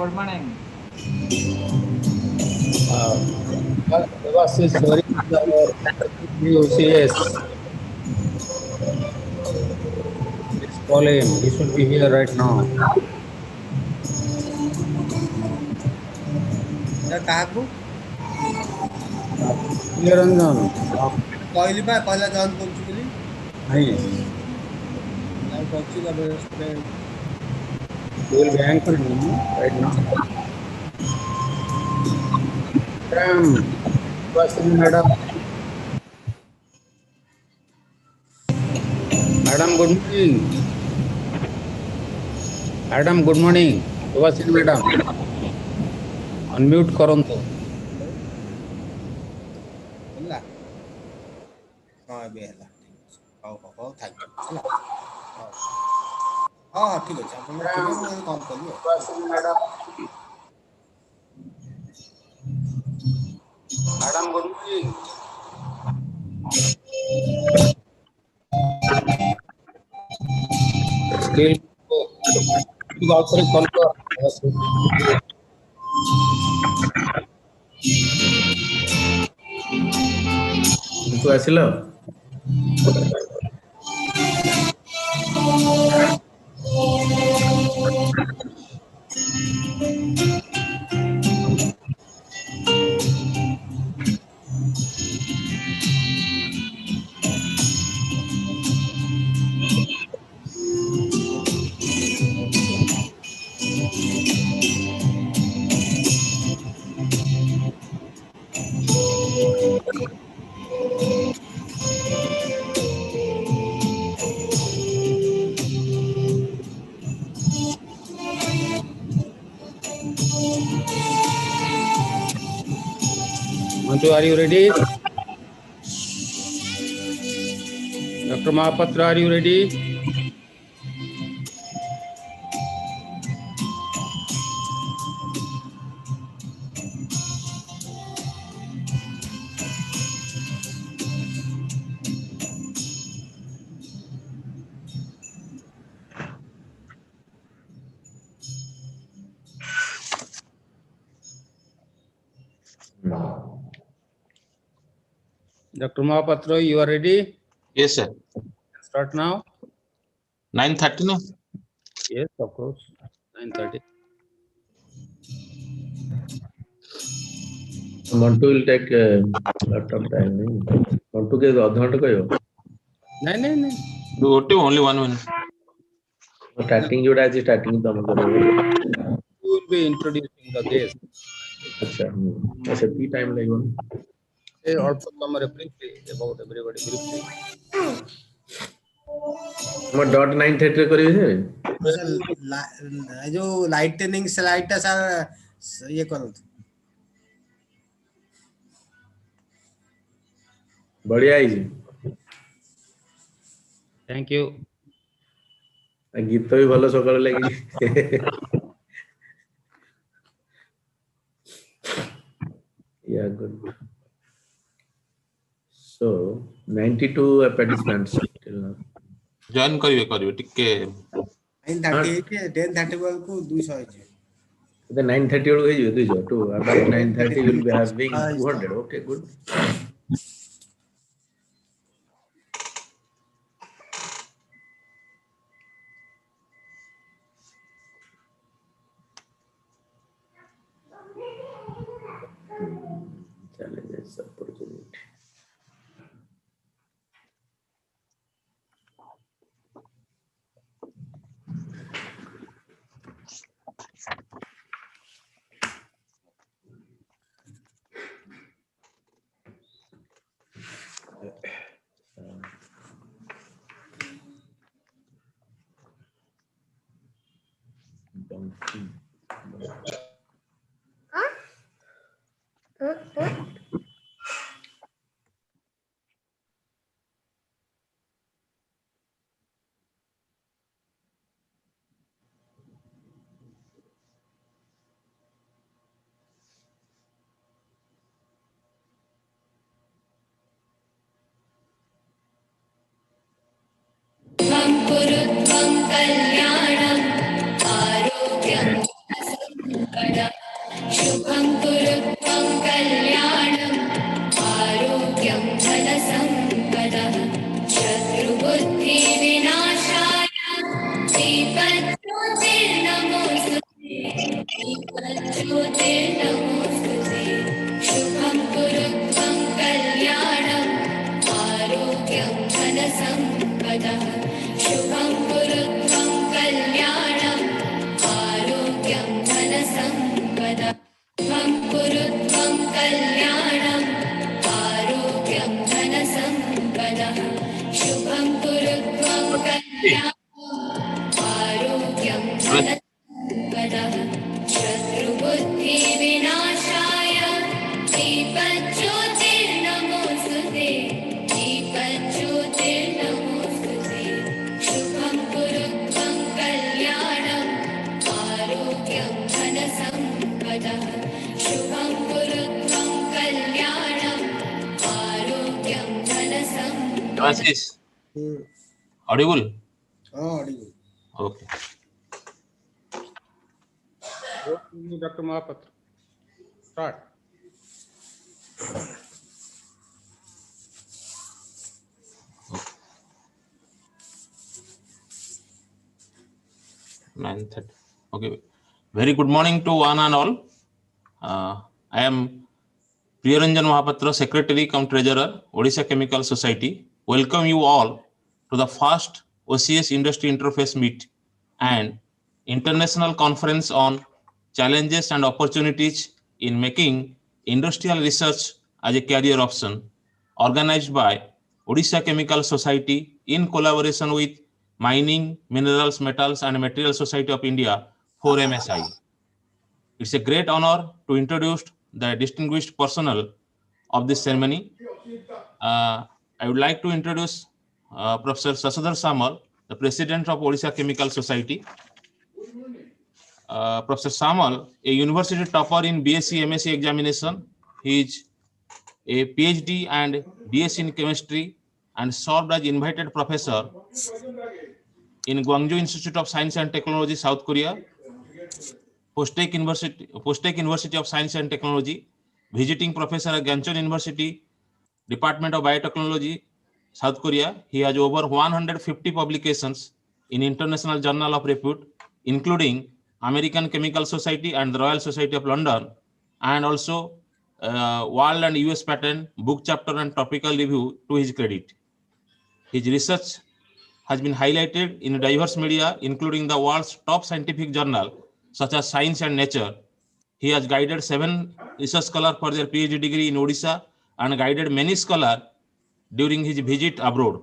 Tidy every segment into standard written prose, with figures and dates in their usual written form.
good morning. Devas is very OCS. Let's call him. He should be here right now. କାହାକୁ Niranjan. କହିଲି ବା କହିଲା join କରୁଛୁ ବୋଲି Nahi. ଆଉ କରୁଛି ତାପରେ He will be anchoring right now. Madam. Madam, good morning. Madam, good morning. Devasini madam. Unmute କରନ୍ତୁ. ହେଲା ହଁ ଏବେ ହେଲା ହଉ ହଉ ହଉ ଥ୍ୟାଙ୍କ ୟୁ ହେଲା ହଁ ହଁ ଠିକ୍ ଅଛି ଆପଣ ଥିବେ ମୁଁ କଲ୍ କରିବି Devasini madam. Madam, good morning. Still, outside call for. ତୁ ଆସିଲ Manju, are you ready? Dr. Mahapatra, are you ready? Dr. Mahapatra, you are ready? yes sir Start now. 9:30 no Yes, of course. 9:30. Montu will take a lot of time Montu के आधा घंटा कहियो नहीं. do only 1 minute starting जोड़ा आज starting तो हम करेंगे You will be introducing the guest. अच्छा ऐसे भी टाइम लगेगा Say also summary briefly about everybody briefly. हम .9:30 करिए से जो लाइटनिंग स्लाइडଟା ସାର୍ ଇଏ କରନ୍ତୁ बढ़िया है जी Thank you. गीत भी भलो सकाळ लगी yeah good so 92 participants till now join करिवे टिके 9:30 10:30 ବେଳକୁ 200 ହେଇଯିବ the 9:30 बेलू हे जो 200 to about 9:30 will be having 200 okay good challenges opportunity कुरुत्वं कल्याणम् आरोग्यं सुखं शुभं कुरु त्वं कल्याणम् आरोग्यं धनसम्पदः शत्रुबुद्धिविनाशाय दीपज्योतिर्नमोऽस्तुते दीपज्योतिर्नमोऽस्तुते शुभं कुरु त्वं कल्याणम् आरोग्यं धनसम्पदः शुभं कुरु त्वं कल्याणम् आरोग्यं धनसम्पदः शुभं कुरु त्वं कल्याणम् आरोग्यं धनसम्पदः शुभं कुरु त्वं कल्याणम् आरोग्यं धनसम्पदः शत्रुबुद्धिविनाशाय दीपज्योतिर्नमोऽस्तुते दीपज्योतिर्नमोऽस्तुते शुभं कुरु त्वं कल्याणम् आरोग्यं धनसम्पदः शुभं कुरु त्वं कल्याणम् आरोग्यं धनसम्पदः Devasis, audible? audible. Okay. Over to you, Dr. Mahapatra. Start. Okay. 9:30. Okay. Very good morning to one and all. I am Priyaranjan Mahapatra, Secretary cum Treasurer, Odisha Chemical Society. Welcome you all to the first OCS Industry Interface Meet and International Conference on Challenges and Opportunities in Making Industrial Research as a Career Option, organized by Odisha Chemical Society in collaboration with Mining, Minerals, Metals and Materials Society of India, 4MSI. It's a great honor to introduce the distinguished personnel of this ceremony. I would like to introduce Professor Sasudhar Samal, the President of Odisha Chemical Society. Professor Samal, a university topper in BSc MSc examination. He is a PhD and DS in chemistry and served as invited professor in Gwangju Institute of Science and Technology, South Korea, Postech University of Science and Technology, visiting professor at Ganchon University, Department of Biotechnology, South Korea. He has over 150 publications in international journal of repute, including American Chemical Society and the Royal Society of London, and also World and US Patent, book chapter and topical review to his credit. His research has been highlighted in diverse media, including the world's top scientific journal, such as Science and Nature. He has guided 7 research scholars for their PhD degree in Odisha and guided many scholars during his visit abroad.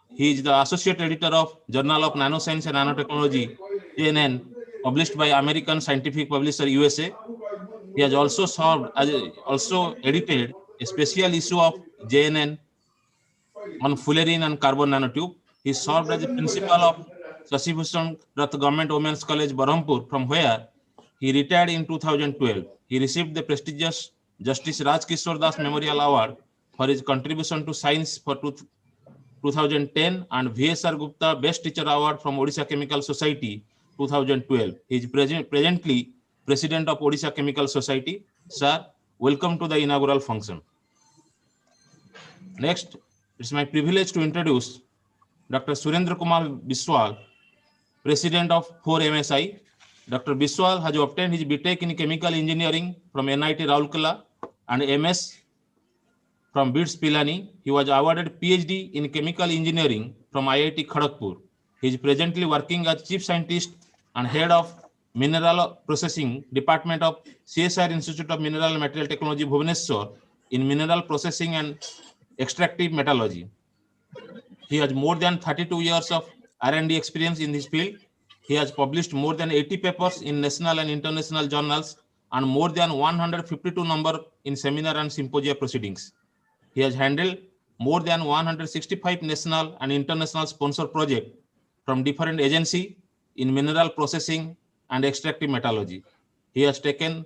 He is the associate editor of Journal of Nanoscience and Nanotechnology, JNN, published by American Scientific Publisher, USA. He has also edited a special issue of JNN on fullerene and carbon nanotube. He served as a principal of Sasibhushan Rath Government Women's College, Berhampur, from where he retired in 2012. He received the prestigious Justice Raj Kishore Das Memorial Award for his contribution to science for 2010 and VSR Gupta Best Teacher Award from Odisha Chemical Society 2012. He is presently President of Odisha Chemical Society. Sir, welcome to the inaugural function. Next, it's my privilege to introduce Dr. Surendra Kumar Biswal, President of 4MSI. Dr. Biswal has obtained his BTech in Chemical Engineering from NIT Raulkela and MS from BITS Pilani. He was awarded PhD in Chemical Engineering from IIT Kharagpur. He is presently working as Chief Scientist and Head of Mineral Processing Department of CSIR Institute of Mineral and Material Technology, Bhubaneswar, in Mineral Processing and Extractive Metallurgy. He has more than 32 years of R&D experience in this field. He has published more than 80 papers in national and international journals and more than 152 number in seminar and symposia proceedings. He has handled more than 165 national and international sponsor projects from different agencies in mineral processing and extractive metallurgy. He has taken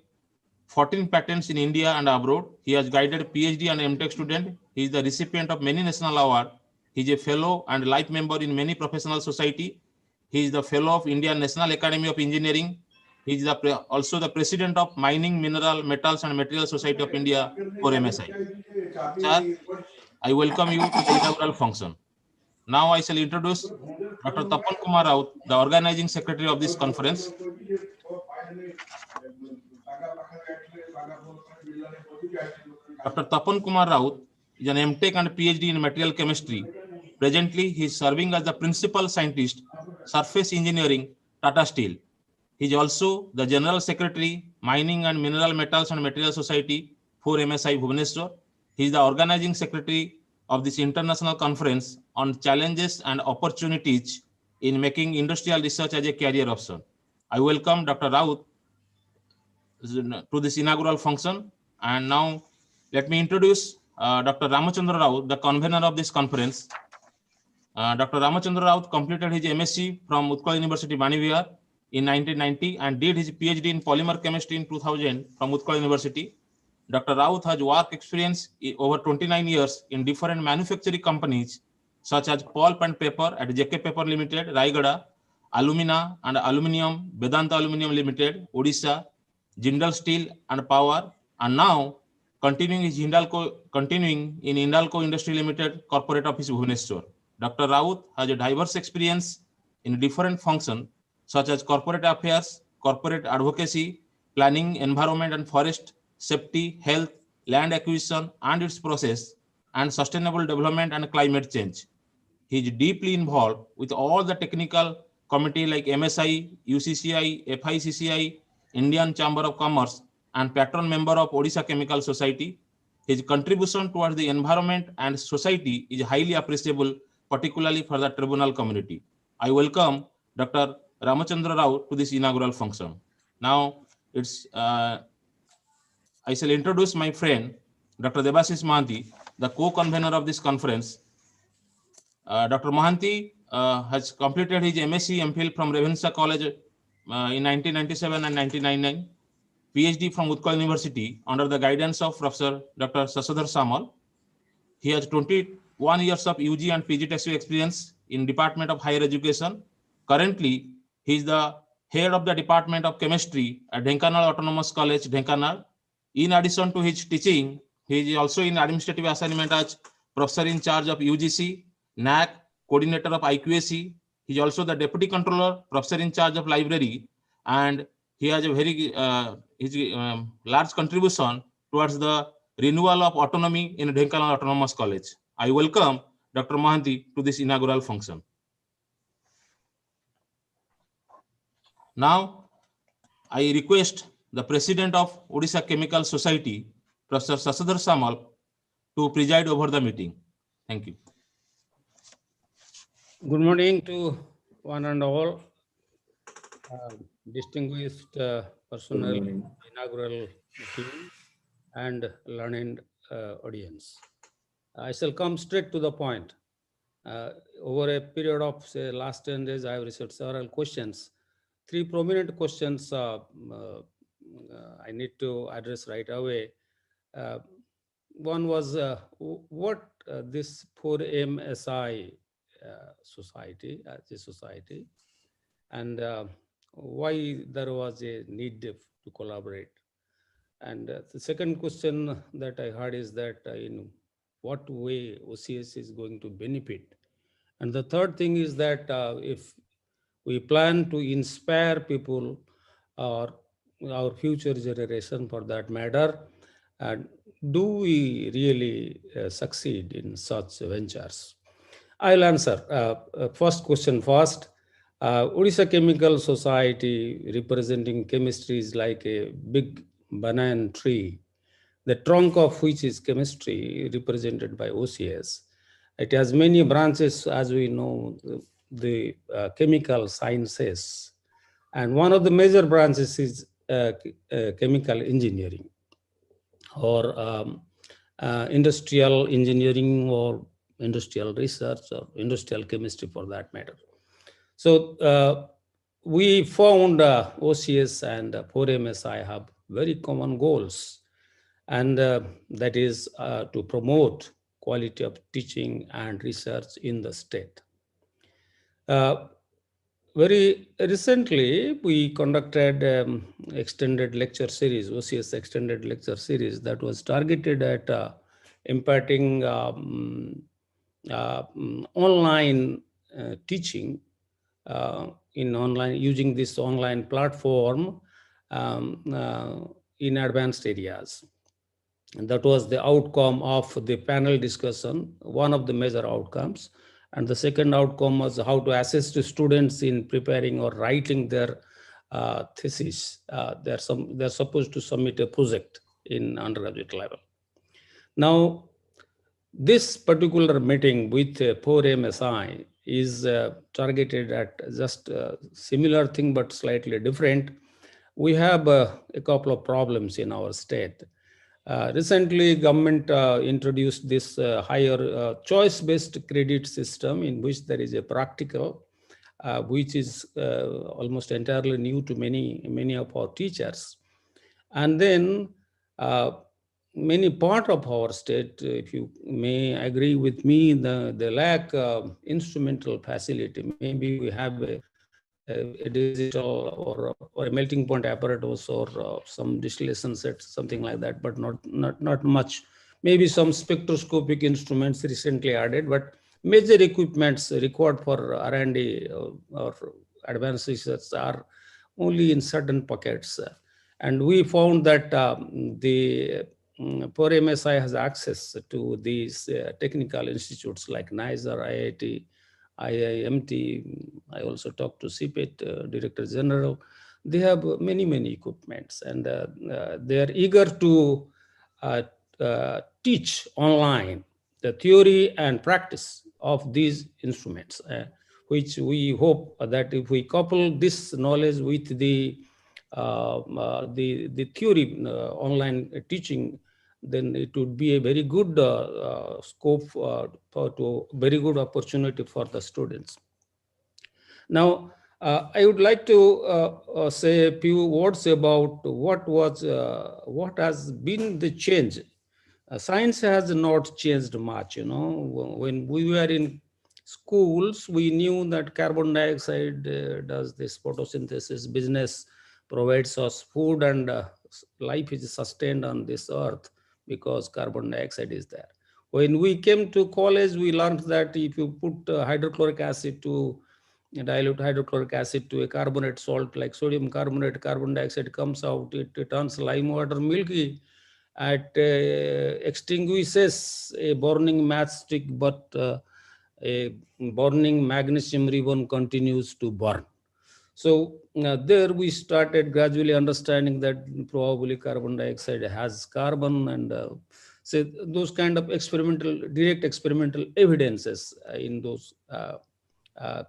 14 patents in India and abroad. He has guided PhD and MTech students. He is the recipient of many national awards. He is a fellow and life member in many professional society. He is the fellow of Indian National Academy of Engineering He is also the president of Mining, Mineral, Metals and Materials Society of India for MSI. Sir, I welcome you to the inaugural function. Now I shall introduce Dr. Tapan Kumar Raut, the organizing secretary of this conference. Dr. Tapan Kumar Raut is an MTech and PhD in material chemistry. Presently, he is serving as the principal scientist, surface engineering, Tata Steel. He is also the general secretary, Mining and Mineral Metals and Materials Society for MSI Bhubaneswar. He is the organizing secretary of this international conference on challenges and opportunities in making industrial research as a career option. I welcome Dr. Raut to this inaugural function. And now let me introduce Dr. Ramachandra Raut, the convener of this conference. Dr. Ramachandra Raut completed his MSc from Utkal University, Manivihar in 1990 and did his PhD in polymer chemistry in 2000 from Utkal University. Dr. Raut has work experience over 29 years in different manufacturing companies such as Pulp and Paper at JK Paper Limited, Raigada, Alumina and Aluminium, Vedanta Aluminium Limited, Odisha, Jindal Steel and Power, and now continuing in Hindalco Industry Limited Corporate Office, Bhubaneswar. Dr. Raut has a diverse experience in different functions such as corporate affairs, corporate advocacy, planning, environment and forest, safety, health, land acquisition and its process, and sustainable development and climate change. He is deeply involved with all the technical committee like MSI, UCCI, FICCI, Indian Chamber of Commerce, and patron member of Odisha Chemical Society. His contribution towards the environment and society is highly appreciable, particularly for the tribunal community. I welcome Dr. Ramachandra Rao to this inaugural function. Now, I shall introduce my friend, Dr. Debashish Mahanti, the co-convener of this conference. Dr. Mahanti has completed his MSc MPhil from Ravenshaw College in 1997 and 1999, PhD from Utkal University under the guidance of Professor Dr. Sashadhar Samal. He has 21 years of UG and PG textile experience in Department of Higher Education. Currently, he is the head of the Department of Chemistry at Dhenkanal Autonomous College, Dhenkanal. In addition to his teaching, he is also in administrative assignment as professor in charge of UGC, NAC, coordinator of IQAC. He is also the deputy controller, professor in charge of library, and he has a very large contribution towards the renewal of autonomy in Dhenkanal Autonomous College. I welcome Dr. Mahanti to this inaugural function. Now, I request the President of Odisha Chemical Society, Professor Sashadhar Samal, to preside over the meeting. Thank you. Good morning to one and all, distinguished personnel, inaugural meeting, and learned audience. I shall come straight to the point. Over a period of, say, last 10 days, I have received several questions. Three prominent questions I need to address right away. One was what this 4MSI society, as a society, and why there was a need to collaborate. And the second question that I heard is that in what way OCS is going to benefit. And the third thing is that if we plan to inspire people or our future generation for that matter, do we really succeed in such ventures? I'll answer. First question first. Odisha Chemical Society, representing chemistry, is like a big banana tree, the trunk of which is chemistry, represented by OCS. It has many branches, as we know, the chemical sciences. And one of the major branches is chemical engineering, or industrial engineering, or industrial research, or industrial chemistry for that matter. So we found OCS and 4MSI have very common goals, and that is to promote quality of teaching and research in the state. very recently, we conducted extended lecture series, OCS extended lecture series that was targeted at imparting online teaching in online using this online platform um, uh, in advanced areas. And that was the outcome of the panel discussion, one of the major outcomes. And the second outcome was how to assist the students in preparing or writing their thesis. They're supposed to submit a project in undergraduate level. Now, this particular meeting with 4MSI is targeted at just a similar thing, but slightly different. We have a couple of problems in our state. Recently, government introduced this higher choice-based credit system in which there is a practical, which is almost entirely new to many of our teachers. And then many part of our state, if you may agree with me, the lack of instrumental facility. Maybe we have a digital or a melting point apparatus or some distillation set, something like that, but not much. Maybe some spectroscopic instruments recently added, but major equipments required for R&D or advanced research are only in certain pockets. And we found that the poor MSI has access to these technical institutes like NISER, IIT, IIMT. I also talked to CPET Director General. They have many equipments, and they are eager to teach online the theory and practice of these instruments, which we hope that if we couple this knowledge with the theory online teaching, then it would be a very good scope to very good opportunity for the students. Now, I would like to say a few words about what has been the change. Science has not changed much. When we were in schools, we knew that carbon dioxide does this photosynthesis business, provides us food, and life is sustained on this earth because carbon dioxide is there. When we came to college, we learned that if you put hydrochloric acid to dilute hydrochloric acid to a carbonate salt like sodium carbonate, carbon dioxide comes out, it turns lime water milky, it extinguishes a burning matchstick, but a burning magnesium ribbon continues to burn. So there we started gradually understanding that probably carbon dioxide has carbon, and so those kind of direct experimental evidences in those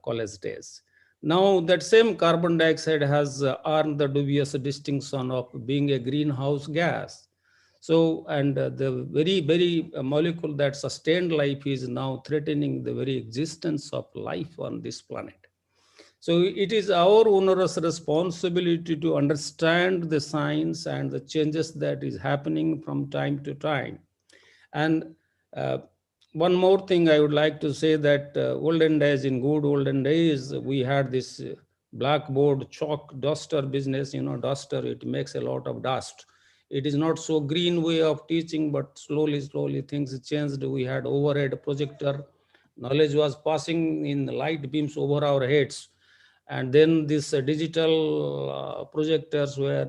college days. Now that same carbon dioxide has earned the dubious distinction of being a greenhouse gas. So, and the very molecule that sustained life is now threatening the very existence of life on this planet. So it is our onerous responsibility to understand the science and the changes that is happening from time to time. And one more thing I would like to say that olden days, in good olden days, we had this blackboard chalk duster business. Duster, it makes a lot of dust. It is not so green way of teaching, but slowly things changed. We had overhead projector. Knowledge was passing in light beams over our heads. And then this digital projectors where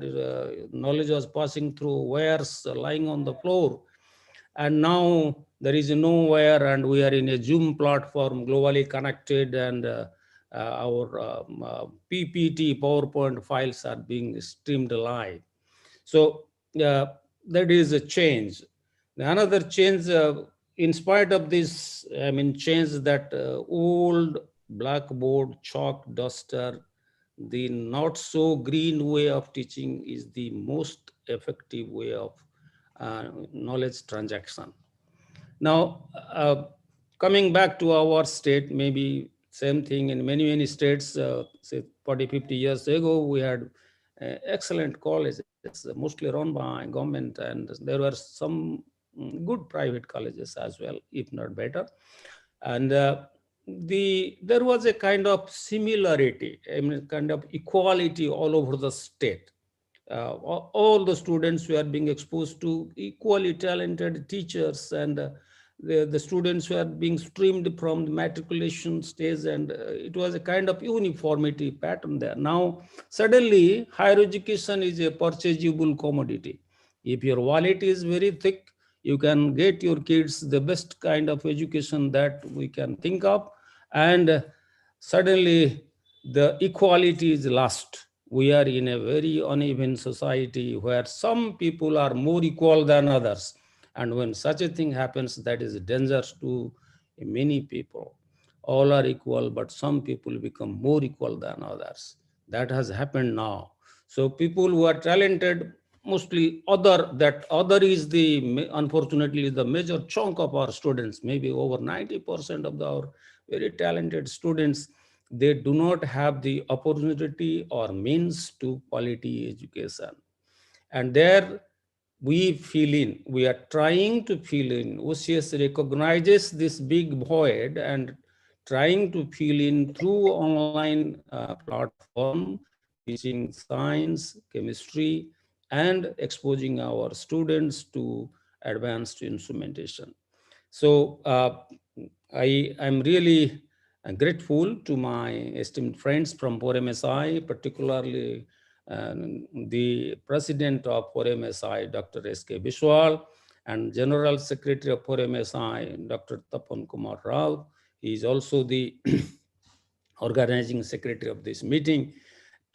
knowledge was passing through wires lying on the floor. And now there is no wire, and we are in a Zoom platform, globally connected, and our PPT, PowerPoint files are being streamed live. So that is a change. Another change, in spite of this, change that old blackboard, chalk, duster, the not so green way of teaching is the most effective way of knowledge transaction. Now, coming back to our state, maybe same thing in many states, say 40, 50 years ago, we had excellent colleges, mostly run by government, and there were some good private colleges as well, if not better. And there was a kind of similarity, I mean, kind of equality all over the state. All the students were being exposed to equally talented teachers, and the students were being streamed from the matriculation stage, and it was a kind of uniformity pattern there. Now, suddenly, higher education is a purchasable commodity. If your wallet is very thick, you can get your kids the best kind of education that we can think of, and suddenly the equality is lost. We are in a very uneven society where some people are more equal than others. And when such a thing happens, that is dangerous to many people. All are equal, but some people become more equal than others. That has happened now. So people who are talented, mostly that other is unfortunately the major chunk of our students, maybe over 90% of our very talented students, they do not have the opportunity or means to quality education. And there we are trying to fill in. OCS recognizes this big void and trying to fill in through online platform, teaching science, chemistry, and exposing our students to advanced instrumentation. So I am really grateful to my esteemed friends from 4MSI, particularly the president of 4MSI, Dr. S.K. Biswal, and General Secretary of 4MSI, Dr. Tapan Kumar Rao. He is also the organizing secretary of this meeting.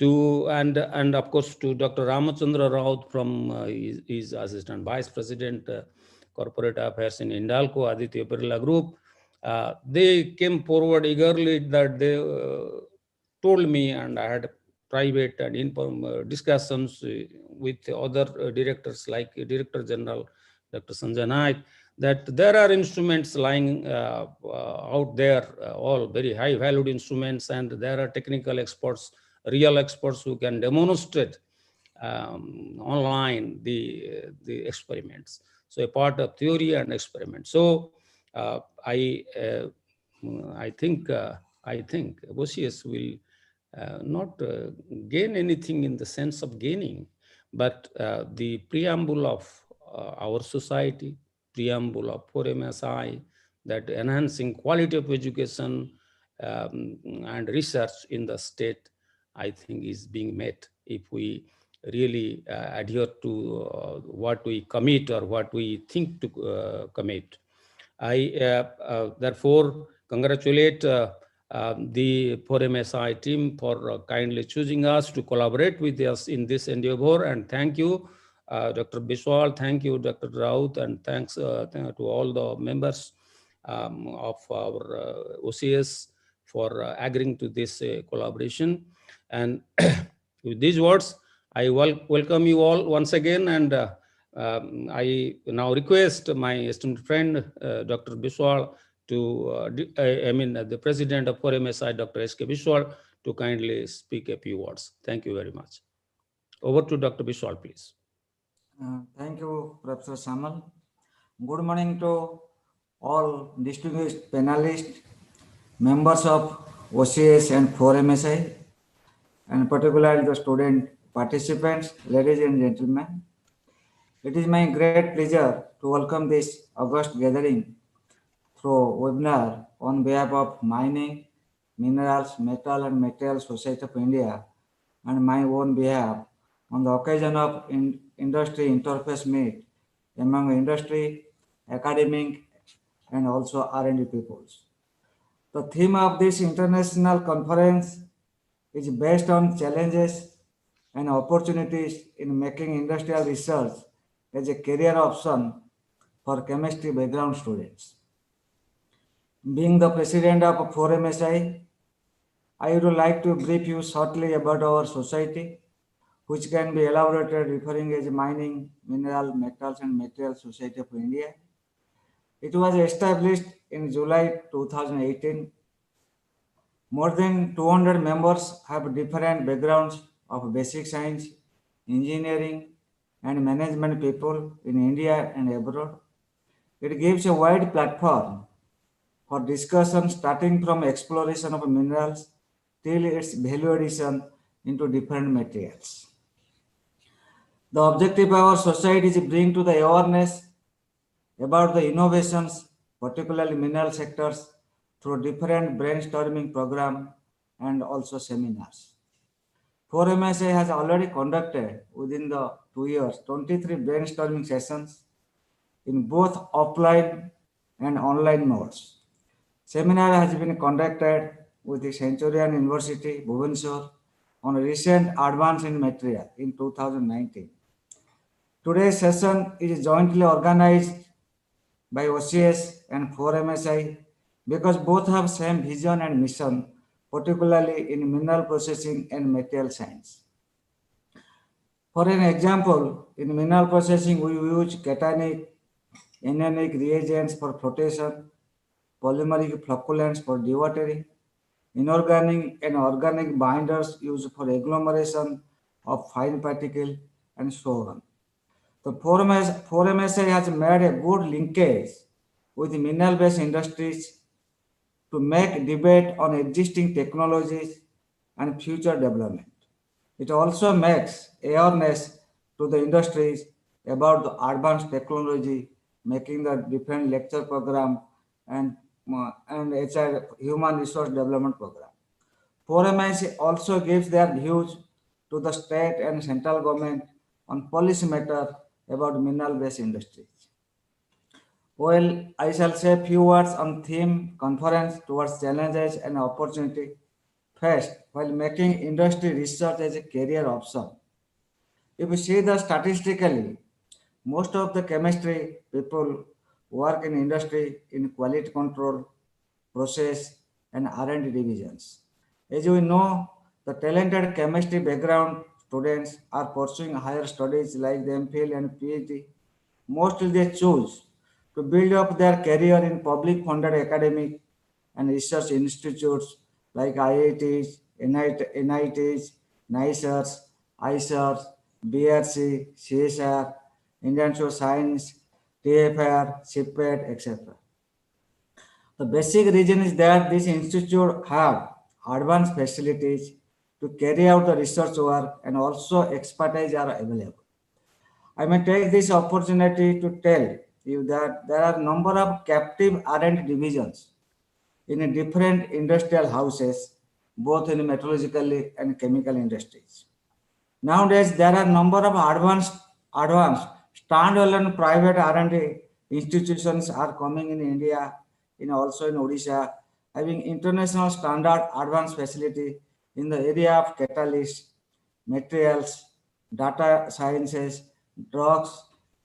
And of course to Dr. Ramachandra Raut from his assistant vice president, corporate affairs in Hindalco, Aditya Birla Group. They came forward eagerly that they told me, and I had private and informal discussions with other directors like Director General Dr. Sanjay Naik, that there are instruments lying out there, all very high valued instruments, and there are technical experts, real experts who can demonstrate online the experiments. So a part of theory and experiment. So I think OCS will not gain anything in the sense of gaining, but the preamble of our society, preamble of 4MSI, that enhancing quality of education and research in the state, I think is being met if we really adhere to what we commit or what we think to commit. I therefore congratulate the 4MSI team for kindly choosing us to collaborate with us in this endeavor, and thank you, Dr. Biswal, thank you, Dr. Raut, and thanks to all the members of our OCS for agreeing to this collaboration. And with these words, I welcome you all once again, and I now request my esteemed friend, Dr. Biswal, to, the president of 4MSI, Dr. S.K. Biswal, to kindly speak a few words. Thank you very much. Over to Dr. Biswal, please. Thank you, Professor Samal. Good morning to all distinguished panelists, members of OCS and 4MSI, and particularly the student participants, ladies and gentlemen. It is my great pleasure to welcome this August gathering through webinar on behalf of Mining, Minerals, Metal and Materials Society of India and my own behalf on the occasion of Industry Interface Meet among industry, academic and also R&D peoples. The theme of this international conference is based on challenges and opportunities in making industrial research as a career option for chemistry background students. Being the president of 4MSI, I would like to brief you shortly about our society, which can be elaborated referring as Mining, Mineral, Metals and Materials Society of India. It was established in July 2018. More than 200 members have different backgrounds of basic science, engineering and management people in India and abroad. It gives a wide platform for discussion starting from exploration of minerals till its value addition into different materials. The objective of our society is to bring to the awareness about the innovations, particularly mineral sectors, through different brainstorming program and also seminars. 4MSA has already conducted within the 2 years 23 brainstorming sessions in both offline and online modes. Seminar has been conducted with the Centurion University, Bhubaneswar, on recent advance in material in 2019. Today's session is jointly organized by OCS and 4MSI because both have same vision and mission, particularly in mineral processing and material science. For an example, in mineral processing, we use cationic, anionic reagents for flotation, polymeric flocculants for dewatering, inorganic and organic binders used for agglomeration of fine particle, and so on. The 4MSA has made a good linkage with mineral-based industries to make debate on existing technologies and future development. It also makes awareness to the industries about the advanced technology, making the different lecture program and HR, human resource development program. 4MIC also gives their views to the state and central government on policy matter about mineral-based industries. Well, I shall say a few words on theme conference towards challenges and opportunity. First, while making industry research as a career option, if we see the statistically, most of the chemistry people work in industry in quality control, process, and R&D divisions. As we know, the talented chemistry background students are pursuing higher studies like the MPhil and PhD. Mostly they choose to build up their career in public funded academic and research institutes like IITs, NITs, NICERs, ICERs, BRC, CSR, Indian Social Science, TFR, CPET, etc. The basic reason is that these institutes have advanced facilities to carry out the research work and also expertise are available. I may take this opportunity to tell you that there are a number of captive R&D divisions in different industrial houses, both in metallurgical and chemical industries. Nowadays, there are a number of advanced standalone private R&D institutions are coming in India, also in Odisha, having international standard advanced facility in the area of catalysts, materials, data sciences, drugs,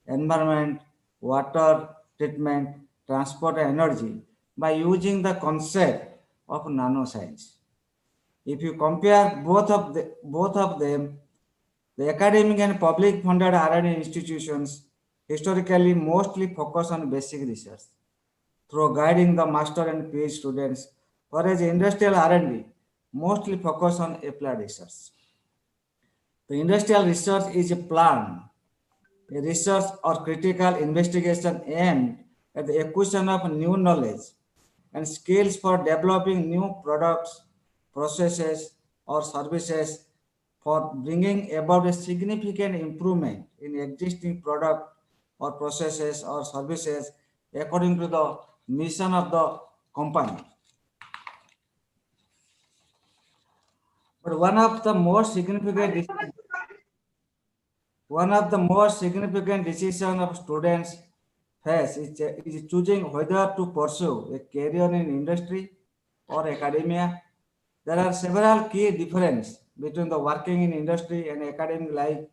environment, water treatment, transport and energy by using the concept of nanoscience. If you compare both of them, the academic and public funded R&D institutions historically mostly focus on basic research through guiding the master and PhD students, whereas industrial R&D mostly focus on applied research. The industrial research is a plan, a research or critical investigation aimed at the acquisition of new knowledge and skills for developing new products, processes, or services for bringing about a significant improvement in existing product or processes or services according to the mission of the company. But one of the most significant decisions of students face is choosing whether to pursue a career in industry or academia. There are several key differences between the working in industry and academic like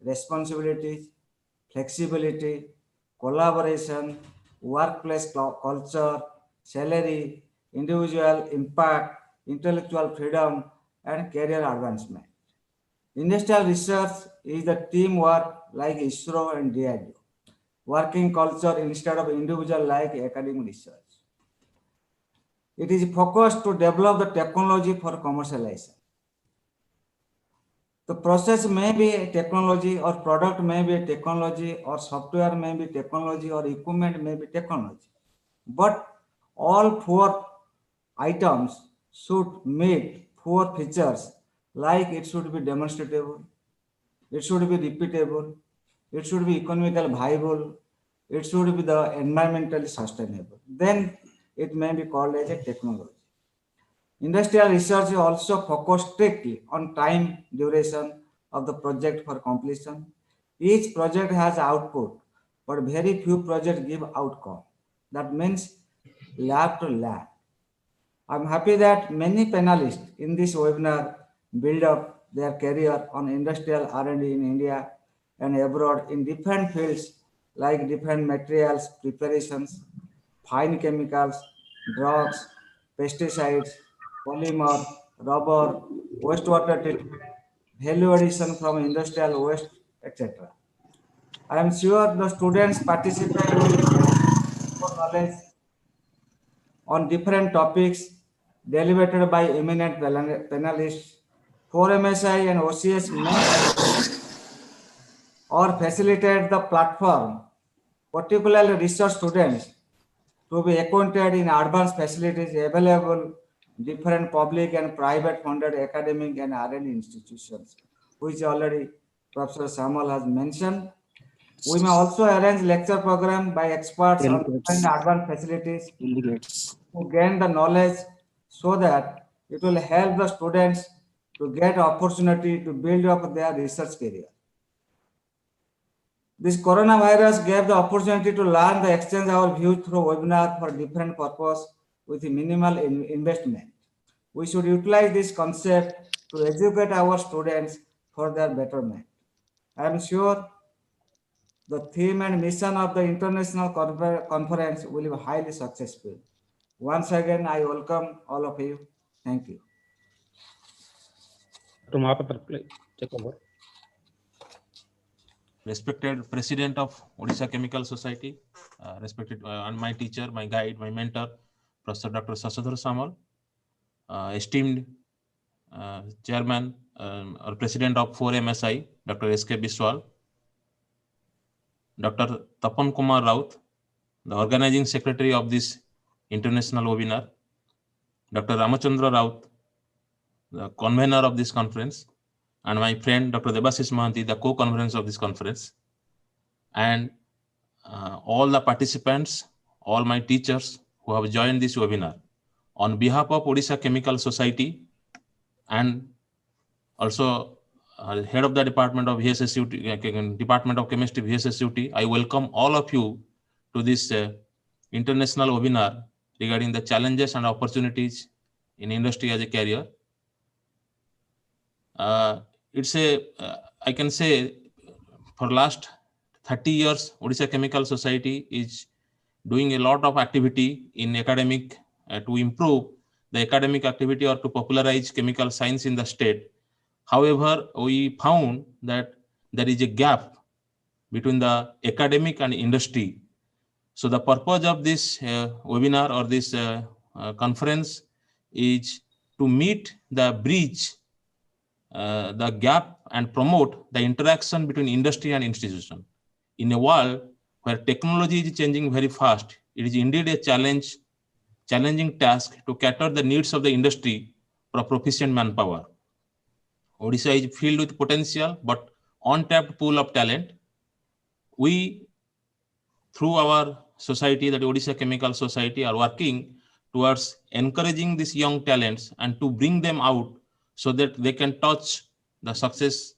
responsibilities, flexibility, collaboration, workplace culture, salary, individual impact, intellectual freedom, and career advancement. Industrial research is the teamwork like ISRO and DRDO, working culture instead of individual like academic research. It is focused to develop the technology for commercialization. The process may be a technology or product may be a technology or software may be technology or equipment may be technology. But All 4 items should meet 4 features, like it should be demonstrable, it should be repeatable, it should be economically viable, it should be the environmentally sustainable. Then it may be called as a technology. Industrial research also focused strictly on time duration of the project for completion. Each project has output, but very few projects give outcome. That means lab to lab. I'm happy that many panelists in this webinar build up their career on industrial R&D in India and abroad in different fields like different materials, preparations, fine chemicals, drugs, pesticides, polymer, rubber, wastewater treatment, value addition from industrial waste, etc. I am sure the students participate will more knowledge on different topics deliberated by eminent panelists. For MSI and OCS may or facilitate the platform, particularly research students, to be acquainted in advanced facilities available different public and private funded academic and R&D institutions, which already Professor Samuel has mentioned. We may also arrange lecture program by experts on different advanced facilities to gain the knowledge so that it will help the students to get opportunity to build up their research career. This coronavirus gave the opportunity to learn the exchange our views through webinar for different purpose with minimal investment. We should utilize this concept to educate our students for their betterment. I am sure the theme and mission of the international conference will be highly successful. Once again, I welcome all of you. Thank you. To Mahapatra, please take over. Respected President of Odisha Chemical Society, respected and my teacher, my guide, my mentor, Professor Dr. Sasodhar Samal, esteemed Chairman or President of 4MSI, Dr. S.K. Biswal, Dr. Tapan Kumar Raut, the Organizing Secretary of this international webinar, Dr. Ramachandra Raut, the convener of this conference, and my friend Dr. Debashish Mahanti, the co-conference of this conference, and all the participants, all my teachers who have joined this webinar. On behalf of Odisha Chemical Society and also head of the Department of VSSUT, Department of Chemistry, VSSUT, I welcome all of you to this international webinar regarding the challenges and opportunities in industry as a career. I can say for last 30 years, Odisha Chemical Society is doing a lot of activity in academic to improve the academic activity or to popularize chemical science in the state. However, we found that there is a gap between the academic and industry. So the purpose of this webinar or this conference is to meet the bridge, the gap, and promote the interaction between industry and institution. In a world where technology is changing very fast, it is indeed a challenging task to cater the needs of the industry for proficient manpower. Odisha is filled with potential but untapped pool of talent. We, through our society, that Odisha Chemical Society, are working towards encouraging these young talents and to bring them out so that they can touch the success.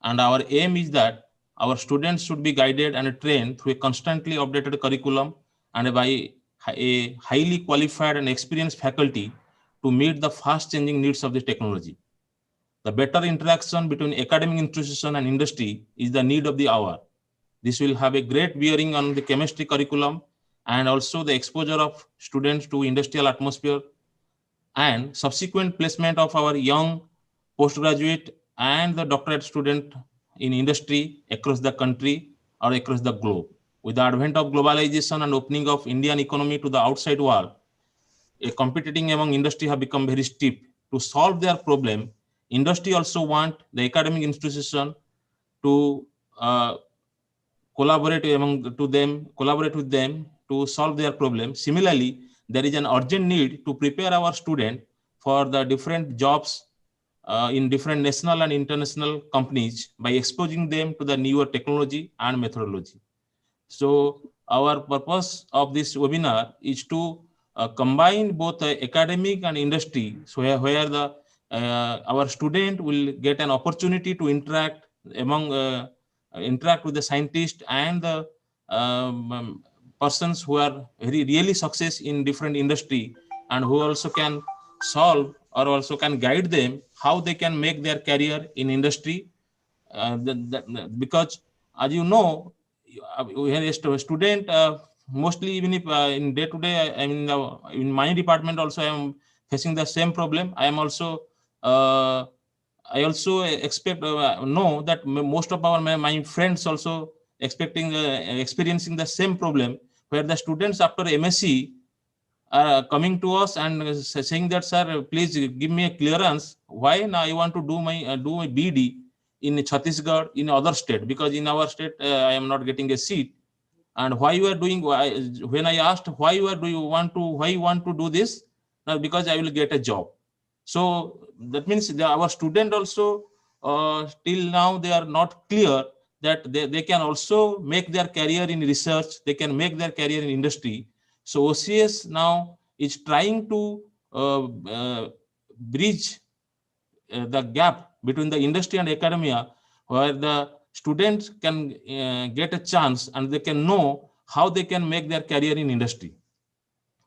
And our aim is that our students should be guided and trained through a constantly updated curriculum and by a highly qualified and experienced faculty to meet the fast changing needs of the technology. The better interaction between academic institution and industry is the need of the hour. This will have a great bearing on the chemistry curriculum and also the exposure of students to industrial atmosphere and subsequent placement of our young postgraduate and the doctorate student in industry across the country or across the globe. With the advent of globalization and opening of Indian economy to the outside world, a competing among industry have become very steep. To solve their problem, industry also want the academic institution to collaborate with them to solve their problem. Similarly, there is an urgent need to prepare our student for the different jobs in different national and international companies by exposing them to the newer technology and methodology. So our purpose of this webinar is to combine both academic and industry, so where the our student will get an opportunity to interact with the scientists and the persons who are really success in different industry, and who also can solve or also can guide them how they can make their career in industry. Because as you know, when a student, mostly even if in day to day, I mean in my department also I am facing the same problem. I also expect know that most of my friends also experiencing the same problem, where the students after MSc are coming to us and saying that, sir, please give me a clearance. Why now I want to do my BD in Chhattisgarh, in other state, because in our state I am not getting a seat. And why you are doing? When I asked why you want to do this, now because I will get a job. So that means our student also till now they are not clear that they can also make their career in research, they can make their career in industry. So OCS now is trying to bridge the gap between the industry and academia, where the students can get a chance and they can know how they can make their career in industry.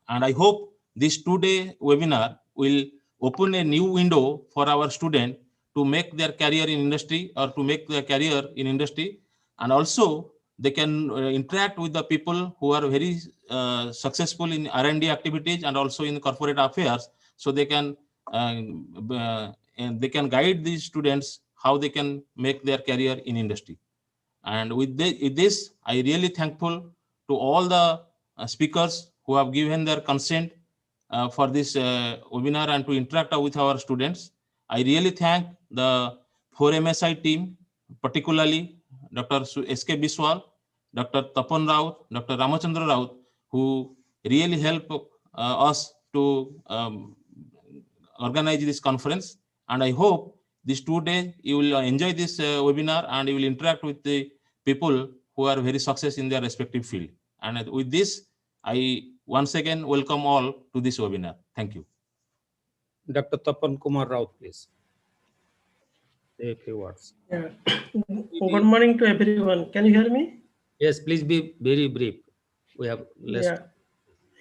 And I hope this 2-day webinar will open a new window for our student to make their career in industry, or to make their career in industry. And also they can interact with the people who are very successful in R&D activities and also in corporate affairs. So they can and they can guide these students how they can make their career in industry. And with this, I really thankful to all the speakers who have given their consent for this webinar and to interact with our students. I really thank the 4MSI team, particularly Dr. S.K. Biswal, Dr. Tapan Raut, Dr. Ramachandra Raut, who really help us to organize this conference. And I hope this 2 days you will enjoy this webinar and you will interact with the people who are very success in their respective field. And with this, I once again welcome all to this webinar. Thank you. Dr. Tapan Kumar Raut, please. Say a few words. Yeah. Good morning to everyone. Can you hear me? Yes, please be very brief. We have less.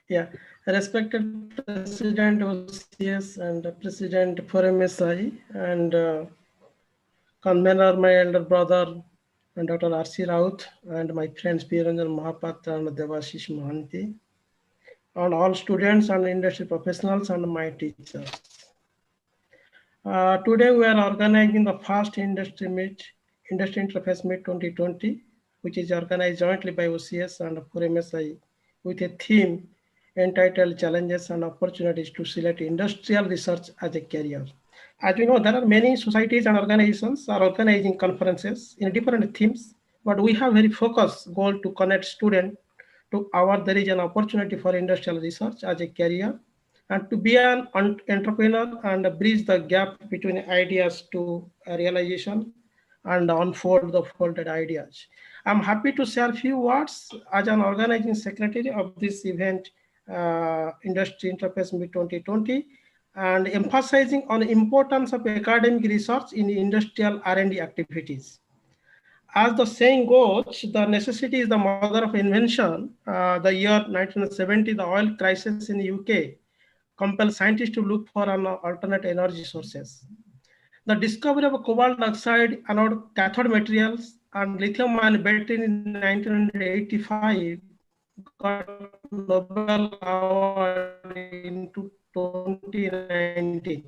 Yeah. Respected President OCS and President 4MSI and convener, my elder brother, and Dr. R.C. Raut, and my friends Piranjan Mahapatra and Devashish Mohanty, and all students and industry professionals and my teachers. Today we are organizing the first Industry Interface Meet 2020, which is organized jointly by OCS and 4MSI with a theme entitled Challenges and Opportunities to Select Industrial Research as a Career. As we know, there are many societies and organizations are organizing conferences in different themes, but we have very focused goal to connect students to our there is an opportunity for industrial research as a career, and to be an entrepreneur and bridge the gap between ideas to realization and unfold the folded ideas. I'm happy to share a few words as an organizing secretary of this event, Industry Interface Meet 2020, and emphasizing on the importance of academic research in industrial R&D activities. As the saying goes, the necessity is the mother of invention. The year 1970, the oil crisis in the UK compelled scientists to look for an alternate energy sources. The discovery of cobalt dioxide anode cathode materials and lithium-ion battery in 1985 got Nobel Award in 2019.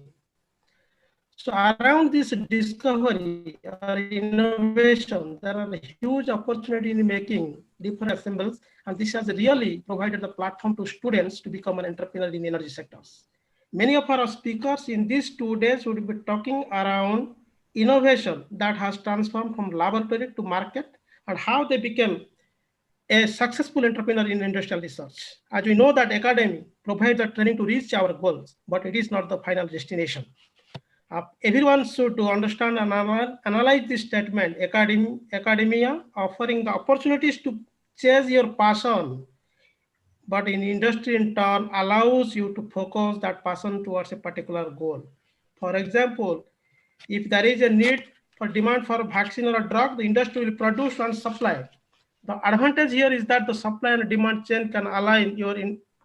So around this discovery or innovation, there are a huge opportunity in making different assembles, and this has really provided the platform to students to become an entrepreneur in energy sectors. Many of our speakers in these 2 days would be talking around innovation that has transformed from laboratory to market and how they became a successful entrepreneur in industrial research. As we know that academy provides the training to reach our goals, but it is not the final destination. Everyone should understand and analyze this statement. Academia offering the opportunities to chase your passion, but in industry in turn allows you to focus that passion towards a particular goal. For example, if there is a need for demand for a vaccine or a drug, the industry will produce and supply. The advantage here is that the supply and demand chain can align your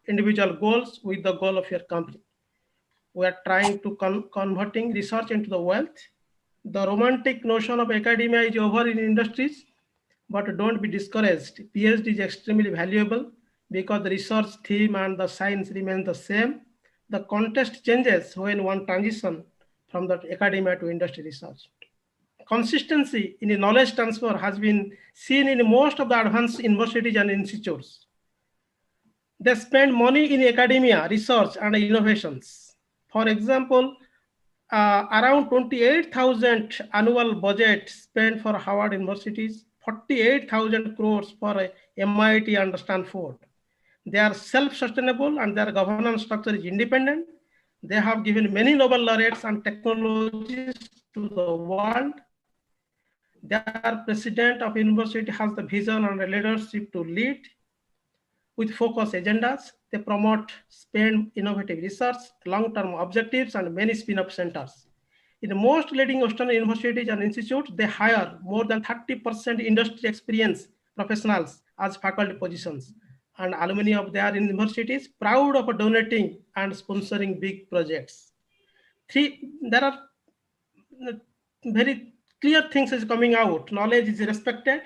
individual goals with the goal of your company. We are trying to converting research into the wealth. The romantic notion of academia is over in industries, but don't be discouraged. PhD is extremely valuable because the research theme and the science remain the same. The context changes when one transition from the academia to industry research. Consistency in the knowledge transfer has been seen in most of the advanced universities and institutes. They spend money in academia, research, and innovations. For example, around 28,000 annual budget spent for Harvard universities, 48,000 crores for MIT and Stanford. They are self-sustainable and their governance structure is independent. They have given many Nobel laureates and technologies to the world. Their president of university has the vision and the leadership to lead with focus agendas. They promote, spend innovative research, long-term objectives, and many spin-off centers. In most leading Western universities and institutes, they hire more than 30% industry experience professionals as faculty positions. And alumni of their universities proud of donating and sponsoring big projects. There are very clear things is coming out. Knowledge is respected.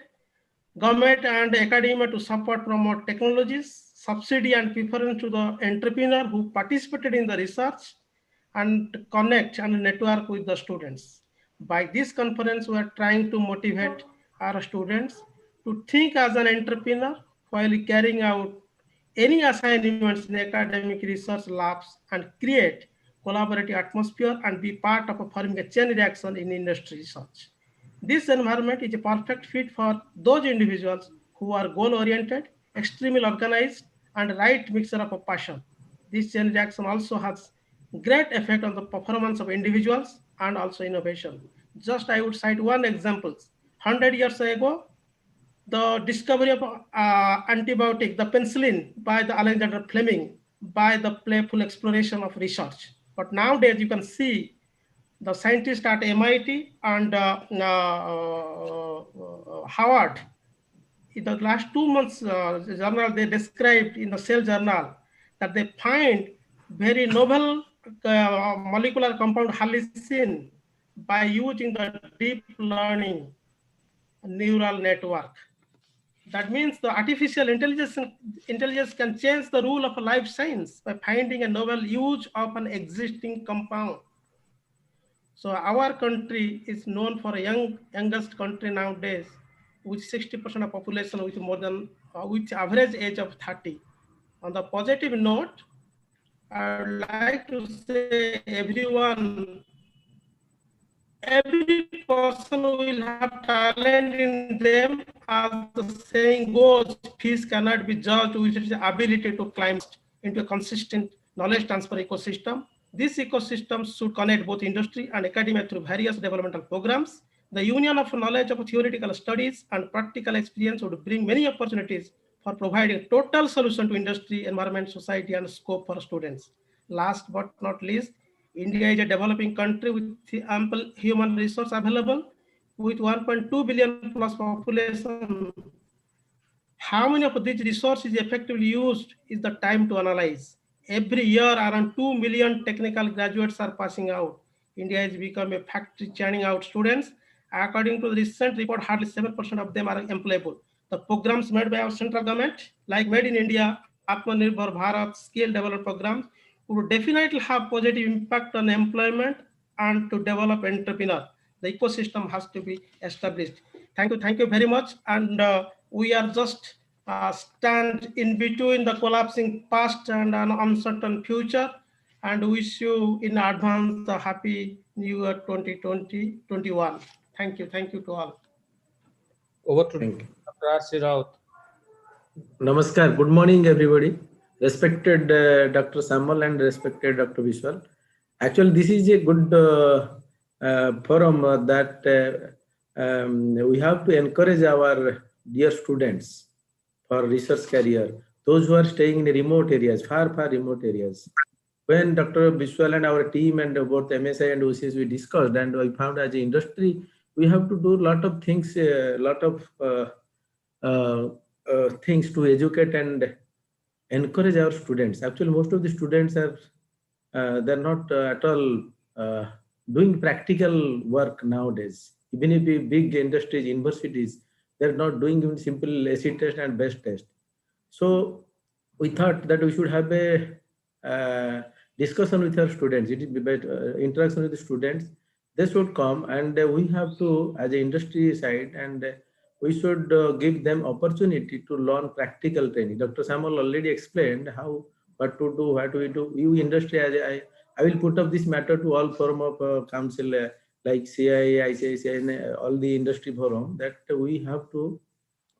Government and academia to support, promote technologies, subsidy and preference to the entrepreneur who participated in the research, and connect and network with the students. By this conference, we are trying to motivate our students to think as an entrepreneur while carrying out any assignments in academic research labs and create collaborative atmosphere and be part of forming a chain reaction in industry research. This environment is a perfect fit for those individuals who are goal-oriented, extremely organized, and right mixture of a passion. This chain reaction also has great effect on the performance of individuals and also innovation. Just I would cite one example. 100 years ago, the discovery of antibiotic, the penicillin, by the Alexander Fleming, by the playful exploration of research. But nowadays, you can see the scientists at MIT and Harvard, in the last 2 months journal, they described in the Cell journal that they find very novel molecular compound halicin by using the deep learning neural network. That means the artificial intelligence can change the rule of life science by finding a novel use of an existing compound. So our country is known for a youngest country nowadays, with 60% of population with more than with average age of 30. On the positive note, I would like to say every person will have talent in them. As the saying goes, fish cannot be judged with its ability to climb into a consistent knowledge transfer ecosystem. This ecosystem should connect both industry and academia through various developmental programs. The union of knowledge of theoretical studies and practical experience would bring many opportunities for providing total solution to industry, environment, society, and scope for students. Last but not least, India is a developing country with ample human resource available with 1.2 billion plus population. How many of these resources effectively used is the time to analyze. Every year, around 2 million technical graduates are passing out. India has become a factory churning out students. According to the recent report, hardly 7% of them are employable. The programs made by our central government, like Made in India, Atmanirbhar Bharat, skill development programs, would definitely have positive impact on employment and to develop entrepreneur. The ecosystem has to be established. Thank you very much. And we are just stand in between the collapsing past and an uncertain future, and wish you in advance a happy New Year 2020-21. Thank you to all. Over to Dr. R.C. Raut. Namaskar. Good morning, everybody. Respected Dr. Samal and respected Dr. Vishwal. Actually, this is a good forum that we have to encourage our dear students for research career. Those who are staying in remote areas, far remote areas. When Dr. Vishwal and our team and both MSI and OCS we discussed, and we found as an industry, we have to do a lot of things, lot of uh, things to educate and encourage our students. Actually, most of the students are they're not at all doing practical work nowadays. Even if big industries, universities, they're not doing even simple acid test and best test. So we thought that we should have a discussion with our students. It is interaction with the students. They should come, and we have to, as an industry side, and we should give them opportunity to learn practical training. Dr. Samuel already explained how what to do, what we do. You industry, as I will put up this matter to all forum of council like CIA, ICICI, and all the industry forum, that we have to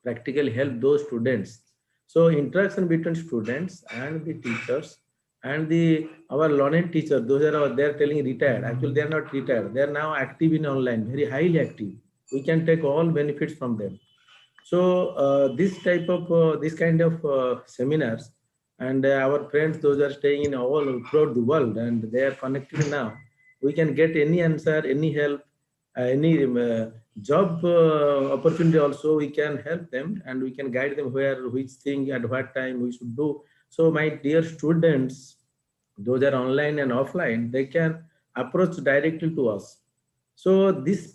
practically help those students. So interaction between students and the teachers and the our learning teacher, those are they're telling retired. Actually, they're not retired. They're now active in online, very highly active. We can take all benefits from them. So this type of this kind of seminars, and our friends, those are staying in all throughout the world, and they are connected now. We can get any answer, any help, any job opportunity. Also, we can help them and we can guide them where, which thing, at what time we should do. So, my dear students, those are online and offline, they can approach directly to us. So this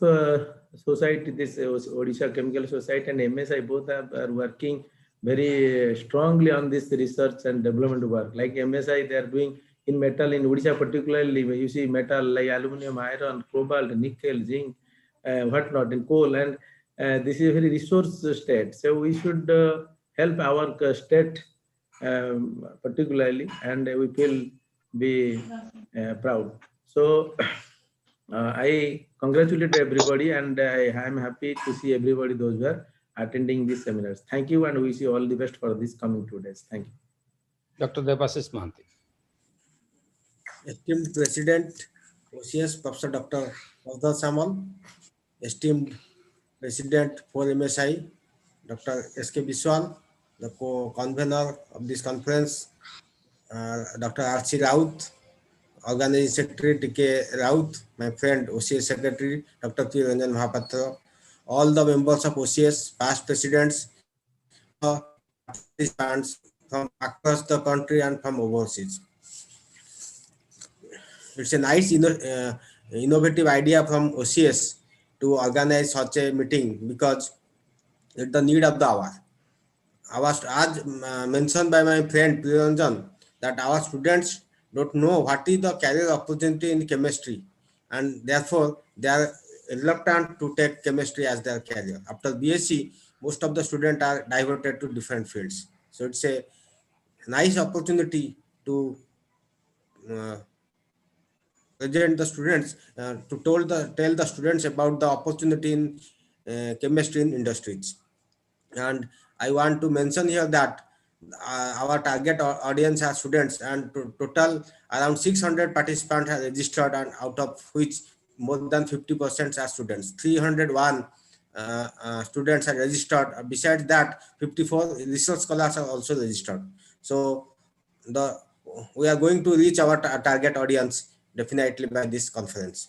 society, this Odisha Chemical Society and MSI both are working very strongly on this research and development work. Like MSI, they are doing in metal in Odisha particularly. You see metal like aluminum, iron, cobalt, nickel, zinc, whatnot, in coal, and this is a very resource state. So we should help our state particularly, and we feel be proud. So I congratulate everybody, and I am happy to see everybody those who are attending these seminars. Thank you, and wish you all the best for this coming 2 days. Thank you. Dr. Debasis Mahanti. Esteemed President, OCS Professor Dr. Avdar Samal, esteemed President for MSI, Dr. S.K. Biswal, the co-convener of this conference, Dr. R.C. Raut, Organizing Secretary T.K. Raut, my friend OCS Secretary Dr. P. Ranjan Mahapatra, all the members of OCS, past presidents, participants from across the country and from overseas. It's a nice innovative idea from OCS to organize such a meeting because it's the need of the hour. As mentioned by my friend Priyanjan, that our students don't know what is the career opportunity in chemistry, and therefore they are reluctant to take chemistry as their career. After BSc, most of the students are diverted to different fields. So it's a nice opportunity to present the students to tell the students about the opportunity in chemistry in industries. And I want to mention here that our target audience are students, and total around 600 participants have registered, and out of which more than 50% are students. 301 students are registered. Besides that, 54 research scholars are also registered. So we are going to reach our target audience definitely by this conference.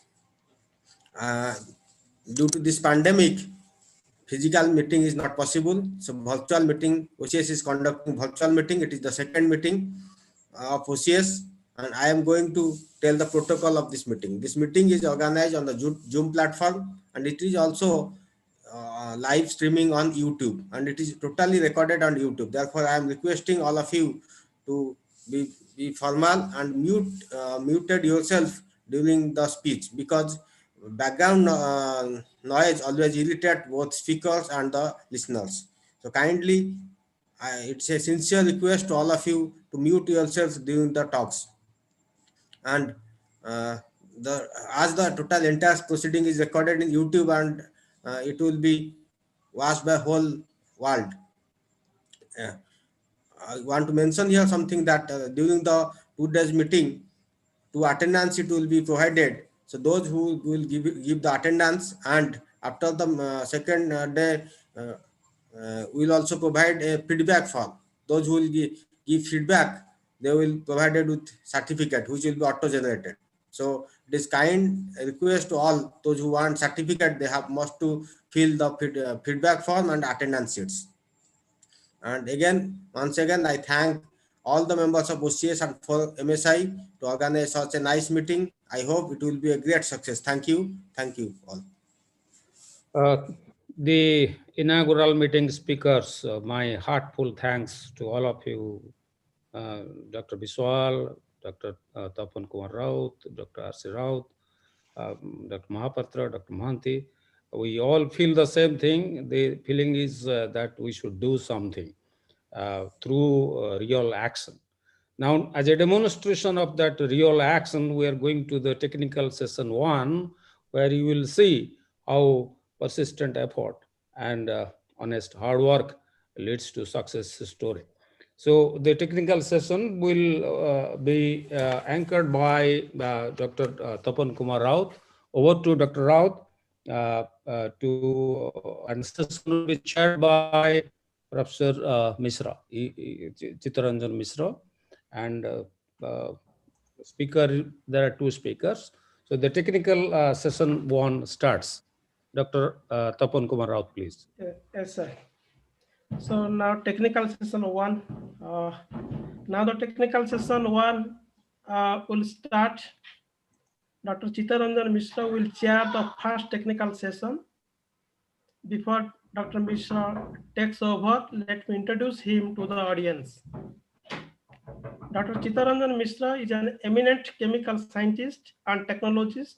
Due to this pandemic, physical meeting is not possible, so virtual meeting, OCS is conducting virtual meeting. It is the second meeting of OCS, and I am going to tell the protocol of this meeting. This meeting is organized on the Zoom platform, and it is also live streaming on YouTube, and it is totally recorded on YouTube. Therefore, I am requesting all of you to be formal and muted yourself during the speech, because background noise always irritate both speakers and the listeners. So kindly, it's a sincere request to all of you to mute yourselves during the talks. And as the total entire proceeding is recorded in YouTube, and it will be watched by whole world. I want to mention here something that during the 2 days meeting, to attendance it will be provided. So those who will give the attendance, and after the second day, we will also provide a feedback form. Those who will give feedback, they will provided with certificate which will be auto generated. So it is kind request to all those who want certificate, they have must to fill the feedback form and attendance sheets. And again, once again, I thank all the members of OCS and for MSI to organize such a nice meeting. I hope it will be a great success. Thank you. Thank you all. The inaugural meeting speakers, my heartfelt thanks to all of you, Dr. Biswal, Dr. Tapan Kumar Raut, Dr. R.C. Raut, Dr. Mahapatra, Dr. Mohanty. We all feel the same thing. The feeling is that we should do something through real action. Now, as a demonstration of that real action, we are going to the technical session 1, where you will see how persistent effort and honest hard work leads to success story. So the technical session will be anchored by Dr. Tapan Kumar Raut. Over to Dr. Raut, and the session will be chaired by Professor Mishra, Chittaranjan Mishra, and speaker, there are 2 speakers. So the technical session 1 starts. Dr. Tapan Kumar Raut, please. Yes, sir. So now technical session 1. Now the technical session 1 will start. Dr. Chittaranjan Mishra will chair the first technical session. Before Dr. Mishra takes over, let me introduce him to the audience. Dr. Chittaranjan Mishra is an eminent chemical scientist and technologist,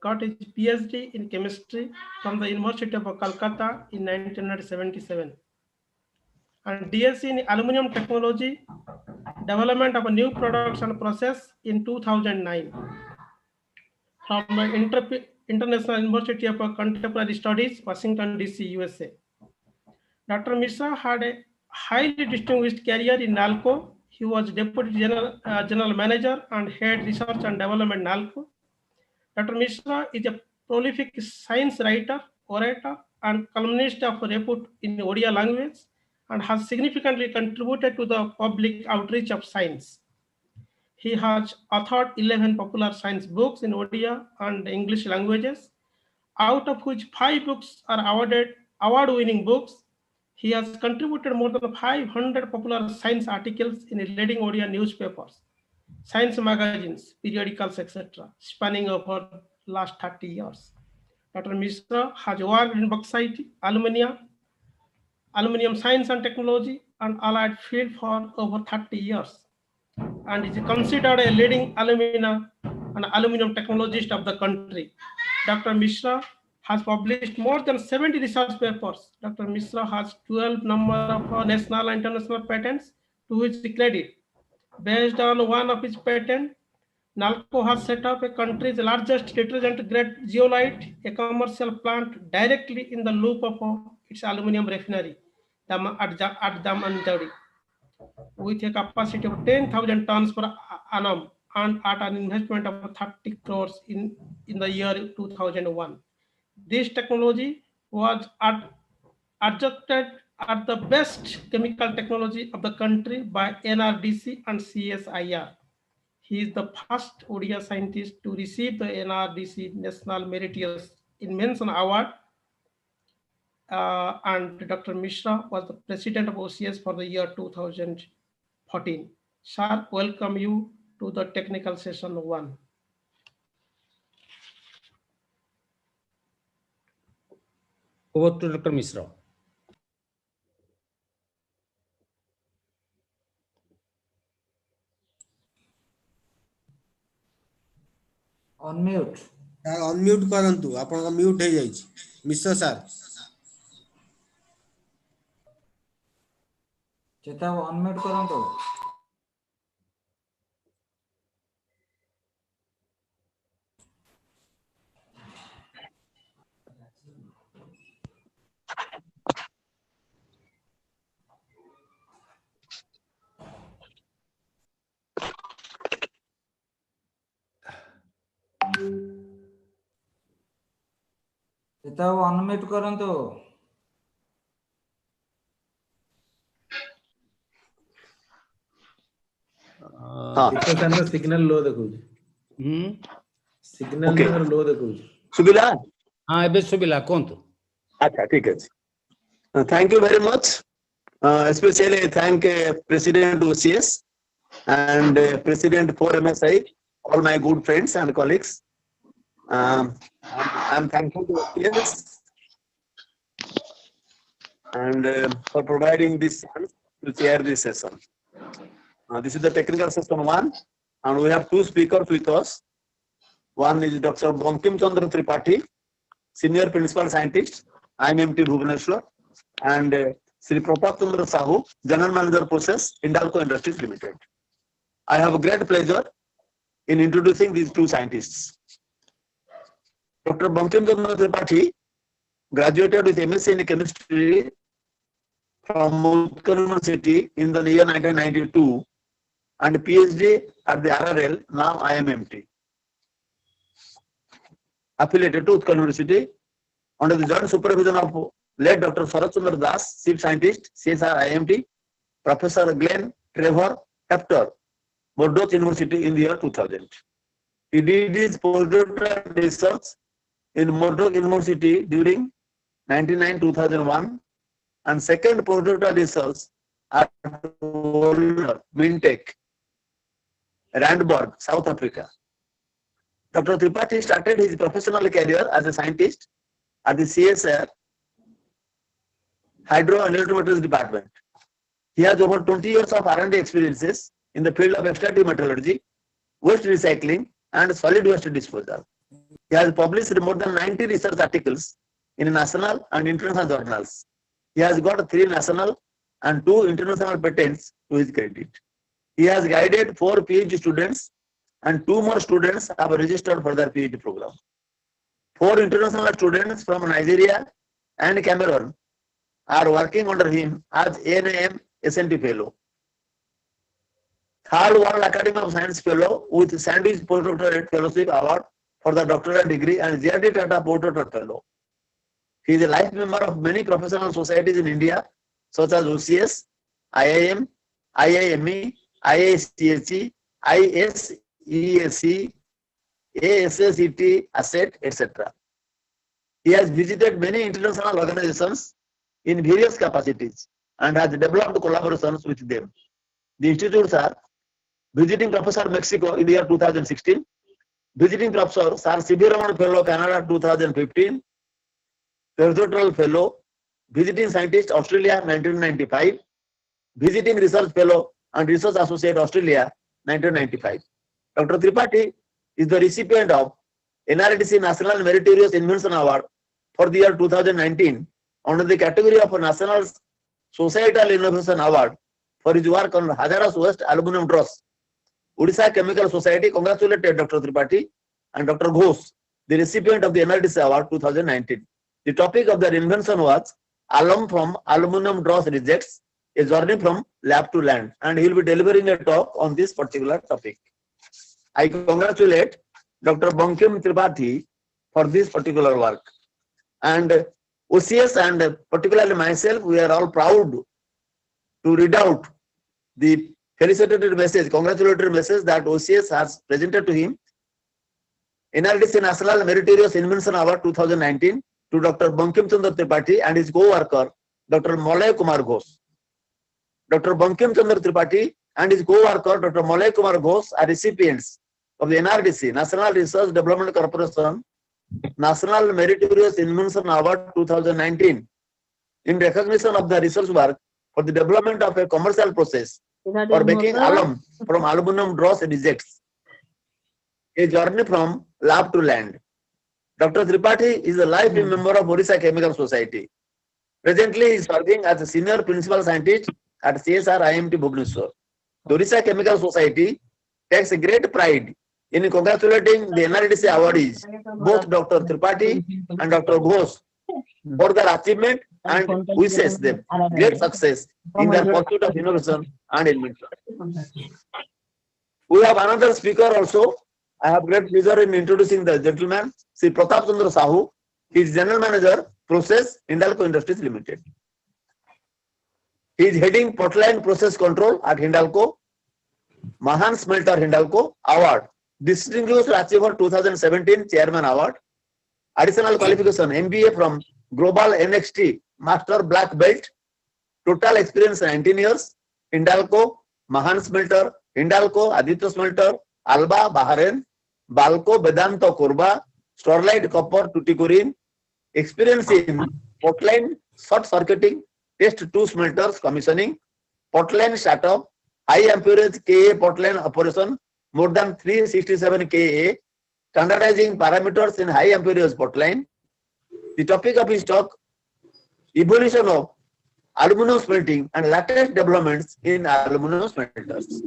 got his PhD in chemistry from the University of Calcutta in 1977, and DSc in aluminum technology, development of a new products and process in 2009 from the International University of Contemporary Studies, Washington, D.C., USA. Dr. Mishra had a highly distinguished career in NALCO. He was Deputy General Manager and Head Research and Development NALCO. Dr. Mishra is a prolific science writer, orator, and columnist of repute in Odia language, and has significantly contributed to the public outreach of science. He has authored 11 popular science books in Odia and English languages, out of which 5 books are award-winning books. He has contributed more than 500 popular science articles in leading Odia newspapers, science magazines, periodicals, etc., spanning over last 30 years. Dr. Mishra has worked in bauxite, aluminum science and technology, and allied field for over 30 years, and is considered a leading aluminum technologist of the country. Dr. Mishra has published more than 70 research papers. Dr. Mishra has 12 number of national and international patents to his credit. Based on one of his patents, NALCO has set up a country's largest detergent-grade zeolite, a commercial plant directly in the loop of its aluminum refinery at Damanjadi, with a capacity of 10,000 tons per annum and at an investment of 30 crores in the year 2001. This technology was adjusted at the best chemical technology of the country by NRDC and CSIR. He is the first Odia scientist to receive the NRDC National Meritorious Invention Award, and Dr. Mishra was the president of OCS for the year 2014. Sir, welcome you to the technical session 1. Over to Dr. Mishra. Unmute. Unmute କରନ୍ତୁ, ଆପଣଙ୍କ mute ହେଇଯାଇଛି, Mishra sir. Cheta unmute କରନ୍ତୁ। पिता unmute करंतु। पिता sir signal लो देखो। Signal Okay. लो देखो। सुबिला हाँ एबे सुबिला कोंतु अच्छा ठीक है thank you very much especially thank president OCS and president for MSI, all my good friends and colleagues. I'm thankful to OCS and for providing this chance to chair this session. This is the technical session 1 and we have 2 speakers with us. One is Dr. Bankim Chandra Tripathi, Senior Principal Scientist, IMT Bhubaneswar, and Sri Pratap Chandra Sahu, General Manager Process, Hindalco Industries Limited. I have a great pleasure in introducing these 2 scientists. Dr. Bankim Chandra Tripathi graduated with MSc in Chemistry from Utkal University in the year 1992 and PhD at the RRL, now IMMT. Affiliated to Utkal University under the joint supervision of late Dr. Sarat Chandra Das, Chief Scientist, CSR IMT, Professor Glenn Trevor Hector, Bordeaux University in the year 2000. He did his postdoctoral research in Bordeaux University during 1999-2001 and second postdoctoral research at Wintec, Randburg, South Africa. Dr. Tripathi started his professional career as a scientist at the CSR Hydro and Electrometallurgy Department. He has over 20 years of R&D experiences in the field of extractive metallurgy, waste recycling, and solid waste disposal. He has published more than 90 research articles in national and international journals. He has got 3 national and 2 international patents to his credit. He has guided 4 PhD students and 2 more students have registered for their PhD program. 4 international students from Nigeria and Cameroon are working under him as ANAM SNT Fellow. 3rd World Academy of Science Fellow with Sandwich Postdoctorate Fellowship Award for the doctoral degree and JRD Tata Postdoctoral Fellow. He is a life member of many professional societies in India such as OCS, IIM, IIME, IICHE, ISESC, ASSET, ASSET, etc. He has visited many international organizations in various capacities and has developed collaborations with them. The institutes are visiting Professor Mexico in the year 2016, visiting Professor Sir C.V. Raman Fellow Canada 2015, Postdoctoral Fellow, visiting Scientist Australia 1995, visiting Research Fellow and Research Associate Australia 1995. Dr. Tripathi is the recipient of NRDC National Meritorious Invention Award for the year 2019 under the category of National Societal Innovation Award for his work on hazardous waste aluminum dross. Odisha Chemical Society congratulated Dr. Tripathi and Dr. Ghosh, the recipient of the NRDC Award 2019. The topic of their invention was Alum from Aluminum Dross Rejects, a journey from lab to land, and he will be delivering a talk on this particular topic. I congratulate Dr. Bankim Tripathi for this particular work. And OCS and particularly myself, we are all proud to read out the felicitated message, congratulatory message that OCS has presented to him. NRDC National Meritorious Invention Award 2019 to Dr. Bankim Chandra Tripathi and his co-worker, Dr. Malay Kumar Ghosh. Dr. Bankim Chandra Tripathi and his co-worker, Dr. Malay Kumar Ghosh, are recipients of the NRDC, National Research Development Corporation, National Meritorious Invention Award 2019 in recognition of the research work for the development of a commercial process for making alum from aluminum dross rejects, a journey from lab to land. Dr. Tripathi is a life member of Odisha Chemical Society. Presently, he is serving as a senior principal scientist at CSR IMT Bhubaneswar. The Odisha Chemical Society takes a great pride in congratulating the NRDC awardees, both Dr. Tripathi and Dr. Ghosh, for their achievement and wishes them great success in their pursuit of innovation and invention. We have another speaker also. I have great pleasure in introducing the gentleman, Sri Pratap Chandra Sahu, He is General Manager, Process, Hindalco Industries Limited. He is heading Portland Process Control at Hindalco, Mahan Smelter Hindalco Award, Distinguished Achiever 2017 Chairman Award. Additional qualification MBA from Global NXT Master Black Belt. Total experience 19 years. Hindalco, Mahan Smelter, Hindalco, Aditya Smelter, Alba, Bahrain, Balco, Vedanta, Korba, Sterlite Copper, Tuticorin. Experience in Portland short circuiting, test 2 smelters commissioning, Portland startup, high amperage Ka Portland operation, more than 367 Ka, standardizing parameters in high amperage Portland. The topic of his talk, evolution of aluminum smelting and latest developments in aluminum smelters.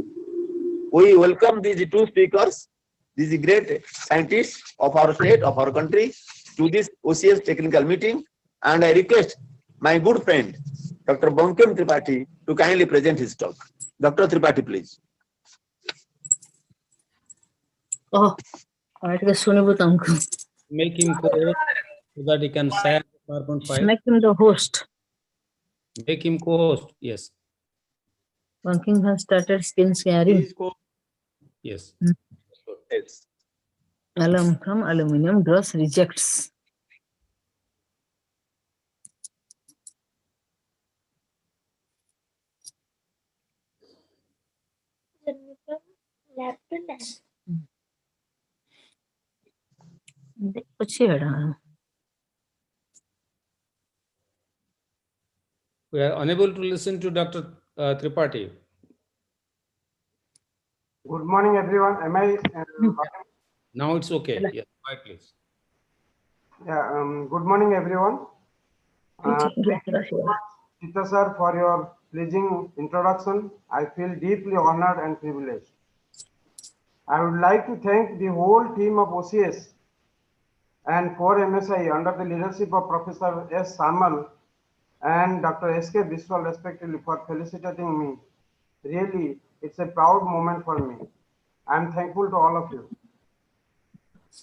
We welcome these two speakers, these great scientists of our state, of our country, to this OCS technical meeting, and I request my good friend, Dr. Bankim Tripathi, to kindly present his talk. Dr. Tripathi, please. Oh, I think Sunibut uncle. Make him co-host so that he can share the PowerPoint file. Make him the host. Make him co-host. Yes. Banking has started screen sharing. Yes. Yes. Alum from aluminum dross rejects. We are unable to listen to Dr. Tripathi. Good morning, everyone. Am I? Now it's okay. Yes, right, please. Yeah. Good morning, everyone. Thank you so much, Chitra sir, for your pleasing introduction. I feel deeply honored and privileged. I would like to thank the whole team of OCS and 4MSI under the leadership of Professor S. Samal and Dr. S.K. Biswal respectively for felicitating me. Really, it's a proud moment for me. I am thankful to all of you.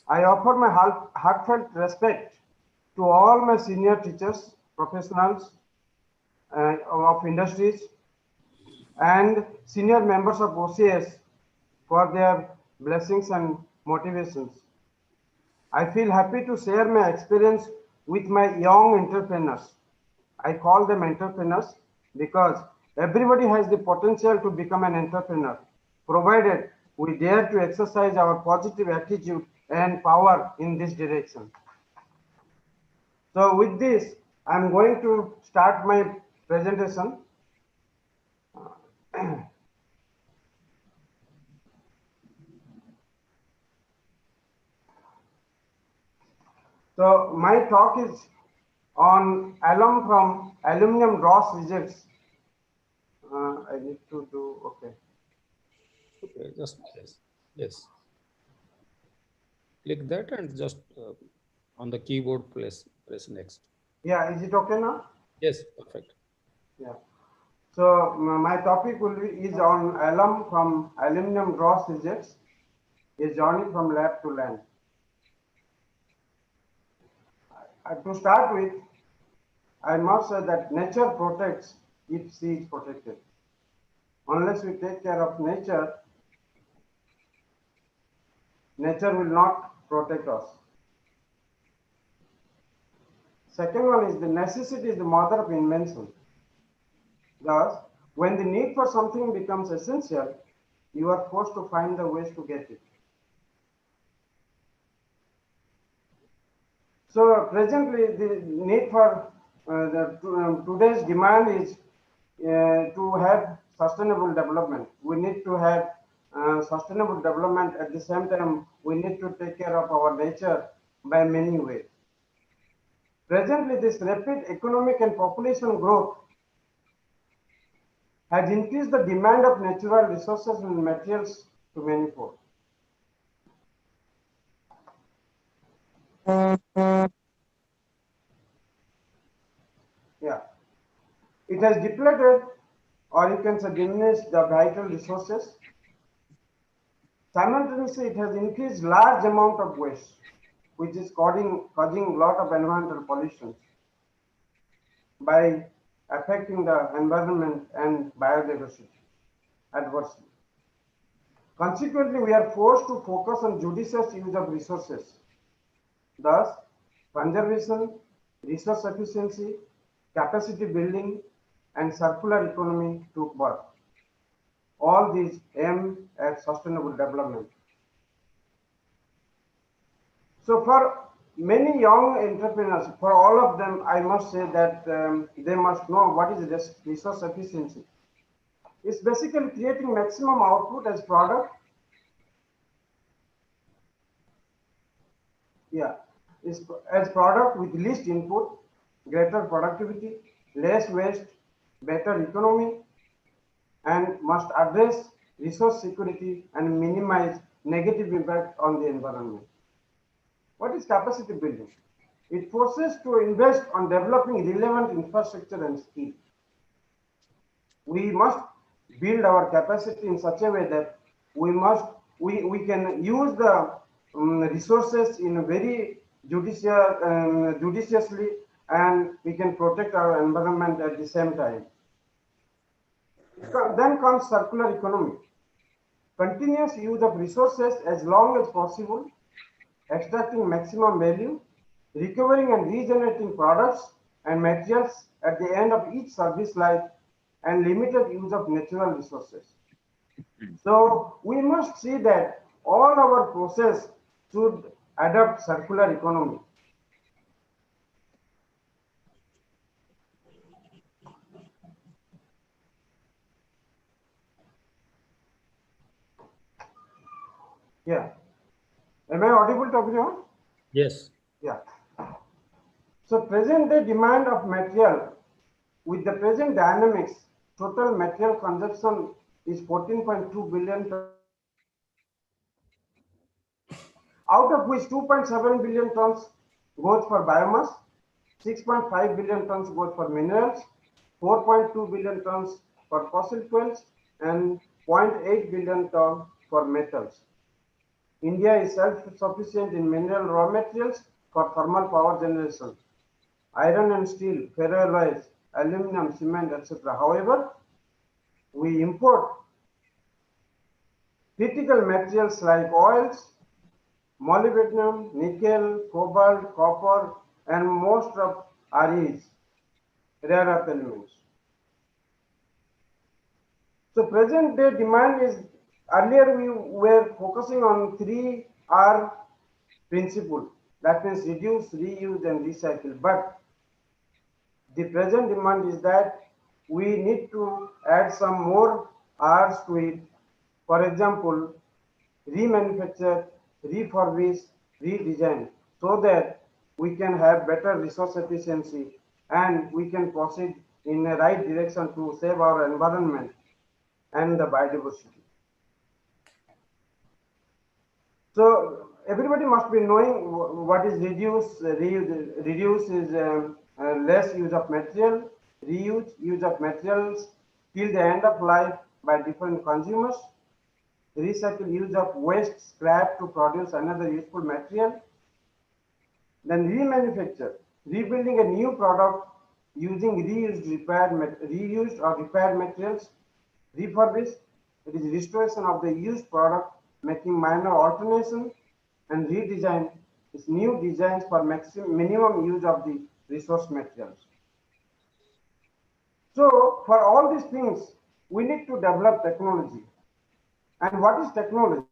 I offer my heartfelt respect to all my senior teachers, professionals of industries, and senior members of OCS for their blessings and motivations. I feel happy to share my experience with my young entrepreneurs. I call them entrepreneurs because everybody has the potential to become an entrepreneur, provided we dare to exercise our positive attitude and power in this direction. So with this, I'm going to start my presentation. So my talk is on alum from aluminum dross rejects. I need to do, okay. Okay, just yes. Yes. Click that and just on the keyboard press next. Yeah, is it okay now? Yes, perfect. Yeah. So my topic is on alum from aluminum dross rejects, a journey from lab to land. To start with, I must say that nature protects if she is protected. Unless we take care of nature, nature will not protect us. Second one is the necessity is the mother of invention. Thus, when the need for something becomes essential, you are forced to find the ways to get it. So presently, the need for today's demand is to have sustainable development. We need to have sustainable development. At the same time, we need to take care of our nature by many ways. Presently, this rapid economic and population growth has increased the demand of natural resources and materials to manifold. Yeah, it has depleted, or you can say diminished, the vital resources. Simultaneously, it has increased large amount of waste, which is causing a lot of environmental pollution by affecting the environment and biodiversity adversely. Consequently, we are forced to focus on judicious use of resources. Thus, conservation, resource efficiency, capacity building, and circular economy took birth. All these aim at sustainable development. So for many young entrepreneurs, for all of them, I must say that they must know what is resource efficiency. It's basically creating maximum output as product. Yeah, is as product with least input, greater productivity, less waste, better economy, and must address resource security and minimize negative impact on the environment. What is capacity building? It forces to invest on developing relevant infrastructure and skill. We must build our capacity in such a way that we can use the resources in a very judiciously, and we can protect our environment at the same time. Then comes circular economy. Continuous use of resources as long as possible, extracting maximum value, recovering and regenerating products and materials at the end of each service life, and limited use of natural resources. So we must see that all our process should adopt circular economy. Yeah. Am I audible to everyone? Yes. Yeah. So present day demand of material with the present dynamics, total material consumption is 14.2 billion tons, out of which 2.7 billion tons goes for biomass, 6.5 billion tons goes for minerals, 4.2 billion tons for fossil fuels, and 0.8 billion tons for metals. India is self-sufficient in mineral raw materials for thermal power generation, iron and steel, ferroalloys, aluminum, cement, etc. However, we import critical materials like oils, molybdenum, nickel, cobalt, copper, and most of REs, rare earth elements. So present day demand is, earlier we were focusing on 3R principle, that means reduce, reuse, and recycle. But the present demand is that we need to add some more R's to it. For example, remanufacture, refurbish, redesign, so that we can have better resource efficiency and we can proceed in the right direction to save our environment and the biodiversity. So everybody must be knowing what is reduce. Reduce is less use of material, reuse, use of materials till the end of life by different consumers, recycle, use of waste scrap to produce another useful material, then remanufacture, rebuilding a new product using reused or repaired materials, refurbish, it is restoration of the used product, making minor alternation, and redesign is new designs for minimum use of the resource materials. So for all these things, we need to develop technology. And what is technology?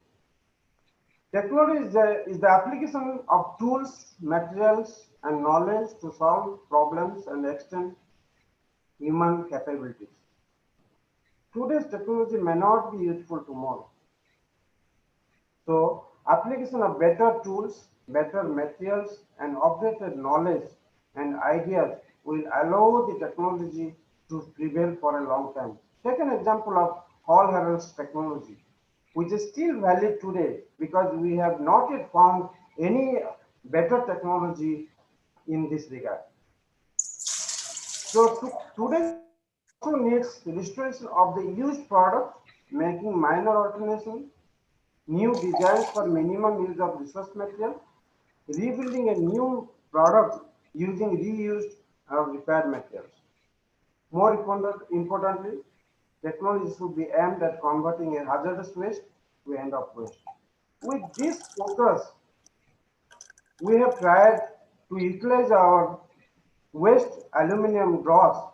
Technology is the application of tools, materials, and knowledge to solve problems and extend human capabilities. Today's technology may not be useful tomorrow. So, application of better tools, better materials, and updated knowledge and ideas will allow the technology to prevail for a long time. Take an example of Hall Herald's technology, which is still valid today because we have not yet found any better technology in this regard. So today also needs restoration of the used product, making minor alternation, new designs for minimum use of resource material, rebuilding a new product using reused or repaired materials. More importantly, technology should be aimed at converting a hazardous waste to end of waste. With this focus, we have tried to utilize our waste aluminum dross,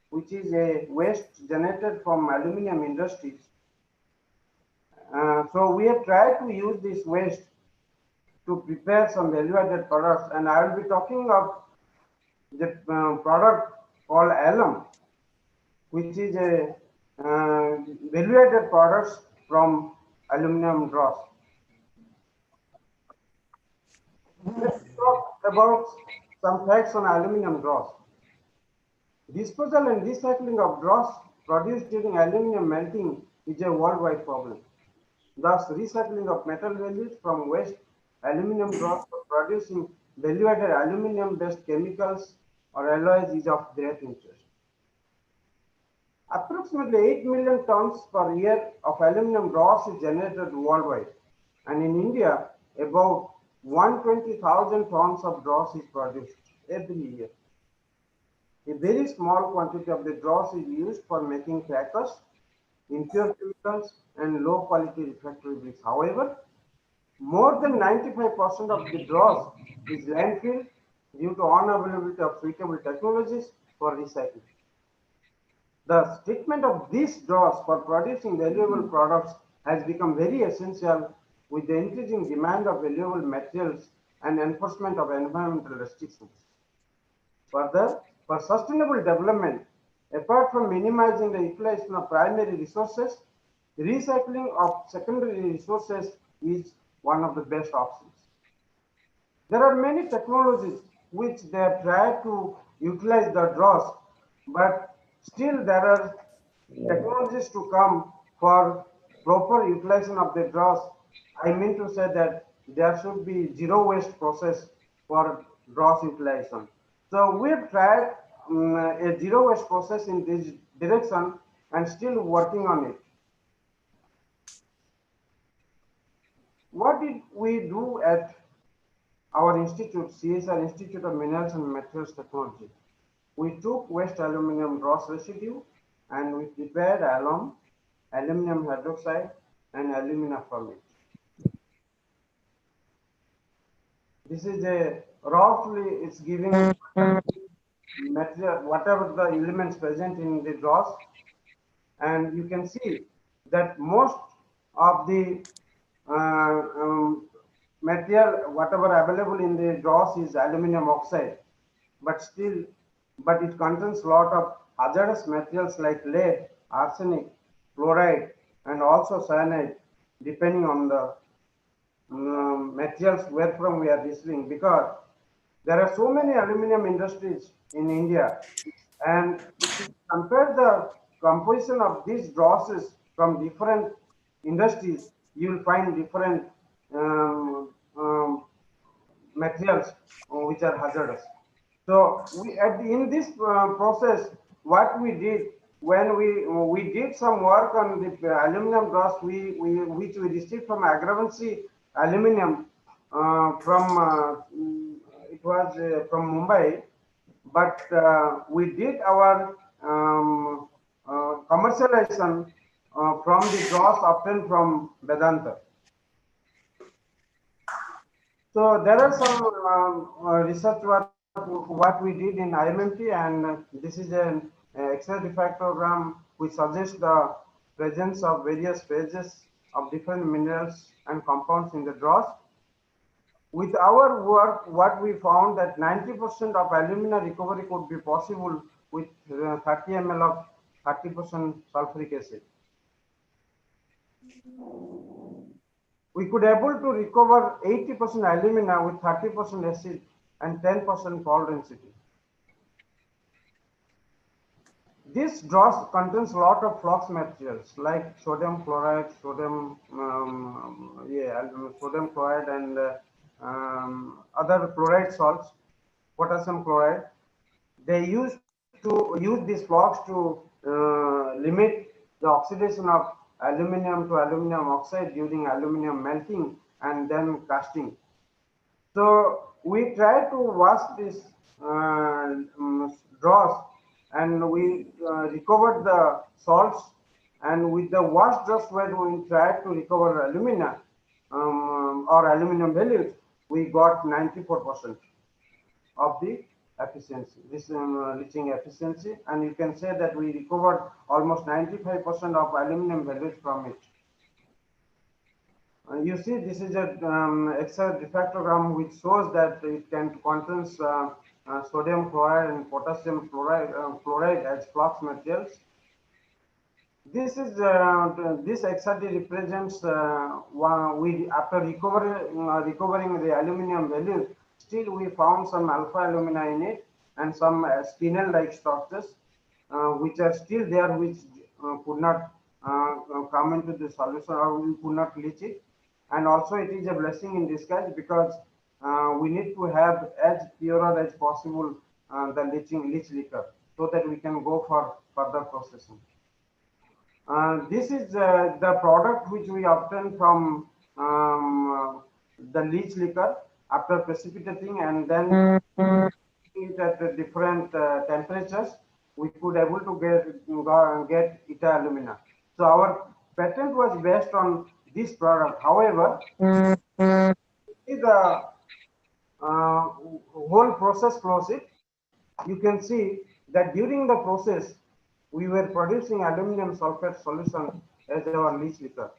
which is a waste generated from aluminum industries. So we have tried to use this waste to prepare some value-added products, and I will be talking of the product called alum, which is a value-added products from aluminum dross. Let's talk about some facts on aluminum dross. Disposal and recycling of dross produced during aluminum melting is a worldwide problem. Thus, recycling of metal values from waste aluminum dross for producing value-added aluminum-based chemicals or alloys is of great interest. Approximately 8 million tons per year of aluminum dross is generated worldwide, and in India, about 120,000 tons of dross is produced every year. A very small quantity of the dross is used for making crackers, impure chemicals, and low-quality refractory bricks. However, more than 95% of the dross is landfill due to unavailability of suitable technologies for recycling. The treatment of these dross for producing valuable products has become very essential with the increasing demand of valuable materials and enforcement of environmental restrictions. Further, for sustainable development, apart from minimizing the utilization of primary resources, recycling of secondary resources is one of the best options. There are many technologies which they have tried to utilize the dross, but still there are technologies to come for proper utilization of the dross. I mean to say that there should be zero waste process for dross utilization. So we have tried a zero waste process in this direction and still working on it. What did we do at our institute, CSR Institute of Minerals and Materials Technology? We took waste aluminum dross residue and we prepared alum, aluminum hydroxide, and alumina from it. This is a roughly, it's giving material, whatever the elements present in the dross, and you can see that most of the material, whatever available in the dross is aluminum oxide, but it contains a lot of hazardous materials like lead, arsenic, fluoride, and also cyanide, depending on the materials where from we are receiving, because there are so many aluminum industries in India, and if you compare the composition of these drosses from different industries, you will find different materials which are hazardous. So in this process, what we did when we did some work on the aluminum dross, which we received from Agravancy Aluminum from it was from Mumbai, but we did our commercialization from the dross obtained from Vedanta. So there are some research work what we did in IMMT, and this is an X-ray diffractogram which suggests the presence of various phases of different minerals and compounds in the dross. With our work, what we found that 90% of alumina recovery could be possible with 30 ml of 30% sulfuric acid. We could able to recover 80% alumina with 30% acid and 10% coal density. This dross contains a lot of flux materials like sodium chloride, sodium chloride, and other chloride salts, potassium chloride. They use these flux to limit the oxidation of aluminum to aluminum oxide during aluminum melting and then casting. So we try to wash this dross, and we recovered the salts, and with the wash dross when we tried to recover alumina or aluminum values, we got 94% of the efficiency, this leaching efficiency, and you can say that we recovered almost 95% of aluminum values from it. You see, this is a Excel diffractogram which shows that it contains sodium chloride and potassium chloride as flux materials. This is this XRD represents after recovering the aluminum values, still we found some alpha alumina in it and some spinel-like structures which are still there, which could not come into the solution, or we could not leach it. And also it is a blessing in disguise, because we need to have as pure as possible the leach liquor, so that we can go for further processing. This is the product which we obtained from the leach liquor after precipitating and then it at the different temperatures. We could able to get Eta alumina. So our patent was based on this product. However, the whole process flows it. You can see that during the process, we were producing aluminum sulfate solution as our leach liquor.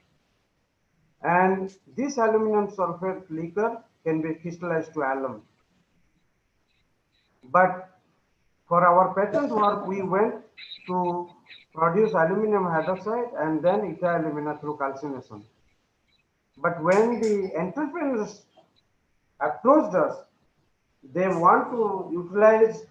And this aluminum sulfate liquor can be crystallized to alum. But for our patent work, we went to produce aluminum hydroxide and then Eta alumina through calcination. But when the entrepreneurs approached us, they want to utilize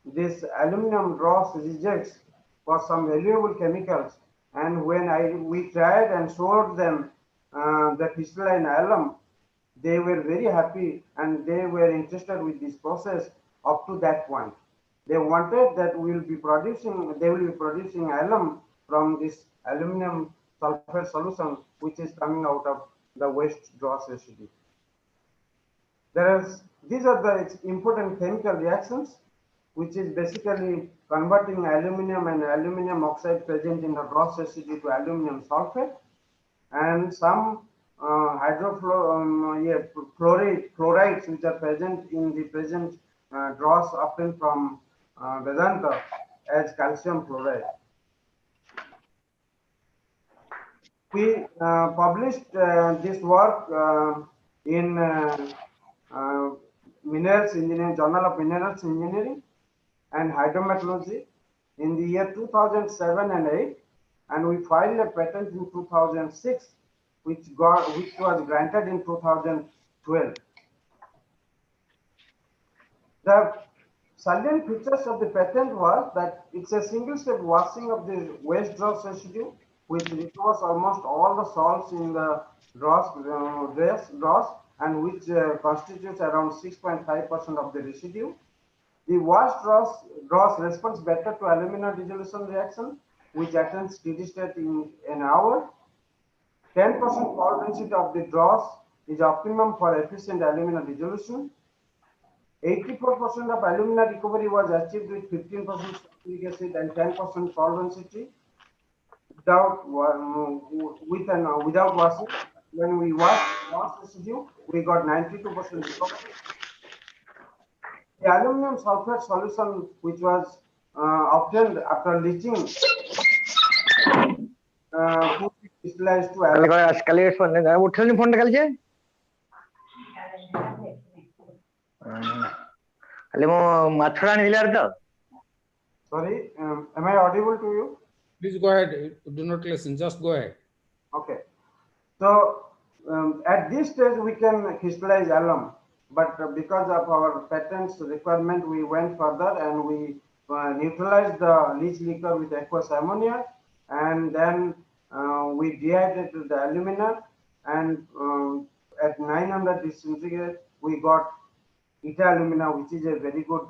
this aluminum dross rejects for some valuable chemicals. And when we tried and showed them the crystalline alum, they were very happy and they were interested with this process up to that point. They wanted that they will be producing alum from this aluminum sulfate solution, which is coming out of the waste dross residue. These are the important chemical reactions, which is basically converting aluminum and aluminum oxide present in the dross residue to aluminum sulfate, and some chlorides which are present in the present dross obtained from Vedanta as calcium chloride. We published this work in Minerals Engineering, Journal of Minerals Engineering and Hydrometallurgy in the year 2007 and 8, and we filed a patent in 2006, which was granted in 2012. The salient features of the patent was that it's a single-step washing of the waste dross residue, which recovers almost all the salts in the dross, and which constitutes around 6.5% of the residue. The washed dross responds better to alumina dissolution reaction, which attains steady state in an hour. 10% salt density of the dross is optimum for efficient alumina dissolution. 84% of alumina recovery was achieved with 15% sulfuric acid and 10% salt density without washing. When we wash residue, we got 92% recovery. The aluminum sulfate solution, which was obtained after leaching, could be crystallized to alumina. Sorry, am I audible to you? Please go ahead. Do not listen. Just go ahead. Okay. So at this stage, we can crystallize alum, but because of our patent's requirement, we went further and we neutralized the leach liquor with aqueous ammonia, and then we dehydrated the alumina, and at 900 degrees centigrade, we got Eta alumina, which is a very good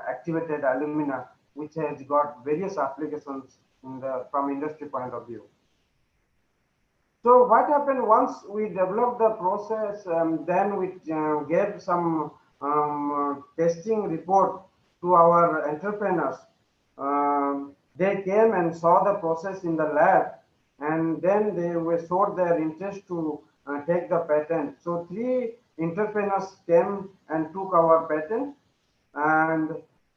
activated alumina, which has got various applications from industry point of view. So what happened once we developed the process, then we gave some testing report to our entrepreneurs. They came and saw the process in the lab, and then they showed their interest to take the patent. So 3 entrepreneurs came and took our patent, and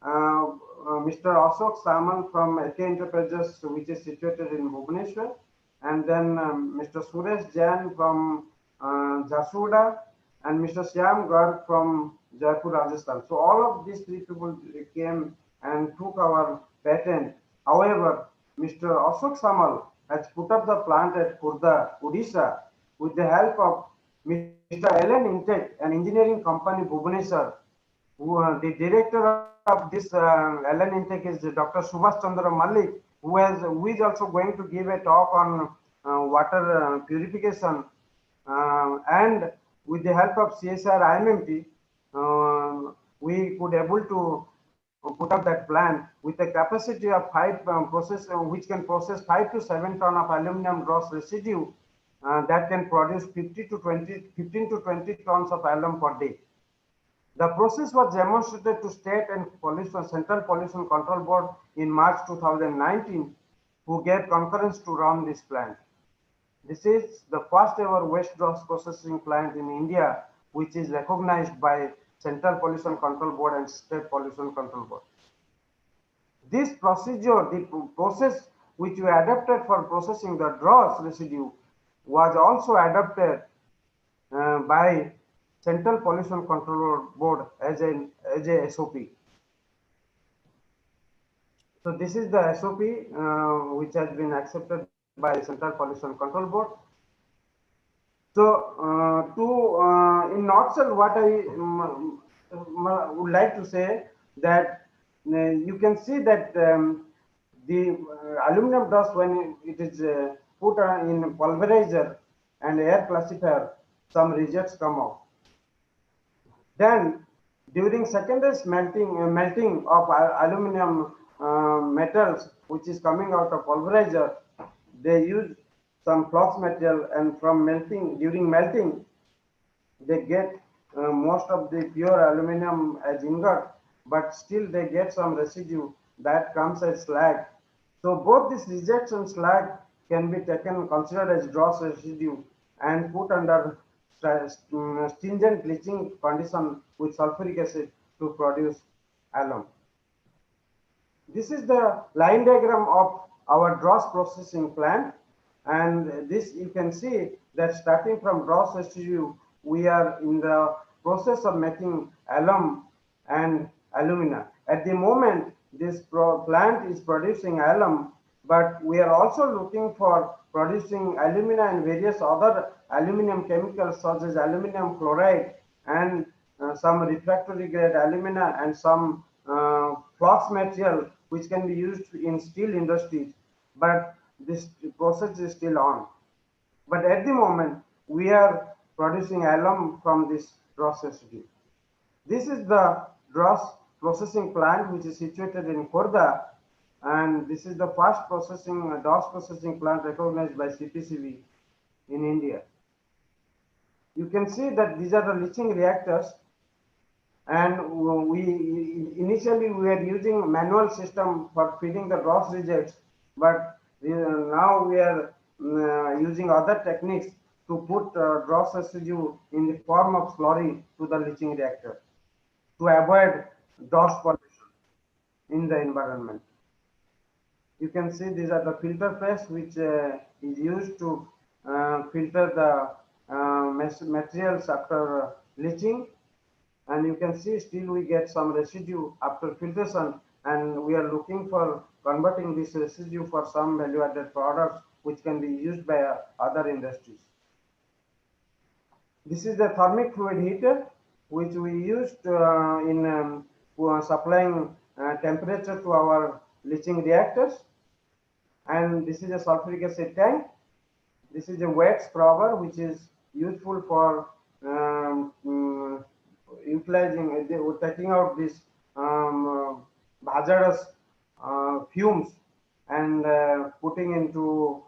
Mr. Ashok Samal from AK Enterprises, which is situated in Bhubaneswar, and then Mr. Suresh Jain from Jharsuguda, and Mr. Shyam Garg from Jaipur, Rajasthan. So all of these 3 people came and took our patent. However, Mr. Ashok Samal has put up the plant at Khurda, Odisha, with the help of Mr. Alan Intech, an engineering company, Bhubaneswar, who the director of this Alan Intech is Dr. Subhash Chandra Malik, who is also going to give a talk on water purification, and with the help of CSR IMMT, we could able to put up that plant with a capacity of 5 which can process 5 to 7 ton of aluminum dross residue that can produce 15 to 20 tons of alum per day. The process was demonstrated to State and Central Pollution Control Board in March 2019, who gave concurrence to run this plant. This is the first ever waste dross processing plant in India, which is recognized by Central Pollution Control Board and State Pollution Control Board. This procedure, the process which we adapted for processing the dross residue, was also adopted by Central Pollution Control Board as a SOP. So this is the SOP which has been accepted by Central Pollution Control Board. So in nutshell, what I would like to say that you can see that the aluminum dust, when it is put in pulverizer and air classifier, some results come out. Then during secondary melting of aluminum metals, which is coming out of pulverizer, they use some flux material, and from during melting, they get most of the pure aluminum as ingot, but still they get some residue that comes as slag. So both this rejects and slag can be considered as dross residue and put under stringent bleaching condition with sulfuric acid to produce alum. This is the line diagram of our dross processing plant, and this you can see that starting from dross residue, we are in the process of making alum and alumina. At the moment, this plant is producing alum, but we are also looking for producing alumina and various other aluminum chemicals such as aluminum chloride and some refractory grade alumina and some flux material which can be used in steel industries, but this process is still on. But at the moment, we are producing alum from this dross residue. This is the dross processing plant which is situated in Khurda, and this is the first dross processing plant recognized by CPCB in India. You can see that these are the leaching reactors, and initially we were using manual system for feeding the dross rejects, but now we are using other techniques to put dross residue in the form of slurry to the leaching reactor to avoid dust pollution in the environment. You can see these are the filter press which is used to filter the materials after leaching, and you can see still we get some residue after filtration, and we are looking for converting this residue for some value added products which can be used by other industries. This is the thermic fluid heater which we used in supplying temperature to our leaching reactors, and this is a sulfuric acid tank. This is a wet scrubber which is useful for utilizing, taking out these hazardous fumes and putting into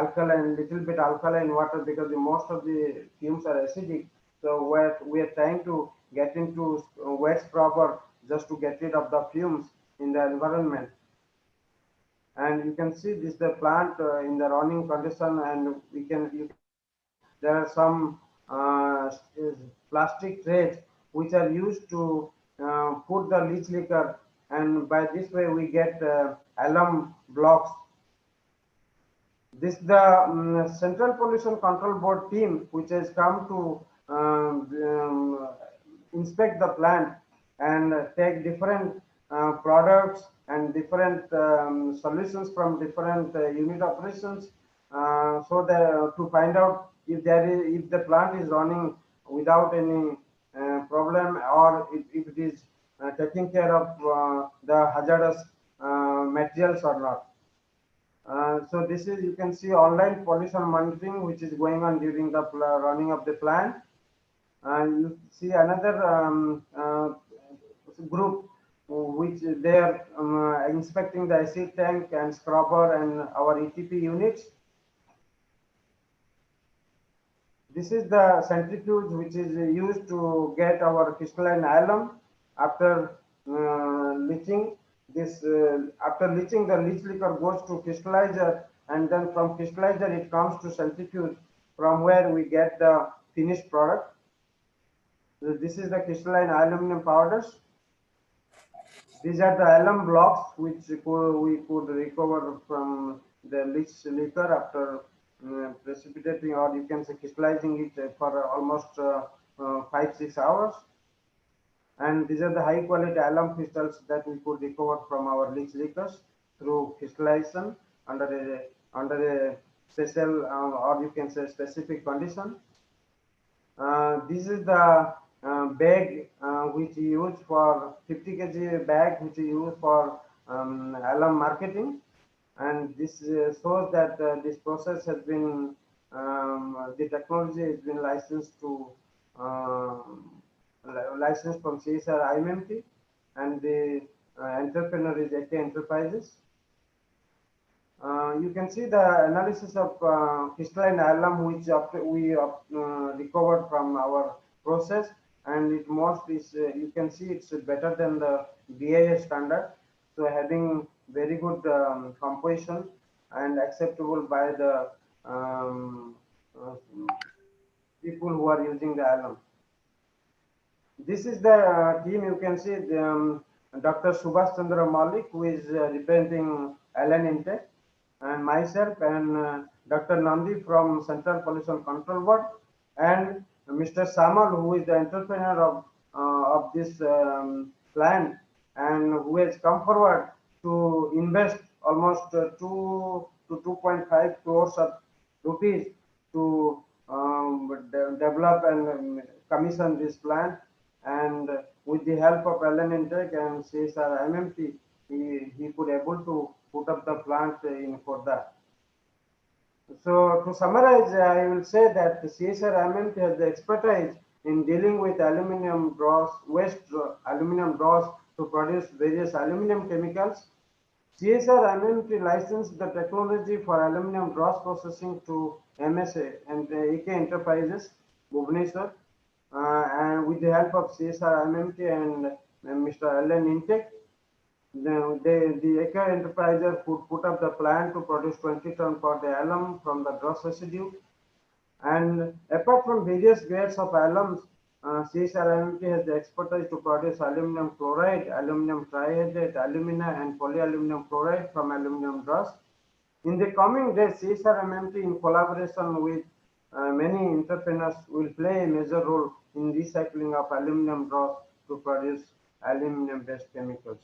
alkaline, little bit alkaline water, because most of the fumes are acidic. So we are trying to get into wet scrubber just to get rid of the fumes in the environment. And you can see this the plant in the running condition, and you can see there are some plastic trays which are used to put the leach liquor, and by this way we get alum blocks. This the Central Pollution Control Board team which has come to inspect the plant and take different products and different solutions from different unit operations, so that to find out if if the plant is running without any problem, or if it is taking care of the hazardous materials or not. So this is, you can see, online pollution monitoring which is going on during the running of the plant. And you see another group which they are inspecting the acid tank and scrubber and our ETP units. This is the centrifuge which is used to get our crystalline alum after leaching. This after leaching, the leach liquor goes to crystallizer, and then from crystallizer it comes to centrifuge, from where we get the finished product. So this is the crystalline aluminum powders. These are the alum blocks which we could recover from the leach liquor after precipitating, or you can say crystallizing it for almost 5-6 hours. And these are the high quality alum crystals that we could recover from our leach liquors through crystallization under a special or you can say specific condition. This is the bag which we use for 50 kg bag, which we use for alum marketing, and this shows that this process has been the technology has been licensed to licensed from CSR IMMT, and the entrepreneur is AK Enterprises. You can see the analysis of crystalline alum which we recovered from our process, and it most is you can see it's better than the BIS standard, so having very good composition and acceptable by the people who are using the alum. This is the team. You can see the, Dr. Subhash Chandra Malik, who is representing Allen Intech, and myself, and Dr. Nandi from Central Pollution Control Board, and Mr. Samal, who is the entrepreneur of this plant, and who has come forward to invest almost 2 to 2.5 crores of rupees to develop and commission this plant. And with the help of Allen Intech and CSR IMMT, he could able to put up the plant in Khordha. So to summarize, I will say that the CSR IMMT has the expertise in dealing with aluminum dross, waste aluminum dross to produce various aluminum chemicals. CSR IMMT licensed the technology for aluminum dross processing to MSA and AK Enterprises, Bhubaneswar. And with the help of CSR IMMT and Mr. Allen Intech, the AK Enterprises could put up the plant to produce 20 tons per day alum from the dross residue. And apart from various grades of alums, CSR IMMT has the expertise to produce aluminum chloride, aluminum trihydrate, alumina, and polyaluminum chloride from aluminum dross. In the coming days, CSR IMMT, in collaboration with many entrepreneurs, will play a major role in recycling of aluminum dross to produce aluminum-based chemicals.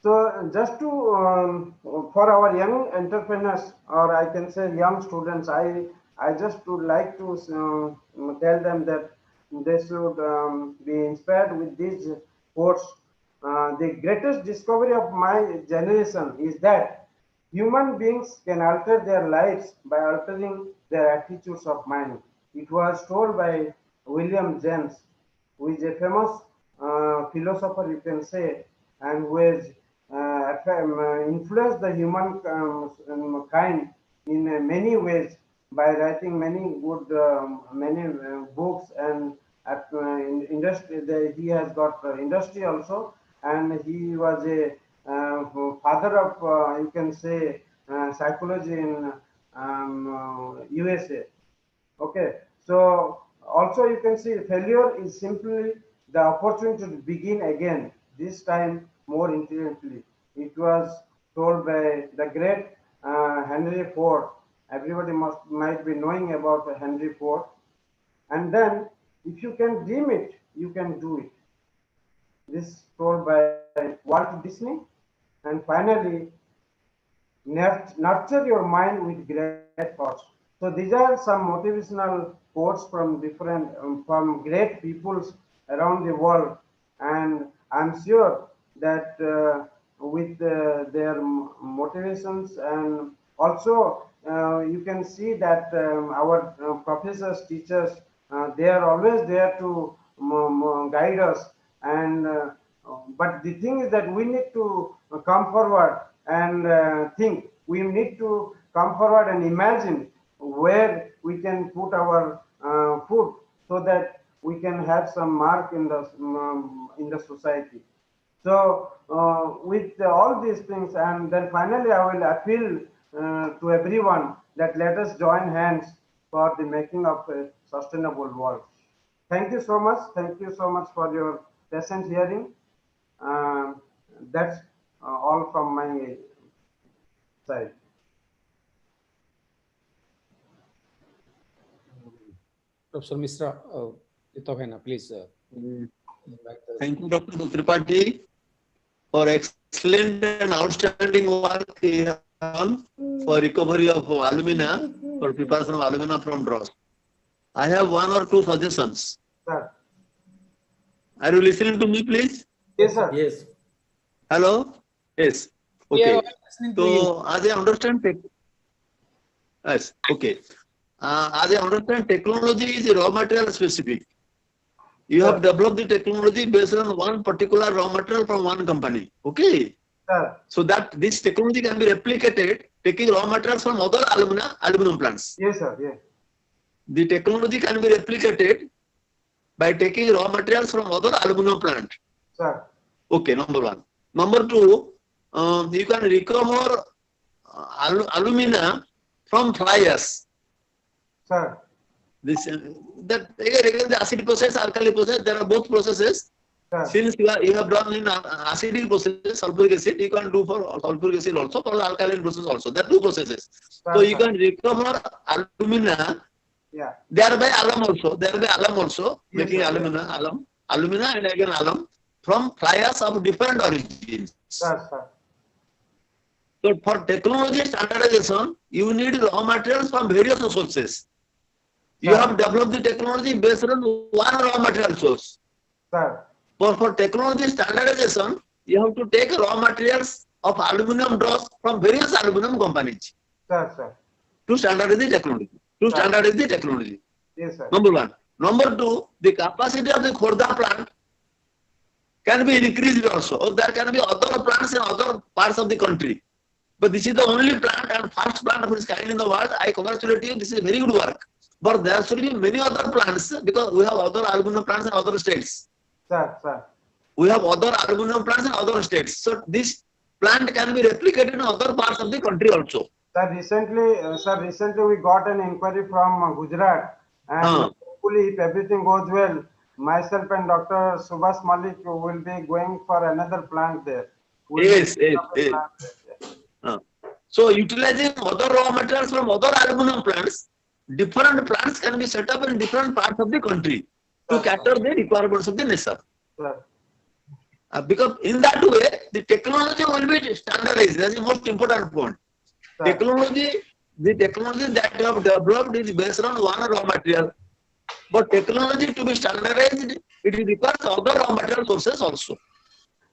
So just to for our young entrepreneurs, or I can say young students, I just would like to tell them that they should be inspired with this quotes. The greatest discovery of my generation is that human beings can alter their lives by altering their attitudes of mind. It was told by William James, who is a famous philosopher, you can say, and who has influence the human kind in many ways by writing many good many books and in industry. He has got industry also, and he was a father of you can say psychology in USA. Okay, so also you can see failure is simply the opportunity to begin again, this time more intelligently. It was told by the great Henry Ford. Everybody might be knowing about Henry Ford. And then if you can dream it, you can do it. This told by Walt Disney. And finally, nurture your mind with great thoughts. So these are some motivational quotes from different from great peoples around the world, and I'm sure that with their motivations, and also you can see that our professors, teachers, they are always there to guide us, and but the thing is that we need to come forward and think. We need to come forward and imagine where we can put our foot so that we can have some mark in the society. So with all these things, and then finally I will appeal to everyone that let us join hands for the making of a sustainable world. Thank you so much. Thank you so much for your patient hearing. That's all from my side. Professor Misra, Itavena, please. Thank you, Dr. Tripathi, for excellent and outstanding work he has done for recovery of alumina, for preparation of alumina from dross. I have one or two suggestions. Sir. Are you listening to me, please? Yes, sir. Yes. Hello? Yes. Okay. So, as I understand, yes. Okay. As I understand, technology is raw material specific. You have developed the technology based on one particular raw material from one company. Okay. So that this technology can be replicated taking raw materials from other aluminum plants. Yes, sir. Yes. The technology can be replicated by taking raw materials from other aluminum plant. Sir. Okay, number one. Number two, you can recover alumina from fly ash. Sir. This that again the acid process, alkali process, there are both processes. Sir. Since you have done in acidic process, sulfuric acid, you can do for sulfuric acid also, for alkaline process also. There are two processes. Sir, so you can recover alumina, thereby alum also, Yes, making sir, alumina and again alum from fly ash of different origins. Sir, sir. So for technology standardization, you need raw materials from various sources. You have developed the technology based on one raw material source. Sir. For technology standardization, you have to take raw materials of aluminum dross from various aluminum companies. Sir, sir. To standardize the technology. Yes, sir. Number one. Number two, the capacity of the Khordha plant can be increased also. Or there can be other plants in other parts of the country. But this is the only plant and first plant of its kind in the world. I congratulate you. This is very good work. But there should be many other plants because we have other aluminum plants in other states. Sir. We have other aluminum plants in other states. So this plant can be replicated in other parts of the country also. Sir, recently we got an inquiry from Gujarat, and hopefully, if everything goes well, myself and Dr. Subhash Malik will be going for another plant there. Yes. So utilizing other raw materials from other aluminum plants, different plants can be set up in different parts of the country to cater the requirements of the nation. Because in that way, the technology will be standardized. That's the most important point. The technology that you have developed is based on one raw material. But technology to be standardized, it requires other raw material sources also.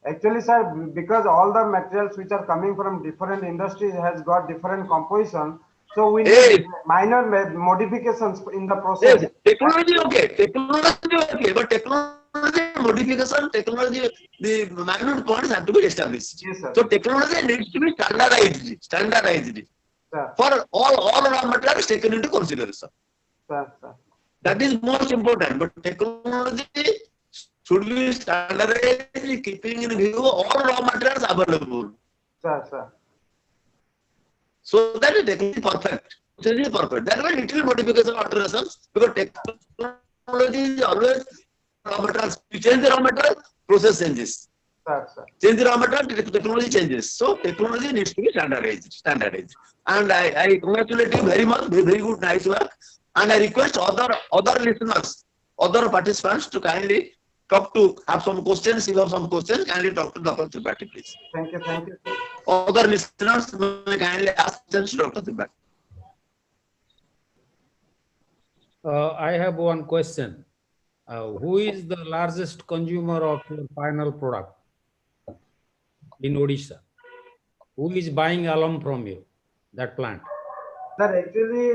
Actually, sir, because all the materials which are coming from different industries has got different composition, so we need minor modifications in the process. Technology okay, but technology modification, technology, the minute points have to be established. Yes, sir. So technology needs to be standardized Sir, for all raw materials taken into consideration. sir. That is most important. But technology should be standardized, keeping in view all raw materials available. Sir. So that is technically perfect. It is perfect. That way, little modification alterations, because technology is always raw materials. You change the raw material, process changes. Sir. Change the raw material, technology changes. So technology needs to be standardized. And I congratulate you very much. Very good, nice work. And I request other listeners, other participants to kindly have some questions. If you have some questions, kindly talk to Dr. Tripathi, please. Thank you. Other listeners may kindly ask questions to Dr. Tripathi. I have one question. Who is the largest consumer of your final product in Odisha? Who is buying alum from you, that plant? Sir, actually,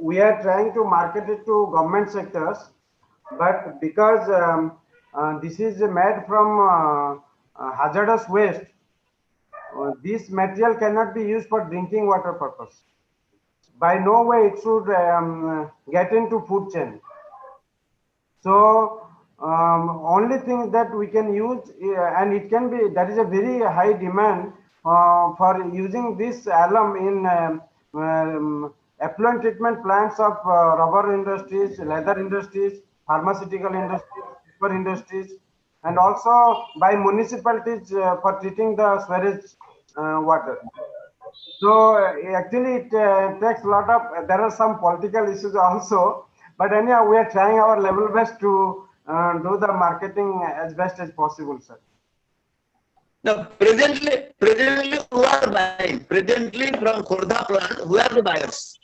we are trying to market it to government sectors, but because this is made from hazardous waste, this material cannot be used for drinking water purpose. By no way it should get into food chain. So only thing that we can use, and it can be, that is a very high demand for using this alum in effluent treatment plants of rubber industries, leather industries, pharmaceutical industries, paper industries, and also by municipalities for treating the sewage water. So actually it takes a lot of, there are some political issues also, but anyhow we are trying our level best to do the marketing as best as possible, sir. Now, presently, who are buying? Presently, from Khordha plant, who are the buyers?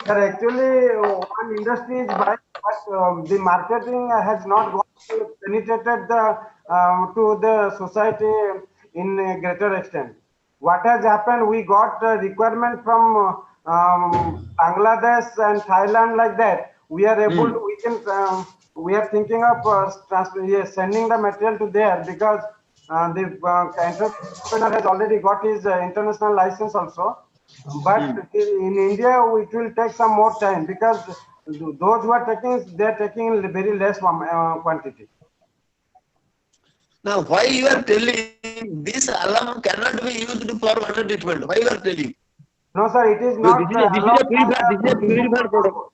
Sir, actually, one industry is buying, but the marketing has not penetrated to the society in a greater extent. What has happened? We got a requirement from Bangladesh and Thailand, like that. We are able to. We are thinking of sending the material to there, because the entrepreneur has already got his international license also. But in India, it will take some more time, because those who are taking, they are taking in very less quantity. Now, why you are telling this alum cannot be used for water treatment? Why you are telling? No, sir, it is not. This is a purified product.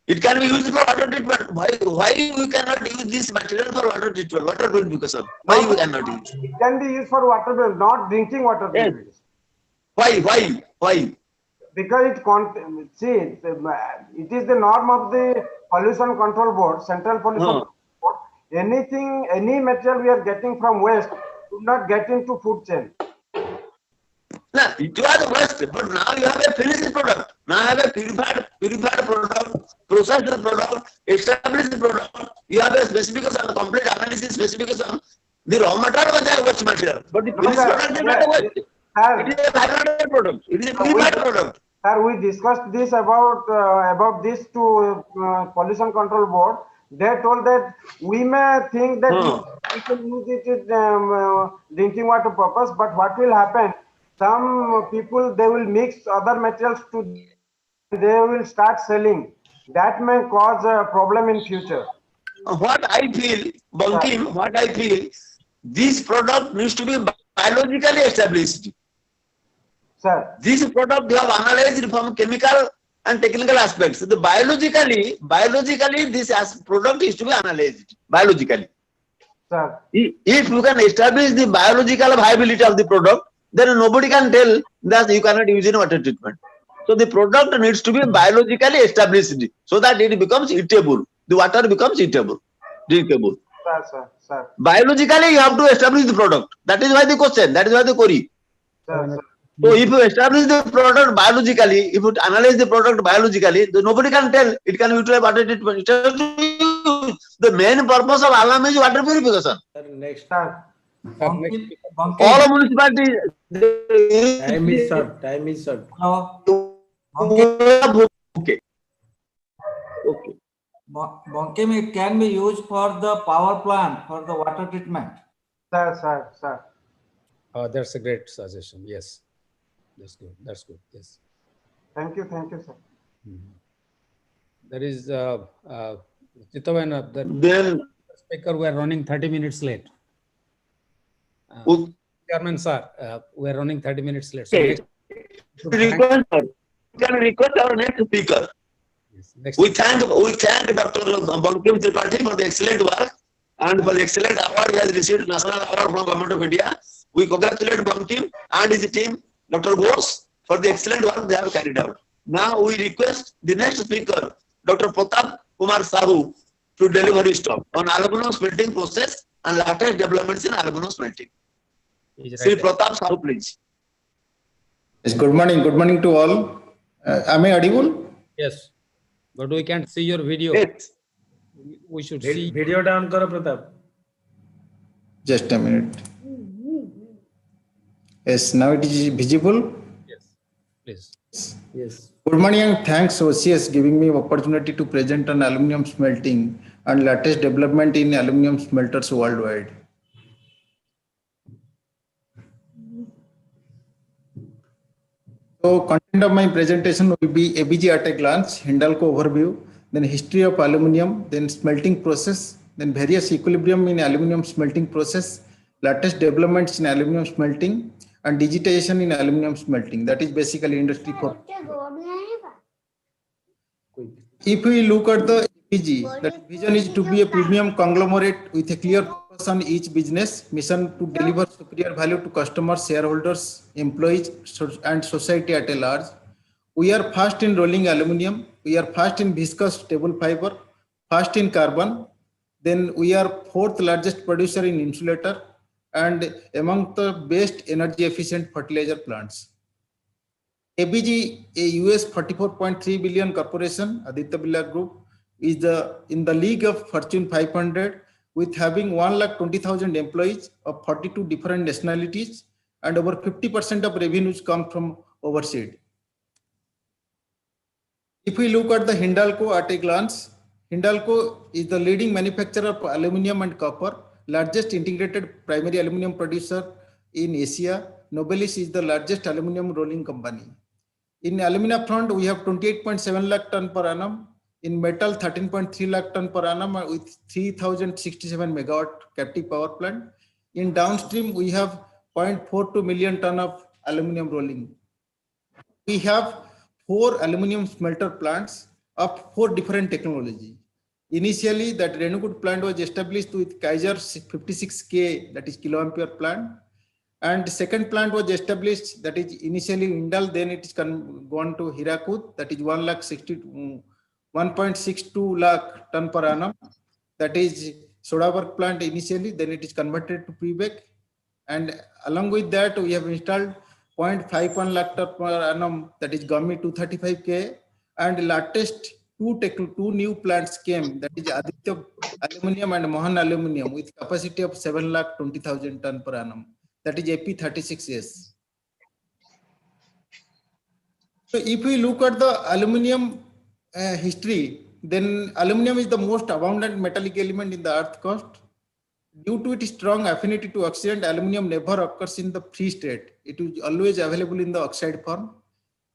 It can be used for water treatment. Why we cannot use this material for water treatment, water purification? Why we cannot use? It can be used for water, not drinking water purification. Why? Because it is the norm of the Pollution Control Board, Central Pollution Control Board. Any material we are getting from waste should not get into food chain. No, it was waste, but now you have a finished product. Now you have a purified product, processed product, established product. You have a specification, complete analysis specification. The raw material was a waste material, but the finished product is not a waste. It is a byproduct product. It is a purified product. Sir, we discussed this about this to Pollution Control Board. They told that we may think that we can use it in drinking water purpose, but what will happen? Some people, they will mix other materials to, they will start selling. That may cause a problem in future. What I feel, Bankim, this product needs to be biologically established. Sir, this product you have analyzed from chemical and technical aspects. The biologically, this product is to be analyzed biologically. Sir, if you can establish the biological viability of the product, then nobody can tell that you cannot use in water treatment. So the product needs to be biologically established so that it becomes eatable. The water becomes eatable, drinkable. Sir. Biologically, you have to establish the product. That is why the question. That is why the query. Sir. So if you establish the product biologically, if you analyze the product biologically, then nobody can tell it can utilize water treatment. The main purpose of alum is water purification. Next. All municipalities. Time is short. Okay. Bankim, it can be used for the power plant for the water treatment. Sir. That's a great suggestion. Yes, that's good. That's good. Yes. Thank you, sir. There is Chitavan, the Then speaker. We are running 30 minutes late. Chairman sir, we are running 30 minutes late. So next, can request our next speaker. yes, next We thank Dr. Bankim Tripathi for the excellent work and for the excellent award he has received, National Award from Government of India. We congratulate Bankim and his team, Dr. Bose, for the excellent work they have carried out. Now we request the next speaker, Dr. Pratap Kumar Sahu, to deliver his talk on aluminum smelting process and latest developments in aluminum smelting. Sri Pratap Sahu, please. Yes, good morning to all. Am I audible? Yes, but we can't see your video. Yes. We should see. Video down karo Pratap. Just a minute. Yes, now it is visible. Yes, please. Yes. Good morning and thanks OCS giving me opportunity to present on aluminum smelting and latest development in aluminum smelters worldwide. So content of my presentation will be ABG at a glance, Hindalco overview, then history of aluminum, then smelting process, then various equilibrium in aluminum smelting process, latest developments in aluminum smelting, and digitization in aluminum smelting. That is basically industry 4. If we look at the ABG, that vision is to be a premium conglomerate with a clear focus on each business, mission to deliver superior value to customers, shareholders, employees, and society at a large. We are fast in rolling aluminum. We are fast in viscous stable fiber, fast in carbon. Then we are fourth largest producer in insulator and among the best energy efficient fertilizer plants. ABG, a US 44.3 billion corporation, Aditya Birla Group, is in the league of Fortune 500 with having 1,20,000 employees of 42 different nationalities and over 50% of revenues come from overseas. If we look at the Hindalco at a glance, Hindalco is the leading manufacturer of aluminum and copper, largest integrated primary aluminum producer in Asia. Novelis is the largest aluminum rolling company. In alumina front, we have 28.7 lakh ton per annum. In metal, 13.3 lakh ton per annum with 3,067 megawatt captive power plant. In downstream, we have 0.42 million ton of aluminum rolling. We have 4 aluminum smelter plants of 4 different technology. Initially, that Renukut plant was established with Kaiser 56K, that is kiloampere plant. And the second plant was established, that is initially Indal, then it is gone to Hirakud, that is 1.62 lakh ton per annum. That is soda work plant initially, then it is converted to Prebek. And along with that, we have installed 0.51 lakh ton per annum, that is Gummy 235K. And latest two new plants came, that is Aditya Aluminium and Mohan Aluminium with capacity of 7,20,000 ton per annum. That is AP36S. So if we look at the aluminum history, then aluminum is the most abundant metallic element in the earth crust. Due to its strong affinity to oxidant, aluminum never occurs in the free state. It is always available in the oxide form.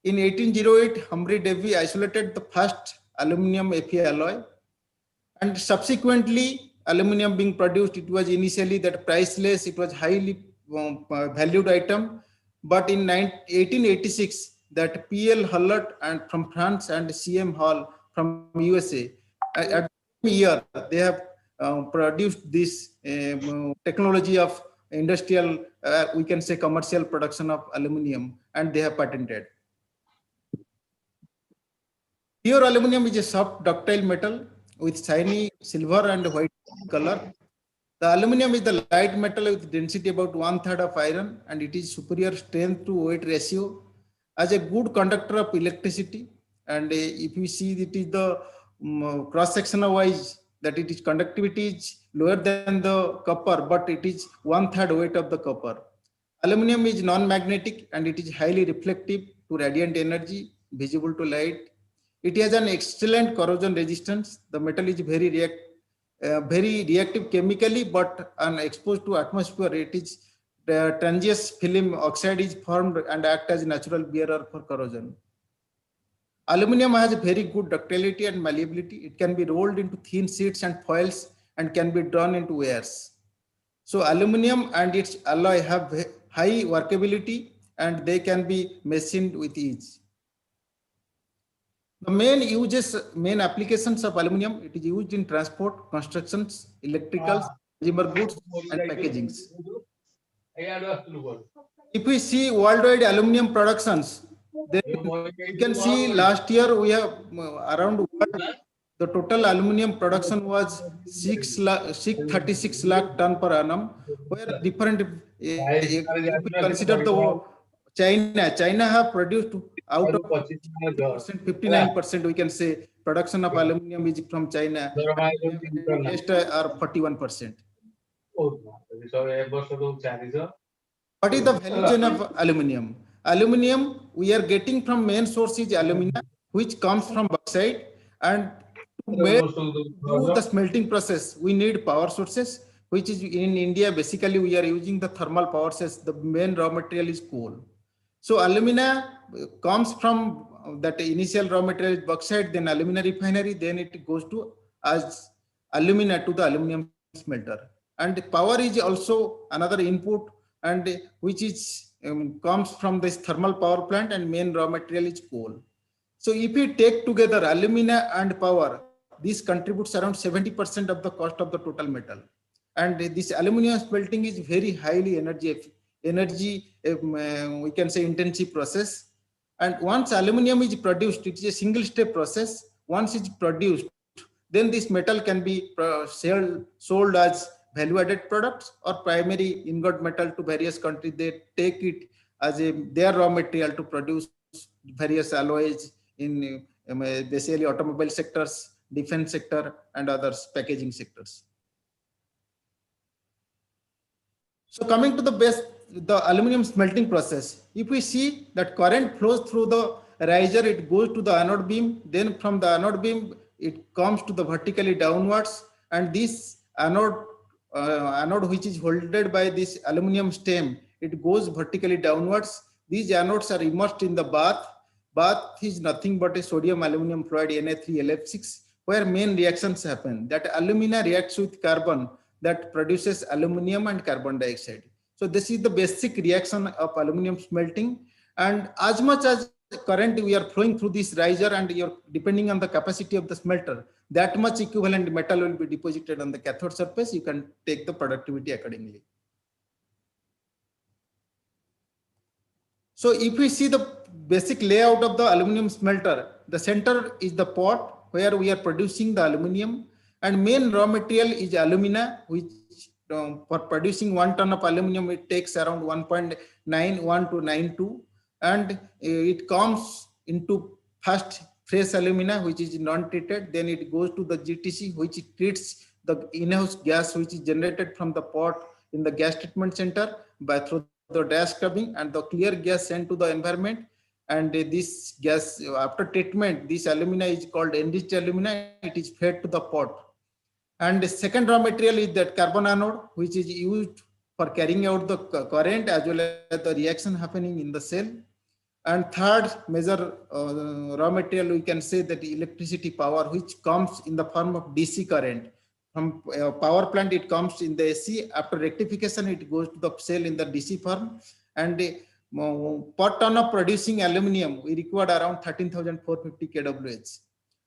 In 1808, Humphrey Davy isolated the first aluminum Fe alloy. And subsequently, aluminum being produced, it was initially that priceless, it was highly valued item. But in 1886, that P.L. Hullert and from France and C.M. Hall from USA, at the year, they have produced this technology of industrial, we can say commercial production of aluminum, and they have patented. Pure aluminum is a soft ductile metal with shiny silver and white color. The aluminum is the light metal with density about 1/3 of iron, and it is superior strength to weight ratio as a good conductor of electricity. And if you see, it is the cross sectional wise that it is conductivity is lower than the copper, but it is 1/3 weight of the copper. Aluminum is non-magnetic and it is highly reflective to radiant energy, visible to light. It has an excellent corrosion resistance. The metal is very reactive chemically, but when exposed to atmosphere, it is the transient film oxide is formed and act as natural barrier for corrosion. Aluminium has very good ductility and malleability. It can be rolled into thin sheets and foils and can be drawn into wires. So aluminium and its alloy have high workability and they can be machined with ease. The main applications of aluminium, it is used in transport, constructions, electricals, consumer goods, and packagings. If we see worldwide aluminium productions, then you can see last year we have around the total aluminium production was 636 lakh ton per annum, where different, if we consider the China have produced out of 59%, we can say production of aluminium is from China. Rest are 41%. What is the value chain of aluminium? Aluminium we are getting from main source is alumina, which comes from bauxite, and to do the smelting process we need power sources, which is in India basically we are using the thermal power source. The main raw material is coal. So alumina comes from that initial raw material is bauxite, then alumina refinery, then it goes to as alumina to the aluminum smelter. And power is also another input, and which is comes from this thermal power plant, and main raw material is coal. So if we take together alumina and power, this contributes around 70% of the cost of the total metal. And this aluminum smelting is very highly we can say intensive process. And once aluminum is produced, it is a single step process. Once it's produced, then this metal can be sold as value added products or primary ingot metal to various countries. They take it as their raw material to produce various alloys in basically automobile sectors, defense sector, and others packaging sectors. So coming to the aluminum smelting process, if we see that current flows through the riser, it goes to the anode beam, then from the anode beam, it comes to the vertically downwards, and this anode which is holded by this aluminum stem, it goes vertically downwards. These anodes are immersed in the bath. Bath is nothing but a sodium aluminum fluoride Na3LF6, where main reactions happen. That alumina reacts with carbon that produces aluminum and carbon dioxide. So this is the basic reaction of aluminum smelting. And as much as current we are flowing through this riser, and you're depending on the capacity of the smelter, that much equivalent metal will be deposited on the cathode surface. You can take the productivity accordingly. So if we see the basic layout of the aluminum smelter, the center is the pot where we are producing the aluminum, and main raw material is alumina, which for producing 1 ton of aluminum, it takes around 1.91 to 92, and it comes into first fresh alumina, which is non-treated, then it goes to the GTC, which treats the in-house gas which is generated from the pot in the gas treatment center through the dry scrubbing, and the clear gas sent to the environment. And this gas, after treatment, this alumina is called enriched alumina. It is fed to the pot. And the second raw material is that carbon anode, which is used for carrying out the current as well as the reaction happening in the cell. And third major raw material, we can say that electricity power, which comes in the form of DC current. From power plant, it comes in the AC. After rectification, it goes to the cell in the DC form. And per ton of producing aluminium, we require around 13,450 kWh.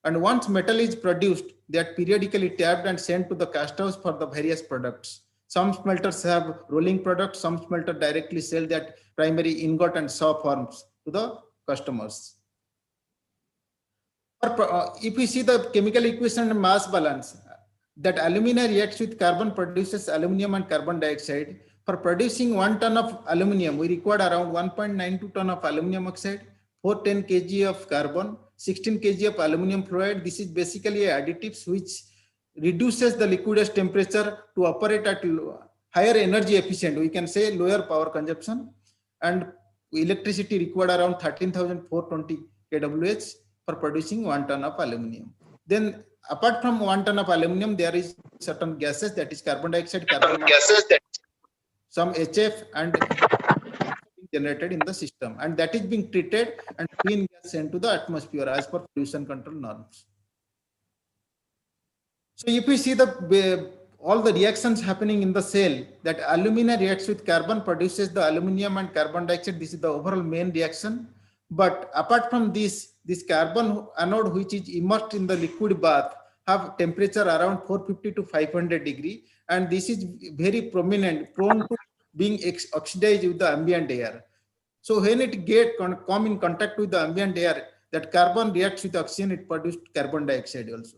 And once metal is produced, they are periodically tapped and sent to the cast house for the various products. Some smelters have rolling products, some smelters directly sell that primary ingot and saw forms to the customers. If we see the chemical equation and mass balance, that alumina reacts with carbon, produces aluminum and carbon dioxide. For producing 1 ton of aluminum, we require around 1.92 ton of aluminum oxide, 410 kg of carbon, 16 kg of aluminum fluoride. This is basically additives which reduces the liquidus temperature to operate at higher energy efficient, we can say lower power consumption. And electricity required around 13,420 kWh. for producing 1 ton of aluminum. Then apart from 1 ton of aluminum, there is certain gases, that is carbon dioxide, some HF and generated in the system, and that is being treated and clean gas sent to the atmosphere as per pollution control norms. So if we see all the reactions happening in the cell, that alumina reacts with carbon, produces the aluminum and carbon dioxide. This is the overall main reaction. But apart from this carbon anode, which is immersed in the liquid bath, have temperature around 450 to 500 degree, and this is very prone to being oxidized with the ambient air. So when it come in contact with the ambient air, that carbon reacts with oxygen, it produces carbon dioxide also.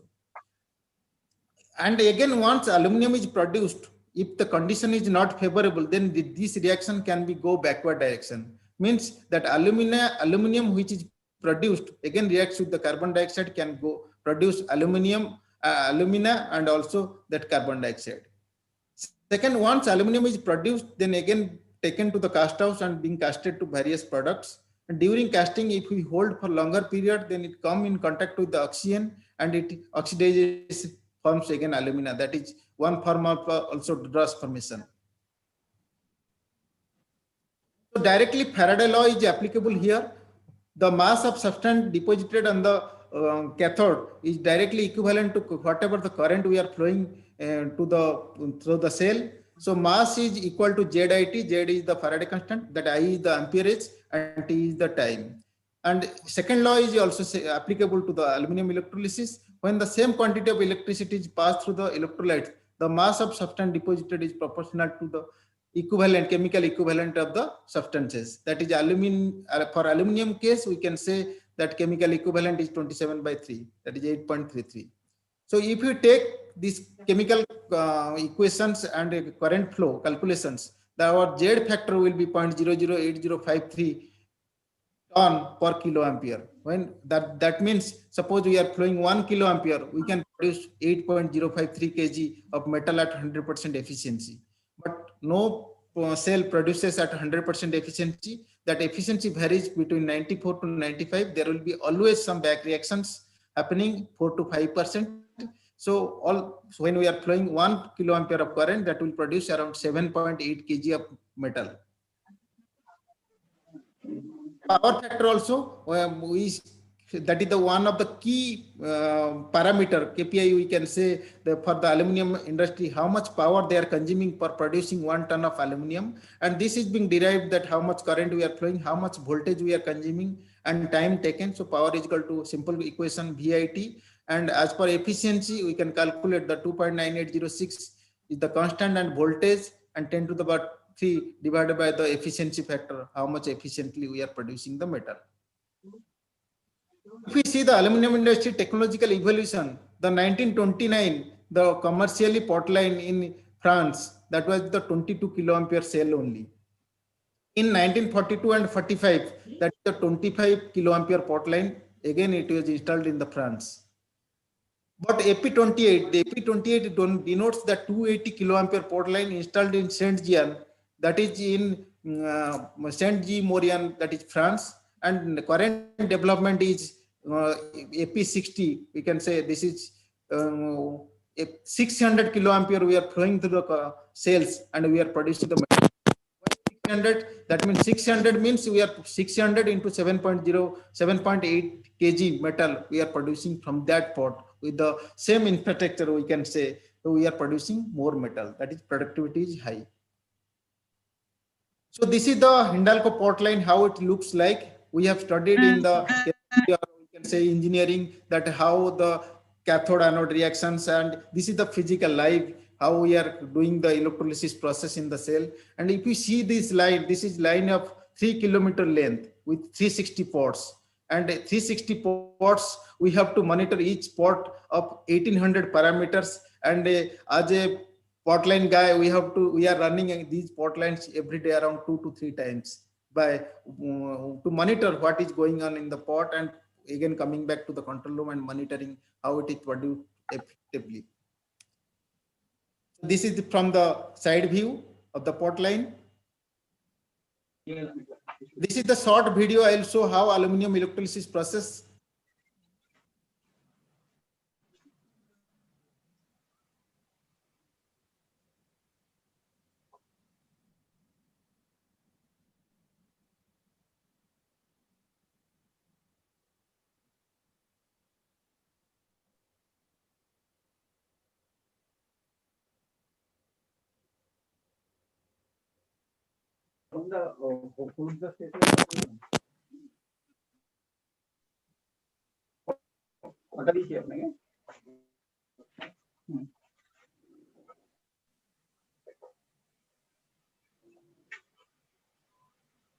And again, once aluminum is produced, if the condition is not favorable, then this reaction can go backward direction. Means that aluminum which is produced again reacts with the carbon dioxide, can produce alumina and also that carbon dioxide. Second, once aluminum is produced, then again taken to the cast house and being casted to various products. And during casting, if we hold for longer period, then it come in contact with the oxygen and it oxidizes, forms again alumina. That is one form of also dross formation. So directly Faraday law is applicable here. The mass of substance deposited on the cathode is directly equivalent to whatever the current we are flowing through the cell. So mass is equal to ZIT. Z is the Faraday constant, that I is the amperage, and T is the time. And second law is also applicable to the aluminum electrolysis. When the same quantity of electricity is passed through the electrolytes, the mass of substance deposited is proportional to the chemical equivalent of the substances. That is for aluminum case, we can say that chemical equivalent is 27/3, that is 8.33. So if you take these chemical equations and current flow calculations, our Z factor will be 0.008053 ton per kilo ampere. When that means, suppose we are flowing 1 kilo ampere, we can produce 8.053 kg of metal at 100% efficiency. But no cell produces at 100% efficiency. That efficiency varies between 94 to 95. There will be always some back reactions happening, 4 to 5%. So when we are flowing 1 kilo ampere of current, that will produce around 7.8 kg of metal. Power factor also, that is the one of the key parameter KPI, we can say, for the aluminum industry, how much power they are consuming for producing 1 ton of aluminum. And this is being derived that how much current we are flowing, how much voltage we are consuming, and time taken. So power is equal to simple equation VIT. And as per efficiency, we can calculate the 2.9806 is the constant, and voltage, and 10 to the power 3 divided by the efficiency factor, how much efficiently we are producing the metal. If we see the aluminum industry technological evolution, the 1929, the commercially pot line in France, that was the 22 kiloampere cell only. In 1942 and 45, that is the 25 kiloampere pot line, again it was installed in the France. But AP28, the AP28 denotes the 280 kiloampere pot line installed in Saint-Jean, that is in Saint-Jean-Maurienne, that is France, and the current development is AP60. We can say this is 600 kiloampere we are flowing through the cells, and we are producing the metal. 600, that means 600 means we are 600 into 7.8 kg metal we are producing from that pot. With the same infrastructure, we can say we are producing more metal, that is productivity is high. So this is the Hindalco pot line, how it looks like. We have studied in the we can say engineering, that how the cathode anode reactions, and this is the physical live, how we are doing the electrolysis process in the cell. And if you see this line, this is line of 3 kilometer length with 360 pots. And 360 pots, we have to monitor each pot of 1800 parameters. And as a pot line guy, we are running these pot lines every day around 2 to 3 times to monitor what is going on in the pot, and again coming back to the control room and monitoring how it is produced effectively. This is from the side view of the pot line. This is the short video. I'll show how aluminum electrolysis process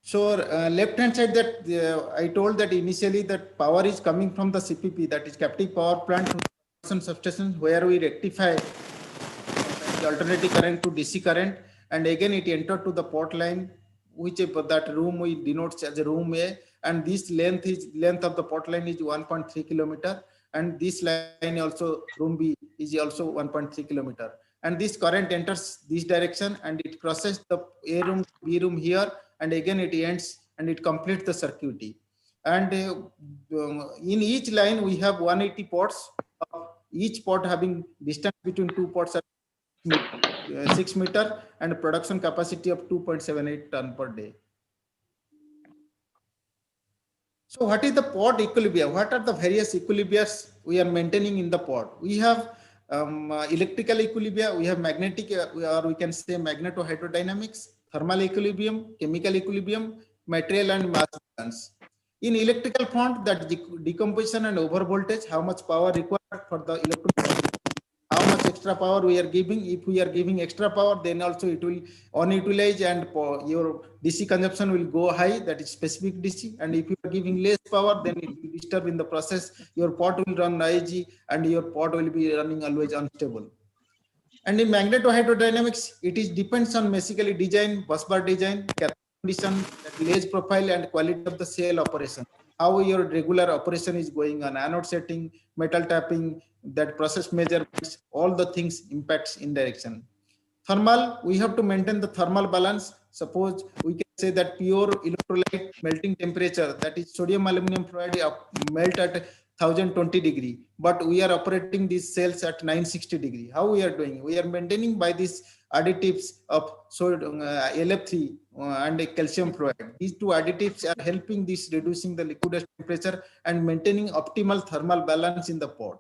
So left hand side, that I told that initially that power is coming from the CPP, that is captive power plant from substations, where we rectify the alternating current to DC current, and again it entered to the port line, which that room we denotes as a room A, and this length of the port line is 1.3 kilometer, and this line also room B is also 1.3 kilometer, and this current enters this direction and it crosses the A room, B room here, and again it ends and it completes the circuit. And in each line we have 180 ports, each port having distance between two ports at 6 meter and production capacity of 2.78 ton per day. So what is the port equilibrium? What are the various equilibriums we are maintaining in the port? We have electrical equilibrium, we have magnetic, or we can say magneto-hydrodynamics, thermal equilibrium, chemical equilibrium, material and mass balance. In electrical front, that decomposition and over voltage, how much power required for the electrical, how much extra power we are giving. If we are giving extra power, then also it will unutilize and your DC consumption will go high, that is specific DC. And if you are giving less power, then it will disturb in the process. Your pot will run noisy and your pot will be running always unstable. And in magneto-hydrodynamics, it is depends on basically design, busbar design, condition, ledge profile, and quality of the cell operation. How your regular operation is going on, anode setting, metal tapping, that process measurements, all the things impacts in direction. Thermal, we have to maintain the thermal balance. Suppose we can say that pure electrolyte melting temperature, that is sodium aluminum fluoride melt at 1020 degree, but we are operating these cells at 960 degree. How we are doing? We are maintaining by these additives of LF3 and calcium fluoride. These two additives are helping this reducing the liquid temperature and maintaining optimal thermal balance in the pot.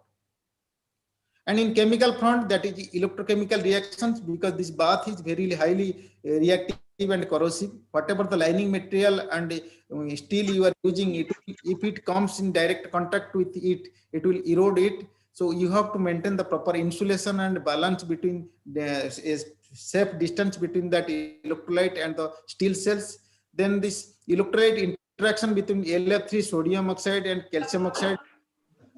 And in chemical front, that is electrochemical reactions, because this bath is very highly reactive and corrosive. Whatever the lining material and steel you are using, if it comes in direct contact with it, it will erode it. So you have to maintain the proper insulation and balance between the safe distance between that electrolyte and the steel cells. Then this electrolyte interaction between LF3, sodium oxide, and calcium oxide,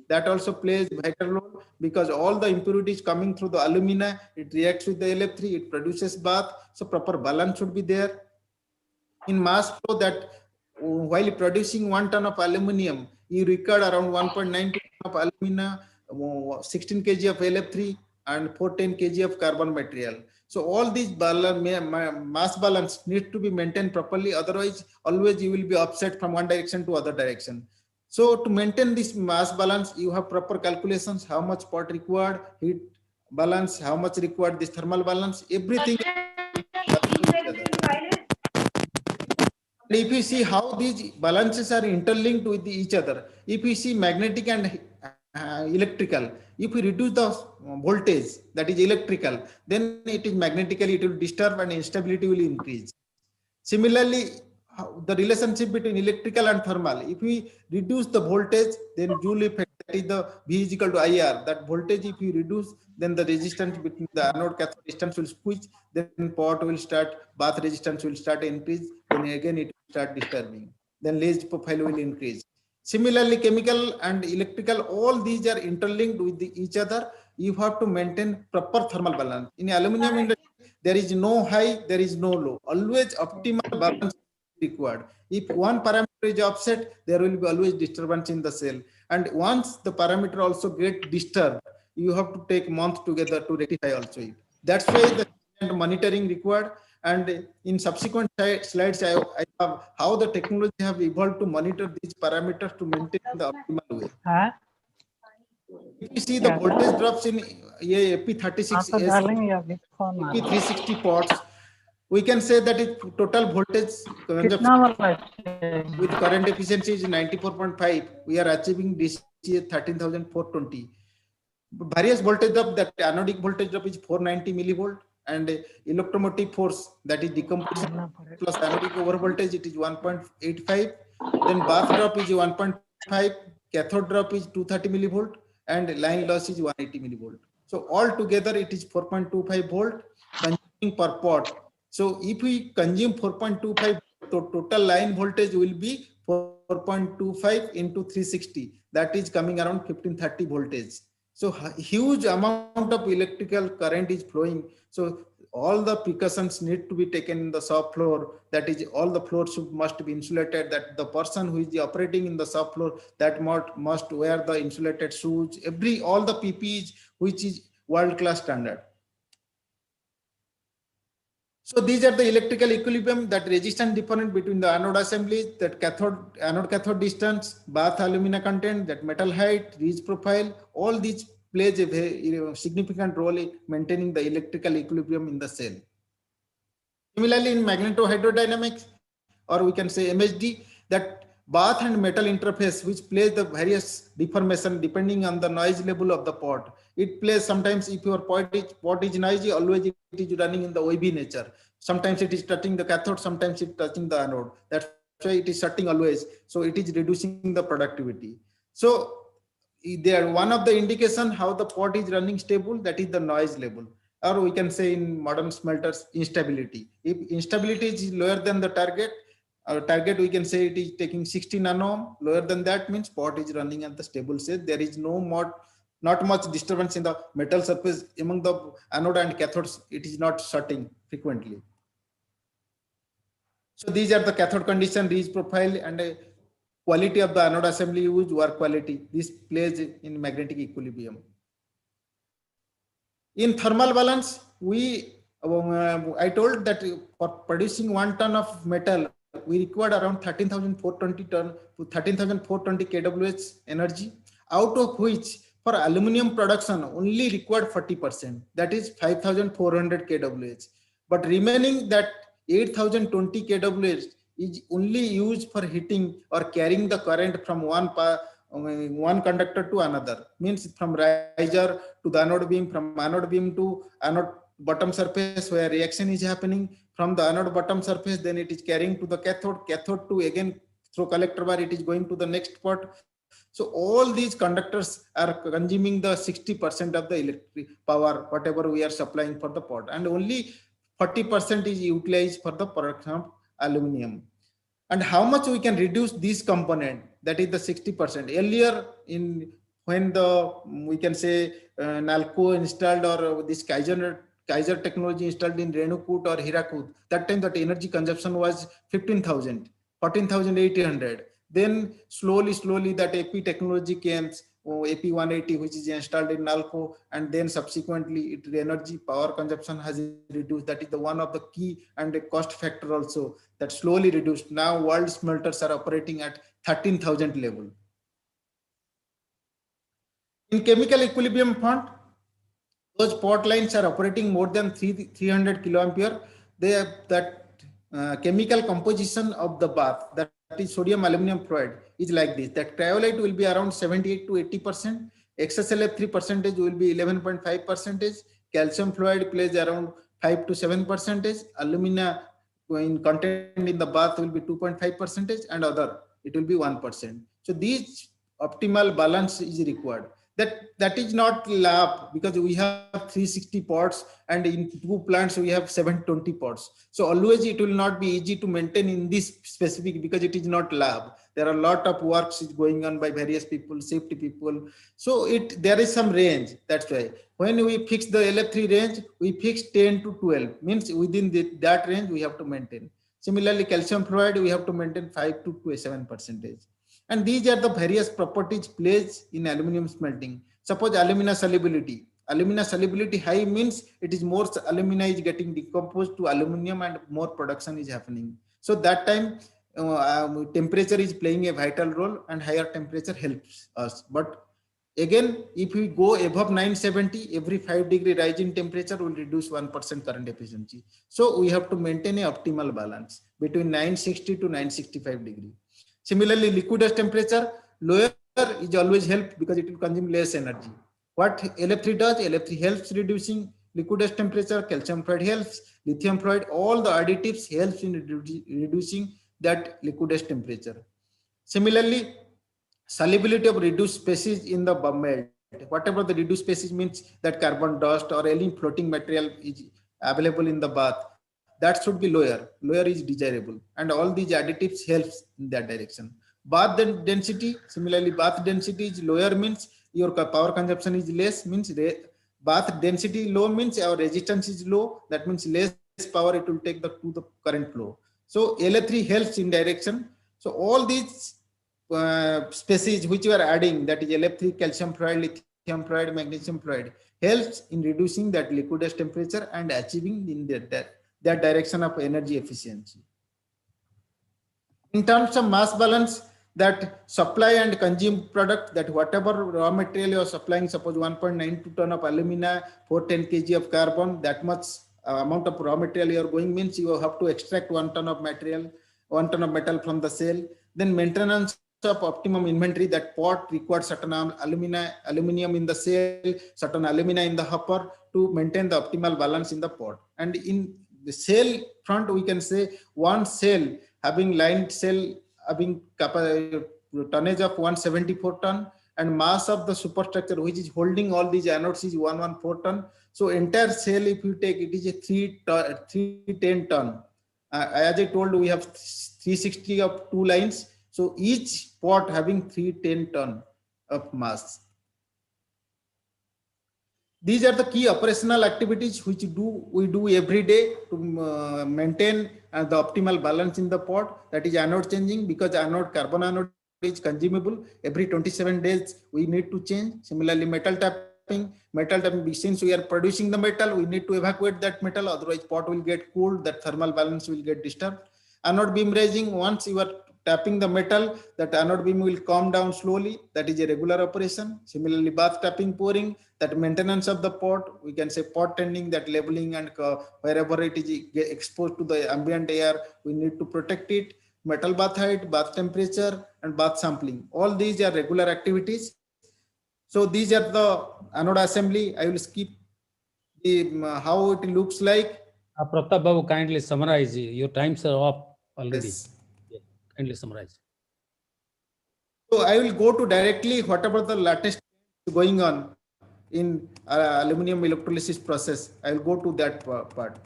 that also plays vital role, because all the impurities coming through the alumina, it reacts with the LF3, it produces bath. So proper balance should be there. In mass flow, that while producing 1 ton of aluminum, you require around 1.9 ton of alumina, 16 kg of LF3, and 410 kg of carbon material. So all these mass balance need to be maintained properly. Otherwise, always you will be upset from one direction to other direction. So to maintain this mass balance, you have proper calculations, how much pot required, heat balance, how much required this thermal balance, everything. And if you see how these balances are interlinked with each other, if you see magnetic and electrical, if we reduce the voltage, that is electrical, then it is magnetically, it will disturb and instability will increase. Similarly, the relationship between electrical and thermal, if we reduce the voltage, then Joule effect, that is the V is equal to IR, that voltage if you reduce, then the resistance between the anode cathode distance will switch, then pot will start, bath resistance will start increase, then again it will start disturbing, then ledge profile will increase. Similarly, chemical and electrical, all these are interlinked with each other. You have to maintain proper thermal balance. In aluminum industry, there is no high, there is no low. Always optimal balance required. If one parameter is upset, there will be always disturbance in the cell. And once the parameter also get disturbed, you have to take months together to rectify also it. That's why the monitoring required. And in subsequent slides, I have how the technology have evolved to monitor these parameters to maintain the optimal way. If you see the voltage drops in AP36S, AP360 ports, we can say that it total voltage with current efficiency is 94.5. We are achieving DC 13,420. Various voltage drop, that anodic voltage drop is 490 millivolt, and electromotive force, that is decomposition plus anodic overvoltage, it is 1.85. Then bath drop is 1.5, cathode drop is 230 millivolt, and line loss is 180 millivolt. So all together it is 4.25 volt consuming per pot. So if we consume 4.25, the total line voltage will be 4.25 into 360. That is coming around 1530 voltage. So huge amount of electrical current is flowing. So all the precautions need to be taken in the shop floor. That is, all the floors must be insulated. That the person who is operating in the shop floor, that must wear the insulated shoes. All the PPEs, which is world-class standard. So these are the electrical equilibrium, that resistance difference between the anode assemblies, that anode cathode distance, bath alumina content, that metal height, ridge profile, all these plays a very significant role in maintaining the electrical equilibrium in the cell. Similarly, in magnetohydrodynamics, or we can say MHD, that bath and metal interface, which plays the various deformation depending on the noise level of the pot. It plays sometimes, if your pot is noisy, always it is running in the wavy nature. Sometimes it is touching the cathode, sometimes it is touching the anode. That's why it is shutting always. So it is reducing the productivity. So there, one of the indication how the pot is running stable, that is the noise level. Or we can say in modern smelters, instability. If instability is lower than the target, we can say it is taking 60 nano. Lower than that means pot is running at the stable state. There is not much disturbance in the metal surface among the anode and cathodes. It is not shutting frequently. So these are the cathode condition, ridge profile, and quality of the anode assembly used, work quality. This plays in magnetic equilibrium. In thermal balance, I told that for producing 1 ton of metal, we required around 13,420 kWh energy, out of which for aluminum production only required 40%, that is 5,400 kWh. But remaining that 8,020 kWh is only used for heating or carrying the current from one conductor to another, means from riser to the anode beam, from anode beam to anode bottom surface where reaction is happening, from the anode bottom surface, then it is carrying to the cathode to again through collector bar, it is going to the next pot. So all these conductors are consuming the 60% of the electric power, whatever we are supplying for the pot, and only 40% is utilized for the production of aluminum. And how much we can reduce this component, that is the 60%. Earlier, when we can say Nalco installed, or this Kaiser technology installed in Renukut or Hirakud, that time that energy consumption was 15,000, 14,800. Then slowly that AP technology came, AP 180, which is installed in Nalco, and then subsequently the energy power consumption has reduced. That is the one of the key and the cost factor also, that slowly reduced. Now world smelters are operating at 13,000 level. In chemical equilibrium front, those pot lines are operating more than 300 kiloampere. They have that chemical composition of the bath, that is sodium aluminum fluoride, is like this. That cryolite will be around 78 to 80%. XSLF3 percentage will be 11.5%. Calcium fluoride plays around 5 to 7%. Alumina in content in the bath will be 2.5%, and other it will be 1%. So these optimal balance is required. That is not lab, because we have 360 pots, and in 2 plants we have 720 pots. So always it will not be easy to maintain in this specific, because it is not lab. There are a lot of works going on by various people, safety people. So there is some range. That's why when we fix the LF3 range, we fix 10 to 12, means within that range we have to maintain. Similarly, calcium fluoride we have to maintain 5 to 7%. And these are the various properties plays in aluminum smelting. Suppose alumina solubility. Alumina solubility high means it is more alumina is getting decomposed to aluminum and more production is happening. So that time temperature is playing a vital role, and higher temperature helps us. But again, if we go above 970, every 5 degree rise in temperature will reduce 1% current efficiency. So we have to maintain an optimal balance between 960 to 965 degree. Similarly, liquidous temperature, lower is always help, because it will consume less energy. What LF3 does, LF3 helps reducing liquidus temperature, calcium fluoride helps, lithium fluoride, all the additives helps in reducing that liquidus temperature. Similarly, solubility of reduced species in the melt. Whatever the reduced species means, that carbon dust or any floating material is available in the bath, that should be lower. Lower is desirable, and all these additives helps in that direction. Bath density, similarly, bath density is lower means your power consumption is less, means bath density low means our resistance is low. That means less power it will take to the current flow. So LA3 helps in direction. So all these species which you are adding, that is LF3, calcium fluoride, lithium fluoride, magnesium fluoride, helps in reducing that liquidus temperature and achieving in that direction of energy efficiency. In terms of mass balance, that supply and consume product, that whatever raw material you are supplying, suppose 1.92 ton of alumina, 410 kg of carbon, that much amount of raw material you are going means you have to extract 1 ton of material, 1 ton of metal from the cell. Then maintenance of optimum inventory, that pot requires certain aluminum in the cell, certain alumina in the hopper to maintain the optimal balance in the pot. And in the cell front, we can say one cell having lined cell having tonnage of 174 ton, and mass of the superstructure which is holding all these anodes is 114 ton. So entire cell, if you take, it is a 310 ton. As I told, we have 360 of 2 lines. So each pot having 310 ton of mass. These are the key operational activities which we do every day to maintain the optimal balance in the pot. That is anode changing, because carbon anode is consumable. Every 27 days we need to change. Similarly, metal tapping, since we are producing the metal, we need to evacuate that metal, otherwise pot will get cooled, that thermal balance will get disturbed. Anode beam raising, once you are tapping the metal, that anode beam will calm down slowly. That is a regular operation. Similarly, bath tapping, pouring, that maintenance of the pot, we can say pot tending, that labeling, and wherever it is exposed to the ambient air, we need to protect it. Metal bath height, bath temperature, and bath sampling. All these are regular activities. So these are the anode assembly. I will skip how it looks like. Pratap Babu, kindly summarize. Your times are up already. Yes. Kindly summarize. So I will go to directly whatever the latest going on in aluminum electrolysis process. I will go to that part.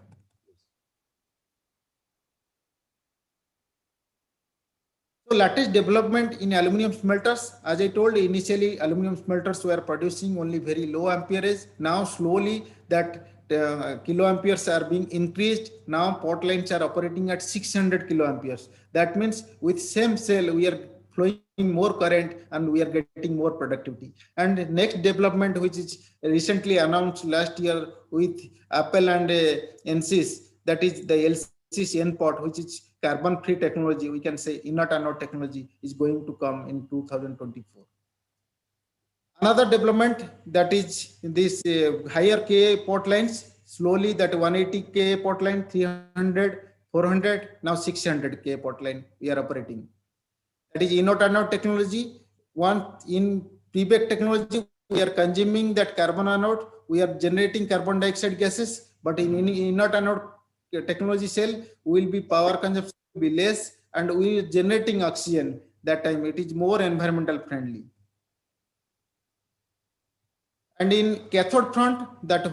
So latest development in aluminum smelters, as I told, initially aluminum smelters were producing only very low amperage. Now slowly that kiloamperes are being increased. Now pot lines are operating at 600 kiloamperes. That means with same cell we are flowing more current and we are getting more productivity. And next development, which is recently announced last year with Apple and NSYS, that is the LCC N-pot, which is carbon-free technology, we can say inert anode technology, is going to come in 2024. Another development, that is this higher Ka pot lines, slowly that 180 Ka pot line, 300, 400, now 600 Ka pot line we are operating. That is inert anode technology. In pre-bake technology, we are consuming that carbon anode, we are generating carbon dioxide gases, but in inert anode technology cell, will be power consumption will be less, and we are generating oxygen. That time it is more environmental friendly. And in cathode front, that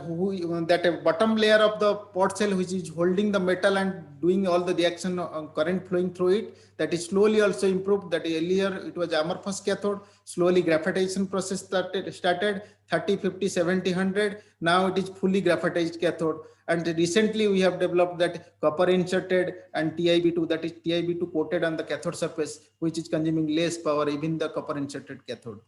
bottom layer of the pot cell, which is holding the metal and doing all the reaction current flowing through it, that is slowly also improved. That earlier it was amorphous cathode, slowly graphitization process started 30, 50, 70, 100. Now it is fully graphitized cathode. And recently we have developed that copper inserted and TiB2, that is TiB2 coated on the cathode surface, which is consuming less power, even the copper inserted cathode.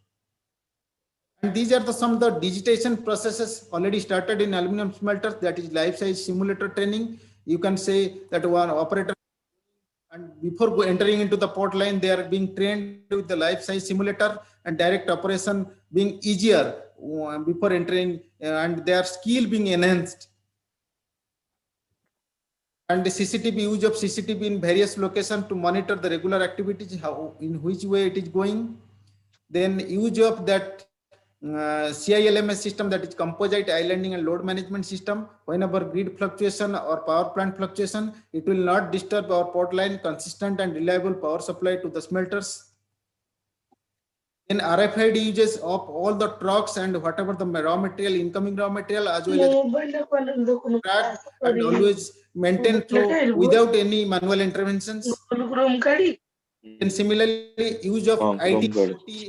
And these are some of the digitization processes already started in aluminum smelters, that is life size simulator training. You can say that one operator, and before entering into the pot line, they are being trained with the life size simulator, and direct operation being easier before entering, and their skill being enhanced. And the CCTV, use of CCTV in various locations to monitor the regular activities, how in which way it is going. Then use of that CILMS system, that is composite islanding and load management system. Whenever grid fluctuation or power plant fluctuation, it will not disturb our port line, consistent and reliable power supply to the smelters. In RFID uses of all the trucks and whatever the raw material, incoming raw material, as well as track and always maintain through without any manual interventions. And similarly, use of IT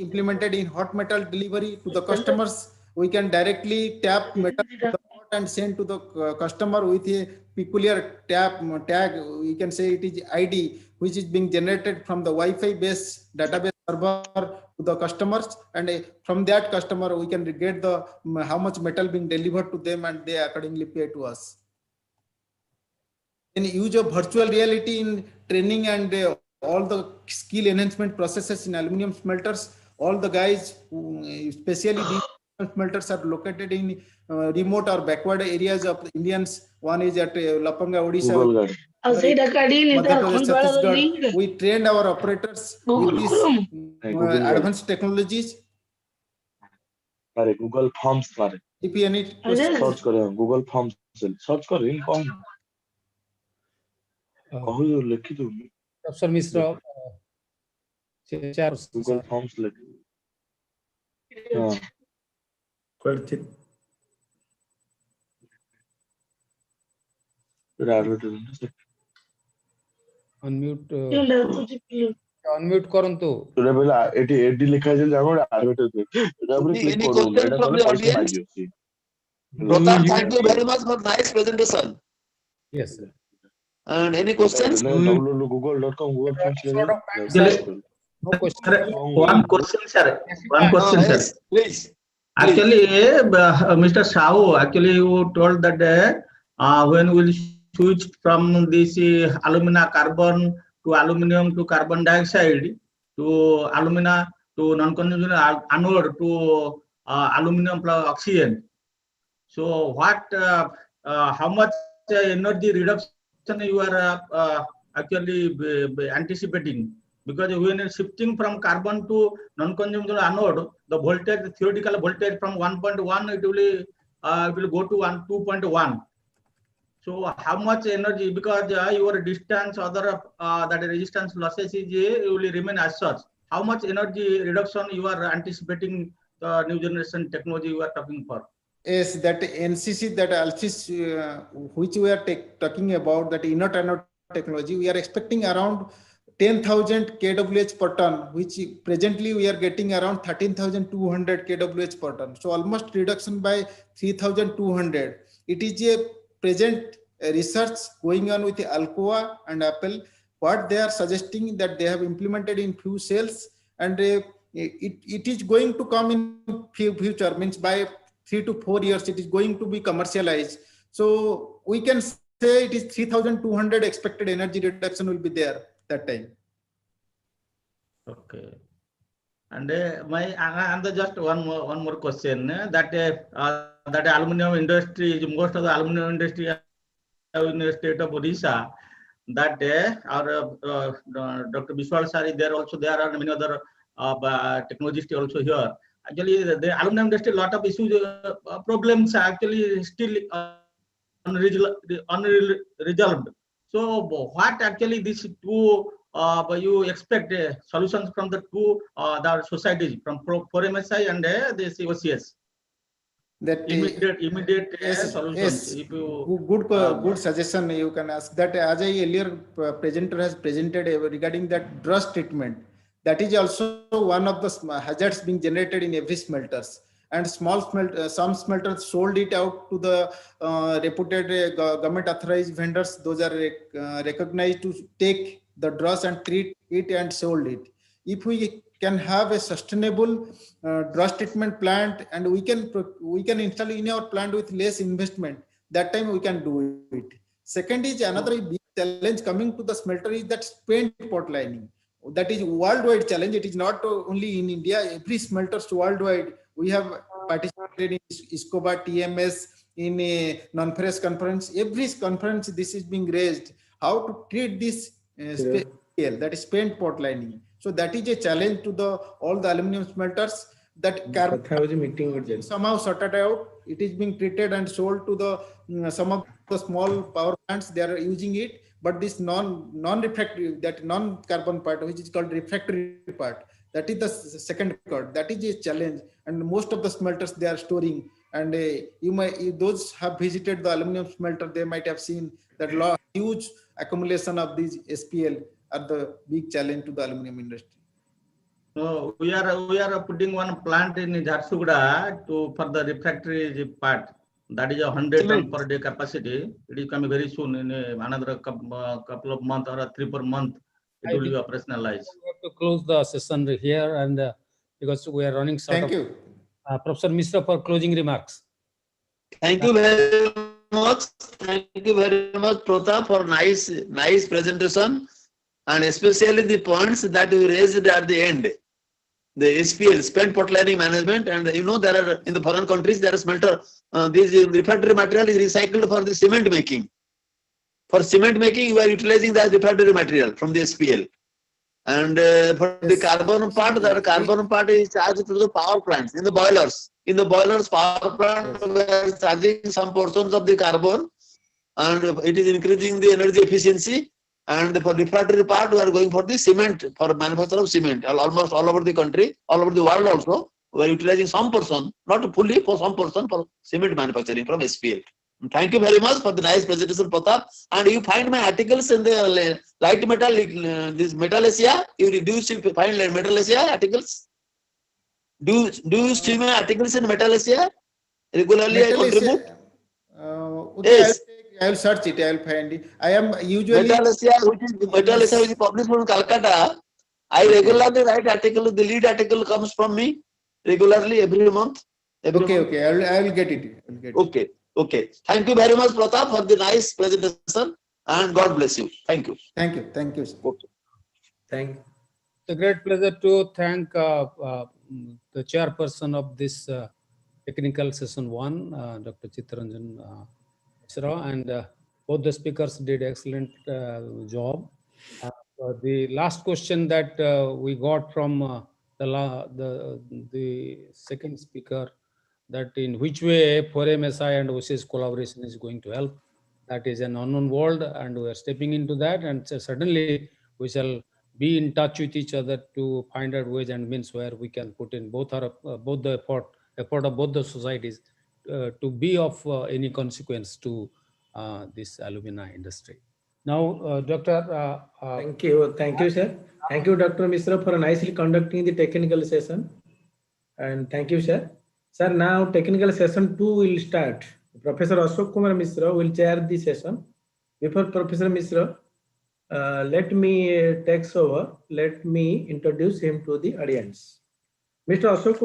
implemented in hot metal delivery to the customers. We can directly tap metal to the pot and send to the customer with a peculiar tag. We can say it is ID, which is being generated from the Wi-Fi based database server to the customers, and from that customer we can get the how much metal being delivered to them, and they accordingly pay to us. Then use of virtual reality in training and all the skill enhancement processes in aluminum smelters. All the guys, especially these smelters, are located in remote or backward areas of the Indians. One is at Lapanga, Odisha. We trained our operators with these advanced technologies. Google Forms pare. If you any search kare Google Forms search kare in Professor Misra, Google Forms unmute unmute କରନ୍ତୁ তোরে বলা এটি লেখা আছে জানো advertisement এটা আমরা click করব এটা করলে পয়সা পাইছি Pratap, thank you very much for nice presentation. Yes, sir. And any questions? Google.com Google Forms No question. One question, sir. One question, sir. Yes, please. Actually, Mr. Sahu, actually you told that when we'll switch from this alumina carbon to aluminum to carbon dioxide to alumina to non-conventional anode to aluminum plus oxygen. So what, how much energy reduction you are actually anticipating? Because when you're shifting from carbon to non-conventional anode, the voltage, theoretical voltage from 1.1, it will go to 2.1. So how much energy? Because your distance, other that resistance losses is will remain as such. How much energy reduction you are anticipating the new generation technology you are talking for? Yes, that NCC, that ALSIS, which we are talking about, that inert anode technology, we are expecting around 10,000 kWh per ton, which presently we are getting around 13,200 kWh per ton. So almost reduction by 3,200. It is a present research going on with Alcoa and Apple. What they are suggesting that they have implemented in few cells, and it is going to come in future, means by 3 to 4 years it is going to be commercialized. So we can say it is 3,200 expected energy reduction will be there that time. Okay. And just one more question, that that aluminum industry, most of the aluminum industry in the state of Odisha, that our Dr. Biswal sir is there also. There are many other technologists also here. Actually, the aluminum industry, lot of issues, problems actually still unresolved. So what actually these two you expect solutions from the two the societies, from 4MSI and this OCS? That immediate yes, solutions. yes. If you good suggestion you can ask. That as I earlier presenter has presented regarding that rust treatment, that is also one of the hazards being generated in every smelters. And some smelters sold it out to the reputed government authorized vendors. Those are recognized to take the dross and treat it and sold it. If we can have a sustainable dross treatment plant, and we can install in our plant with less investment, that time we can do it. Second is another big challenge coming to the smelter is that spent pot lining. That is worldwide challenge. It is not only in India. Every smelters worldwide. We have participated in ISCOBA, TMS, in a non-ferrous conference. Every conference this is being raised. How to treat this that is spent pot lining. So that is a challenge to all the aluminum smelters. that carbon somehow sorted out. It is being treated and sold to the some of the small power plants. They are using it, but this non-refractory, that non-carbon part, which is called refractory part, that is the second record. That is a challenge, and most of the smelters they are storing. And those have visited the aluminum smelter, they might have seen that huge accumulation of these SPL are the big challenge to the aluminum industry. So we are putting one plant in Jharsuguda for the refractory part. That is 100 ton per day capacity. It is coming very soon in another couple of months or 3-4 months. It will be operationalized. We have to close the session here, and because we are running short. Thank you, Professor Mishra, for closing remarks. Thank you very much. Thank you very much, Pratap, for nice presentation, and especially the points that you raised at the end. The SPL, spent pot lining management, and there are in the foreign countries there are smelter. This refractory material is recycled for the cement making. For cement making, you are utilizing that refractory material from the SPL. And for the carbon part, the carbon part is charged to the power plants in the boilers. In the boilers, power plant, we are charging some portions of the carbon, and it is increasing the energy efficiency. And for refractory part, we are going for the cement, for manufacture of cement. Almost all over the country, all over the world also, we are utilizing some portion, not fully, for some portion for cement manufacturing from SPL. Thank you very much for the nice presentation, Pratap. And you find my articles in the light metal, this Metal Asia. Do you find Metal Asia articles? Do you see my articles in Metal Asia? Regularly Metal I contribute. Okay, Yes. I will search it. I will find it. I am usually Metal Asia, which is published from Calcutta. I regularly write article. The lead article comes from me regularly every month. I will get it. Okay. Thank you very much, Pratap, for the nice presentation, and God bless you. Thank you. Thank you. Thank you. Okay. Thank you. It's a great pleasure to thank the chairperson of this technical session 1, Dr. Chittaranjan Mishra, and both the speakers did excellent job. The last question that we got from the second speaker, that in which way 4MSI and OCS collaboration is going to help, that is an unknown world, and we are stepping into that, and certainly we shall be in touch with each other to find out ways and means where we can put in both the effort of both the societies to be of any consequence to this alumina industry. Now, Dr. Thank you, sir. Thank you, Dr. Mishra, for nicely conducting the technical session. And thank you, sir. Sir, now technical session 2 will start. Professor Ashok Kumar Mishra will chair the session. Before Professor Mishra, let me take over. Let me introduce him to the audience. Dr. Ashok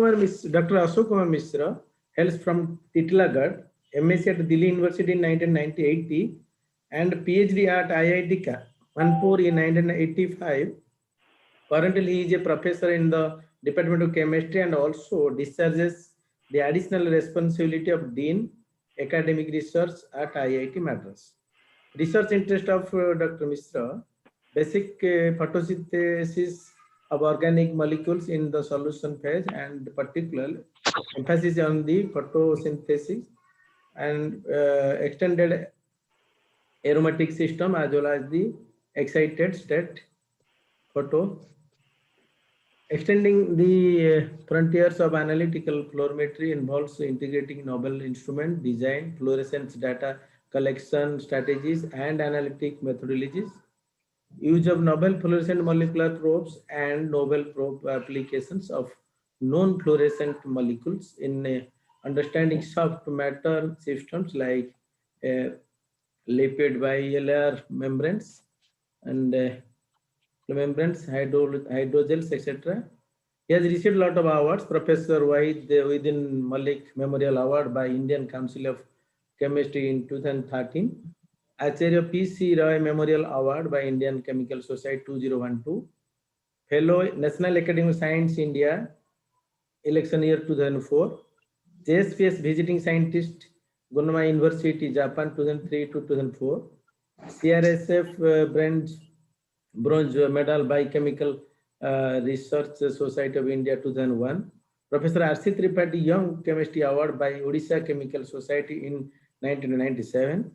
Kumar Mishra hails from Titlagarh, MSc at Delhi University in 1980 and PhD at IIT Kanpur in 1985. Currently, he is a professor in the Department of Chemistry and also discharges the additional responsibility of Dean Academic Research at IIT Madras. Research interest of Dr. Mishra: basic photosynthesis of organic molecules in the solution phase, and particular emphasis on the photosynthesis and extended aromatic system as well as the excited state photo. Extending the frontiers of analytical fluorometry involves integrating novel instrument design, fluorescence data collection strategies, and analytic methodologies. Use of novel fluorescent molecular probes and novel probe applications of non-fluorescent molecules in understanding soft matter systems like lipid bilayer membranes and membranes, hydrogels, etc. He has received a lot of awards. Professor within Malik Memorial Award by Indian Council of Chemistry in 2013. Acharya P.C. Roy Memorial Award by Indian Chemical Society 2012. Fellow National Academy of Science India, election year 2004. JSPS Visiting Scientist, Gunma University, Japan 2003 to 2004. CRSF Bronze Medal by Chemical Research Society of India 2001. Professor R.C. Tripathi Young Chemistry Award by Odisha Chemical Society in 1997.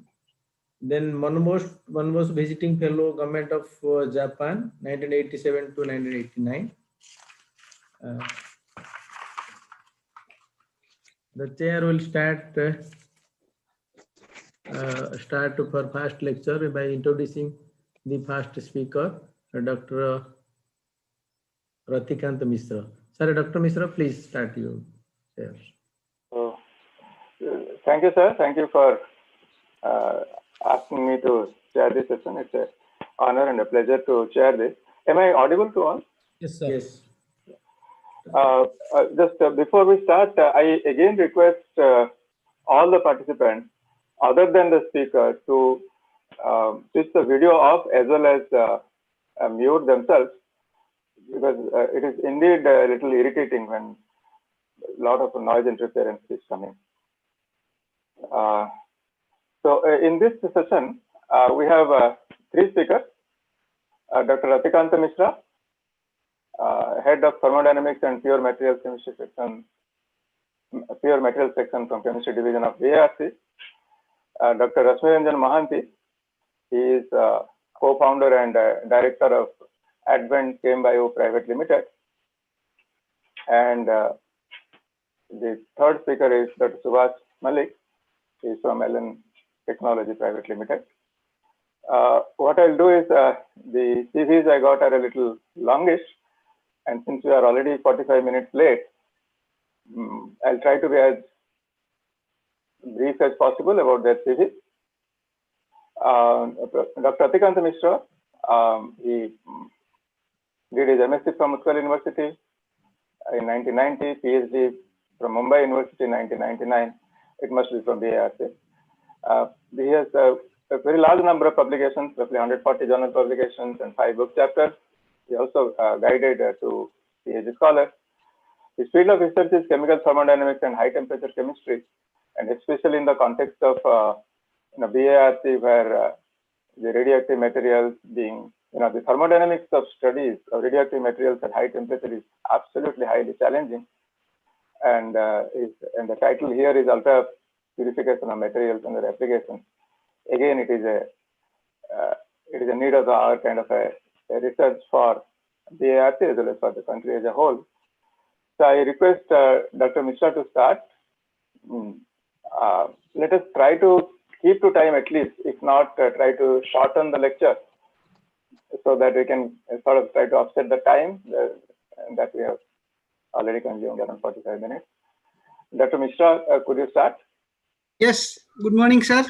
Then Manmost Visiting Fellow, Government of Japan, 1987 to 1989. The chair will start for first lecture by introducing the first speaker, Dr. Ratikant Misra. Sir, Dr. Misra, please start your chair. Thank you, sir. Thank you for asking me to chair this session. It's an honor and a pleasure to chair this. Am I audible to all? Yes, sir. Yes. Just before we start, I again request all the participants, other than the speaker, to switch the video off as well as mute themselves, because it is indeed a little irritating when a lot of noise interference is coming. So in this session, we have three speakers. Dr. Ratikant Mishra, Head of Thermodynamics and Pure Materials Chemistry Section, Pure Materials Section from Chemistry Division of ARC. Dr. Rashmiranjan Mahanti, he is co-founder and director of Advent Chem Bio Private Limited. And the third speaker is Dr. Subhash Malik. He is from LN Technology Private Limited. What I'll do is the CVs I got are a little longish, and since we are already 45 minutes late, I'll try to be as brief as possible about their CV. Dr. Ratikant Mishra, he did his MSc from Utkal University in 1990, PhD from Mumbai University in 1999. It must be from the ARC. He has a very large number of publications, roughly 140 journal publications and 5 book chapters. He also guided to PhD scholar. His field of research is chemical thermodynamics and high temperature chemistry, and especially in the context of BARC, where the radioactive materials being, the thermodynamics of studies of radioactive materials at high temperature is absolutely highly challenging. And the title here is Ultra Purification of Materials and Their Applications. Again, it is a need of the hour kind of a research for the ARC as well as for the country as a whole. So I request Dr. Mishra to start. Let us try to keep to time at least, if not try to shorten the lecture so that we can sort of try to offset the time that we have already consumed around 45 minutes. Dr. Mishra, could you start? Yes, good morning, sir.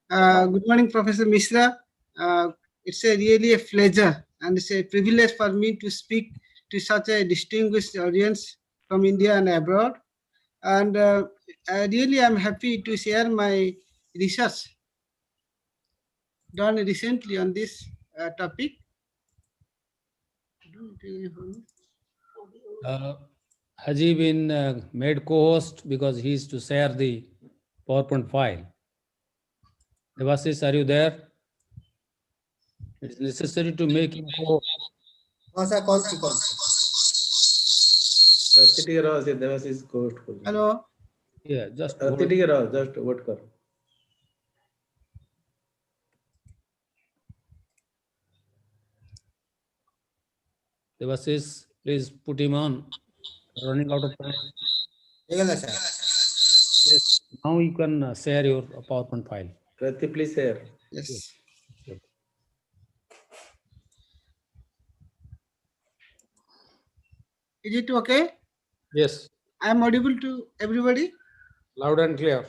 Good morning, Professor Mishra. It's really a pleasure and it's a privilege for me to speak to such a distinguished audience from India and abroad. And really, I'm happy to share my research done recently on this topic. Has he been made co-host because he is to share the PowerPoint file? Devasis, are you there? It's necessary to make him co-host. Hello. Yeah, just vote kar. Devasis, please put him on. Running out of time. Yes, now you can share your PowerPoint file. Prati, please share. Yes. Is it okay? Yes. I am audible to everybody? Loud and clear.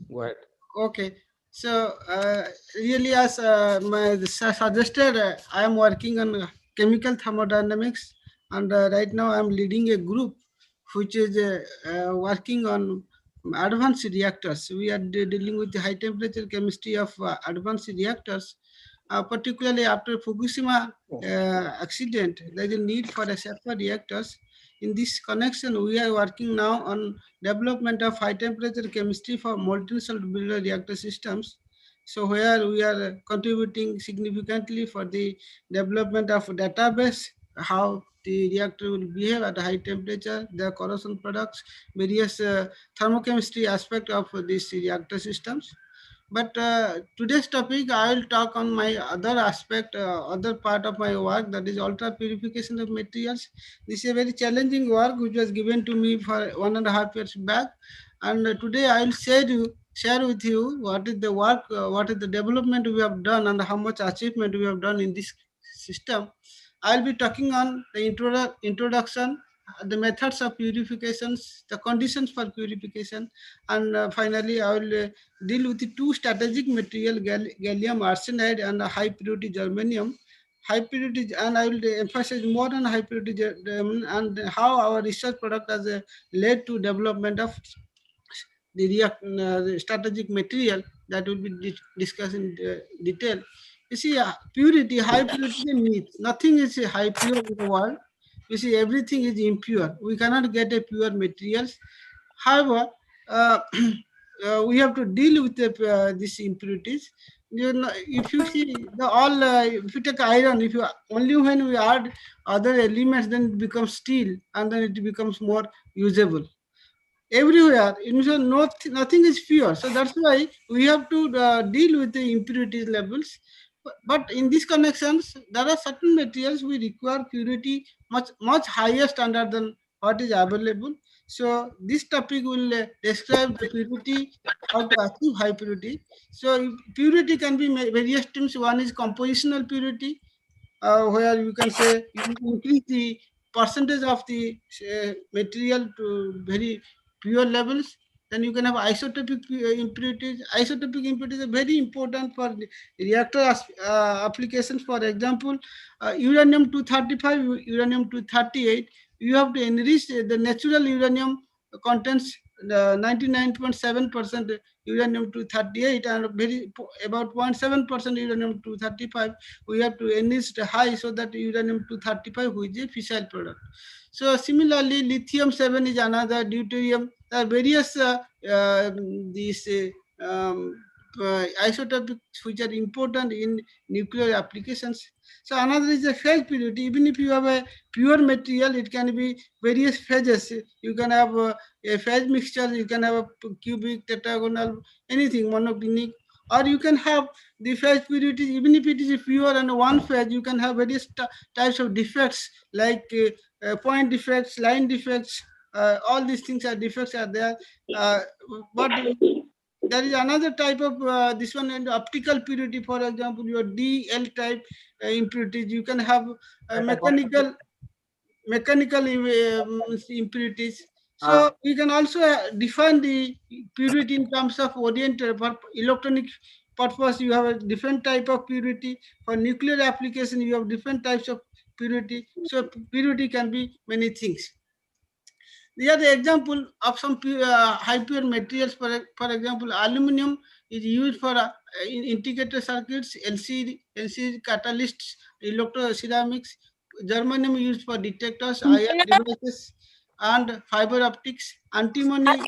Go ahead. Okay. So really, as my suggested, I am working on chemical thermodynamics, and right now I am leading a group which is working on advanced reactors. We are dealing with the high temperature chemistry of advanced reactors. Particularly after Fukushima accident, there is a need for a safer reactors. In this connection, we are working now on development of high temperature chemistry for molten salt breeder reactor systems. So where we are contributing significantly for the development of database how the reactor will behave at a high temperature, the corrosion products, various thermochemistry aspect of these reactor systems. But today's topic, I will talk on my other aspect, other part of my work, that is ultra purification of materials. This is a very challenging work which was given to me for 1.5 years back, and today I will share with you what is the work, what is the development we have done, and how much achievement we have done in this system. I will be talking on the introduction, the methods of purifications, the conditions for purification, and finally I will deal with the two strategic material, gallium arsenide and high purity germanium. High purity, and I will emphasize more on high purity germanium and how our research product has led to development of the strategic material that will be discussed in detail. You see, purity, high purity is a myth. Nothing is high pure in the world. You see, everything is impure. We cannot get a pure materials. However, we have to deal with these impurities. You know, if you see the all, if you take iron, if you only when we add other elements, then it becomes steel, and then it becomes more usable. Everywhere, nothing is pure. So that's why we have to deal with the impurities levels. But in these connections, there are certain materials we require purity much higher standard than what is available. So this topic will describe the purity, how to achieve high purity. So purity can be various terms. One is compositional purity, where you can say you increase the percentage of the material to very pure levels. Then you can have isotopic impurities. Isotopic impurities are very important for the reactor applications. For example, uranium 235, uranium 238. You have to enrich the natural uranium contains 99.7% uranium 238 and about 0.7% uranium 235. We have to enrich the high so that uranium 235, which is a fissile product. So similarly, lithium 7 is another, deuterium. There are various these isotopes which are important in nuclear applications. So another is the phase purity. Even if you have a pure material, it can be various phases. You can have a phase mixture, you can have a cubic, tetragonal, anything, monoclinic, or you can have the phase purity. Even if it is pure and one phase, you can have various types of defects like point defects, line defects. All these things are defects are there. But there is another type of this one, and optical purity. For example, your DL type impurities. You can have mechanical impurities. So we can also define the purity in terms of oriented. For electronic purpose, you have a different type of purity. For nuclear application, you have different types of purity. So purity can be many things. These are the example of some high pure materials. For example, aluminum is used for integrated circuits, LCD catalysts, electroceramics. Germanium used for detectors, IR devices, and fiber optics. Antimony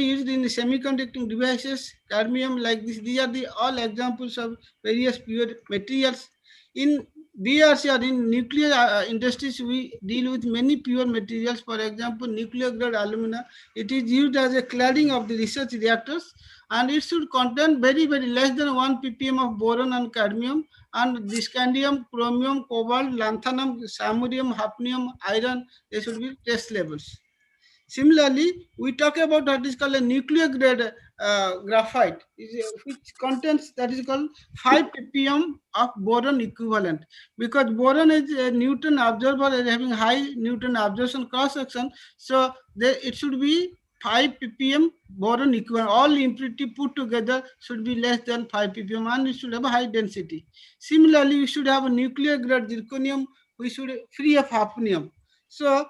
used in semiconducting devices. Cadmium, like this. These are the all examples of various pure materials. In BRC or in nuclear industries, we deal with many pure materials. For example, nuclear grade alumina. It is used as a cladding of the research reactors, and it should contain very less than 1 ppm of boron and cadmium, and the scandium, chromium, cobalt, lanthanum, samarium, hafnium, iron. They should be trace levels. Similarly, we talk about what is called a nuclear grade graphite, which contains that is called 5 ppm of boron equivalent, because boron is a neutron absorber and having high neutron absorption cross section. So it should be 5 ppm boron equivalent. All impurity put together should be less than 5 ppm, and it should have a high density. Similarly, we should have a nuclear grade zirconium, we should free of hafnium. So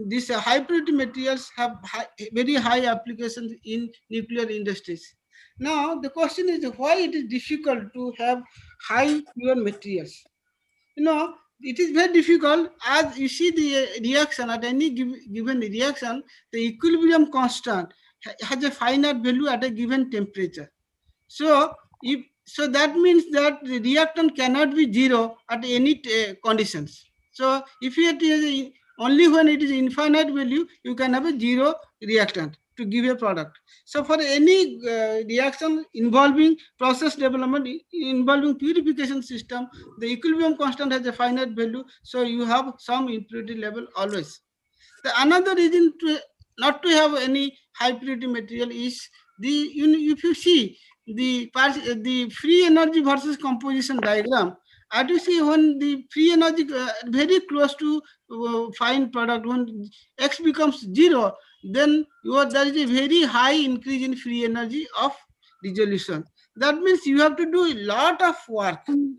these high purity materials have very high applications in nuclear industries. Now the question is why it is difficult to have high pure materials. You know, it is very difficult. As you see the reaction at any given reaction, the equilibrium constant has a finite value at a given temperature. So if so that means that the reactant cannot be zero at any conditions. So if it is only when it is infinite value, you can have a zero reactant to give a product. So for any reaction involving process development, involving purification system, the equilibrium constant has a finite value. So you have some impurity level always. The another reason to not to have any high purity material is if you see the free energy versus composition diagram, as you see when the free energy very close to fine product, when X becomes zero, then there is a very high increase in free energy of resolution. That means you have to do a lot of work to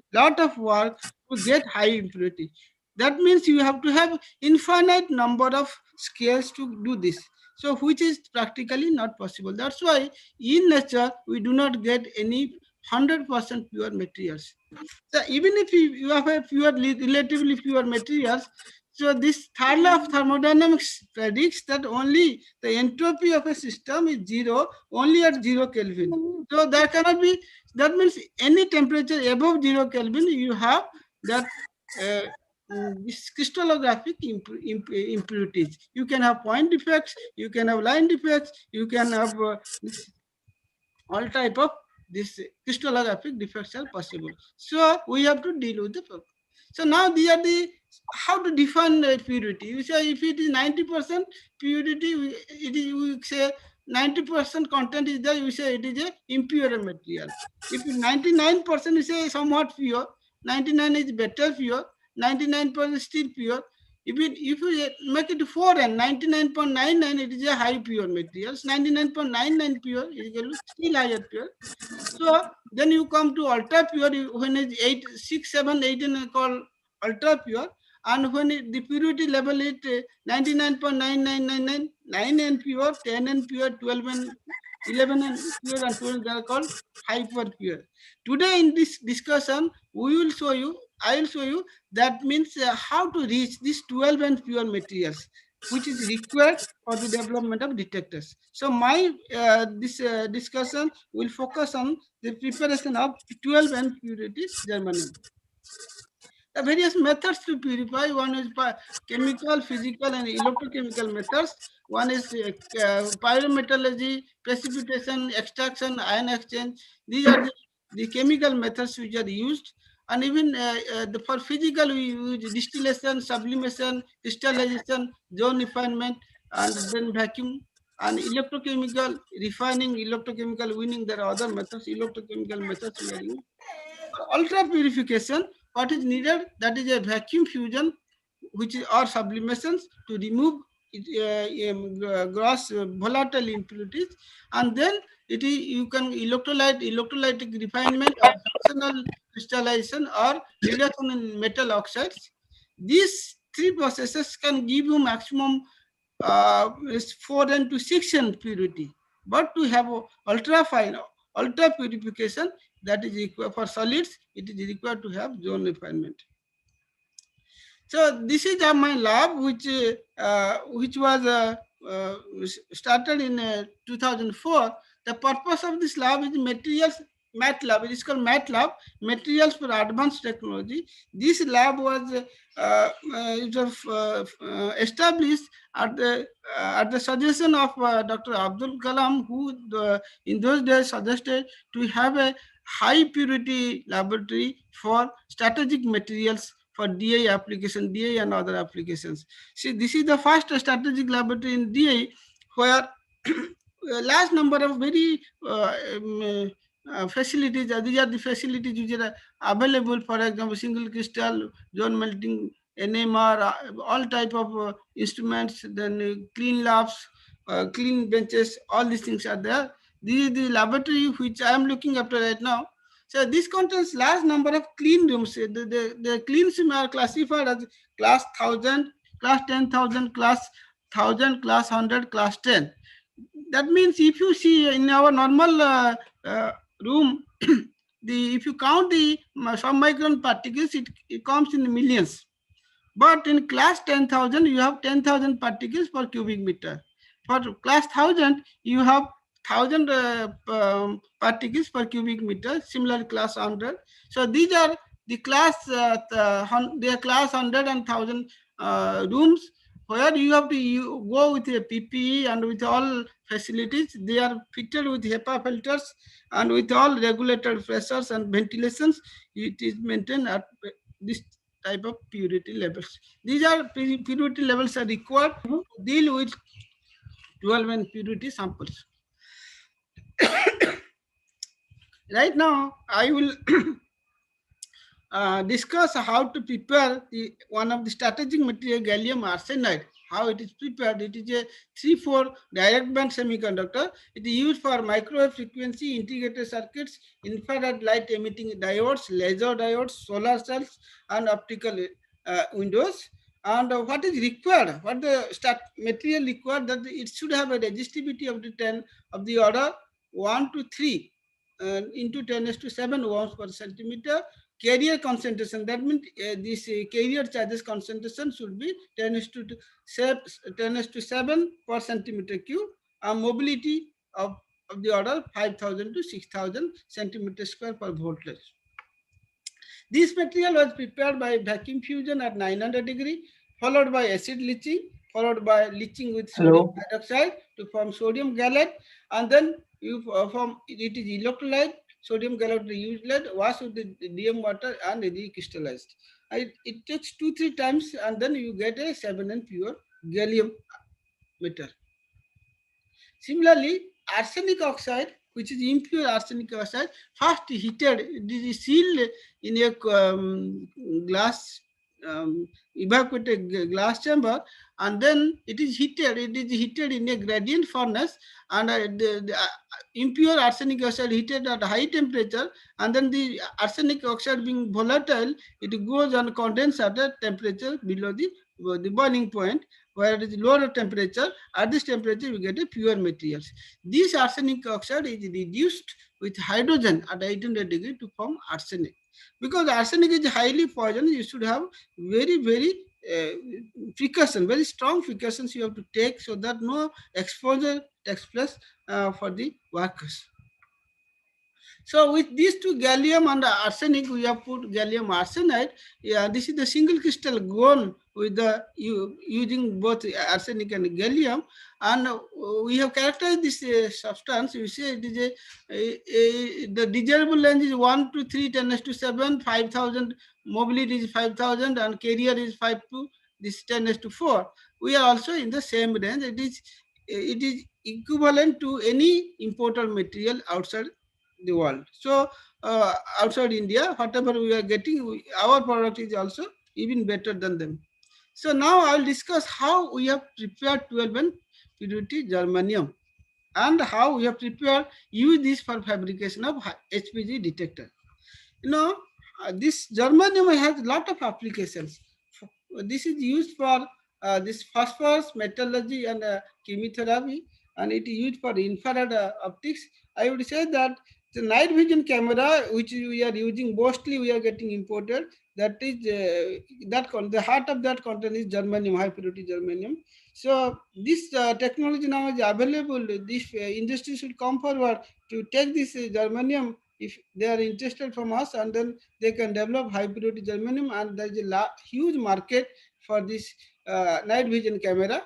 get high impurity. That means you have to have infinite number of scales to do this. So which is practically not possible. That's why in nature we do not get any 100% pure materials. So even if you have a pure, relatively pure materials, so this third law of thermodynamics predicts that only the entropy of a system is zero only at 0 Kelvin. So there cannot be, that means any temperature above 0 Kelvin, you have that this crystallographic impurities. You can have point defects, you can have line defects, you can have all type of this crystallographic defects are possible. So we have to deal with the problem. So now these are the how to define purity. You say if it is 90% purity, we say 90% content is there, you say it is a impure material. If 99% you say somewhat pure, 99 is better pure, 99% still pure. If you make it 4 and 99.99, it is a high pure materials. 99.99 pure is still higher pure. So then you come to ultra pure when it's 8, 6, 7, 8 and called ultra pure, and when the purity level is 99.9999, 9 and pure, 10 and pure, 12 and 11 and pure, and 12 they are called hyper pure. Today in this discussion, I will show you that means how to reach these 12 and pure materials, which is required for the development of detectors. So my this discussion will focus on the preparation of 12 and purity germanium. The various methods to purify, one is chemical, physical and electrochemical methods. One is pyrometallurgy, precipitation, extraction, ion exchange. These are the chemical methods which are used. And even for physical, we use distillation, sublimation, crystallization, zone refinement, and then vacuum. And electrochemical refining, electrochemical winning, there are other methods, electrochemical methods we are using. For ultra purification, what is needed? That is a vacuum fusion, which is or sublimations to remove gross volatile impurities, and then you can electrolytic refinement or fractional crystallization or reduction in metal oxides. These three processes can give you maximum 4N to 6N purity, but to have ultra fine, ultra purification, that is required for solids, it is required to have zone refinement. So this is my lab, which was started in 2004. The purpose of this lab is materials math lab. It is called math lab, materials for advanced technology. This lab was established at the suggestion of Dr. Abdul Kalam, who in those days suggested to have a high purity laboratory for strategic materials for DI application, DI and other applications. See, this is the first strategic laboratory in DI where large number of very facilities, these are the facilities which are available, for example, single crystal, zone melting, NMR, all type of instruments, then clean labs, clean benches, all these things are there. This is the laboratory which I am looking after right now. So this contains large number of clean rooms. The clean rooms are classified as class 1000, class 10,000, class 1000, class 100, class 10. That means if you see in our normal room, if you count the submicron particles, it comes in millions. But in class 10,000, you have 10,000 particles per cubic meter. For class 1000, you have 1000 particles per cubic meter, similar class 100. So these are the class, they are class 100 and 1000 rooms, where you have to go with a PPE and with all facilities. They are fitted with HEPA filters and with all regulated pressures and ventilations. It is maintained at this type of purity levels. These are purity levels are required to deal with 12 and purity samples. Right now, I will discuss how to prepare one of the strategic material, gallium arsenide. How it is prepared. It is a 3-4 direct band semiconductor. It is used for microwave frequency integrated circuits, infrared light emitting diodes, laser diodes, solar cells, and optical windows. And what is required? What the material required, that it should have a resistivity of the 10 of the order 1 to 3 into 10⁷ ohms per centimeter. Carrier concentration, that means this carrier charges concentration should be 10⁷ per centimeter cube, and mobility of the order 5000 to 6000 centimeter square per voltage. This material was prepared by vacuum fusion at 900 degree, followed by acid leaching, followed by leaching with sodium hydroxide to form sodium gallate, and then you form it is electrolyte, sodium gallate used lead, washed with the DM water and recrystallized. It takes 2-3 times, and then you get a 7N pure gallium metal. Similarly, arsenic oxide, which is impure arsenic oxide, first heated, it is sealed in a glass, evacuated glass chamber, and then it is heated. It is heated in a gradient furnace, and the impure arsenic oxide heated at high temperature, and then the arsenic oxide being volatile, it goes and condenses at a temperature below the boiling point, where it is lower temperature. At this temperature, we get a pure materials. This arsenic oxide is reduced with hydrogen at 800 degree to form arsenic. Because arsenic is highly poisonous, you should have very precaution, very strong precautions you have to take, so that no exposure takes place for the workers. So with these two, gallium and arsenic, we have put gallium arsenide. Yeah, this is the single crystal gone with the using both arsenic and gallium, and we have characterized this substance. You see, it is the desirable range is 1 to 3 10⁷, 5000 mobility is 5000, and carrier is 5 to this 10⁴. We are also in the same range. It is equivalent to any imported material outside the world. So outside India, whatever we are getting, our product is also even better than them. So now I will discuss how we have prepared 12N purity germanium, and how we have prepared use this for fabrication of HPG detector. You know, this germanium has a lot of applications. This is used for this phosphorus metallurgy and chemotherapy, and it is used for infrared optics. I would say that the night vision camera, which we are using, mostly we are getting imported. That is the heart of that content is germanium, high purity germanium. So this technology now is available. This industry should come forward to take this germanium if they are interested from us, and then they can develop high purity germanium, and there is a huge market for this night vision camera.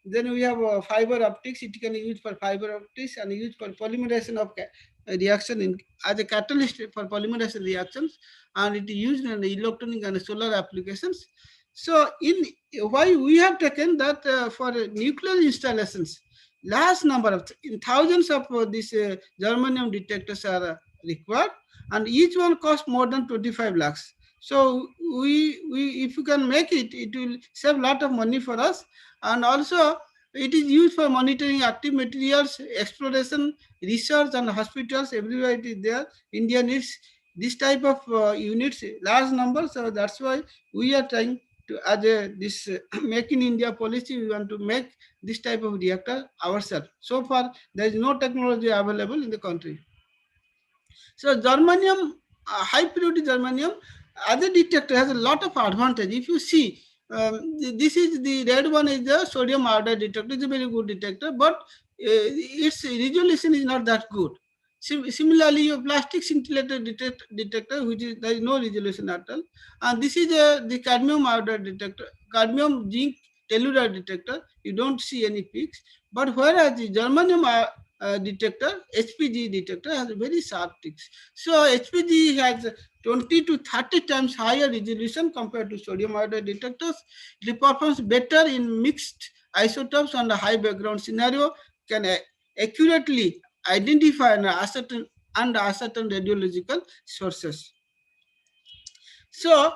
Then we have fiber optics. It can be used for fiber optics and used for polymerization of reaction as a catalyst for polymerization reactions, and it is used in electronic and solar applications. So why we have taken that for nuclear installations, large number of thousands of these germanium detectors are required, and each one costs more than 25 lakhs. So we if you can make it, it will save a lot of money for us, and also it is used for monitoring active materials, exploration, research, and hospitals. Everywhere it is there. India needs this type of units, large numbers. So that's why we are trying to, as this Make in India policy, we want to make this type of reactor ourselves. So far, there is no technology available in the country. So germanium, high purity germanium, as a detector has a lot of advantage. If you see, this is the red one is the sodium iodide detector. It's a very good detector, but its resolution is not that good. Similarly, your plastic scintillator detector, which is there is no resolution at all, and this is the cadmium iodide detector, cadmium zinc telluride detector. You don't see any peaks, but whereas the germanium detector, HPG detector, has very sharp peaks. So HPG has 20 to 30 times higher resolution compared to sodium iodide detectors. It performs better in mixed isotopes and a high background scenario, can accurately identify and ascertain radiological sources. So,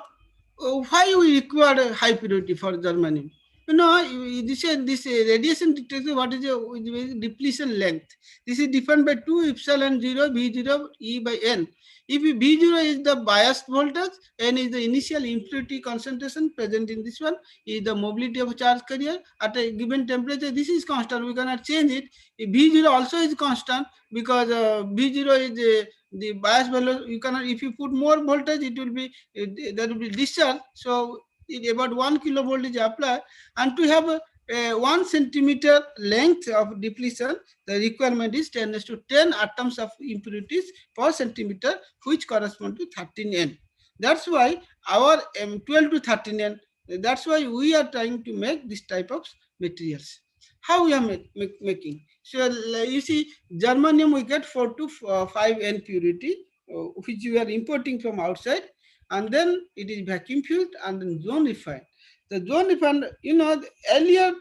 why we require high purity for germanium? You know, this radiation detector, what is the depletion length? This is defined by 2 epsilon 0 V0 E by N. If V0 is the bias voltage, N is the initial impurity concentration present in this one, is the mobility of charge carrier at a given temperature. This is constant, we cannot change it. If V0 also is constant, because V0 is the bias value. You cannot, if you put more voltage, it will be there will be discharge. So about 1 kilovolt is applied, and to have a 1 centimeter length of depletion, the requirement is 10⁻10 atoms of impurities per centimeter, which correspond to 13 N. That's why our 12 to 13 N. That's why we are trying to make this type of materials. How we are making? So you see, germanium we get 4 to 5 N purity, which we are importing from outside, and then it is vacuum filled and then zone refined. The zone refined, you know, earlier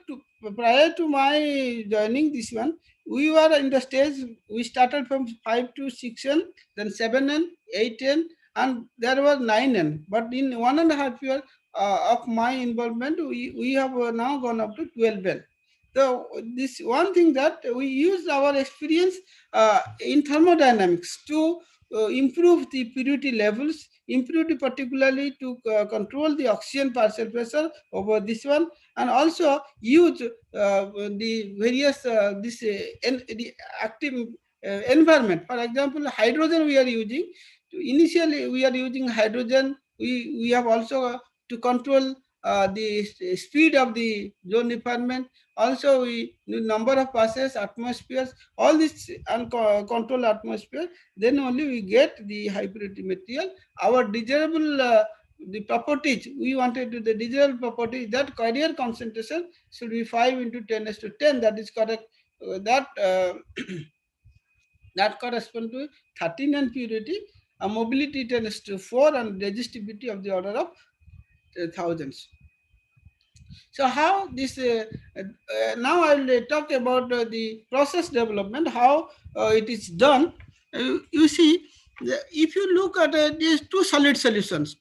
prior to my joining this one, we were in the stage, we started from 5 to 6 N, then 7 N, 8 N, and there was 9 N. But in 1.5 years of my involvement, we have now gone up to 12 N. So this one thing that we use our experience in thermodynamics to improve the purity levels, impurity particularly to control the oxygen partial pressure over this one, and also use the various the active environment. For example, hydrogen we are using. Initially we are using hydrogen. We have also to control the speed of the zone refinement. Also, the number of passes, atmospheres, all this uncontrolled atmosphere, then only we get the high purity material. Our desirable the properties, we wanted to the desirable properties, that carrier concentration should be 5 into 10⁻10. That is correct. That corresponds to 13 N purity, a mobility 10⁻4, and resistivity of the order of thousands. So how this, now I will talk about the process development, how it is done. You see, if you look at these two solid solutions,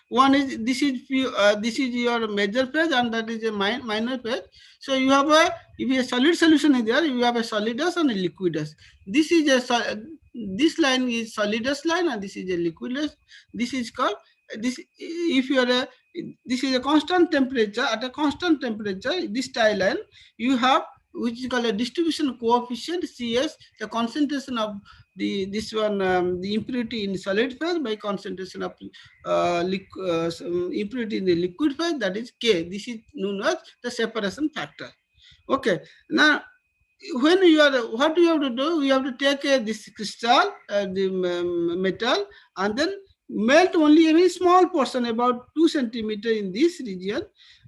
one is, this is your major phase and that is a minor phase. So you have a, if a solid solution is there, you have a solidus and a liquidus. This is a, this line is solidus line and this is a liquidus. This is called, this, if you are a, this is a constant temperature. At a constant temperature, this tie line, you have, which is called a distribution coefficient, CS, the concentration of this one, the impurity in solid phase by concentration of impurity in the liquid phase, that is K. This is known as the separation factor. Okay. Now, when you are, what you have to do, you have to take this crystal, the metal, and then melt only a very small portion, about 2 centimeters in this region,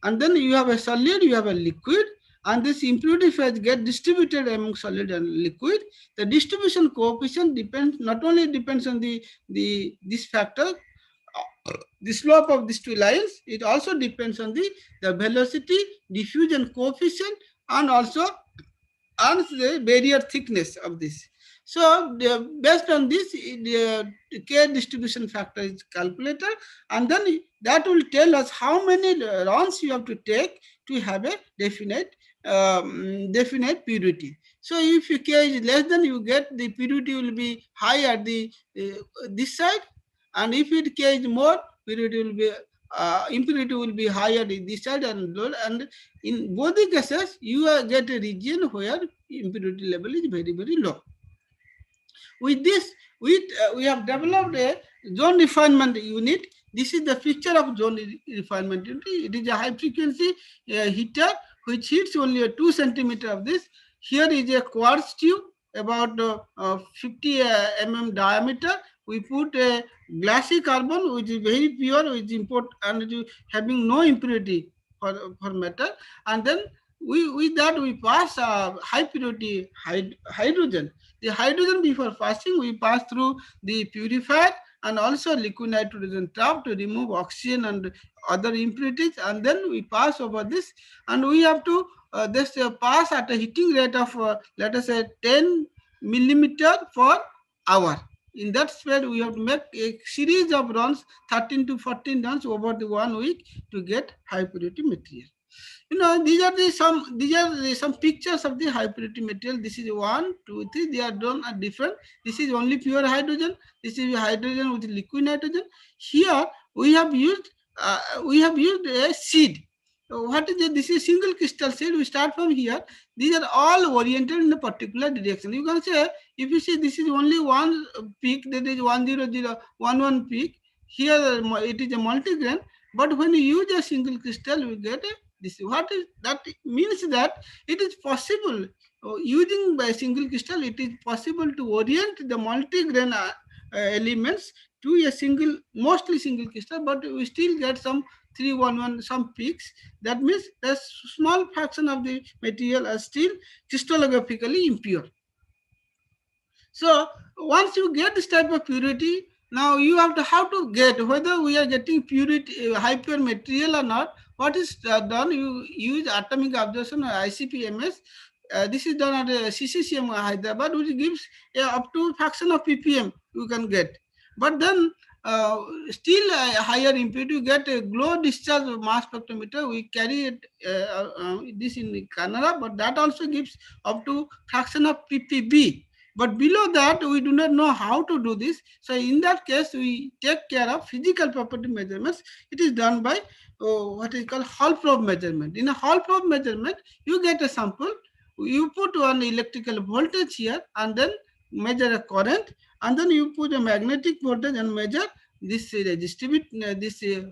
and then you have a solid, you have a liquid, and this impurity phase get distributed among solid and liquid. The distribution coefficient depends, not only depends on this factor, the slope of these two lines, it also depends on the velocity, diffusion coefficient, and also on the barrier thickness of this. So based on this, the K distribution factor is calculated, and then that will tell us how many rounds you have to take to have a definite purity. So if K is less than, you get the purity will be high at the this side, and if it K is more, purity will be impurity will be higher in this side and lower, and in both the cases you get a region where impurity level is very, very low. With this, we have developed a zone refinement unit. This is the picture of zone refinement unit. It is a high frequency heater which heats only a 2 centimeter of this. Here is a quartz tube about 50 mm diameter. We put a glassy carbon, which is very pure, which is import and having no impurity for metal, and then with that we pass high purity hydrogen. The hydrogen, before passing, we pass through the purifier and also liquid nitrogen trap to remove oxygen and other impurities, and then we pass over this, and we have to this pass at a heating rate of let us say 10 millimeter per hour. In that speed, we have to make a series of runs, 13 to 14 runs over the 1 week to get high purity material. These are some pictures of the high purity material. This is 1, 2, 3. They are done at different. This is only pure hydrogen. This is hydrogen with liquid nitrogen. Here we have used a seed. So what is it? This is single crystal seed. We start from here. These are all oriented in a particular direction. You can say, if you see this is only one peak, that is 10011 peak. Here it is a multigrain. But when you use a single crystal, you get a this. What is that? Means that it is possible using by single crystal. It is possible to orient the multigrain elements to a single, mostly single crystal, but we still get some 311 some peaks. That means a small fraction of the material are still crystallographically impure. So once you get this type of purity, now you have to how to get whether we are getting purity high pure material or not. What is done? You use atomic observation or ICP-MS. This is done at CCCM Hyderabad, which gives up to fraction of ppm you can get. But then still higher impurity, you get a glow discharge mass spectrometer. We carry it this in Canada, but that also gives up to fraction of ppb. But below that, we do not know how to do this. So in that case, we take care of physical property measurements. It is done by what is called Hall probe measurement. In a Hall probe measurement, you get a sample, you put one electrical voltage here, and then measure a current, and then you put a magnetic voltage and measure this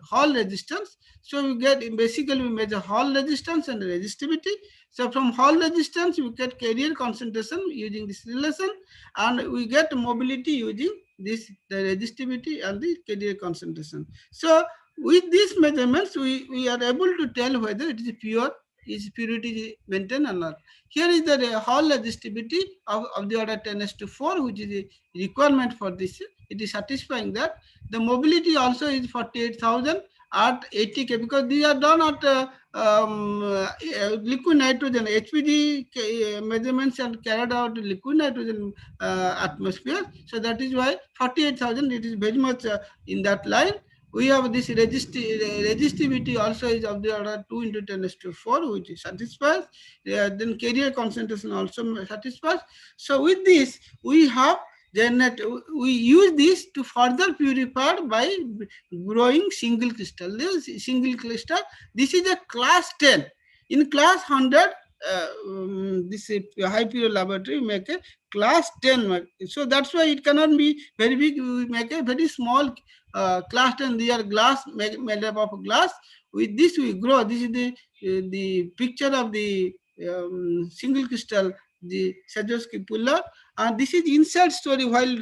Hall resistance. So we get, basically we measure Hall resistance and resistivity. So from Hall resistance, we get carrier concentration using this relation, and we get mobility using the resistivity and the carrier concentration. So with these measurements, we are able to tell whether it is pure, is purity maintained or not. Here is the Hall resistivity of the order 10⁴, which is the requirement for this. It is satisfying that. The mobility also is 48,000 at 80 K, because these are done at liquid nitrogen. HPG measurements are carried out liquid nitrogen atmosphere. So that is why 48,000, it is very much in that line. We have this resistivity also is of the order 2 into 10⁴, which satisfies. Then carrier concentration also satisfies. So with this, we have we use this to further purify by growing single crystal. This single crystal, this is a class 10. In class 100, this high pure laboratory make a class 10. So that's why it cannot be very big. We make a very small class 10. They are glass, made up of glass. With this we grow. This is the picture of the single crystal, the Sajowski puller. And this is inside story. While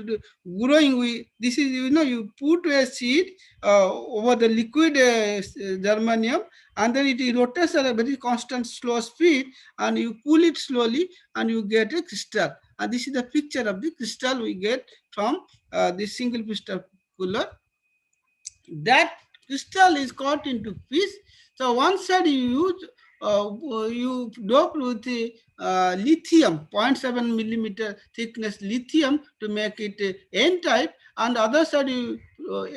growing, this is, you put a seed over the liquid germanium, and then it rotates at a very constant slow speed, and you pull it slowly, and you get a crystal. And this is the picture of the crystal we get from this single crystal puller. That crystal is cut into piece. So one side you dope with lithium, 0.7 millimeter thickness lithium to make it N type, and other side you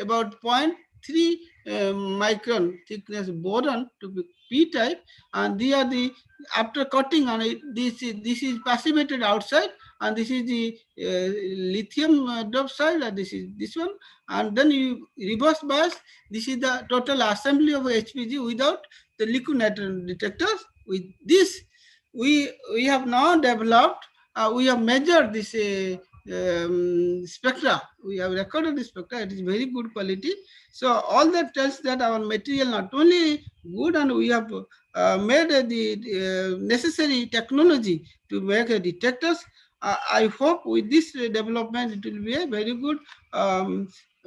about 0.3 micron thickness boron to be P type, and they are the, after cutting on it, this is passivated outside, and this is the lithium dope side, and this is this one, and then you reverse bias. This is the total assembly of HPG without the liquid nitrogen detectors. With this, we have now developed, we have measured this spectra. We have recorded the spectra. It is very good quality. So all that tells that our material not only good, and we have made the necessary technology to make detectors. I hope with this development it will be a very good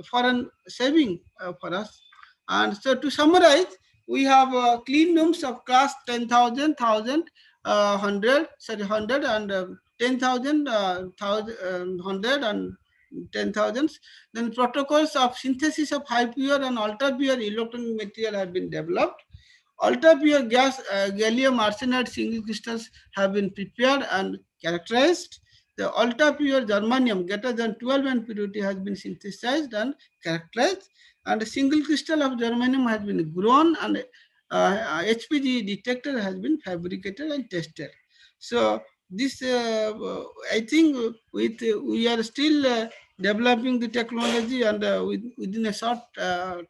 foreign saving for us. And so to summarize, we have clean rooms of class 10,000, 1,000, 100, sorry, 100 and 10,000, 100 and 10,000. Then protocols of synthesis of high pure and ultra pure electronic material have been developed. Ultra pure gas gallium arsenide single crystals have been prepared and characterized. The ultra pure germanium greater than 12 in purity has been synthesized and characterized, and a single crystal of germanium has been grown, and HPG detector has been fabricated and tested. So this, I think, we are still developing the technology, and within a short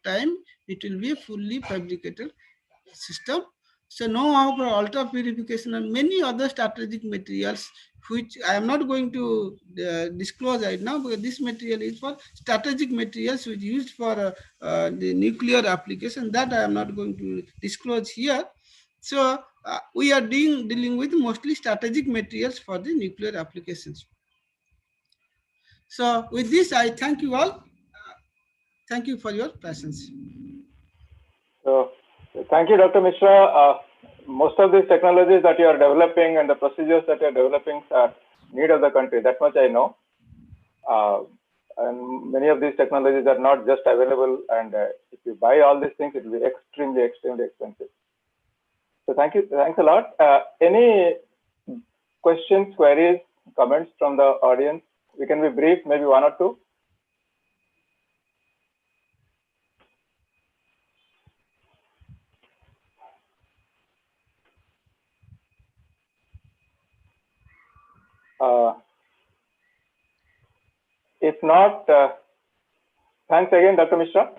time, it will be a fully fabricated system. So now for ultra purification and many other strategic materials, which I am not going to disclose right now, because this material is for strategic materials which used for the nuclear application, that I am not going to disclose here. So we are dealing with mostly strategic materials for the nuclear applications. So with this, I thank you all. Thank you for your presence. So, thank you, Dr. Mishra. Most of these technologies that you are developing and the procedures that you are developing are need of the country. That much I know. And many of these technologies are not just available. And if you buy all these things, it will be extremely, extremely expensive. So thank you. Thanks a lot. Any questions, queries, comments from the audience? We can be brief, maybe one or two. If not, thanks again, Dr. Mishra.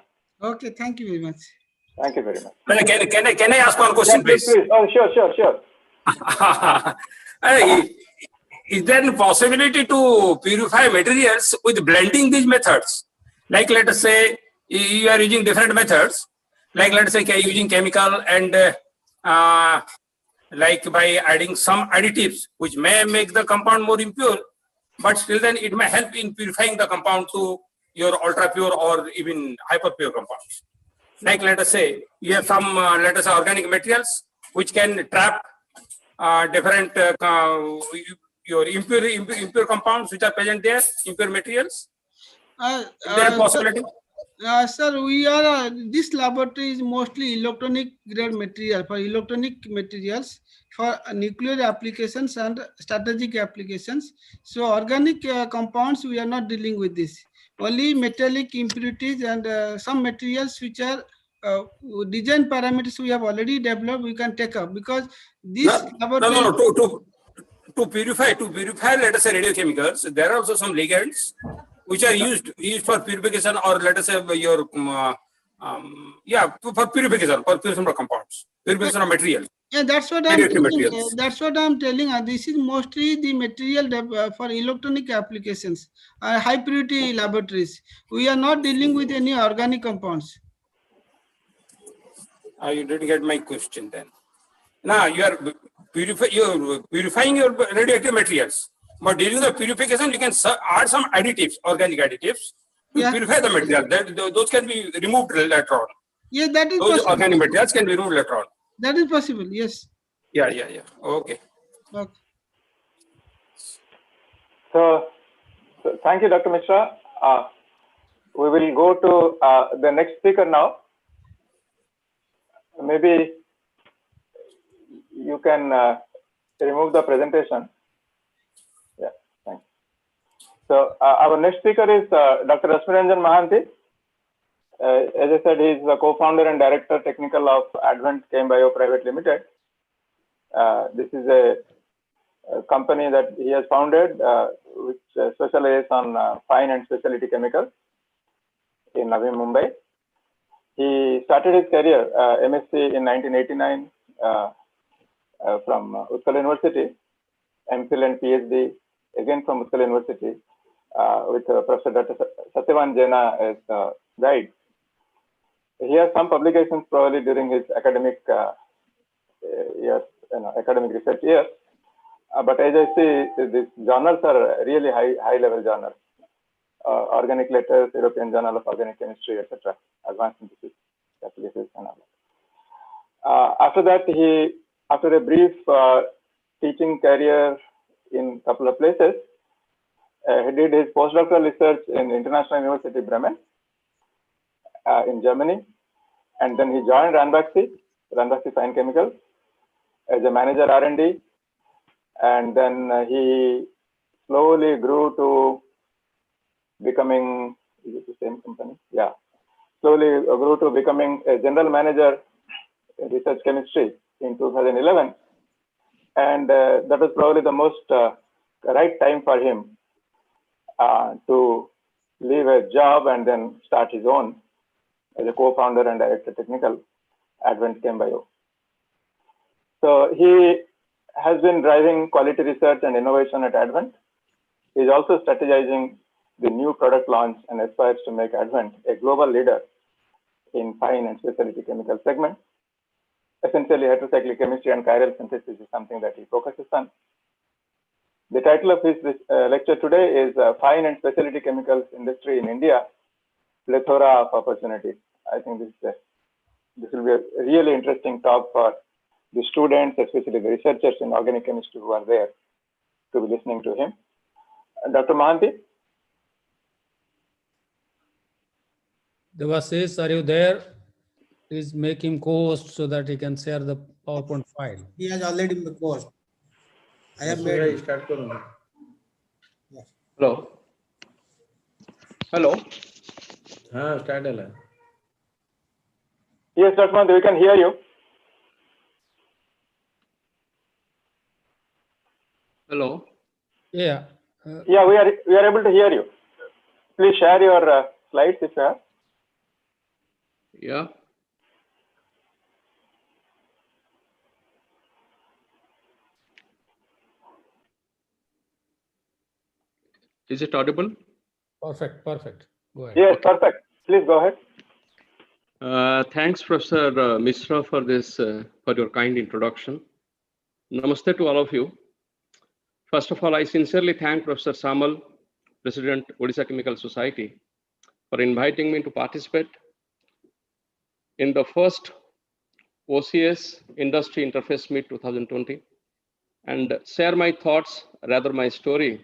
Okay, thank you very much. Thank you very much. Can I ask one question, please? Oh, sure. Is there any possibility to purify materials with blending these methods? Like, let us say you are using different methods, like let us say using chemical and like by adding some additives which may make the compound more impure, but still then it may help in purifying the compound to your ultra pure or even hyper pure compounds. Like let us say you have some let us say organic materials which can trap different your impure compounds which are present there, impure materials. Is there a possibility? Sir, we are this laboratory is mostly electronic grade material for electronic materials for nuclear applications and strategic applications. So organic compounds, we are not dealing with this. Only metallic impurities and some materials which are design parameters we have already developed, we can take up, because this laboratory. To purify, let us say radiochemicals, there are also some ligands which are used for purification, or let us say your for purification of compounds, purification of materials. Yeah, that's what I'm telling. That's what I'm telling. This is mostly the material for electronic applications, high purity laboratories. We are not dealing with any organic compounds. You didn't get my question then. Now you are purifying your radioactive materials, but during the purification you can add some additives, organic additives, to purify the material. Those can be removed later on. Yeah, that is those possible. Organic materials can be removed later on. That is possible. Yes. Yeah. Okay. So thank you, Dr. Mishra. We will go to the next speaker now. Maybe you can remove the presentation. Yeah, thanks. So our next speaker is Dr. Rasmiranjan Mahanti. As I said, he is the co-founder and director technical of Advent Chem Bio Private Limited. This is a company that he has founded, which specializes on fine and specialty chemicals in Navi Mumbai. He started his career MSc in 1989 from Utkal University, MPhil and PhD again from Utkal University. with Professor Dr. Satyavan Jaina as guide. He has some publications probably during his academic years, academic research years. But as I see, these journals are really high-level journals. Organic Letters, European Journal of Organic Chemistry, etc. Advanced Synthesis, Catalysis, and all that. After that, after a brief teaching career in a couple of places, he did his postdoctoral research in International University Bremen in Germany, and then he joined Ranbaxy Fine Chemicals as a manager R&D, and then he slowly grew to becoming, is it the same company? Yeah, slowly grew to becoming a general manager in research chemistry in 2011, and that was probably the most right time for him to leave a job and then start his own as a co-founder and director technical Advent Chem Bio. So he has been driving quality research and innovation at Advent. He is also strategizing the new product launch and aspires to make Advent a global leader in fine and specialty chemical segment. Essentially, heterocyclic chemistry and chiral synthesis is something that he focuses on. The title of his lecture today is Fine and Specialty Chemicals Industry in India, Plethora of Opportunities. I think this will be a really interesting talk for the students, especially the researchers in organic chemistry who are there to be listening to him. Dr. Mahanti? Devashish, are you there? Please make him co-host so that he can share the PowerPoint file. He has already been co-host. I have made it. Hello. Hello. Start. Yes, Dr. Mahanti, we can hear you. Hello. Yeah. Yeah, we are able to hear you. Please share your slides if you have. Yeah. Is it audible? Perfect. Go ahead. Yes, perfect. Please go ahead. Thanks, Professor Mishra, for for your kind introduction. Namaste to all of you. First of all, I sincerely thank Professor Samal, President, Odisha Chemical Society, for inviting me to participate in the first OCS Industry Interface Meet 2020 and share my thoughts, rather my story,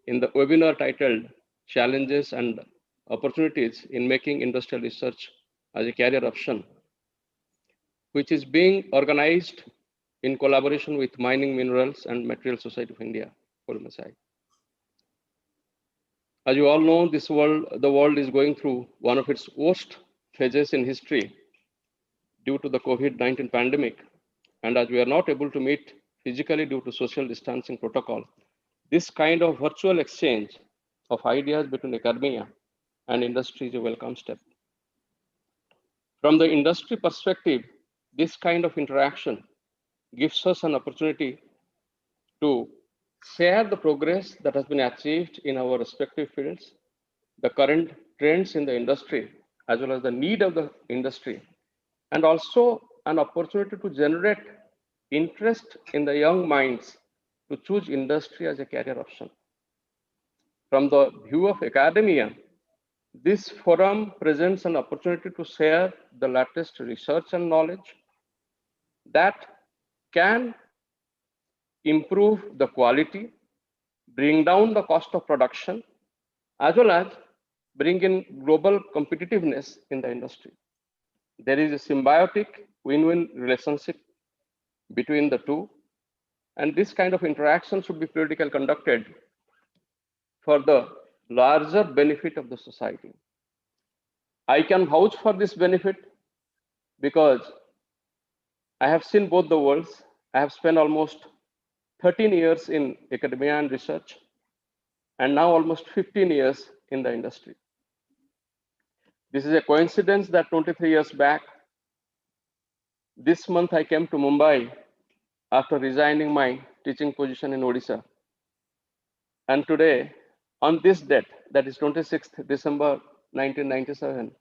in the webinar titled Challenges and Opportunities in Making Industrial Research as a Career Option, which is being organized in collaboration with Mining, Minerals and Materials Society of India, MSI. As you all know, the world is going through one of its worst phases in history due to the COVID-19 pandemic. And as we are not able to meet physically due to social distancing protocol, this kind of virtual exchange of ideas between academia and industry is a welcome step. From the industry perspective, this kind of interaction gives us an opportunity to share the progress that has been achieved in our respective fields, the current trends in the industry, as well as the need of the industry, and also an opportunity to generate interest in the young minds to choose industry as a career option. From the view of academia, this forum presents an opportunity to share the latest research and knowledge that can improve the quality, bring down the cost of production, as well as bring in global competitiveness in the industry. There is a symbiotic win-win relationship between the two, and this kind of interaction should be periodically conducted for the larger benefit of the society. I can vouch for this benefit because I have seen both the worlds. I have spent almost 13 years in academia and research, and now almost 15 years in the industry. This is a coincidence that 23 years back, this month I came to Mumbai after resigning my teaching position in Odisha. And today On this date, that is 26th December 1997,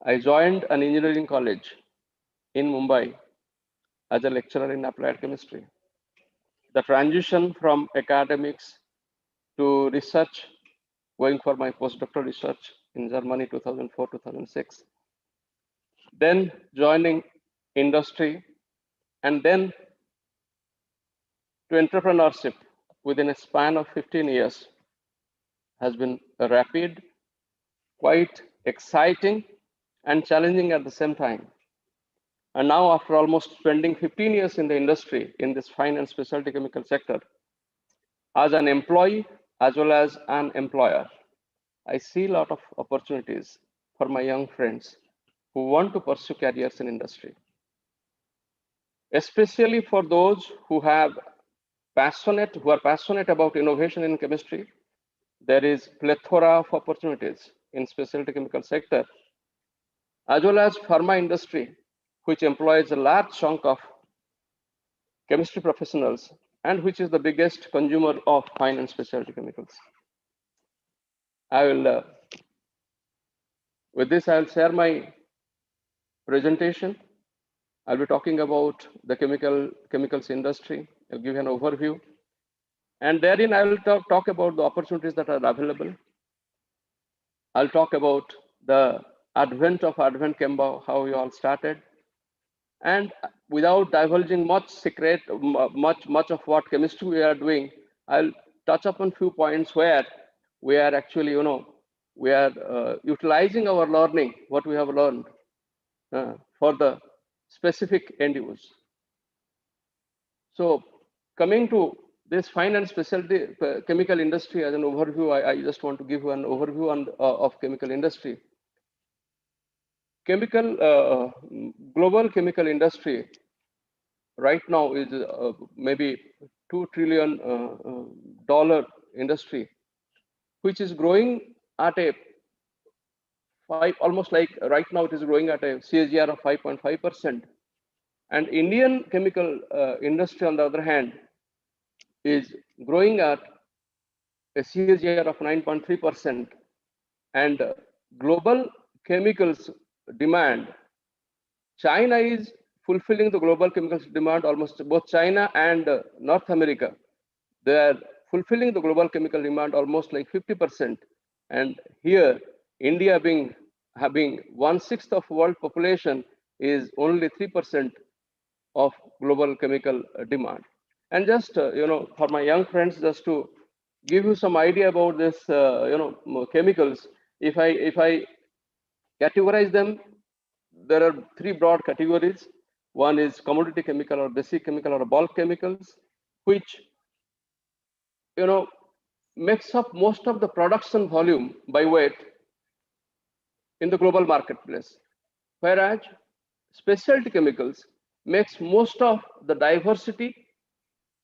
I joined an engineering college in Mumbai as a lecturer in applied chemistry. The transition from academics to research, going for my postdoctoral research in Germany 2004-2006, then joining industry, and then to entrepreneurship within a span of 15 years has been rapid, quite exciting, and challenging at the same time. And now, after almost spending 15 years in the industry, in this fine and specialty chemical sector, as an employee as well as an employer, I see a lot of opportunities for my young friends who want to pursue careers in industry. Especially for those who are passionate about innovation in chemistry, there is plethora of opportunities in specialty chemical sector, as well as pharma industry, which employs a large chunk of chemistry professionals and which is the biggest consumer of fine and specialty chemicals. With this, I'll share my presentation. I'll be talking about the chemicals industry. I'll give you an overview. And therein, I will talk about the opportunities that are available. I'll talk about the advent of Advent Chemba, how we all started. And without divulging much secret, much of what chemistry we are doing, I'll touch upon few points where we are actually, we are utilizing our learning, what we have learned for the specific end use. So coming to this fine and specialty chemical industry as an overview, I just want to give you an overview of chemical industry. Global chemical industry right now is maybe $2 trillion industry, which is growing at a almost like right now it is growing at a CAGR of 5.5%. And Indian chemical industry, on the other hand, is growing at a CAGR of 9.3%. And global chemicals demand, China is fulfilling the global chemicals demand, almost both China and North America. They are fulfilling the global chemical demand almost like 50%. And here, India having 1/6 of world population is only 3% of global chemical demand. And just, for my young friends, just to give you some idea about this, chemicals, if I categorize them, there are three broad categories. One is commodity chemical or basic chemical or bulk chemicals, which, makes up most of the production volume by weight in the global marketplace. Whereas specialty chemicals makes most of the diversity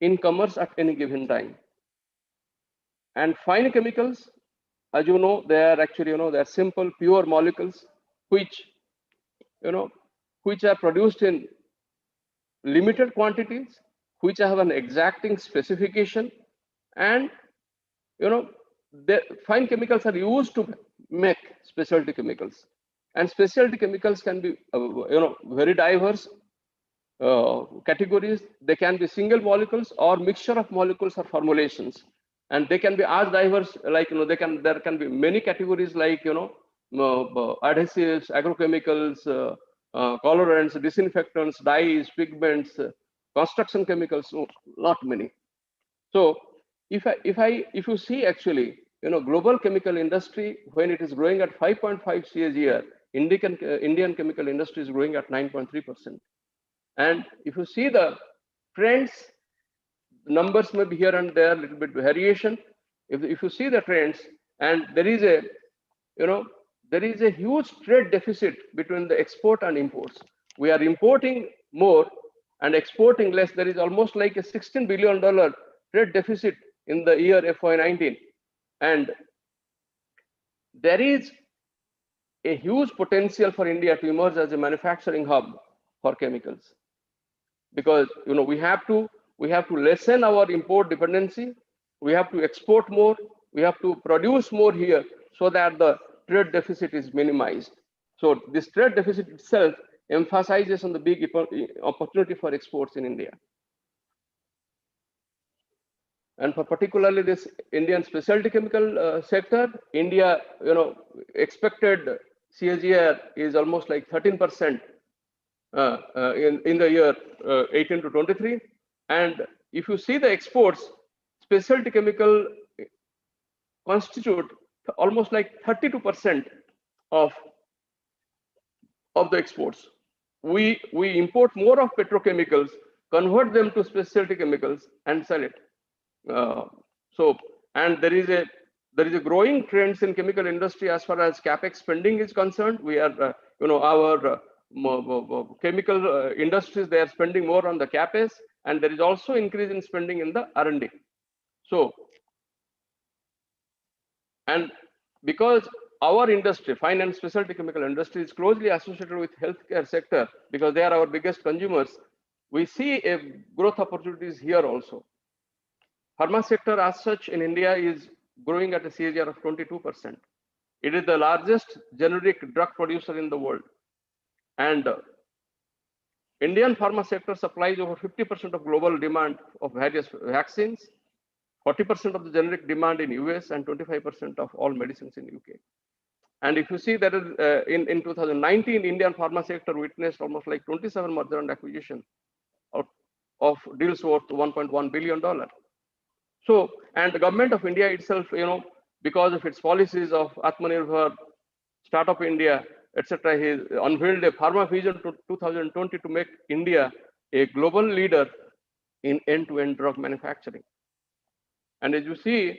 in commerce at any given time. And fine chemicals, as you know, they are actually, they are simple, pure molecules, which are produced in limited quantities, which have an exacting specification, and the fine chemicals are used to make specialty chemicals. And specialty chemicals can be, very diverse categories. They can be single molecules or mixture of molecules or formulations, and they can be as diverse, like there can be many categories like adhesives, agrochemicals, colorants, disinfectants, dyes, pigments, construction chemicals, not many. So if you see actually, global chemical industry, when it is growing at 5.5 CAGR, Indian chemical industry is growing at 9.3%. And if you see the trends, numbers may be here and there, a little bit variation. If you see the trends, and there is a huge trade deficit between the export and imports. We are importing more and exporting less. There is almost like a $16 billion trade deficit in the year FY19. And there is a huge potential for India to emerge as a manufacturing hub for chemicals. Because we have to lessen our import dependency. We have to export more. We have to produce more here so that the trade deficit is minimized. So this trade deficit itself emphasizes on the big opportunity for exports in India. And for particularly this Indian specialty chemical sector, India, expected CAGR is almost like 13% in the year 18 to 23. And if you see the exports, specialty chemical constitute almost like 32% of the exports. We import more of petrochemicals, convert them to specialty chemicals, and sell it. And there is a growing trends in chemical industry as far as capex spending is concerned. We are, our chemical industries, they are spending more on the capex, and there is also increase in spending in the R&D. So, and because our industry, fine and specialty chemical industry, is closely associated with healthcare sector because they are our biggest consumers, we see a growth opportunities here also. Pharma sector as such in India is growing at a CAGR of 22%. It is the largest generic drug producer in the world. And Indian pharma sector supplies over 50% of global demand of various vaccines, 40% of the generic demand in US, and 25% of all medicines in UK. And if you see that in 2019, Indian pharma sector witnessed almost like 27 merger and acquisition of deals worth $1.1 billion. So, and the government of India itself, because of its policies of Atmanirbhar, Startup India, etc., he unveiled a pharma vision to 2020 to make India a global leader in end-to-end drug manufacturing. And as you see,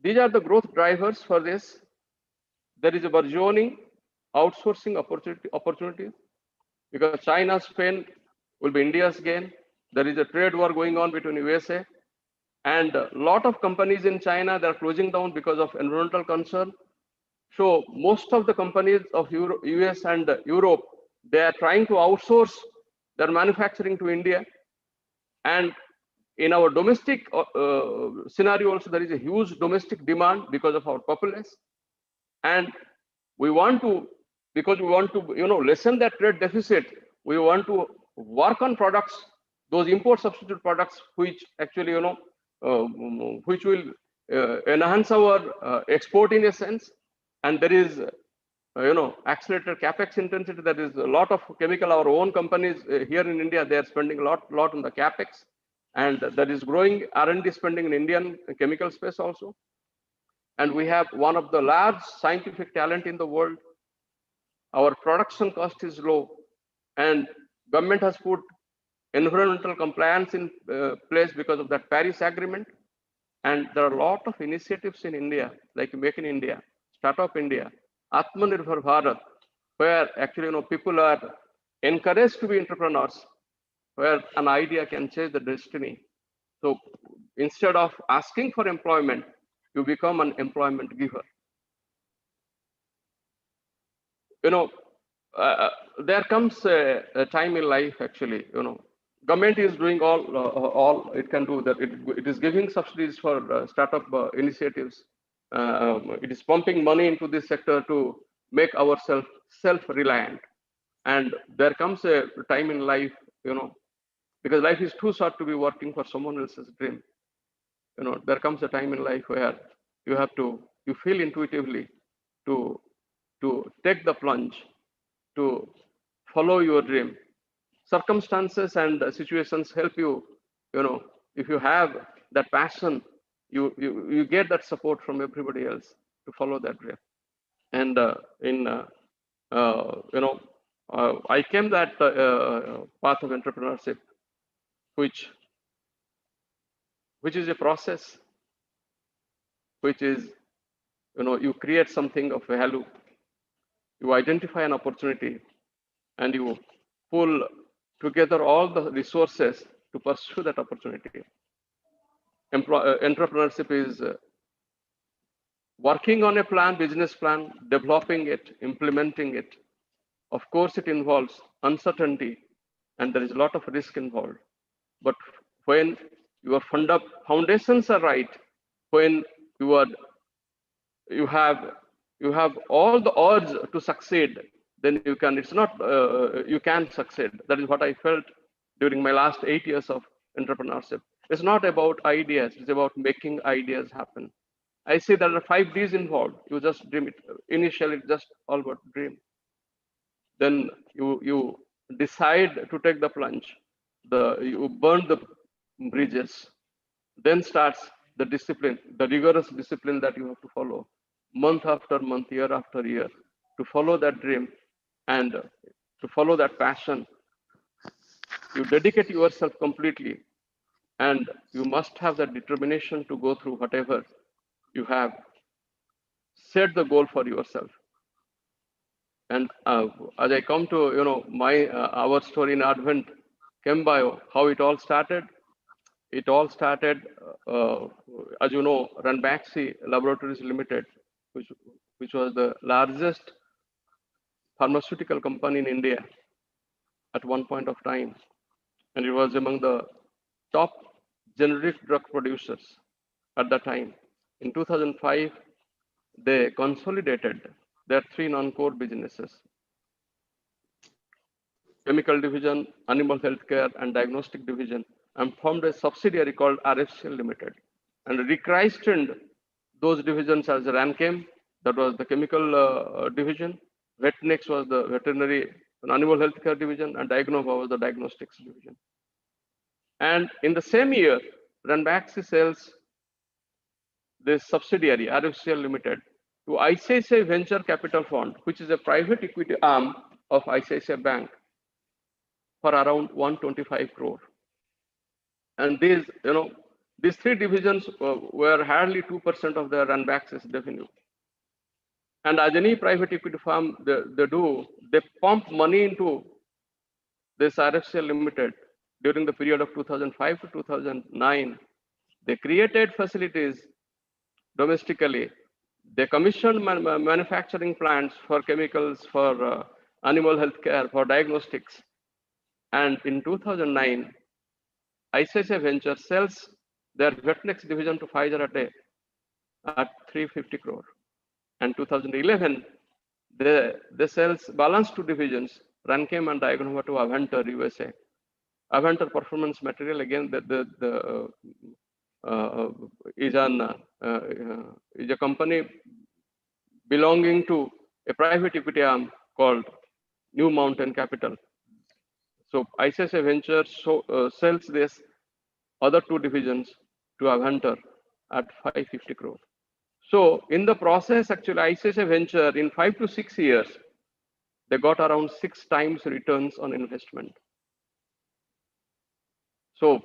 these are the growth drivers for this. There is a burgeoning outsourcing opportunities because China's pain will be India's gain. There is a trade war going on between USA, and a lot of companies in China, they're closing down because of environmental concern. So most of the companies of US and Europe, they are trying to outsource their manufacturing to India. And in our domestic scenario also, there is a huge domestic demand because of our populace. And we want to, because we want to, lessen that trade deficit, we want to work on products, those import substitute products, which actually, which will enhance our export in a sense. And there is, accelerated capex intensity. There is a lot of chemical, our own companies here in India, they are spending a lot on the capex. And there is growing R&D spending in Indian chemical space also. And we have one of the large scientific talent in the world. Our production cost is low, and government has put environmental compliance in place because of that Paris Agreement. And there are a lot of initiatives in India, like Make in India, Startup India, Atmanirbhar Bharat, where actually people are encouraged to be entrepreneurs, where an idea can change the destiny. So instead of asking for employment, you become an employment giver. There comes a time in life, actually, government is doing all it can do. That it is giving subsidies for startup initiatives. It is pumping money into this sector to make ourselves self-reliant. And there comes a time in life, because life is too short to be working for someone else's dream. There comes a time in life where you feel intuitively to take the plunge, to follow your dream. Circumstances and situations help you, if you have that passion, you get that support from everybody else to follow that dream. And I came that path of entrepreneurship, which is a process, which is, you create something of value, you identify an opportunity, and you pull together all the resources to pursue that opportunity. Entrepreneurship is working on a plan, business plan, developing it, implementing it. Of course, it involves uncertainty, and there is a lot of risk involved. But when your foundations are right, when you have all the odds to succeed, then you can. It's not you can succeed. That is what I felt during my last 8 years of entrepreneurship. It's not about ideas. It's about making ideas happen. I say there are 5 Ds involved. You just dream it. Initially, just all about dream. Then you decide to take the plunge. You burn the bridges. Then starts the discipline, the rigorous discipline that you have to follow, month after month, year after year, to follow that dream and to follow that passion. You dedicate yourself completely, and you must have that determination to go through whatever you have set the goal for yourself. And as I come to my our story in Advent ChemBio, how it all started. It all started, as you know, Ranbaxy Laboratories Limited, which was the largest pharmaceutical company in India at one point of time, and it was among the top generic drug producers at that time. In 2005, they consolidated their 3 non-core businesses: chemical division, animal healthcare, and diagnostic division, and formed a subsidiary called RFCL Limited, and rechristened those divisions as Ranchem, that was the chemical division, Vetnex was the veterinary and animal healthcare division, and Diagnova was the diagnostics division. And in the same year, Ranbaxy sells this subsidiary, RFCL Limited, to ICICI Venture Capital Fund, which is a private equity arm of ICICI Bank, for around 125 crore. And these 3 divisions were hardly 2% of their Ranbaxy's revenue. And as any private equity firm they pump money into this RFCL Limited during the period of 2005 to 2009. They created facilities domestically. They commissioned manufacturing plants for chemicals, for animal healthcare, for diagnostics. And in 2009, ICICI Venture sells their Vetnex division to Pfizer at 350 crore. And 2011, they sells balance 2 divisions, Ranchem and Diagnova, to Avantor USA. Avantor Performance Material, again, is a company belonging to a private equity arm called New Mountain Capital. So ICICI Venture sells this other 2 divisions to Avantor at 550 crore. So in the process, actually, ICICI Venture, in 5 to 6 years, they got around 6 times returns on investment. So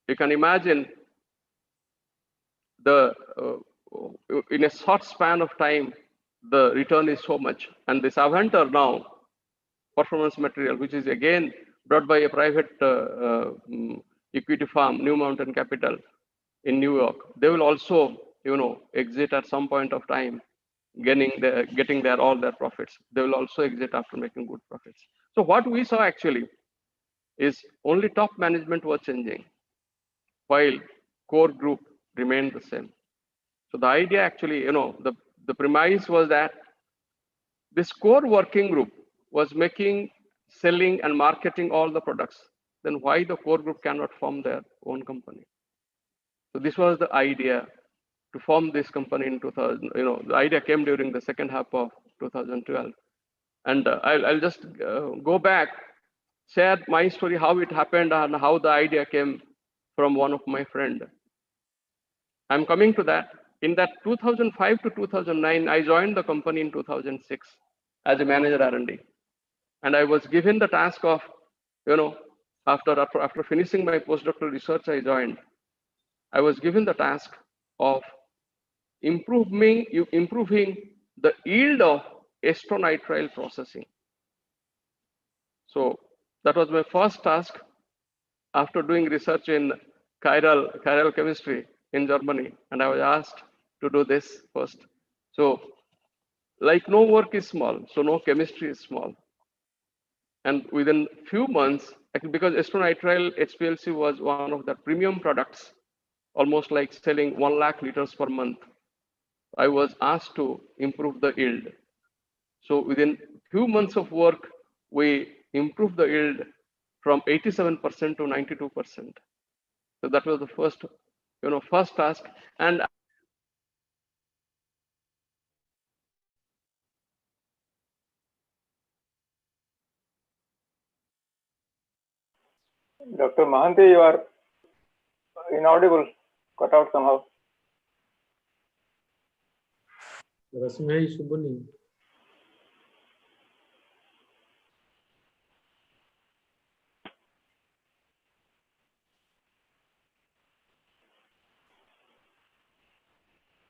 you can imagine in a short span of time, the return is so much. And this Avantor now, Performance Material, which is again brought by a private equity firm, New Mountain Capital in New York, they will also exit at some point of time, getting all their profits. They will also exit after making good profits. So what we saw actually is only top management was changing, while core group remained the same. So the idea actually, the premise was that this core working group was selling and marketing all the products. Then why the core group cannot form their own company? So this was the idea to form this company in 2000. The idea came during the second half of 2012. And I'll just go back, share my story, how it happened and how the idea came from one of my friend. I'm coming to that. In that 2005 to 2009, I joined the company in 2006 as a manager R&D. And I was given the task of, after finishing my postdoctoral research, I was given the task of improving the yield of acetonitrile processing. So that was my first task after doing research in chiral chemistry in Germany. And I was asked to do this first. So like no work is small, so no chemistry is small. And within few months, because acetonitrile HPLC was one of the premium products, almost like selling 1 lakh liters per month I was asked to improve the yield. So within few months of work, we improved the yield from 87% to 92%. So that was the first, first task. And Dr. Mahanti, you are inaudible, cut out somehow.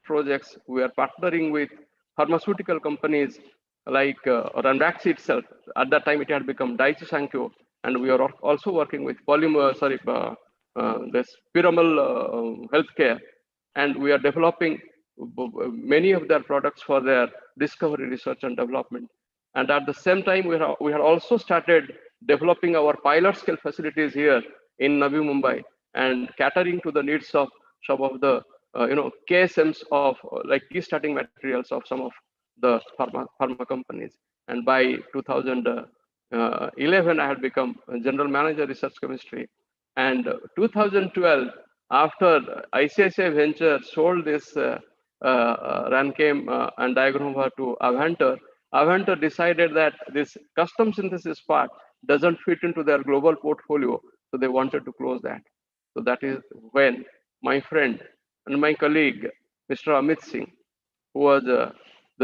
projects, we are partnering with pharmaceutical companies like Ranbaxy itself. At that time, it had become Daiichi Sankyo, and we are also working with this Piramal Healthcare, and we are developing many of their products for their discovery, research, and development. And at the same time, we have also started developing our pilot scale facilities here in Navi Mumbai and catering to the needs of some of the KSMs of like key starting materials of some of the pharma companies. And by 2011, I had become a general manager research chemistry. And 2012, after ICICI Venture sold this Ranchem and Diagronova to Avantor, Avantor decided that this custom synthesis part doesn't fit into their global portfolio, so they wanted to close that. So that is when my friend and my colleague, Mr. Amit Singh, who was the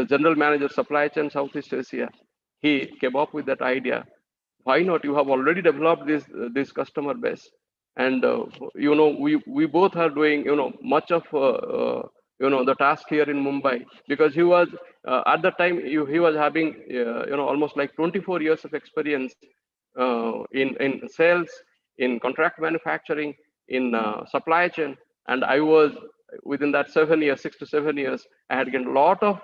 general manager supply chain Southeast Asia, he came up with that idea. Why not? You have already developed this customer base, and we both are doing much of the task here in Mumbai, because he was at the time he was having almost like 24 years of experience in sales, in contract manufacturing, in supply chain, and I was within that 7 years, 6 to 7 years, I had gained a lot of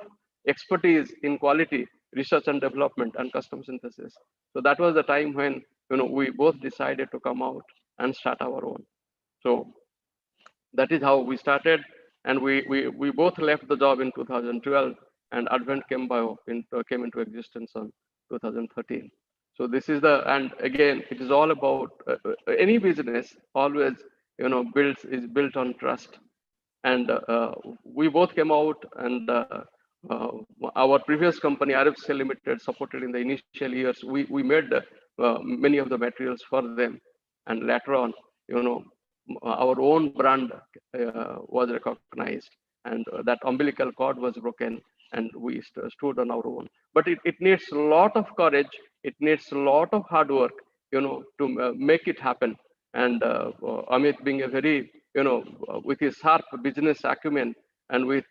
expertise in quality, research and development, and custom synthesis. So that was the time when we both decided to come out and start our own. So that is how we started, and we both left the job in 2012, and Advent Chem Bio came into existence on 2013. So this is and again, it is all about any business always is built on trust. And we both came out, and our previous company, RFC Limited, supported in the initial years. We made many of the materials for them, and later on, our own brand was recognized, and that umbilical cord was broken, and we stood on our own. But it needs a lot of courage. It needs a lot of hard work, to make it happen. And Amit, being a very, with his sharp business acumen, and with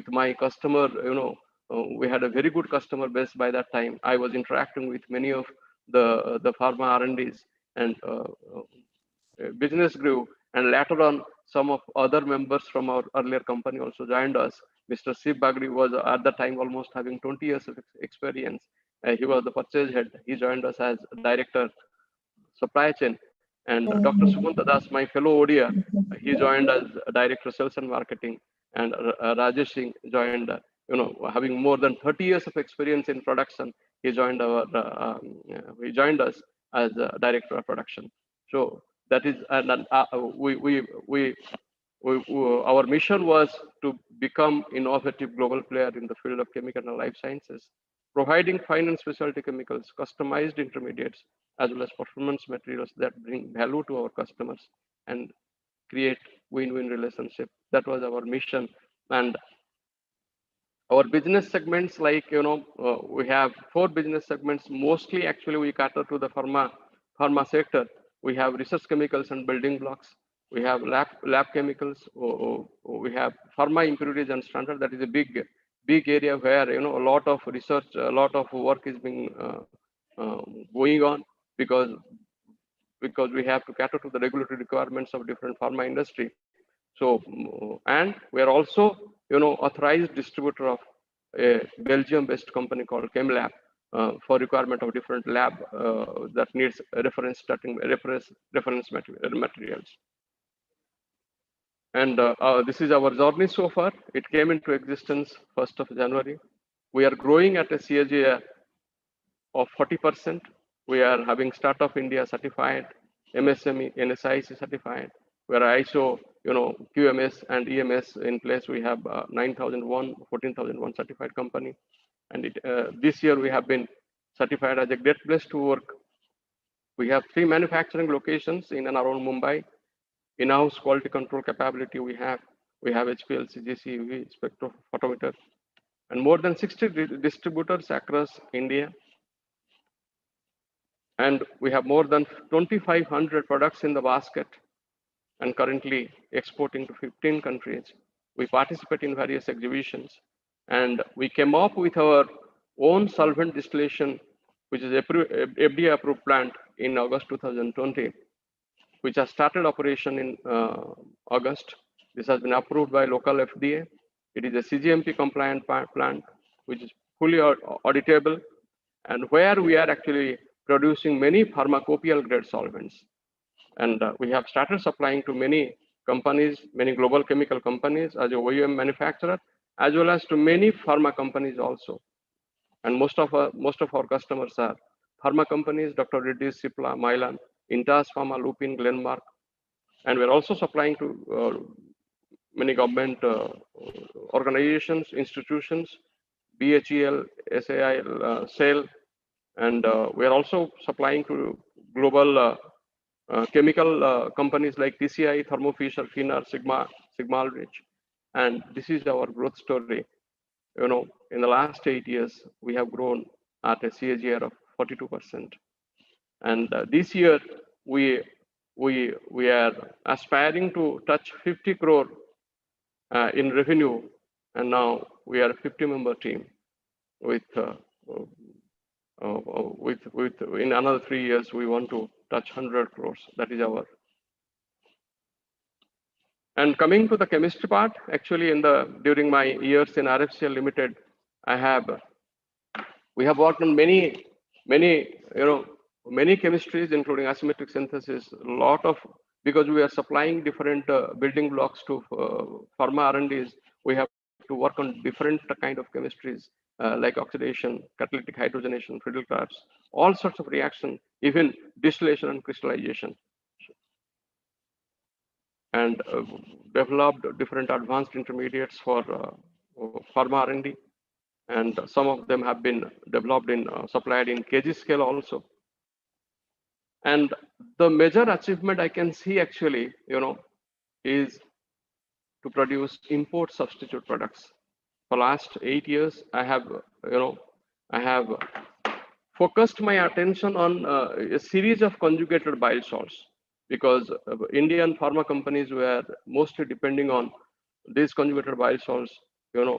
my customer, we had a very good customer base by that time. I was interacting with many of the pharma R&Ds, and business grew. And later on, some of other members from our earlier company also joined us. Mr. Siv Bagri was at the time almost having 20 years of experience. He was the purchase head. He joined us as director supply chain. And Dr. Sumanta Das, my fellow ODA, he joined as director sales and marketing. And Rajesh Singh joined, having more than 30 years of experience in production. He joined us as director of production. So that is, and our mission was to become innovative global player in the field of chemical and life sciences, providing fine and specialty chemicals, customized intermediates, as well as performance materials that bring value to our customers and create win-win relationship. That was our mission. And our business segments, like, we have 4 business segments. Mostly, actually, we cater to the pharma sector. We have research chemicals and building blocks. We have lab chemicals. We have pharma impurities and standard. That is a big area where, a lot of research, a lot of work is being going on, because we have to cater to the regulatory requirements of different pharma industry. So, and we are also, authorized distributor of a Belgium-based company called ChemLab for requirement of different lab that needs reference materials. And this is our journey so far. It came into existence 1st of January. We are growing at a CAGR of 40%. We are having Startup India certified, MSME, NSIC certified. We are ISO, QMS and EMS in place. We have 9,001, 14,001 certified company. And this year we have been certified as a great place to work. We have 3 manufacturing locations in and around Mumbai. In-house quality control capability we have. We have HPLC, GCUV, spectrophotometer, and more than 60 distributors across India. And we have more than 2,500 products in the basket and currently exporting to 15 countries. We participate in various exhibitions, and we came up with our own solvent distillation, which is FDA approved plant in August 2020, which has started operation in August. This has been approved by local FDA. It is a CGMP compliant plant, which is fully auditable, and where we are actually producing many pharmacopoeial grade solvents. And we have started supplying to many companies, many global chemical companies as a OEM manufacturer, as well as to many pharma companies also. And most of our customers are pharma companies, Dr. Reddy's, Cipla, Mylan, Intas Pharma, Lupin, Glenmark. And we're also supplying to many government organizations, institutions, BHEL, SAI, SAIL, and we are also supplying to global chemical companies like TCI, Thermo Fisher, Finnar, Sigma-Aldrich. And this is our growth story. In the last 8 years, we have grown at a CAGR of 42%. And this year, we are aspiring to touch 50 crore in revenue, and now we are a 50-member team with in another 3 years we want to touch 100 crores. That is our. And coming to the chemistry part, actually during my years in RFCL Limited, we have worked on many chemistries, including asymmetric synthesis, because we are supplying different building blocks to pharma R&Ds. We have to work on different kind of chemistries like oxidation, catalytic hydrogenation, Friedel traps, all sorts of reaction, even distillation and crystallization. And developed different advanced intermediates for pharma R&D. And some of them have been developed supplied in kg scale also. And the major achievement I can see actually, is to produce import substitute products. For last 8 years, I have focused my attention on a series of conjugated bile salts, because Indian pharma companies were mostly depending on these conjugated bile salts,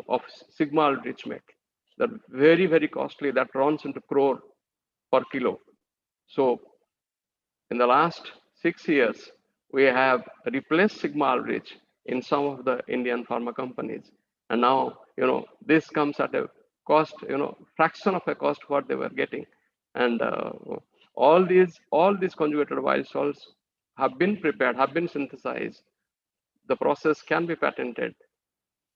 of Sigma-Aldrich make. They're very, very costly. That runs into crore per kilo. So in the last 6 years, we have replaced Sigma-Aldrich in some of the Indian pharma companies. And now, this comes at a cost, fraction of a cost what they were getting. And all these conjugated bile salts have been prepared, have been synthesized. The process can be patented.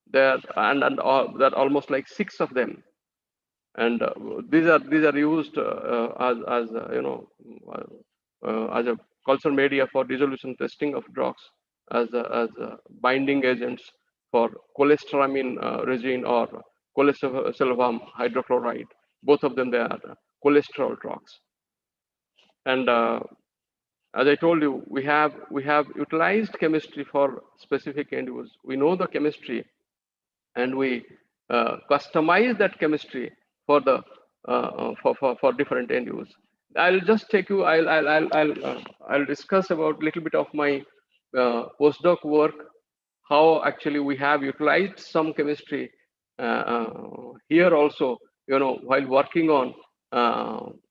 There are almost like 6 of them. And these are used as a culture media for dissolution testing of drugs, as binding agents for cholestyramine resin or cholesterol hydrochloride. Both of them, they are cholesterol drugs. And as I told you, we have utilized chemistry for specific end use. We know the chemistry, and we customize that chemistry for the for different end use. I'll just take you. I'll discuss about a little bit of my postdoc work, how actually we have utilized some chemistry here also, while working on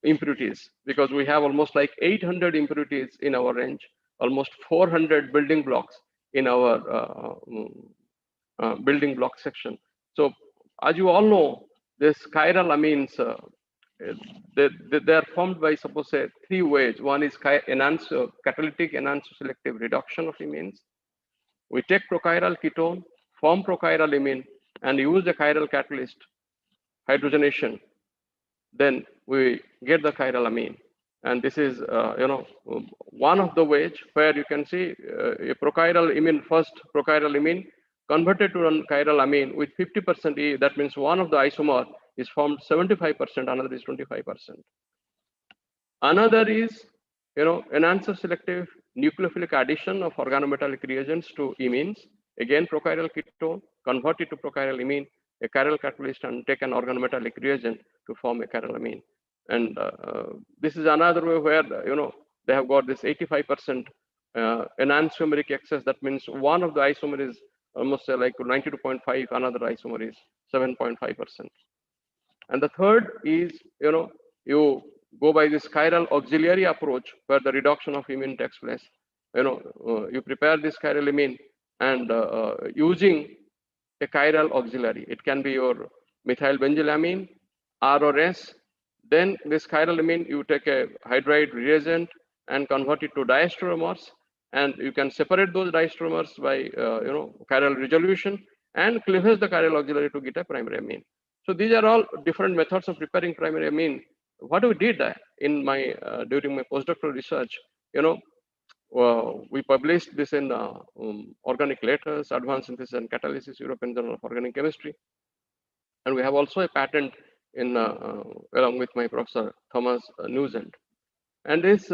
impurities, because we have almost like 800 impurities in our range, almost 400 building blocks in our building block section. So as you all know, this chiral amines, they are formed by, suppose, say 3 ways. One is catalytic enantioselective reduction of amines. We take prochiral ketone, form prochiral imine, and use the chiral catalyst, hydrogenation. Then we get the chiral amine. And this is, one of the ways where you can see a prochiral imine, first prochiral imine converted to a chiral amine with 50% E. That means one of the isomer is formed 75%, another is 25%. Another is, enhancer selective nucleophilic addition of organometallic reagents to imines. Again, prochiral ketone converted to prochiral imine, a chiral catalyst, and take an organometallic reagent to form a chiral amine. And this is another way where, they have got this 85% enantiomeric excess. That means one of the isomer is almost like 92.5, another isomer is 7.5%. And the third is, you go by this chiral auxiliary approach where the reduction of imine takes place. You prepare this chiral imine and using a chiral auxiliary. It can be your methyl benzylamine, R or S. Then this chiral amine, you take a hydride reagent and convert it to diastereomers, and you can separate those diastereomers by chiral resolution and cleavage the chiral auxiliary to get a primary amine. So these are all different methods of preparing primary amine. What we did in my during my postdoctoral research, we published this in Organic Letters, Advanced Synthesis and Catalysis, European Journal of Organic Chemistry. And we have also a patent in along with my professor Thomas Nugent. And this,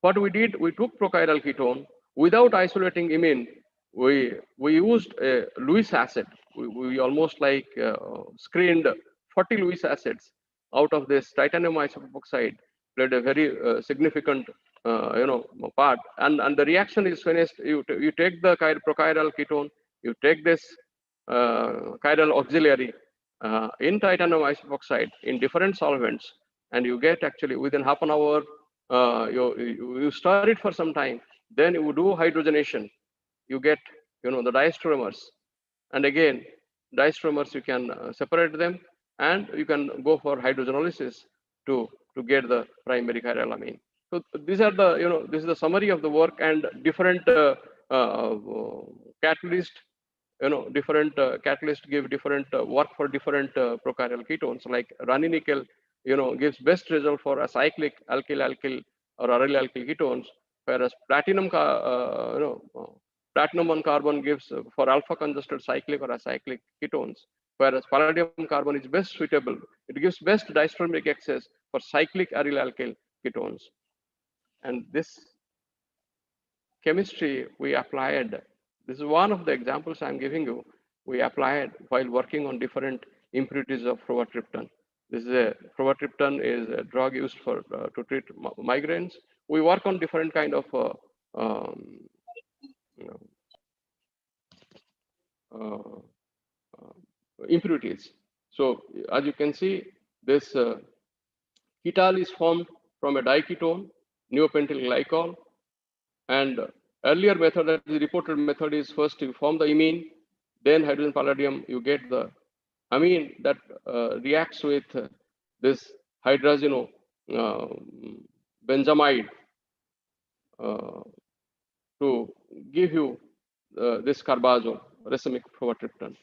what we did, we took prochiral ketone without isolating imine. We used a Lewis acid. We almost like screened 40 Lewis acids out of this titanium isopropoxide, played a very significant part. And the reaction is finished. You take the prochiral ketone, you take this chiral auxiliary in titanium isopropoxide in different solvents, and you get actually within half an hour, you stir it for some time, then you do hydrogenation, you get the diastereomers, and again diastereomers you can separate them, and you can go for hydrogenolysis to get the primary chiral amine. So these are the this is the summary of the work, and different catalyst, different catalysts give different work for different prochiral ketones. Like ranitidine, gives best result for acyclic alkyl-alkyl or aryl-alkyl ketones, whereas platinum, platinum on carbon gives for alpha congested cyclic or acyclic ketones, whereas palladium carbon is best suitable. It gives best diastereomeric excess for cyclic aryl-alkyl ketones. And this chemistry we applied. This is one of the examples I'm giving you. We applied while working on different impurities of provatriptan. This is provatriptan is a drug used for to treat migraines. We work on different kind of impurities. So as you can see, this ketal is formed from a diketone, neopentyl glycol, and earlier method, that is reported method, is first you form the imine, then hydrogen palladium, you get the amine that reacts with this hydrazino benzamide to give you this carbazole, racemic provatriptan.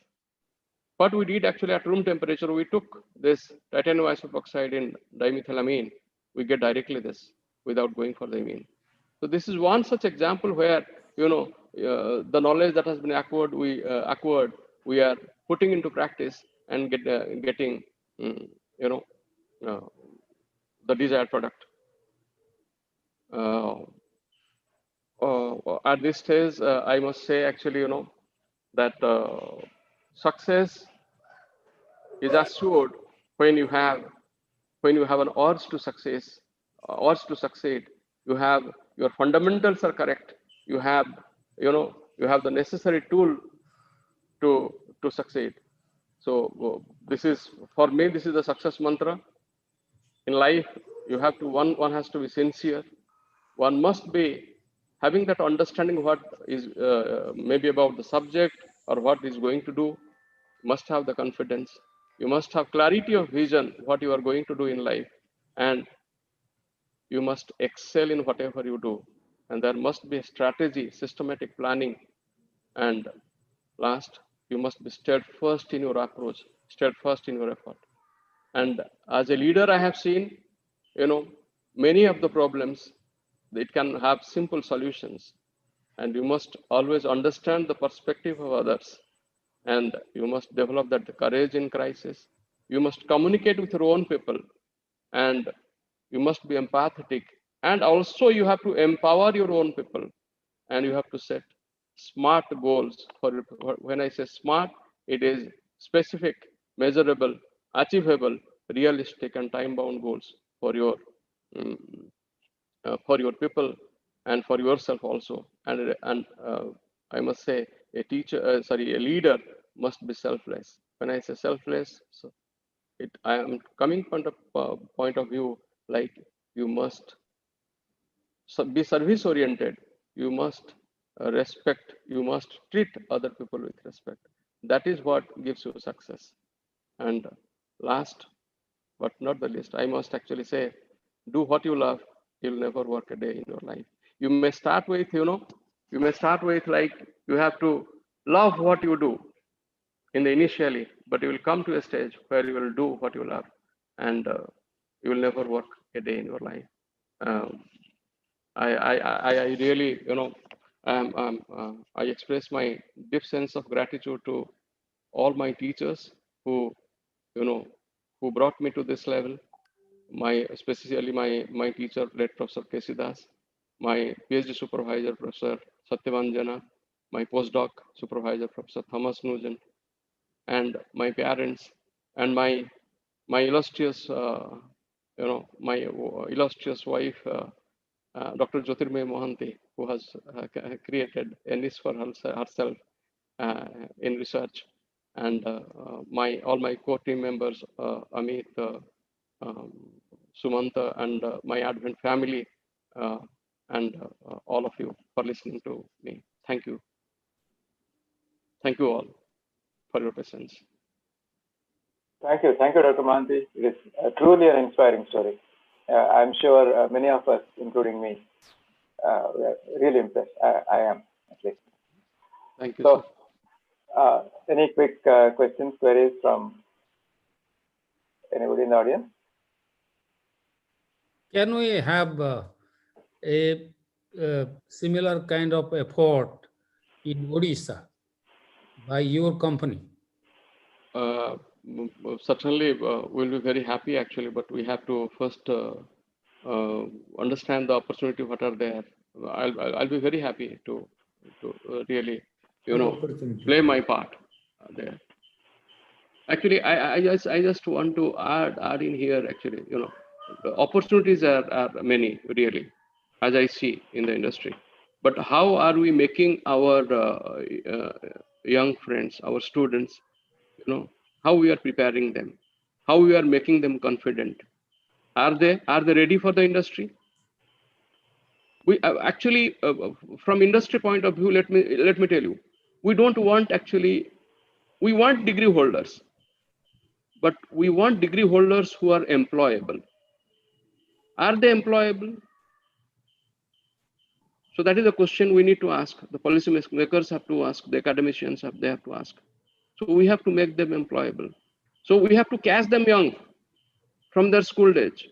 What we did actually at room temperature, we took this titanium isopropoxide in dimethylamine, we get directly this without going for the imine. So this is one such example where the knowledge that has been acquired, we are putting into practice and getting the desired product. At this stage, I must say actually that success is assured when you have an urge to success, succeed. You have your fundamentals are correct. You have the necessary tool to succeed. So this is, for me, this is the success mantra in life. You have to one has to be sincere. One must be having that understanding what is maybe about the subject or what is going to do. You must have the confidence. You must have clarity of vision what you are going to do in life, and you must excel in whatever you do. And there must be a strategy, systematic planning And last, you must be steadfast in your approach, steadfast in your effort. And as a leader, I have seen, many of the problems, it can have simple solutions. And you must always understand the perspective of others. And you must develop that courage in crisis. You must communicate with your own people. And you must be empathetic. And also you have to empower your own people. And you have to set smart goals. When I say smart, it is specific, measurable, achievable, realistic, and time-bound goals for your people and for yourself also. And I must say, a leader must be selfless. When I say selfless, so I am coming from the point of view like you must be service oriented. You must respect. You must treat other people with respect. That is what gives you success. And last but not the least, I must actually say, do what you love. You'll never work a day in your life. You may start with, like you have to love what you do in the initially, but you will come to a stage where you will do what you love, and you will never work a day in your life. I really, I express my deep sense of gratitude to all my teachers who brought me to this level. Especially my teacher, late Professor K.C. Das, my PhD supervisor, Professor Satyavanjana, my postdoc supervisor, Professor Thomas Nugent, and my parents, and my illustrious, my illustrious wife, Dr. Jyotirmay Mohanty, who has created a niche for herself in research, and all my core team members, Amit, Sumanta, and my Advent family, and all of you for listening to me. Thank you. Thank you all for your presence. Thank you, Dr. Mohanty. It is truly an inspiring story. I'm sure many of us, including me, we are really impressed. I am, at least. Thank you. So, any quick questions, queries from anybody in the audience? Can we have a similar kind of effort in Odisha by your company? Certainly, we'll be very happy actually, but we have to first understand the opportunity what are there. I'll be very happy to really play my part there. Actually, I just want to add in here. Actually, the opportunities are many really, as I see in the industry. But how are we making our young friends, our students, how we are preparing them, how we are making them confident? Are they ready for the industry? We actually, from industry point of view, let me tell you, we don't want we want degree holders, but we want degree holders who are employable. Are they employable? So that is a question we need to ask. The policy makers have to ask. The academicians have to ask. So we have to make them employable. So we have to catch them young from their school age.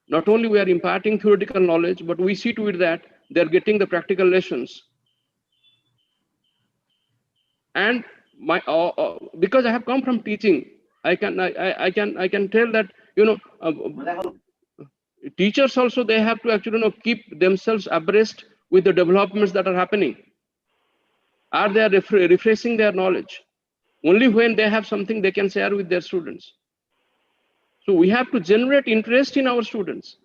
Not only we are imparting theoretical knowledge, but we see to it that they're getting the practical lessons. And because I have come from teaching, I can tell that teachers also, they have to actually keep themselves abreast with the developments that are happening. Are they refreshing their knowledge? Only when they have something they can share with their students. So we have to generate interest in our students.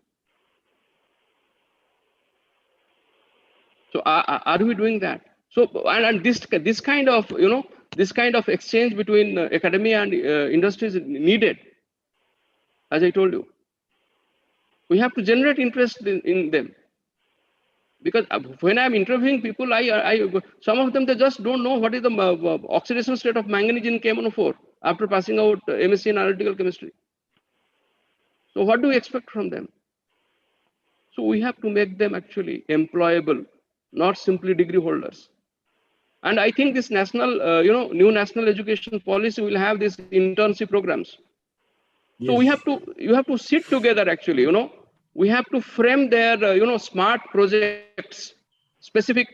So are we doing that? So and this kind of this kind of exchange between academia and industry is needed. As I told you, we have to generate interest in them. Because when I'm interviewing people, some of them, they just don't know what is the oxidation state of manganese in KMNO4 after passing out MSc in analytical chemistry. So what do we expect from them? So we have to make them actually employable, not simply degree holders. And I think this national, new national education policy will have these internship programs. So we have to, you have to sit together actually, we have to frame their, smart projects, specific,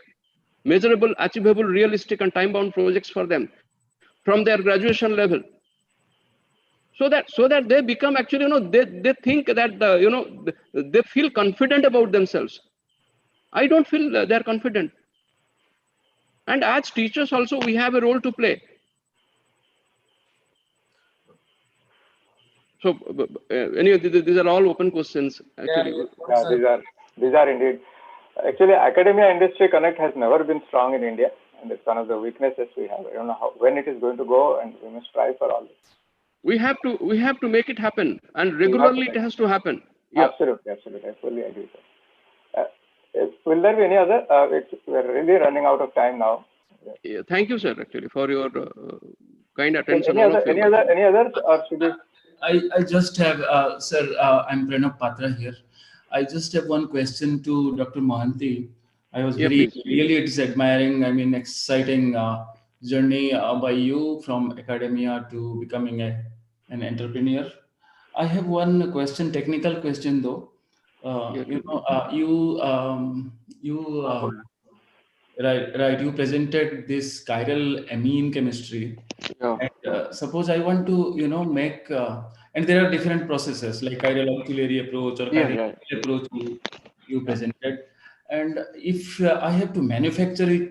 measurable, achievable, realistic and time-bound projects for them from their graduation level. So that they become actually, they think that, they feel confident about themselves. I don't feel they're confident. And as teachers also, we have a role to play. So anyway, these are all open questions actually. Yeah, these are indeed. Actually, academia industry connect has never been strong in India, and it's one of the weaknesses we have. I don't know when it is going to go, and we must strive for all this. We have to make it happen, and regularly it has to happen. Yeah. Absolutely, I fully agree. Will there be any other? We're really running out of time now. Yeah, thank you, sir, actually, for your kind attention. Any others, or should we? I just have, sir, I'm Pranav Patra here. I just have one question to Dr. Mohanty. I was really it is admiring, I mean, exciting journey by you from academia to becoming an entrepreneur. I have one question, technical question though. Right. You presented this chiral amine chemistry. Yeah. And, suppose I want to, make, and there are different processes like chiral auxiliary approach or chiral approach you presented. And if I have to manufacture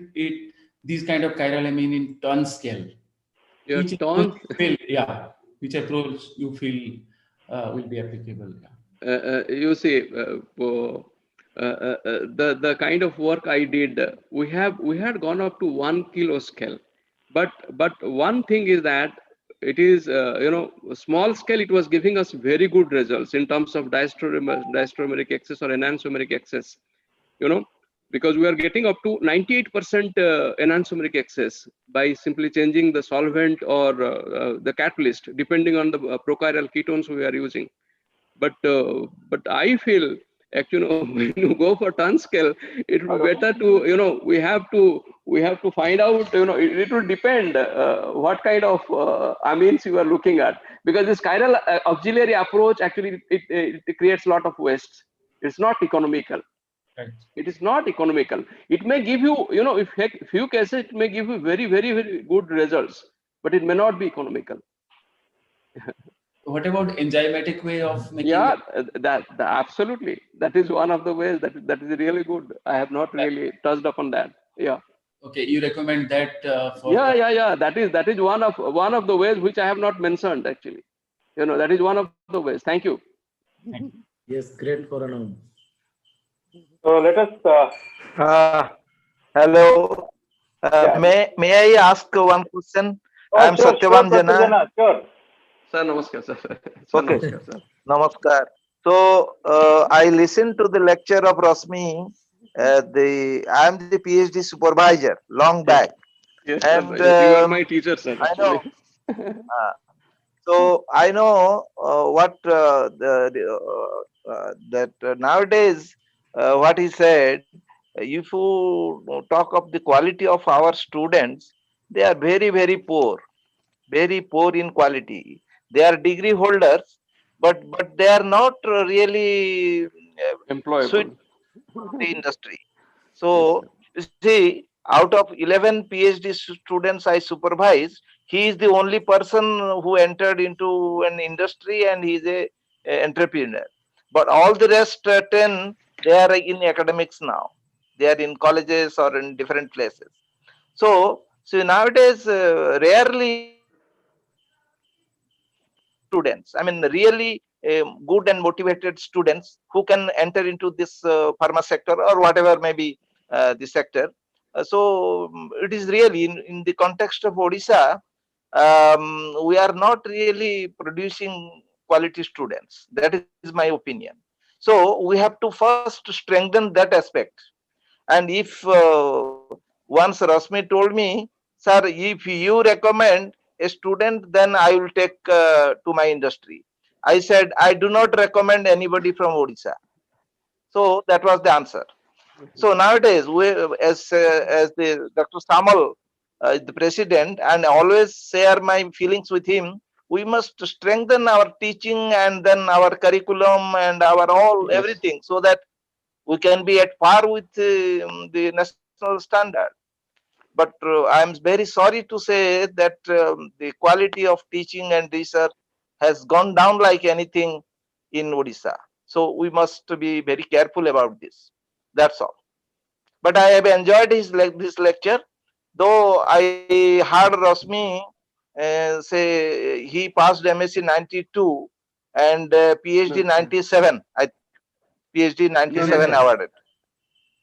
these kind of chiral amine in ton scale, which approach you feel will be applicable? You see, the kind of work I did, we had gone up to 1 kilo scale, but one thing is that it is small scale. It was giving us very good results in terms of diastereomeric excess or enantiomeric excess, because we are getting up to 98% enantiomeric excess by simply changing the solvent or the catalyst depending on the prochiral ketones we are using. But I feel actually, when you go for ton scale, it will be better to, we have to find out, it will depend what kind of amines you are looking at, because this chiral auxiliary approach actually it creates a lot of waste. It's not economical. Right. It is not economical. It may give you, if few cases, it may give you very, very, very good results, but it may not be economical. What about enzymatic way of making? Yeah, that absolutely. That is one of the ways that is really good. I have not really touched upon that. Yeah. Okay, you recommend that for? Yeah. That is one of the ways which I have not mentioned actually. That is one of the ways. Thank you. Yes, great, Paranam. So let us. Hello. May I ask one question? I am Satyavan Jana. Sure. Sir, namaskar, sir. Okay. Namaskar. So I listened to the lecture of Rasmi. I am the PhD supervisor long back. Yes, and sir. You are my teacher, sir. I know. So I know what that nowadays what he said. If you talk of the quality of our students, they are very, very poor in quality. They are degree holders, but they are not really employable to the industry. So you see, out of 11 PhD students I supervise, he is the only person who entered into an industry and he is a entrepreneur. But all the rest 10, they are in academics now. They are in colleges or in different places. So nowadays, rarely students, I mean, really good and motivated students who can enter into this pharma sector or whatever may be the sector. So it is really in the context of Odisha, we are not really producing quality students. That is my opinion. So we have to first strengthen that aspect. And if once Rasmi told me, sir, if you recommend a student, then I will take to my industry. I said, I do not recommend anybody from Odisha. So that was the answer. So nowadays, as the Dr. Samal the president, and always share my feelings with him. We must strengthen our teaching and then our curriculum and our all everything, so that we can be at par with the national standard. But I am very sorry to say that the quality of teaching and research has gone down like anything in Odisha. So we must be very careful about this. That's all. But I have enjoyed this lecture, though I heard Rasmi say he passed MSc 92 and PhD 97. PhD 97 awarded.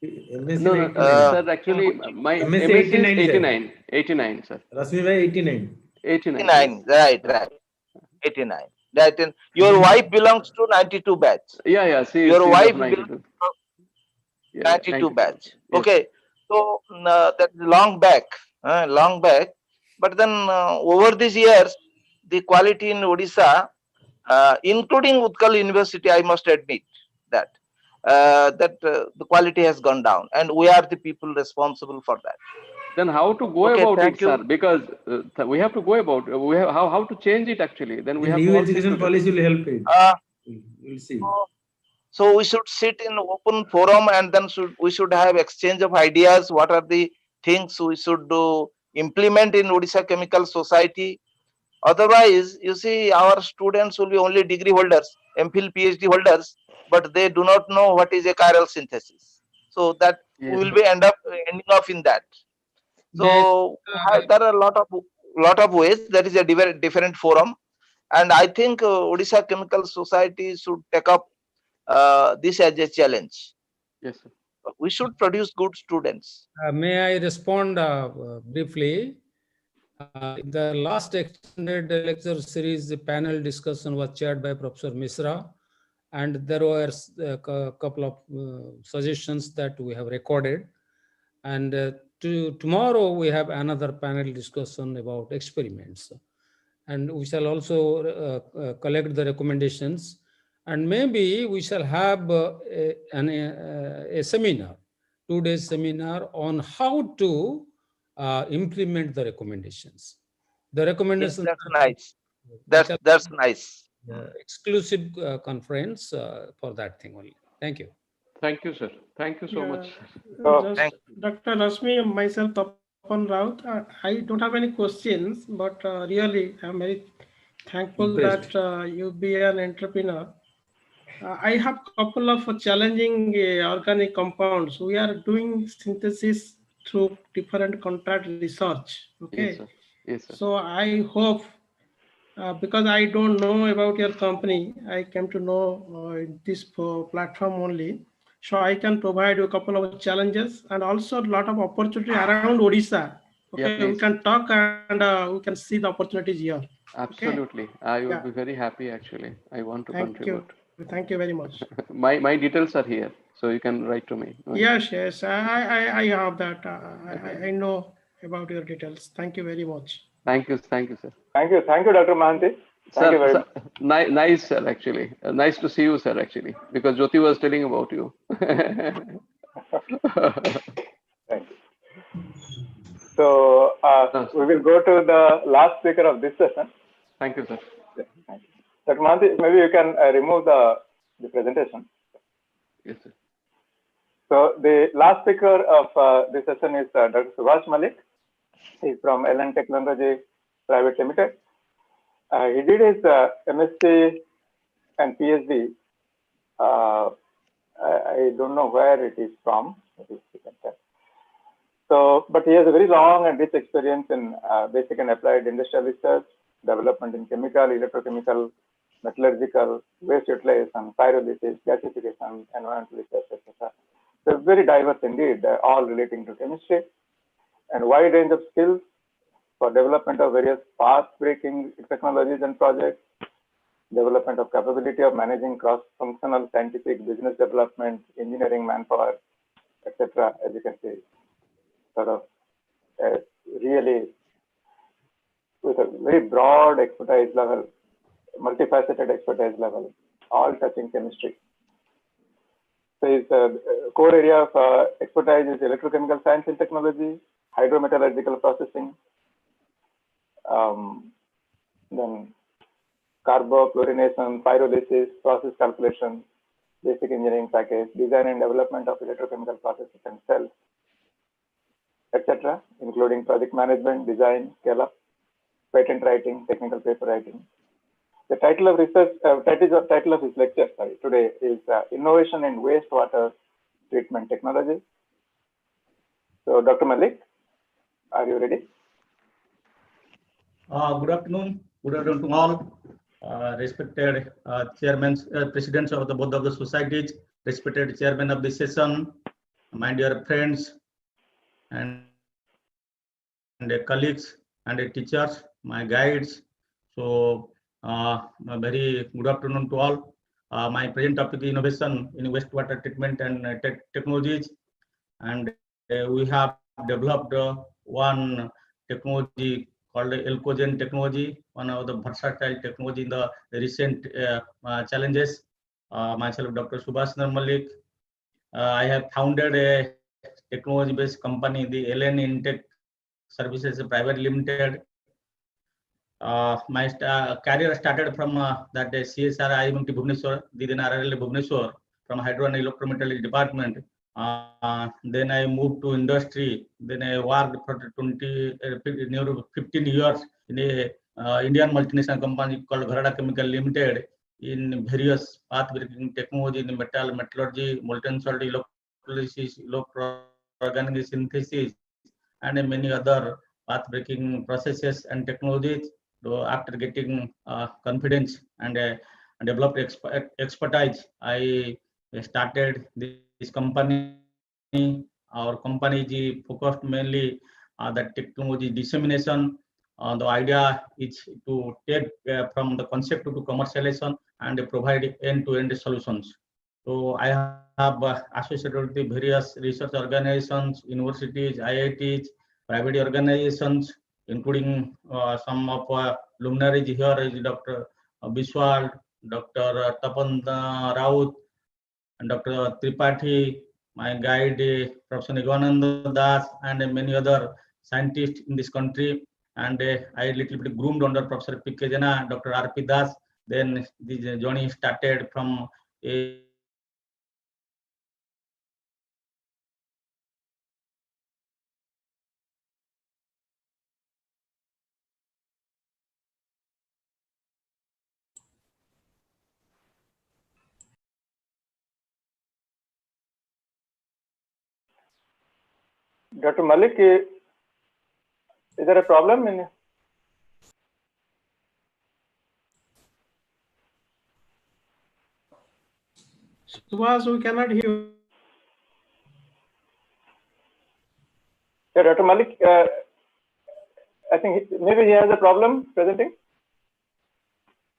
MSc No, 89. sir, actually, my MSc MSc is 89, sir. 89. 89, sir. Rasmi bhai 89. 89. 89, right. 89. That in, your wife belongs to 92 batch. Yeah, Your she's wife of belongs 92. to 92 batch. Yes. Okay. So that's long back. Long back. But then over these years, the quality in Odisha, including Utkal University, I must admit that the quality has gone down, and we are the people responsible for that. Then how to go Okay, about it, thank sir? you. Because we have to go about we have how to change it actually. Then we The have new to all education think together. policy will help it. We'll see. So we should sit in open forum, and then we should have exchange of ideas. What are the things we should do, implement in Odisha Chemical Society? Otherwise, you see, our students will be only degree holders, MPhil, PhD holders, but they do not know what is a chiral synthesis. So that we will be ending up in that. So there are a lot of ways. That is a different forum, and I think Odisha Chemical Society should take up this as a challenge. Yes, sir. We should produce good students. May I respond briefly? In the last extended lecture series, the panel discussion was chaired by Professor Misra, and there were a couple of suggestions that we have recorded. And tomorrow we have another panel discussion about experiments. And we shall also collect the recommendations. And maybe we shall have a seminar, 2 days seminar on how to implement the recommendations. The recommendations. Yes, that's nice. That's nice. Exclusive conference for that thing only. Thank you. Thank you, sir. Thank you so much. Just Dr. Rasmi and myself, Tapan Raut, I don't have any questions, but really I'm very thankful that you be an entrepreneur. I have a couple of challenging organic compounds. We are doing synthesis through different contract research. Okay. Yes, sir. Yes, sir. So I hope, because I don't know about your company, I came to know this platform only. So I can provide you a couple of challenges and also a lot of opportunity around Odisha. Okay, Yeah, we can talk and we can see the opportunities here. Absolutely. Okay? I would be very happy actually. I want to contribute. Thank you very much. My details are here, so you can write to me. Yes, I have that. I know about your details. Thank you very much. Thank you, sir. Thank you, Dr. Mahanti. Thank you very much. Nice, sir. Actually, nice to see you, sir. Actually, because Jyoti was telling about you. Thank you. So we will go to the last speaker of this session. Thank you, sir. Thank you. Dr. Mahanti, maybe you can remove the presentation. Yes, sir. So the last speaker of this session is Dr. Subhash Malik. He's from LN Technology Private Limited. He did his MSc and PhD. I don't know where it is from. So, but he has a very long and rich experience in basic and applied industrial research, development in chemical, electrochemical, metallurgical, waste utilization, pyrolysis, gasification, environmental research, etc. So very diverse indeed, all relating to chemistry, and wide range of skills for development of various path-breaking technologies and projects, development of capability of managing cross-functional scientific business development, engineering, manpower, etc. As you can see, sort of really with a very broad expertise level, multifaceted expertise level, all touching chemistry. So his core area of expertise is electrochemical science and technology, hydrometallurgical processing, then carbochlorination, pyrolysis, process calculation, basic engineering package, design and development of electrochemical processes and cells, etc., including project management, design, scale-up, patent writing, technical paper writing. The title of research, title of his lecture, today is Innovation in Wastewater Treatment Technology. So, Dr. Malik, are you ready? Good afternoon. Good afternoon to all. Respected chairmen, presidents of both of the societies, respected chairman of the session, my dear friends and colleagues and teachers, my guides. So, a very good afternoon to all. My present topic is innovation in wastewater treatment and technologies, and we have developed one technology called Elcogen technology, one of the versatile technology in the recent challenges. Myself, Dr. Subhash Malik. I have founded a technology-based company, the LN Intech Services Private Limited. My career started from that CSR IMT Bhubaneswar, then RRL Bhubaneswar, from Hydro and Electrometallurgy Department. Then I moved to industry. Then I worked for 15 years in a Indian multinational company called Gharada Chemical Limited in various path-breaking technology in metal, metallurgy, molten salt electrolysis, organic synthesis, and many other path-breaking processes and technologies. So after getting confidence and developed expertise, I started this company. Our company is focused mainly on the technology dissemination. The idea is to take from the concept to commercialization and provide end-to-end solutions. So I have associated with the various research organizations, universities, IITs, private organizations, including some of luminaries here is Dr. Biswal, Dr. Tapan Raut, and Dr. Tripathi, my guide, Professor Nigananda Das, and many other scientists in this country. And I little bit groomed under Professor P.K. Jana, Dr. R.P. Das. Then the journey started from a Dr. Malik, is there a problem in? Subhas, we cannot hear you. Yeah, Dr. Malik, I think maybe he has a problem presenting.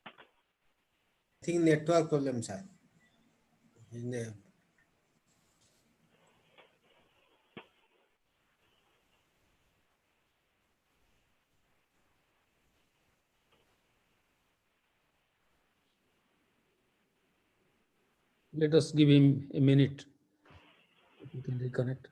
I think network problems are. Let us give him a minute. We can reconnect.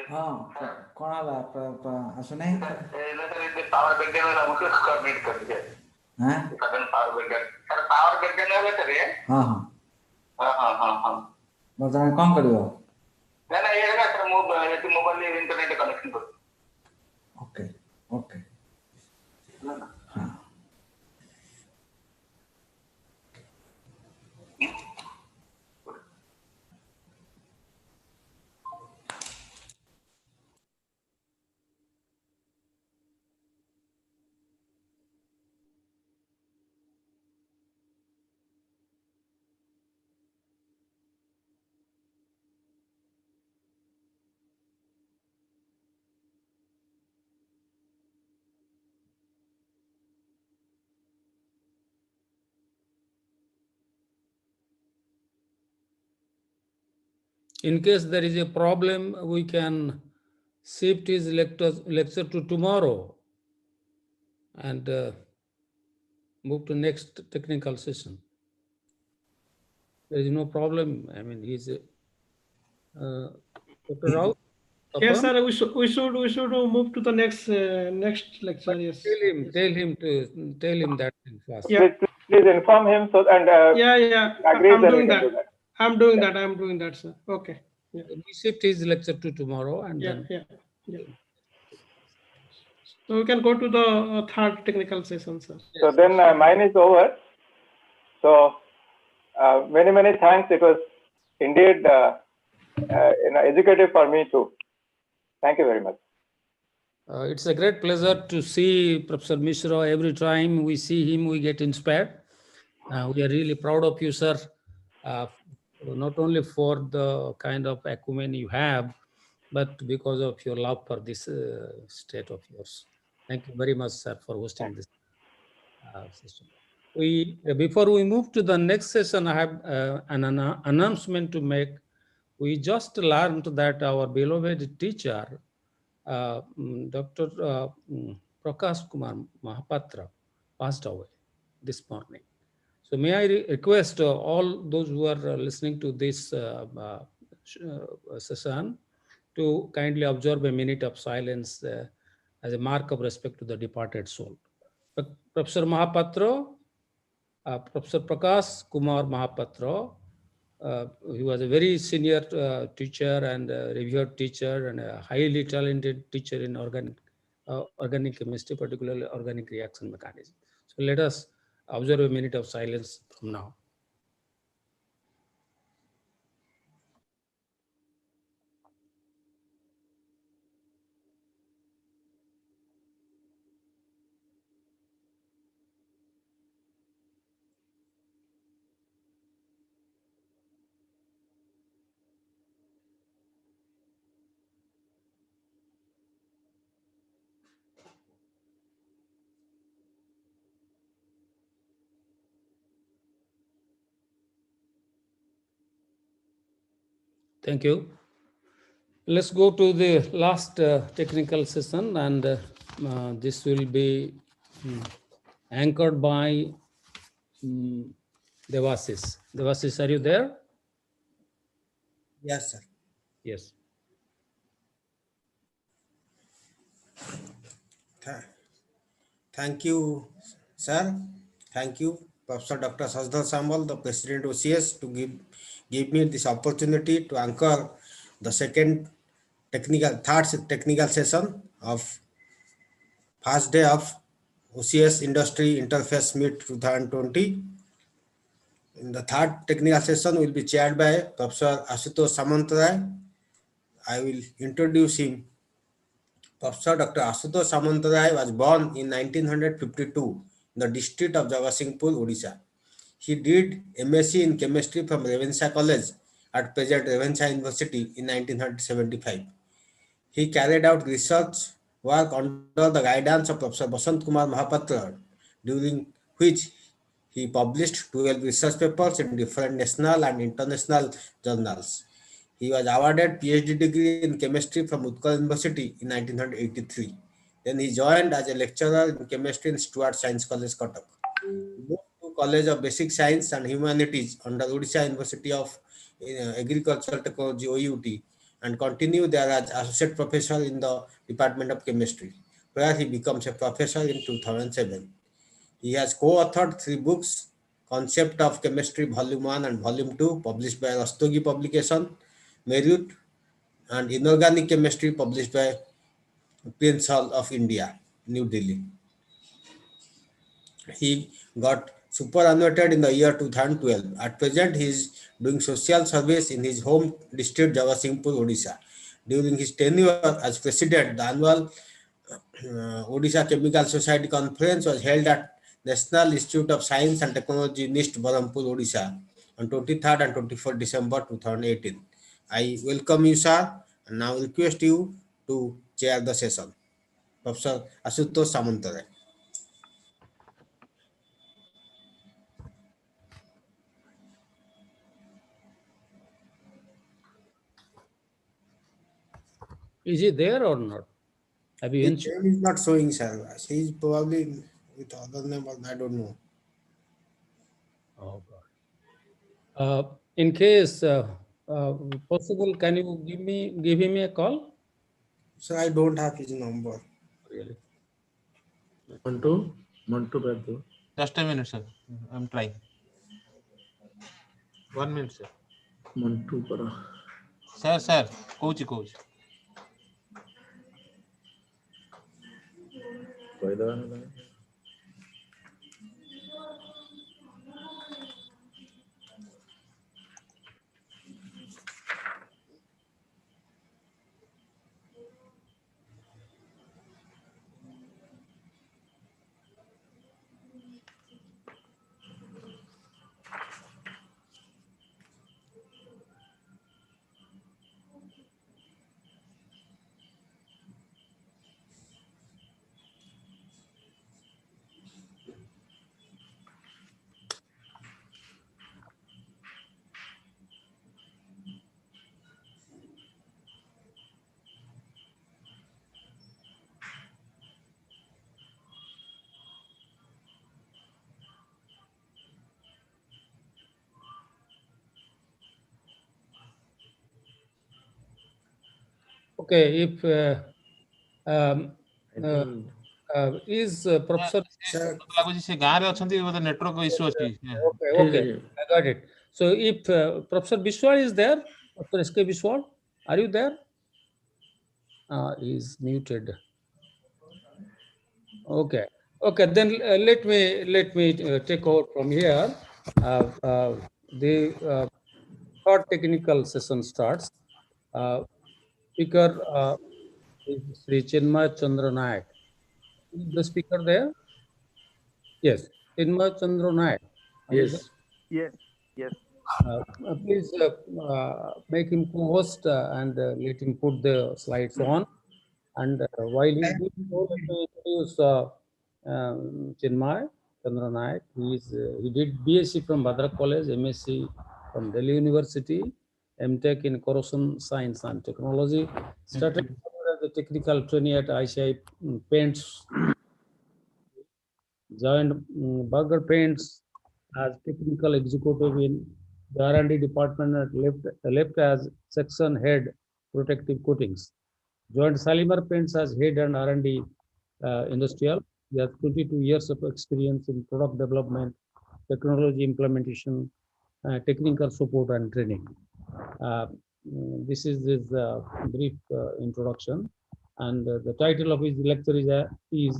कौन आला सुनाई power bank meet कर दिया हैं power bank करे हाँ हाँ हाँ हाँ हाँ हाँ बर्तमान कौन करियो ना ना ये ना मोबाइल इंटरनेट कनेक्शन कर ओके ओके हाँ In case there is a problem, we can shift his lecture to tomorrow and move to next technical session. There is no problem. I mean, he's Dr. Rao. Yes, sir. We should move to the next lecture. Yes. Tell him that thing fast. Yeah. Please inform him so and Yeah. agrees, I'm then doing we can that. do that. I'm doing that. I'm doing that, sir. Okay. Yeah. We shift his lecture to tomorrow and Yeah. then. Yeah. So we can go to the third technical session, sir. So then mine is over. So many thanks. It was indeed educative for me too. Thank you very much. It's a great pleasure to see Professor Mishra. Every time we see him, we get inspired. We are really proud of you, sir, not only for the kind of acumen you have, but because of your love for this state of yours. Thank you very much, sir, for hosting this session. Before we move to the next session, I have an announcement to make. We just learned that our beloved teacher, Dr. Prakash Kumar Mahapatra, passed away this morning. So may I request all those who are listening to this session to kindly observe a minute of silence as a mark of respect to the departed soul. Professor Mahapatra, Professor Prakash Kumar Mahapatra, he was a very senior teacher and revered teacher and a highly talented teacher in organic chemistry, particularly organic reaction mechanism. So let us observe a minute of silence from now. Thank you. Let's go to the last technical session, and this will be anchored by Devasis. Devasis, are you there? Yes, sir. Yes. Thank you, sir. Thank you, Professor Dr. Sasdhar Samal, the President OCS, to give me this opportunity to anchor the third technical session of first day of OCS Industry Interface Meet 2020. In the third technical session will be chaired by Professor Ashutosh Samantray. I will introduce him. Professor Dr. Ashutosh Samantray was born in 1952 in the district of Jagatsinghpur, Odisha. He did MSc in chemistry from Ravenshaw College, at present Ravenshaw University, in 1975. He carried out research work under the guidance of Professor Basant Kumar Mahapatra, during which he published 12 research papers in different national and international journals. He was awarded PhD degree in chemistry from Utkal University in 1983. Then he joined as a lecturer in chemistry in Stuart Science College, Cuttack. He moved to College of Basic Science and Humanities under Odisha University of Agricultural Technology (OUT) and continued there as associate professor in the Department of Chemistry, where he becomes a professor in 2007. He has co-authored 3 books, Concept of Chemistry Volume 1 and Volume 2, published by Rastogi Publication, Merit, and Inorganic Chemistry, published by Prince Hall of India, New Delhi. He got superannuated in the year 2012. At present, he is doing social service in his home district, Jagatsinghpur, Odisha. During his tenure as president, the annual Odisha Chemical Society Conference was held at National Institute of Science and Technology, NIST, Barampur, Odisha, on 23rd and 24th December 2018. I welcome you, sir, and now request you to chair the session. Professor Ashutosh Samantray. Is he there or not? Have you His ensured? name is not showing, sir. He is probably with other name, but I don't know. Oh God. In case possible, can you give him a call? Sir, I don't have his number. Really? Mantu Badhu. Just a minute, sir. I'm trying. 1 minute, sir. Mantu Para. Sir, coach. Okay, if is Professor ଲାଗୁଛି ସେ ଗାଁରେ ଅଛନ୍ତି ବୋଧେ network issue ଅଛି okay, I got it. So if Professor Biswal is there, Professor S.K. Biswal, are you there? He is muted. Okay, then let me take over from here. The third technical session starts. Speaker is Sri Chinmay Chandra Nayak. Is the speaker there? Yes, Chinmay Chandra Nayak. Yes. Yes. Please make him co-host and let him put the slides on. And while he's doing so, let me introduce Chinmay Chandra Nayak. He did BSc from Bhadrak College, MSc from Delhi University, MTech in Corrosion Science and Technology. Started as a technical trainee at ICI Paints. Joined Burger Paints as technical executive in the R&D department and left as section head protective coatings. Joined Salimar Paints as head and R&D industrial. He has 22 years of experience in product development, technology implementation, technical support and training. This is his brief introduction, and the title of his lecture is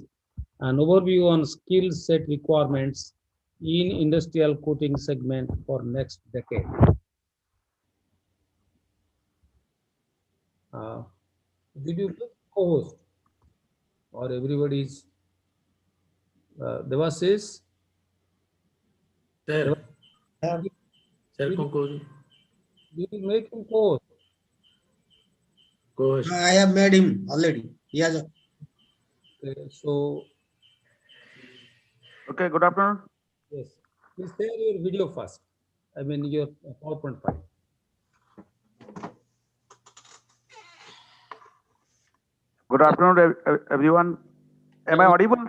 an overview on skill set requirements in industrial coating segment for next decade. Did you co-host or everybody's Devasis? Sir, Did you make him co-host? I have made him already. He has so Okay, good afternoon. yes, please share your video first. I mean your PowerPoint file. Good afternoon, everyone. Am I audible?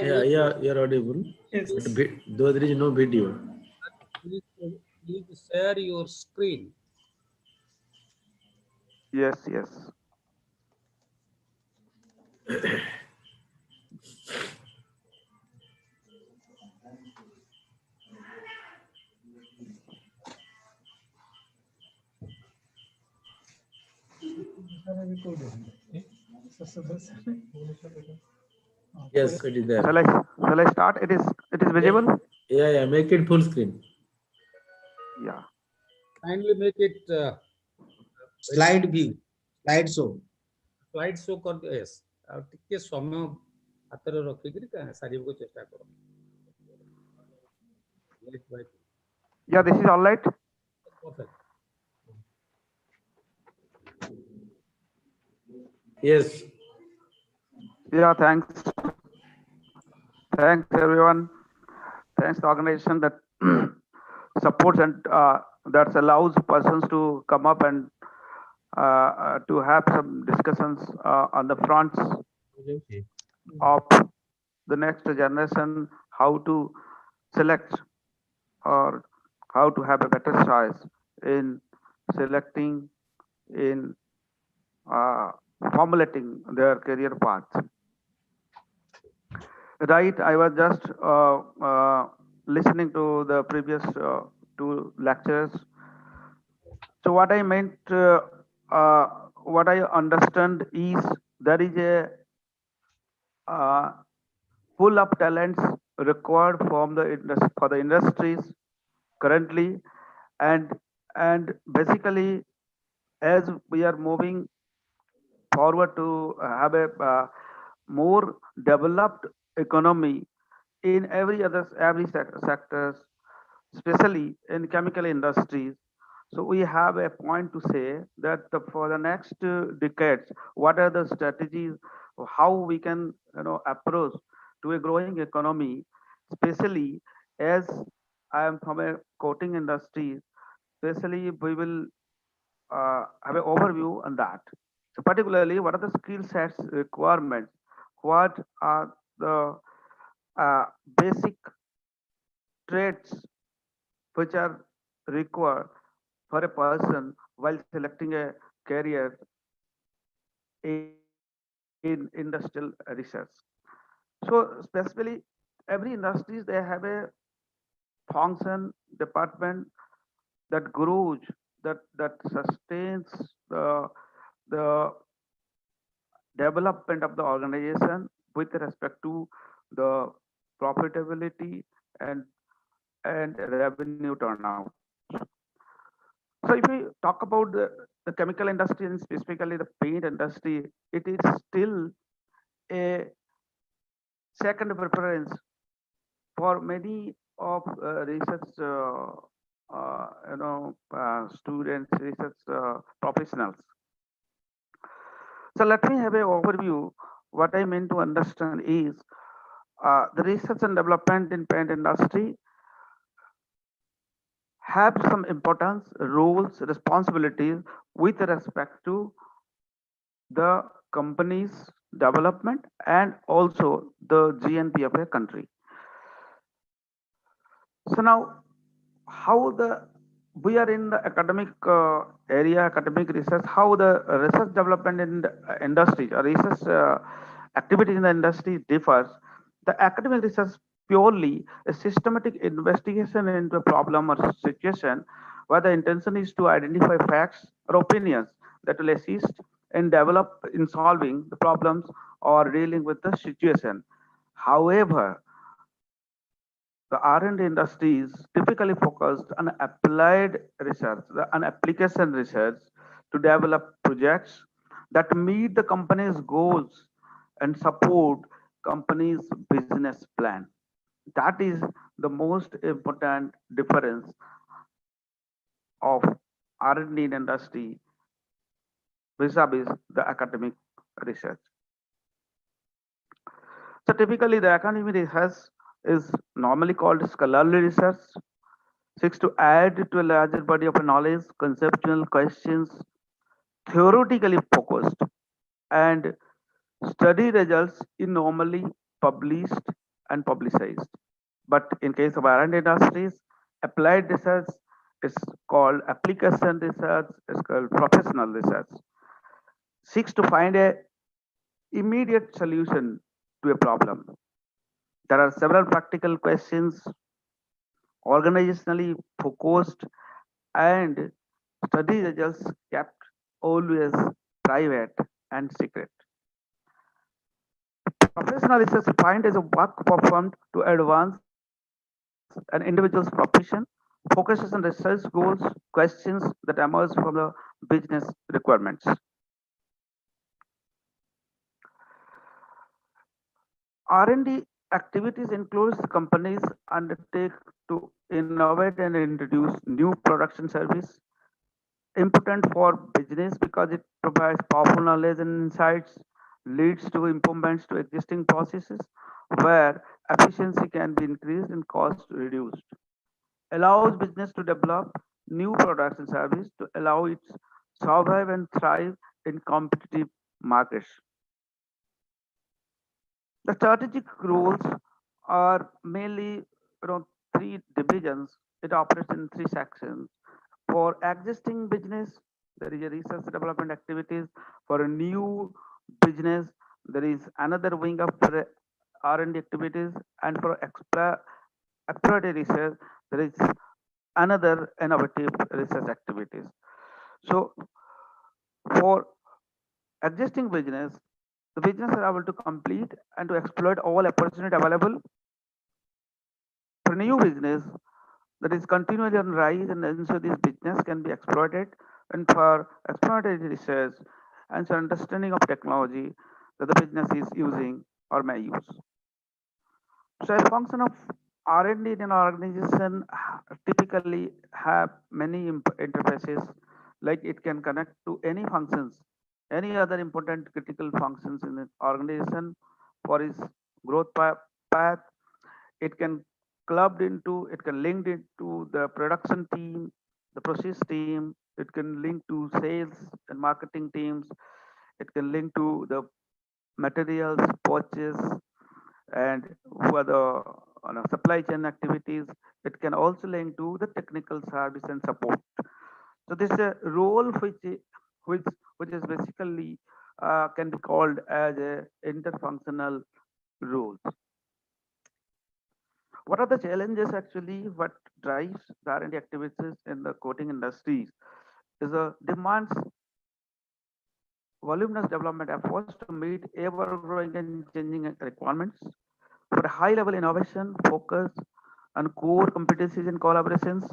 Yeah, you're audible. Yes. But though there is no video. Please share your screen. Yes. Yes, it is there. Shall I start? It is visible? Yeah, make it full screen. Yeah. Kindly make it slide view, slide show. Slide show कर दो yes. और टिके समय हाथरे रखी करी का सारी को चेष्टा करो. Yeah, this is all right. Perfect. Yes. Yeah, thanks. Thanks everyone. Thanks to the organization that supports and that allows persons to come up and to have some discussions on the fronts of the next generation, how to select or how to have a better choice in selecting, in formulating their career path. Right, I was just listening to the previous two lectures. So what I meant, what I understand is there is a pool of talents required from the for the industries currently, and basically as we are moving forward to have a more developed economy in every sectors, especially in chemical industries. So we have a point to say that for the next decades, what are the strategies, how we can approach to a growing economy, especially as I am from a coating industry, especially we will have an overview on that. So particularly, what are the skill sets requirements? What are the basic traits which are required for a person while selecting a career in industrial research? So specifically, every industries they have a function department that grows, that sustains the development of the organization with respect to the profitability and revenue turnout. So if we talk about the chemical industry and specifically the paint industry, it is still a second preference for many of research students, research professionals. So let me have an overview. What I mean to understand is the research and development in paint industry have some importance, roles, responsibilities with respect to the company's development and also the GNP of a country. So now, how we are in the academic area, academic research, how the research development in the industry or research activity in the industry differs. The academic research purely a systematic investigation into a problem or situation where the intention is to identify facts or opinions that will assist in solving the problems or dealing with the situation. However, the R&D industry is typically focused on applied research, on application research to develop projects that meet the company's goals and support company's business plan. That is the most important difference of R&D in industry vis-a-vis the academic research. So typically the academic research is normally called scholarly research, seeks to add to a larger body of knowledge, conceptual questions, theoretically focused, and study results is normally published and publicized. But in case of R&D industries, applied research is called application research, is called professional research, seeks to find a immediate solution to a problem. There are several practical questions, organizationally focused, and study results kept always private and secret. Professional research defined as a work performed to advance an individual's profession, focuses on research goals, questions that emerge from the business requirements. R&D activities includes companies undertake to innovate and introduce new production service, important for business because it provides powerful knowledge and insights, leads to improvements to existing processes where efficiency can be increased and cost reduced, allows business to develop new products and services to allow its survive and thrive in competitive markets. The strategic roles are mainly around three divisions. It operates in three sections. For existing business, there is a research development activities. For a new business, there is another wing of R&D activities, and for exploratory research, there is another innovative research activities. So for existing business, the business are able to complete and to exploit all opportunity available. For new business, that is continually on rise and ensure this business can be exploited, and for exploratory research and so understanding of technology that the business is using or may use. So a function of R&D in an organization typically have many interfaces, like it can connect to any functions, any other important critical functions in an organization for its growth path. It can it can link into the production team, the process team, it can link to sales and marketing teams, it can link to the materials, purchase, and who are the supply chain activities. It can also link to the technical service and support. So this is a role which which is basically can be called as a interfunctional roles. What are the challenges actually? What drives the R&D activities in the coating industries is a demands voluminous development efforts to meet ever-growing and changing requirements. For high-level innovation, focus on core competencies and collaborations,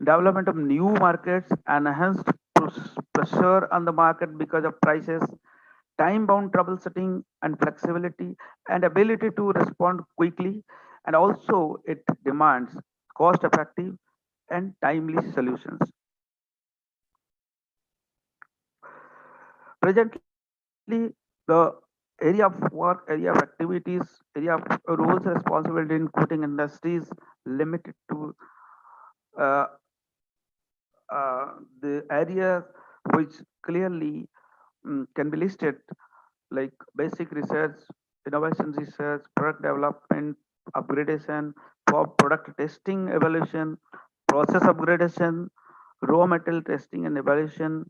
development of new markets, enhanced pressure on the market because of prices, time-bound troubleshooting and flexibility, and ability to respond quickly. And also it demands cost-effective and timely solutions. Presently, the area of work, area of activities, area of roles and responsibility in coating industries limited to uh, the areas which clearly can be listed, like basic research, innovation research, product development, upgradation, for product testing, evaluation, process upgradation, raw material testing and evaluation,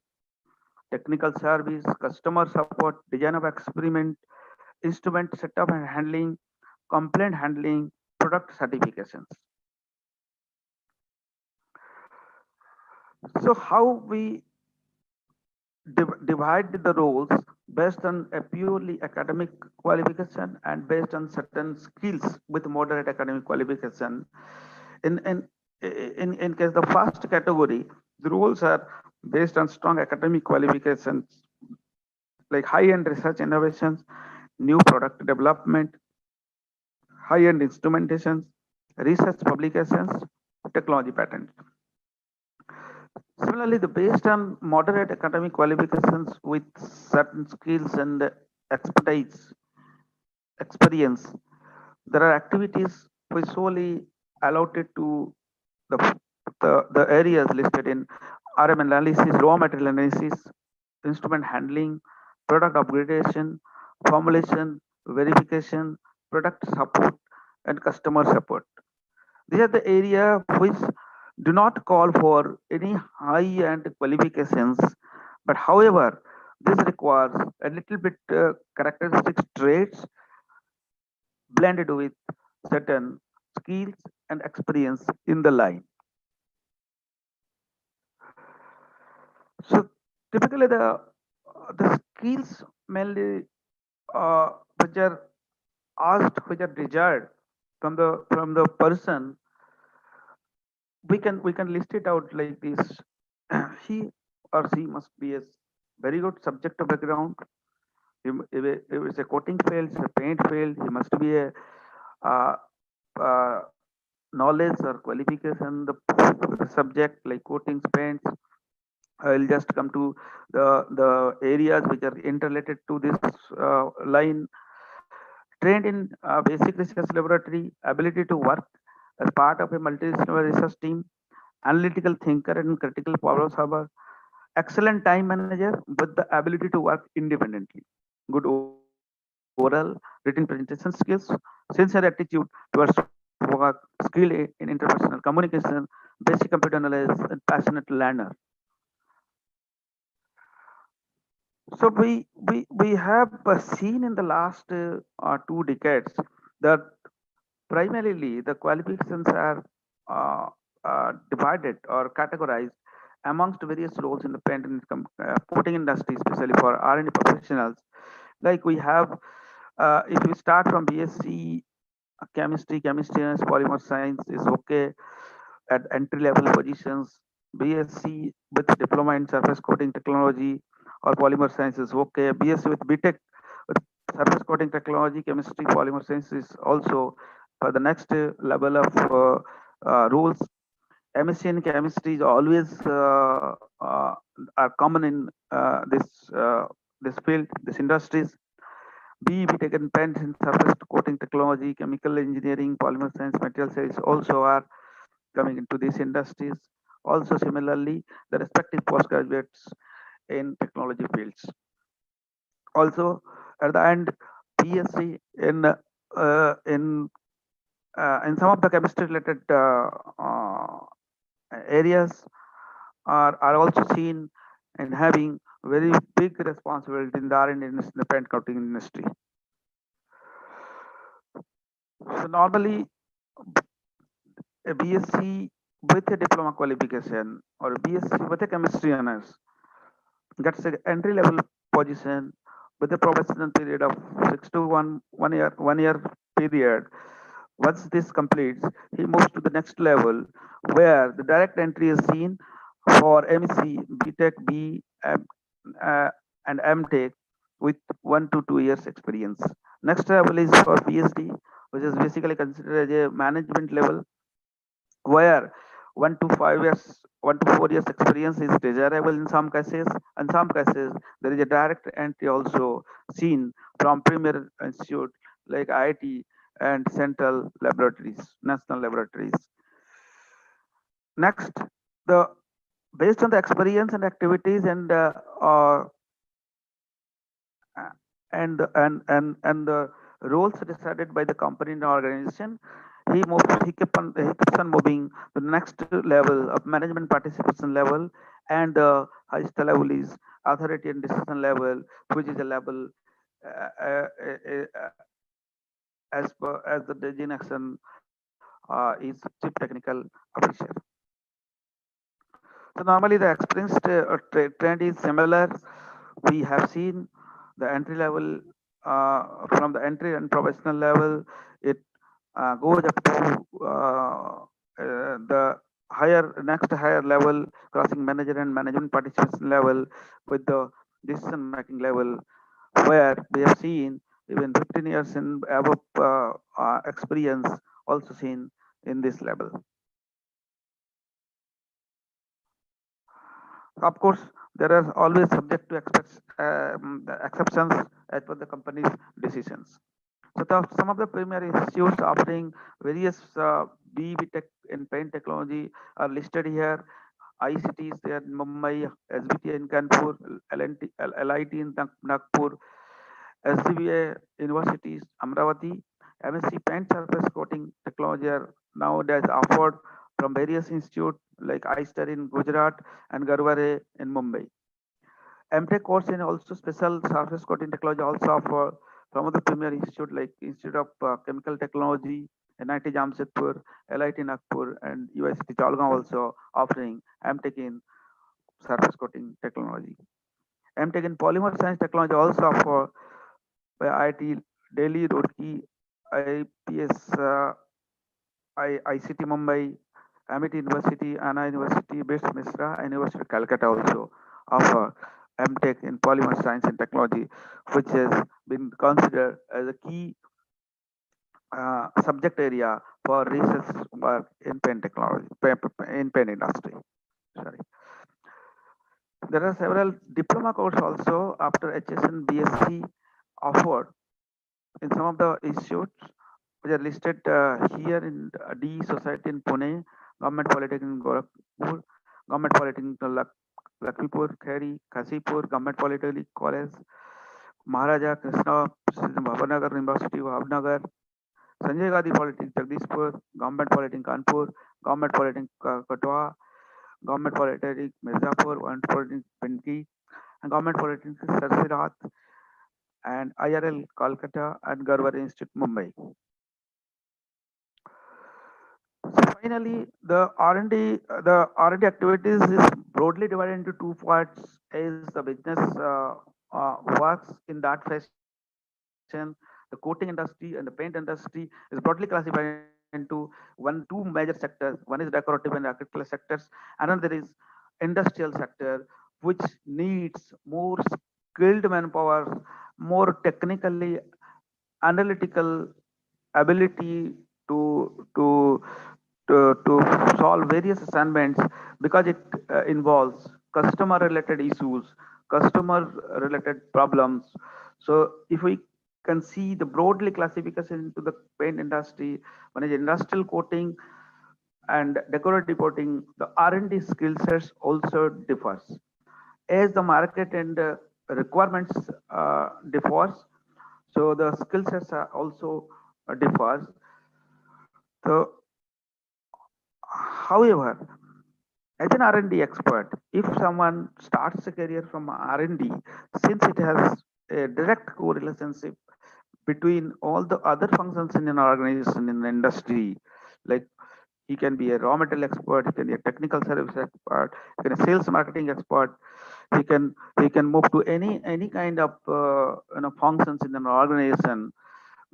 technical service, customer support, design of experiment, instrument setup and handling, complaint handling, product certifications. So how we divide the roles based on a purely academic qualification and based on certain skills with moderate academic qualification. In case the first category, the roles are based on strong academic qualifications like high-end research innovations, new product development, high-end instrumentations, research publications, technology patents. Similarly, based on moderate academic qualifications with certain skills and experience, there are activities which solely allotted to the areas listed in RM analysis, raw material analysis, instrument handling, product upgradation, formulation, verification, product support, and customer support. These are the area which do not call for any high-end qualifications, but however, this requires a little bit characteristic traits blended with certain skills and experience in the line. So typically the skills mainly which are asked, which are desired from the person, we can list it out like this. He or she must be a very good subject background. If it's a coating field, it's a paint field, he must be a knowledge or qualification the subject like coatings, paints. I'll just come to the areas which are interrelated to this line. Trained in basic research laboratory, ability to work as part of a multidisciplinary research team, analytical thinker and critical problem solver, excellent time manager with the ability to work independently, good oral, written presentation skills, sincere attitude towards work, skill in interpersonal communication, basic computer knowledge, and passionate learner. So we have seen in the last 2 decades that primarily the qualifications are divided or categorized amongst various roles in the paint and coating industry, especially for R&D professionals. Like we have, if we start from BSc chemistry and polymer science is okay at entry level positions. BSc with diploma in surface coating technology or polymer science is okay. BSc with BTech with surface coating technology, chemistry, polymer science is also for the next level of roles. MSc in chemistry is always are common in this field, this industries. B, we taken paint in surface coating technology, chemical engineering, polymer science, material science also are coming into these industries. Also, similarly, the respective postgraduates in technology fields. Also, at the end, PSc in some of the chemistry related areas are also seen in having very big responsibility in the R&D in the paint coating industry. So normally, a BSc with a diploma qualification or a BSc with a chemistry honors gets an entry level position with a professional period of 6 to 1 year period. Once this completes, he moves to the next level where the direct entry is seen for MSc, BTech, and MTech with 1 to 2 years experience. Next level is for PhD, which is basically considered as a management level where 1 to 4 years experience is desirable in some cases, and some cases there is a direct entry also seen from premier institute like IIT and central laboratories, national laboratories. Next, based on the experience and activities and the roles decided by the company and organization, he keeps on moving to the next level of management participation level, and the highest level is authority and decision level, which is a level as the designation is chief technical officer. So normally the experience trend is similar. We have seen the entry level from the entry and professional level, it goes up to the next higher level, crossing manager and management participation level with the decision making level, where we have seen even 15 years in above experience also seen in this level. Of course, there are always subject to exceptions as per the company's decisions. So some of the primary institutes offering various BTech in paint technology are listed here. ICTs there in Mumbai, SBT in Kanpur, LIT in Nagpur, SCBA universities, Amravati, MSc paint surface coating technology are nowadays offered from various institutes like ISTAR in Gujarat and Garware in Mumbai. MTech course in also special surface coating technology also offered from the premier institute like Institute of Chemical Technology, NIT Jamshedpur, LIT Nagpur, and UICT Jalgaon also offering MTech in surface coating technology. MTech in polymer science technology also offered by IIT Delhi, Roorkee, IPS, ICT Mumbai, Amity University, Anna University, Best Misra, and University of Calcutta also offer MTech in polymer science and technology, which has been considered as a key subject area for research work in paint technology, in paint industry. Sorry. There are several diploma courses also after HS and BSc offered in some of the institutes which are listed here in D Society in Pune, Government Polytechnic in Gorakhpur, Government Polytechnic in Lakshmipur, Kheri, Kasipur, Government Polytechnic College, Maharaja Krishna Bhavanagar University, Bhavnagar, Sanjay Gandhi Polytechnic Jagdishpur, Government Polytechnic Kanpur, Government Polytechnic Katwa, Government Polytechnic Mirzapur, Government Polytechnic Pinki, and Government Polytechnic Sarsirat, and IRL Kolkata, and Garwar Institute Mumbai. So finally, the R&D activities is broadly divided into two parts. Is the business works in that fashion. The coating industry and the paint industry is broadly classified into two major sectors. One is decorative and architectural sectors, and then there is industrial sector, which needs more skilled manpower, more technically analytical ability to to solve various assignments, because it involves customer related issues, customer related problems. So if we can see the broadly classification into the paint industry, one is industrial coating and decorative coating, the R&D skill sets also differs. As the market and requirements differs, so the skill sets are also differs. So, however, as an R&D expert, if someone starts a career from R&D, since it has a direct correlationship between all the other functions in an organization, in the industry, like he can be a raw material expert, he can be a technical service expert, he can be a sales marketing expert, he can move to any kind of functions in an organization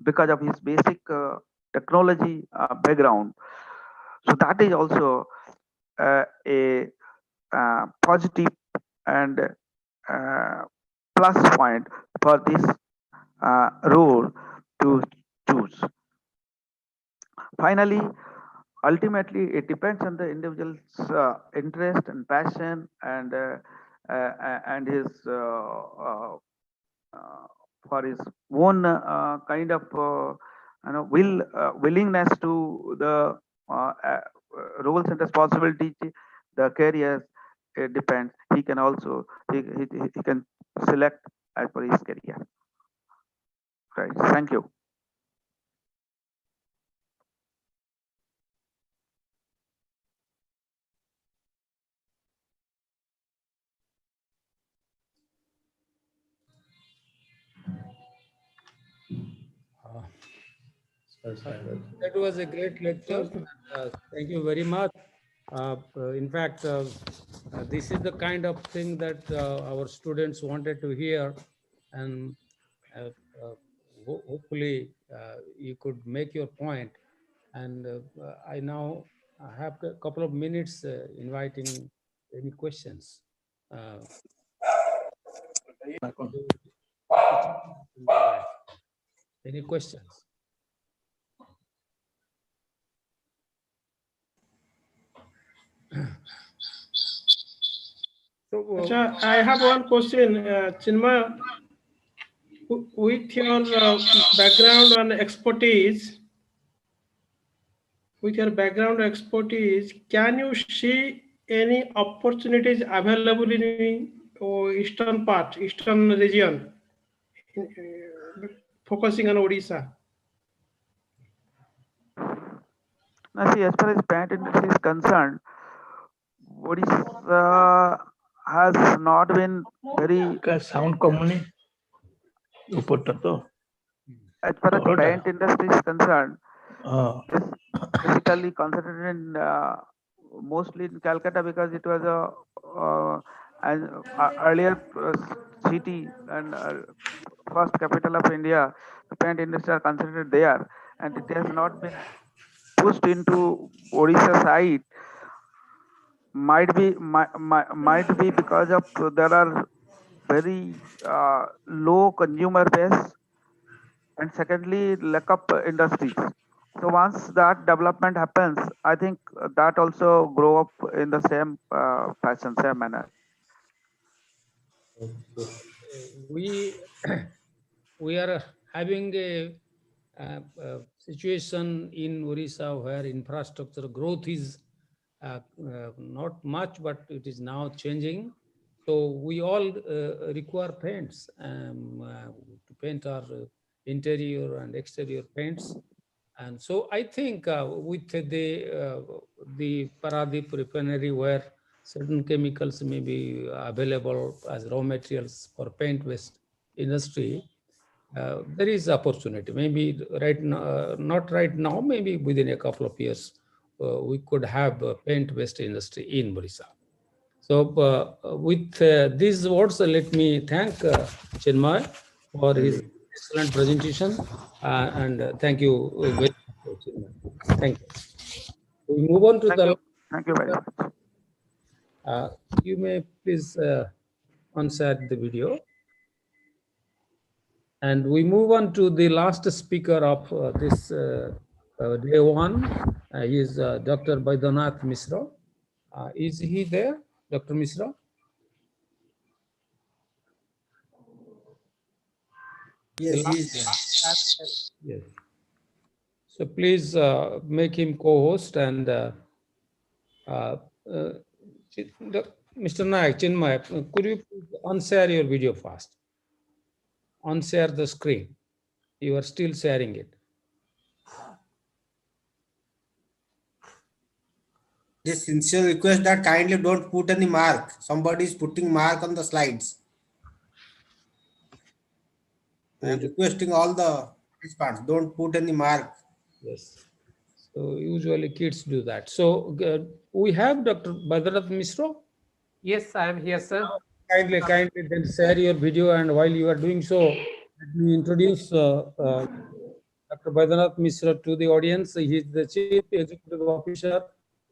because of his basic technology background. So that is also a positive and plus point for this role to choose. Finally, ultimately, it depends on the individual's interest and passion and his for his own kind of willingness to the roles and responsibilities, the careers. It depends. He can also he can select as per his career. Right. Thank you. That was a great lecture. Thank you very much. In fact, this is the kind of thing that our students wanted to hear, and hopefully you could make your point. And I now have a couple of minutes inviting any questions. Any questions? So, I have one question, Chinmay. With your background and expertise, can you see any opportunities available in eastern part, eastern region, focusing on Odisha? Now, see, as far as paint industry is concerned, Odisha has not been very. Sound company. As far as paint industry is concerned, it's basically concentrated in mostly in Calcutta, because it was an earlier city and first capital of India. The paint industry are concentrated there, and it has not been pushed into Odisha side. Might be because of there are very low consumer base, and secondly lack of industries. So once that development happens, I think that also grow up in the same fashion, same manner. We are having a situation in Orissa where infrastructure growth is not much, but it is now changing. So we all require paints to paint our interior and exterior paints. And so I think with the Paradip refinery, where certain chemicals may be available as raw materials for paint-based industry, there is opportunity. Maybe right now, not right now, maybe within a couple of years, we could have a paint-based industry in Odisha. So with these words, let me thank Chinmay for his excellent presentation, and thank you very much, Chinmay. Thank you. We move on to Thank you very much. you may please unshare the video. And we move on to the last speaker of this day one. He is Dr. Baidyanath Misra. Is he there, Dr. Misra? Yes, he is there. Yes. So please make him co-host and Mr. Nayak, Chinmay, could you please unshare your video fast? Unshare the screen. You are still sharing it. This sincere request that kindly don't put any mark. Somebody is putting mark on the slides. I am requesting all the participants, don't put any mark. Yes. So usually kids do that. So we have Dr. Baidyanath Misra. Yes, I am here, sir. Kindly then share your video, and while you are doing so, let me introduce Dr. Baidyanath Misra to the audience. He is the Chief Executive Officer,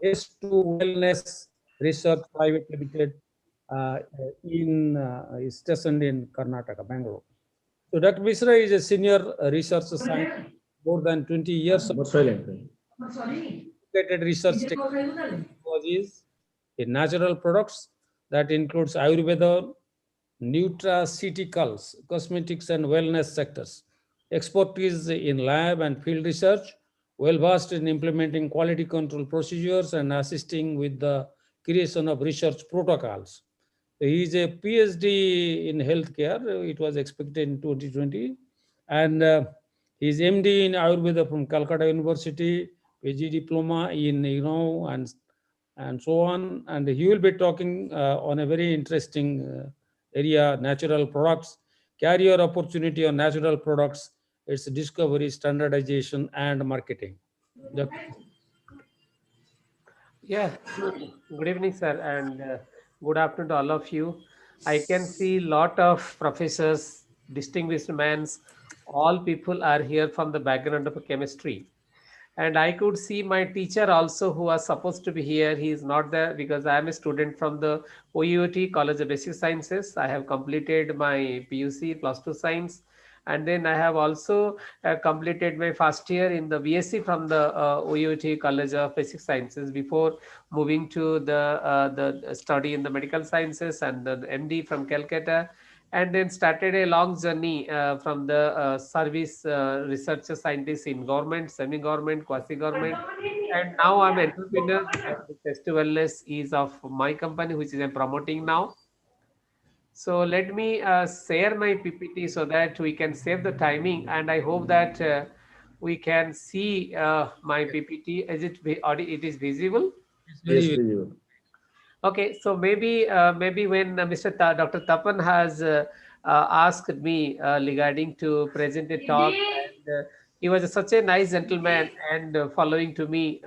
S2 Wellness Research Private Limited, is stationed in Karnataka, Bangalore. So Dr. Misra is a senior research scientist, more than 20 years of research technologies in natural products that includes Ayurveda, nutraceuticals, cosmetics and wellness sectors, expertise in lab and field research, well-versed in implementing quality control procedures and assisting with the creation of research protocols. He is a PhD in healthcare. It was expected in 2020. And he is MD in Ayurveda from Calcutta University, PG diploma in, and so on. And he will be talking on a very interesting area, natural products, career opportunity on natural products, its discovery, standardization, and marketing. Yeah, good evening, sir, and good afternoon to all of you. I can see lot of professors, distinguished men, all people are here from the background of chemistry. And I could see my teacher also, who was supposed to be here. He is not there because I am a student from the OUT College of Basic Sciences. I have completed my PUC plus 2 science, and then I have also completed my first year in the BSc from the OUT College of Basic Sciences before moving to the study in the medical sciences and the MD from Calcutta, and then started a long journey from the service researcher scientist in government, semi-government, quasi-government, and now I'm an entrepreneur, and the Festival Wellness is of my company, which is I'm promoting now. So let me share my PPT so that we can save the timing, and I hope that we can see my PPT. Is it it is visible? Yes, visible. Okay, so maybe when Dr. Tapan has asked me regarding to present a talk, and he was such a nice gentleman and following to me.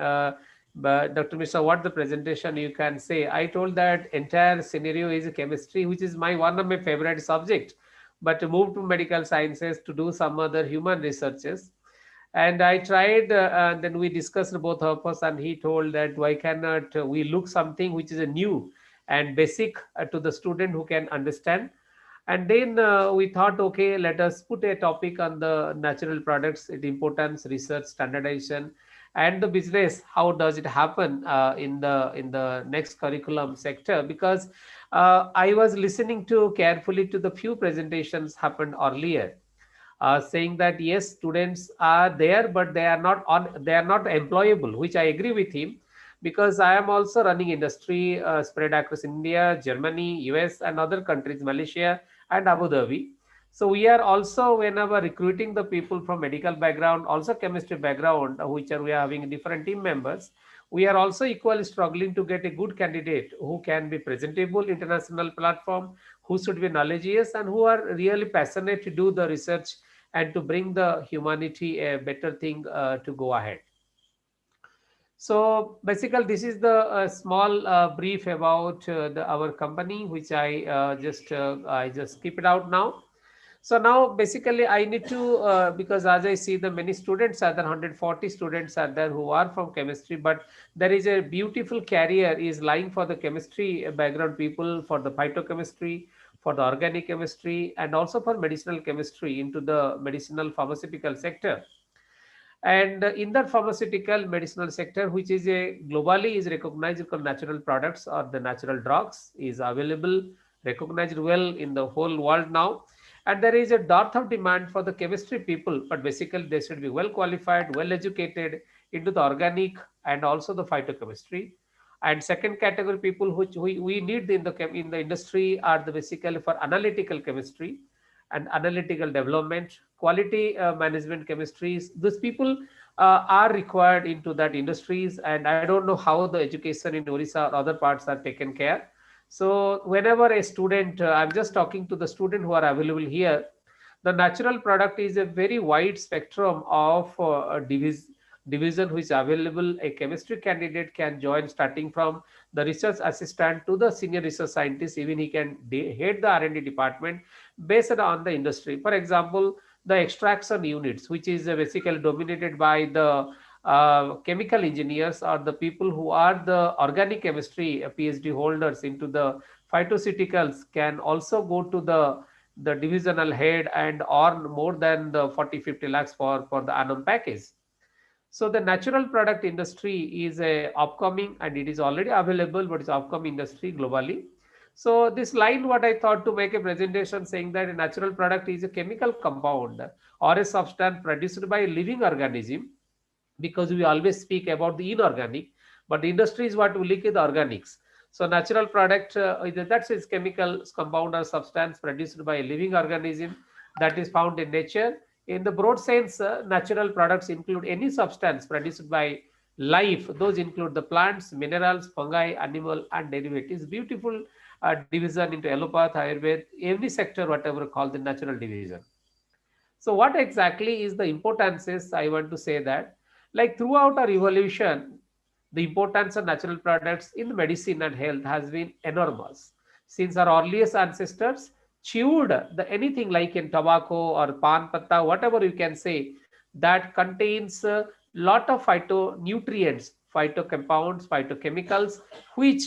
But Dr. Mishra, what the presentation you can say? I told that entire scenario is chemistry, which is one of my favorite subject, but to move to medical sciences to do some other human researches. And I tried, then we discussed both of us, and he told that why cannot we look something which is a new and basic to the student who can understand. And then we thought, okay, let us put a topic on the natural products, its importance, research, standardization, and the business. How does it happen in the next curriculum sector? Because I was listening to carefully to the few presentations happened earlier, saying that yes, students are there, but they are not employable, which I agree with him. because I am also running industry spread across India, Germany, US, and other countries, Malaysia, and Abu Dhabi. So we are also, whenever recruiting the people from medical background, also chemistry background, which are we are having different team members, we are also equally struggling to get a good candidate who can be presentable international platform, who should be knowledgeous, and who are really passionate to do the research and to bring the humanity a better thing to go ahead. So basically, this is the small brief about our company, which I just keep it out now. So now basically I need to, because as I see the many students are there, 140 students are there who are from chemistry, but there is a beautiful career is lying for the chemistry background people, for the phytochemistry, for the organic chemistry, and also for medicinal chemistry into the medicinal pharmaceutical sector. And in that pharmaceutical medicinal sector, which is a globally is recognized for natural products or the natural drugs, is available, recognized well in the whole world now. And there is a dearth of demand for the chemistry people, but basically they should be well qualified, well educated into the organic and also the phytochemistry. And second category people which we need in the industry are the basically for analytical chemistry and analytical development, quality management chemistries. These people are required into that industries, and I don't know how the education in Orissa or other parts are taken care. So whenever a student, I'm just talking to the student who are available here, the natural product is a very wide spectrum of division which is available. A chemistry candidate can join starting from the research assistant to the senior research scientist. Even he can head the R&D department based on the industry. For example, the extraction units, which is basically dominated by the chemical engineers or the people who are the organic chemistry PhD holders into the phytoceuticals, can also go to the divisional head and earn more than the 40-50 lakhs for the annum package. So the natural product industry is a upcoming, and it is already available, but it's upcoming industry globally. So this line, what I thought to make a presentation saying that a natural product is a chemical compound or a substance produced by a living organism, because we always speak about the inorganic, but the industry is what we look at the organics. So natural product, that's its chemical compound or substance produced by a living organism that is found in nature. In the broad sense, natural products include any substance produced by life. Those include the plants, minerals, fungi, animal, and derivatives. Beautiful division into allopath, ayurveda, every sector, whatever called the natural division. So what exactly is the importance is, I want to say that, like throughout our evolution, the importance of natural products in medicine and health has been enormous. Since our earliest ancestors chewed the anything like in tobacco or pan patta, whatever you can say, that contains a lot of phytonutrients, phytocompounds, phytochemicals, which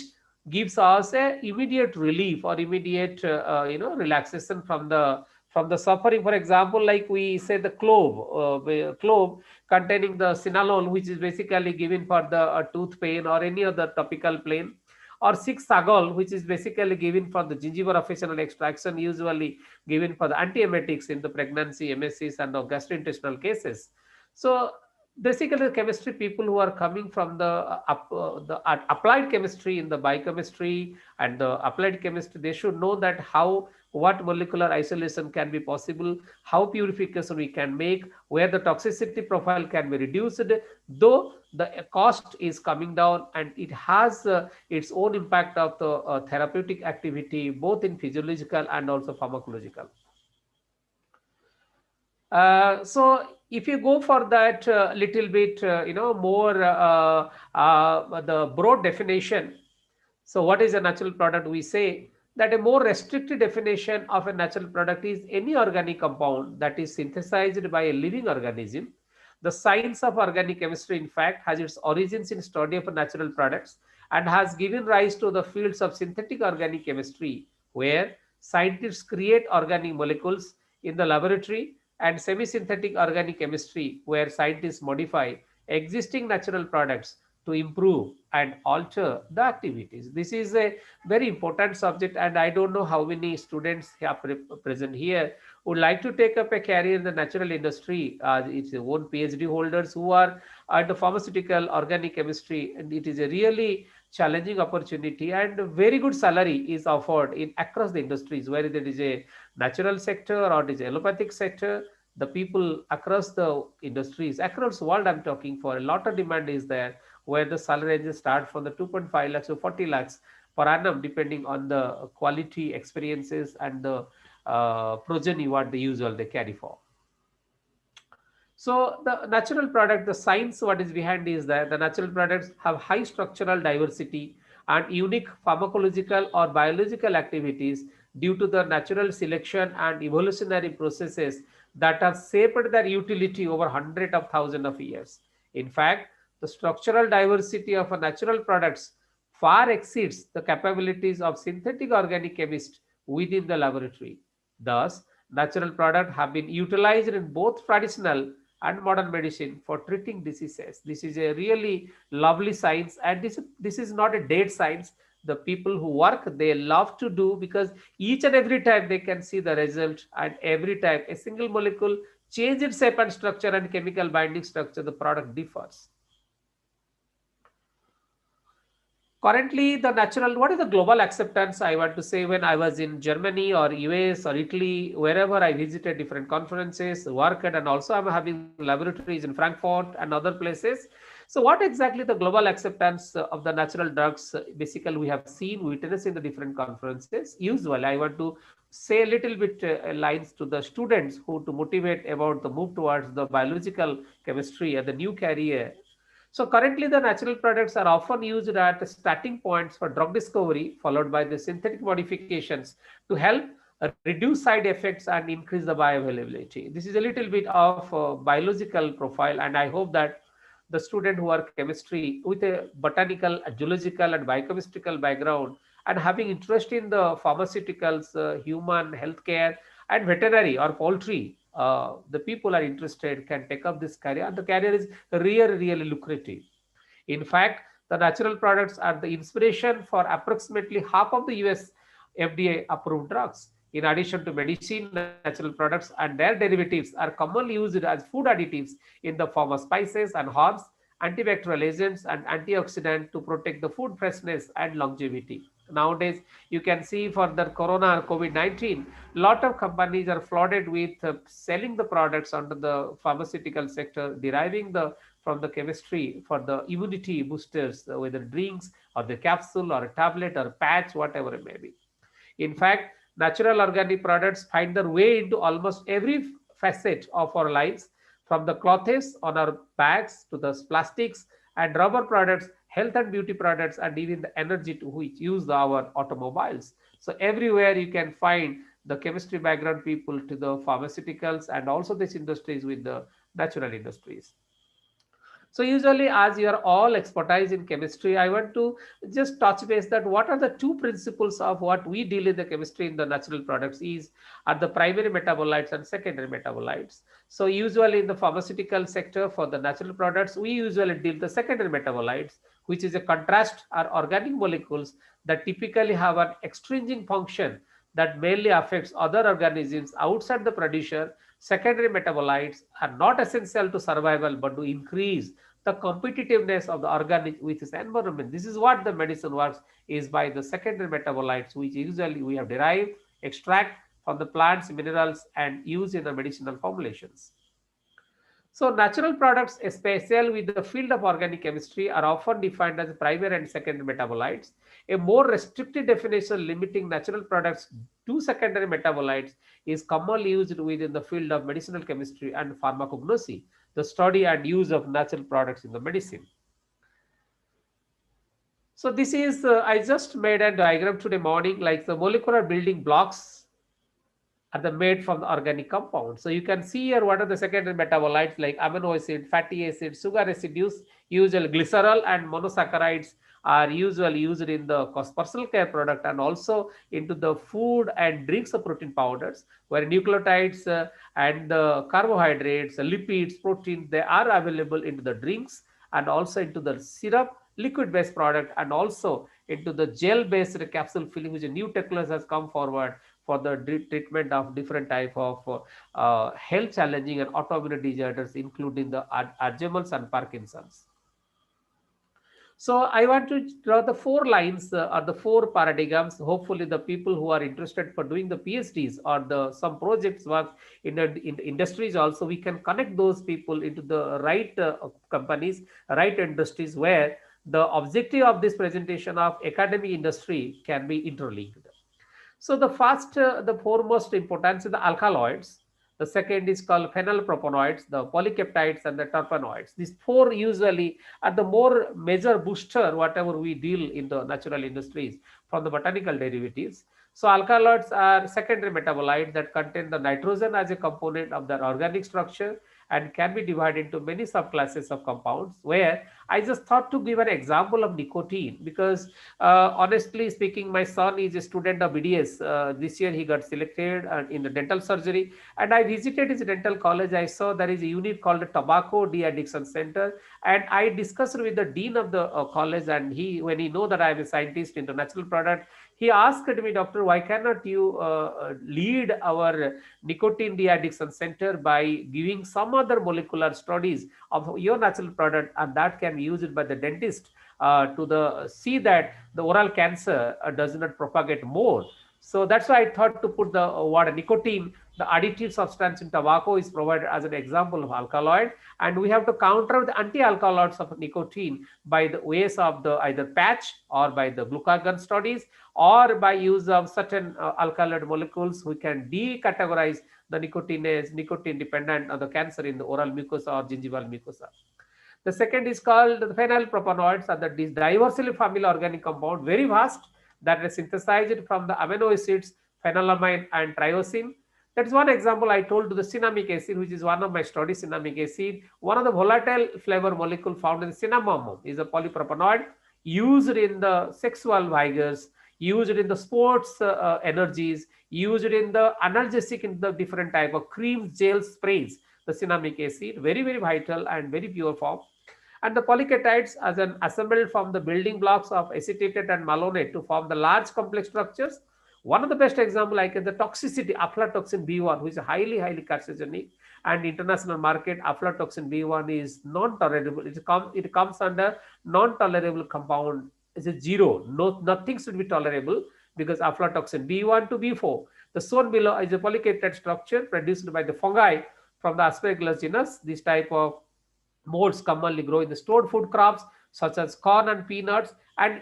gives us a immediate relief or immediate relaxation from the suffering. For example, like we say the clove containing the cinnamon, which is basically given for the tooth pain or any other topical pain, or six sagal, which is basically given for the gingival officinal extraction, usually given for the antiemetics in the pregnancy, MSCs, and the gastrointestinal cases. So basically, the chemistry people who are coming from the applied chemistry in the biochemistry and the applied chemistry, they should know that how what molecular isolation can be possible, how purification we can make, where the toxicity profile can be reduced, though the cost is coming down, and it has its own impact of the therapeutic activity, both in physiological and also pharmacological. So if you go for that little bit, more the broad definition. So what is a natural product? We say that a more restricted definition of a natural product is any organic compound that is synthesized by a living organism. The science of organic chemistry, in fact, has its origins in study of natural products and has given rise to the fields of synthetic organic chemistry, where scientists create organic molecules in the laboratory, and semi-synthetic organic chemistry, where scientists modify existing natural products to improve and alter the activities. This is a very important subject, and I don't know how many students are present here would like to take up a career in the natural industry. It's their own PhD holders who are at the pharmaceutical, organic chemistry, and it is a really challenging opportunity, and very good salary is offered in across the industries, whether it is a natural sector or it is allopathic sector. The people across the industries, across the world, I'm talking, for a lot of demand is there, where the salary ranges start from the 2.5 lakhs to 40 lakhs per annum, depending on the quality, experiences, and the progeny what the usual they carry for. So the natural product, the science what is behind is that the natural products have high structural diversity and unique pharmacological or biological activities due to the natural selection and evolutionary processes that have shaped their utility over hundreds of thousands of years. In fact, the structural diversity of a natural products far exceeds the capabilities of synthetic organic chemists within the laboratory. Thus, natural products have been utilized in both traditional and modern medicine for treating diseases. This is a really lovely science, and this is not a dead science. The people who work, they love to do, because each and every time they can see the result, and every time a single molecule change its shape and structure and chemical binding structure, the product differs. Currently, the natural, what is the global acceptance? I want to say, when I was in Germany or US or Italy, wherever I visited different conferences, worked, and also I'm having laboratories in Frankfurt and other places. So what exactly the global acceptance of the natural drugs, basically we have seen, witnessed in the different conferences. Usually, I want to say a little bit lines to the students who to motivate about the move towards the biological chemistry and the new career. So currently the natural products are often used at starting points for drug discovery, followed by the synthetic modifications to help reduce side effects and increase the bioavailability. This is a little bit of biological profile, and I hope that the student who are chemistry with a botanical, geological, and biochemical background, and having interest in the pharmaceuticals, human healthcare, and veterinary or poultry, the people are interested can take up this career, and the career is really lucrative. In fact, the natural products are the inspiration for approximately half of the US FDA approved drugs. In addition to medicine, natural products and their derivatives are commonly used as food additives in the form of spices and herbs, antibacterial agents, and antioxidant to protect the food freshness and longevity. Nowadays, you can see for the corona COVID-19, lot of companies are flooded with selling the products under the pharmaceutical sector, deriving the from the chemistry for the immunity boosters, whether drinks or the capsule or a tablet or a patch, whatever it may be. In fact, natural organic products find their way into almost every facet of our lives, from the clothes on our bags to the plastics and rubber products, health and beauty products, and even the energy to which use our automobiles. So everywhere you can find the chemistry background people to the pharmaceuticals and also these industries with the natural industries. So usually, as you are all expertise in chemistry, I want to just touch base that what are the two principles of what we deal in the chemistry in the natural products is are the primary metabolites and secondary metabolites. So usually in the pharmaceutical sector for the natural products, we usually deal the secondary metabolites, which is a contrast or organic molecules that typically have an extrinsic function that mainly affects other organisms outside the producer. Secondary metabolites are not essential to survival but to increase the competitiveness of the organism with its environment. This is what the medicine works is by the secondary metabolites, which usually we have derived, extract from the plants, minerals, and use in the medicinal formulations. So natural products, especially with the field of organic chemistry, are often defined as primary and secondary metabolites. A more restricted definition limiting natural products to secondary metabolites is commonly used within the field of medicinal chemistry and pharmacognosy, the study and use of natural products in the medicine. So this is, I just made a diagram today morning, like the molecular building blocks are the made from the organic compound. So you can see here what are the secondary metabolites like amino acid, fatty acid, sugar residues, usually glycerol and monosaccharides are usually used in the personal care product and also into the food and drinks of protein powders, where nucleotides and the carbohydrates, lipids, protein, they are available into the drinks and also into the syrup liquid-based product, and also into the gel-based capsule filling, which a new technology has come forward for the treatment of different type of health challenging and autoimmune disorders, including the Alzheimer's and Parkinson's. So I want to draw the four lines or the four paradigms. Hopefully the people who are interested for doing the PhDs or the some projects work in the industries also, we can connect those people into the right companies, right industries, where the objective of this presentation of academic industry can be interlinked. So the first, the foremost importance is the alkaloids. The second is called phenylpropanoids, the polypeptides, and the terpenoids. These four usually are the more major booster whatever we deal in the natural industries from the botanical derivatives. So alkaloids are secondary metabolites that contain the nitrogen as a component of their organic structure and can be divided into many subclasses of compounds, where I just thought to give an example of nicotine because honestly speaking, my son is a student of BDS. This year he got selected in the dental surgery, and I visited his dental college. I saw there is a unit called the Tobacco De-Addiction Center, and I discussed with the dean of the college, and when he know that I am a scientist in the natural product, he asked me, doctor, why cannot you lead our nicotine de-addiction center by giving some other molecular studies of your natural product, and that can be used by the dentist to see that the oral cancer does not propagate more. So that's why I thought to put the word nicotine, the additive substance in tobacco, is provided as an example of alkaloid, and we have to counter the anti-alkaloids of nicotine by the ways of the either patch or by the glucagon studies or by use of certain alkaloid molecules. We can decategorize the nicotine as nicotine dependent on the cancer in the oral mucosa or gingival mucosa. The second is called the phenylpropanoids, and that is diversely familiar organic compound, very vast, that is synthesized from the amino acids phenylamine and triosine. That is one example I told to the cinnamic acid, which is one of my studies, cinnamic acid. One of the volatile flavor molecule found in cinnamomum is a polypropanoid used in the sexual vigors, used in the sports energies, used in the analgesic in the different type of creams, gels, sprays. The cinnamic acid, very, very vital and very pure form. And the polyketides as an assembled from the building blocks of acetate and malonate to form the large complex structures. One of the best example I can, the toxicity, aflatoxin B1, which is highly, highly carcinogenic, and international market, aflatoxin B1 is non-tolerable. It comes under non-tolerable compound. It's a zero. Nothing should be tolerable because aflatoxin B1 to B4. The shown below is a polyketide structure produced by the fungi from the Aspergillus genus. This type of molds commonly grow in the stored food crops such as corn and peanuts, and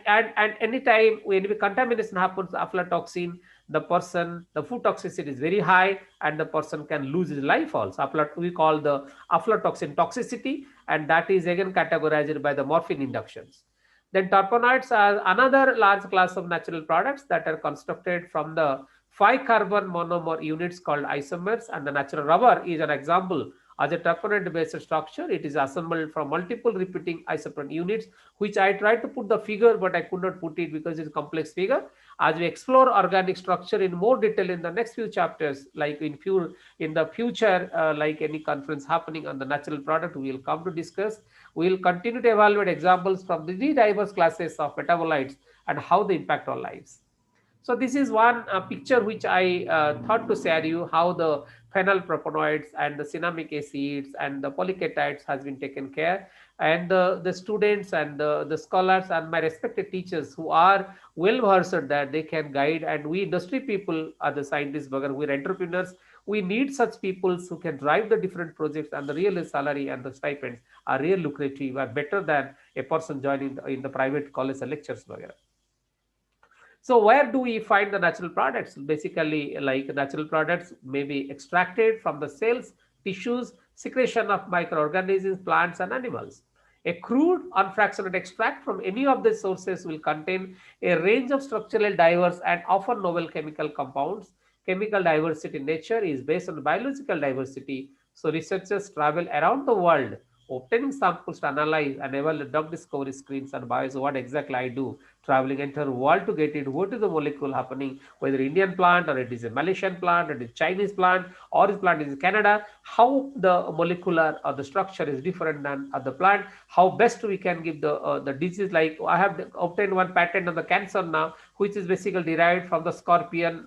anytime when contamination happens, aflatoxin, the food toxicity is very high and the person can lose his life also. We call the aflatoxin toxicity, and that is again categorized by the morphine inductions. Then terpenoids are another large class of natural products that are constructed from the 5 carbon monomer units called isomers, and the natural rubber is an example. As a terpenoid based structure, it is assembled from multiple repeating isoprene units, which I tried to put the figure, but I could not put it because it's a complex figure. As we explore organic structure in more detail in the next few chapters, like in the future, like any conference happening on the natural product, we will come to discuss. We will continue to evaluate examples from the diverse classes of metabolites and how they impact our lives. So this is one picture which I thought to share you, how the phenylpropanoids and the cinnamic acids and the polyketides has been taken care, and the students and the scholars and my respected teachers who are well versed that they can guide, and we industry people are the scientists, we're entrepreneurs. We need such people who can drive the different projects, and the real salary and the stipends are real lucrative, are better than a person joining in the private college lectures. So where do we find the natural products? Basically, like natural products may be extracted from the cells, tissues, secretion of microorganisms, plants, and animals. A crude unfractionated extract from any of these sources will contain a range of structurally diverse and often novel chemical compounds. Chemical diversity in nature is based on biological diversity. So researchers travel around the world obtaining samples to analyze, enable the drug discovery screens and bios. What exactly I do, traveling entire world to get it. What is the molecule happening, whether Indian plant or it is a Malaysian plant, or it is Chinese plant, or this plant is Canada, how the molecular or the structure is different than other plant, how best we can give the disease. Like I have obtained one patent on the cancer now, which is basically derived from the scorpion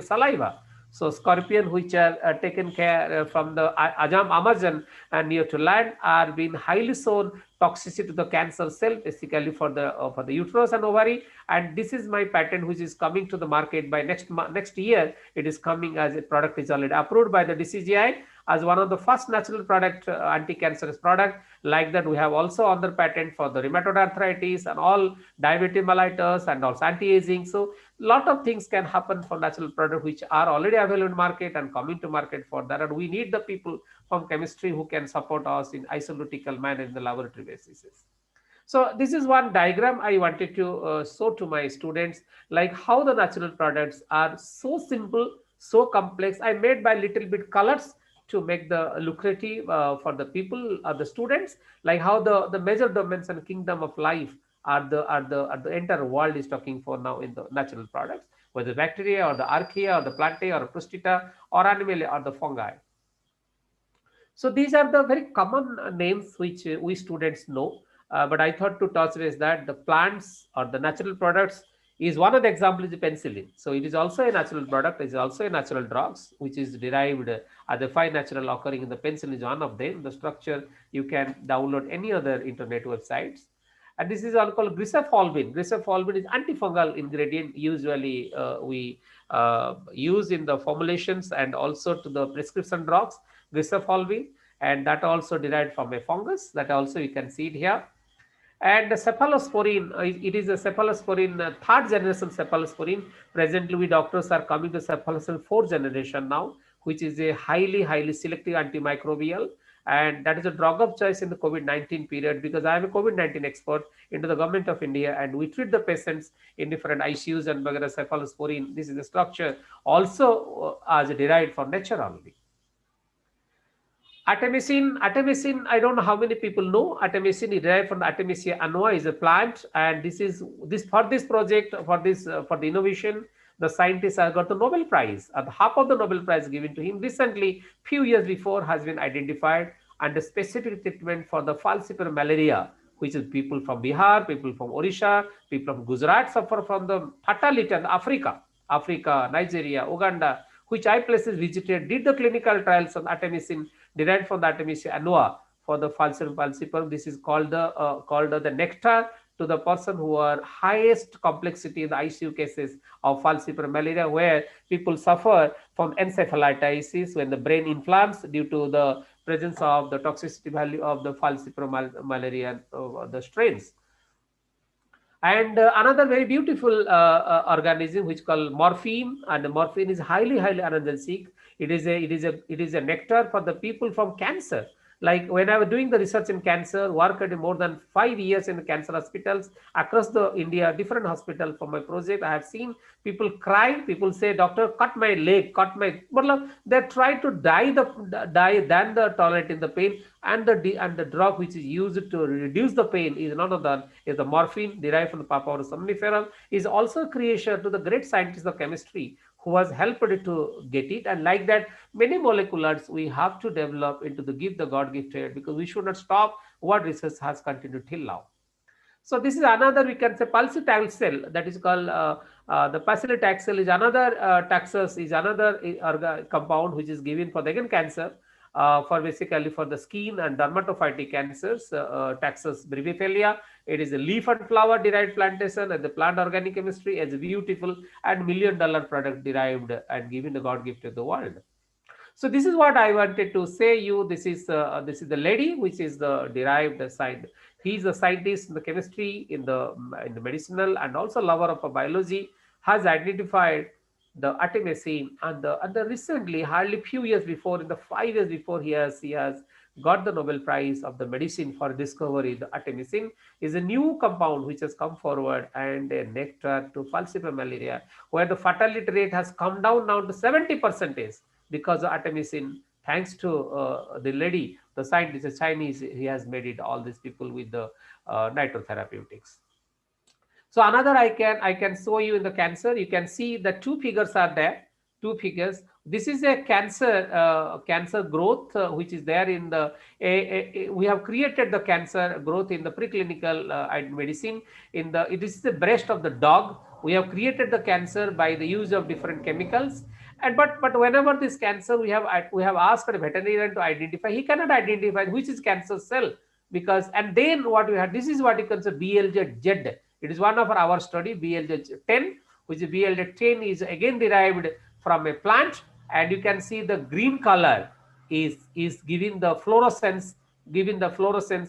saliva. So scorpion which are taken care from the Amazon and near to land are being highly shown toxicity to the cancer cell, basically for the uterus and ovary. And this is my patent which is coming to the market by next year. It is coming as a product, is already approved by the DCGI as one of the first natural product, anti-cancerous product. Like that, we have also other patent for the rheumatoid arthritis and all diabetes mellitus and also anti-aging. So lot of things can happen for natural product which are already available in market and coming to market for that. And we need the people from chemistry who can support us in isological manner in the laboratory basis. So this is one diagram I wanted to show to my students, like how the natural products are so simple, so complex. I made by little bit colors to make the lucrative for the people, the students, like how the major domains and kingdom of life are the entire world is talking for now in the natural products, whether bacteria or the archaea or the plantae or prostata or animalia or the fungi. So these are the very common names which we students know. But I thought to touch base that the plants or the natural products is one of the examples is penicillin. So it is also a natural product. It is also a natural drugs which is derived as a fine natural occurring in the penicillin is one of them. The structure you can download any other internet websites. And this is all called glycopholvin. Glycopholvin is antifungal ingredient usually we use in the formulations and also to the prescription drugs, glycopholvin, and that also derived from a fungus. That also you can see it here. And the cephalosporin, it is a cephalosporin, third generation cephalosporin. Presently, we doctors are coming to cephalosporin fourth generation now, which is a highly selective antimicrobial. And that is a drug of choice in the COVID-19 period, because I am a COVID-19 expert into the government of India, and we treat the patients in different ICUs and cephalosporin. This is the structure also as derived from nature only. Artemisinin, I don't know how many people know. Artemisinin is derived from the Artemisia annua, is a plant, and for this project, for the innovation, the scientists have got the Nobel Prize. And half of the Nobel Prize given to him recently, few years before, has been identified, and the specific treatment for the falciparum malaria, which is people from Bihar, people from Odisha, people from Gujarat suffer from the fatality in Africa, Nigeria, Uganda, which I places visited, did the clinical trials on artemisinin derived from the Artemisia annua for the falciparum. This is called the nectar to the person who are highest complexity in the ICU cases of falciparum malaria, where people suffer from encephalitis when the brain inflames due to the presence of the toxicity value of the falciparum malaria, the strains. And another very beautiful organism which called morphine, and morphine is highly analgesic. It is a nectar for the people from cancer. Like when I was doing the research in cancer, worked more than 5 years in the cancer hospitals across the India, different hospitals for my project. I have seen people cry. People say, "Doctor, cut my leg, cut my." They try to die than the tolerating the pain, and the drug which is used to reduce the pain is none other is the morphine derived from the Papaver somniferum. Is also a creation to the great scientists of chemistry who has helped it to get it. And like that, many moleculars we have to develop into the give the God gifted, because we should not stop what research has continued till now. So this is another, we can say, paclitaxel, that is called the paclitaxel is another taxus is another compound which is given for the again cancer, for basically for the skin and dermatophytic cancers, taxus brevifolia. It is a leaf and flower derived plantation, and the plant organic chemistry is a beautiful and $1 million product derived and given the God gift to the world. So this is what I wanted to say you. This is the lady which is the derived side. He is a scientist in the chemistry, in the medicinal, and also lover of biology. Has identified the artemisinin, and the recently, hardly few years before, in the 5 years before, he has got the Nobel Prize of the medicine for discovery. The artemisinin is a new compound which has come forward and a nectar to falciparum malaria, where the fatality rate has come down now to 70% because of artemisinin thanks to the lady, the scientist, the Chinese, he has made it, all these people with the nitrotherapeutics. So another I can show you in the cancer. You can see the two figures are there. Two figures. This is a cancer growth which is there in the. We have created the cancer growth in the preclinical medicine. In the it is the breast of the dog. We have created the cancer by the use of different chemicals. And but whenever this cancer we have asked a veterinarian to identify. He cannot identify which is cancer cell, because and then what we had, this is what you consider BLZ. It is one of our study, BLZ10, which is BLZ10 is again derived from a plant, and you can see the green color is giving the fluorescence,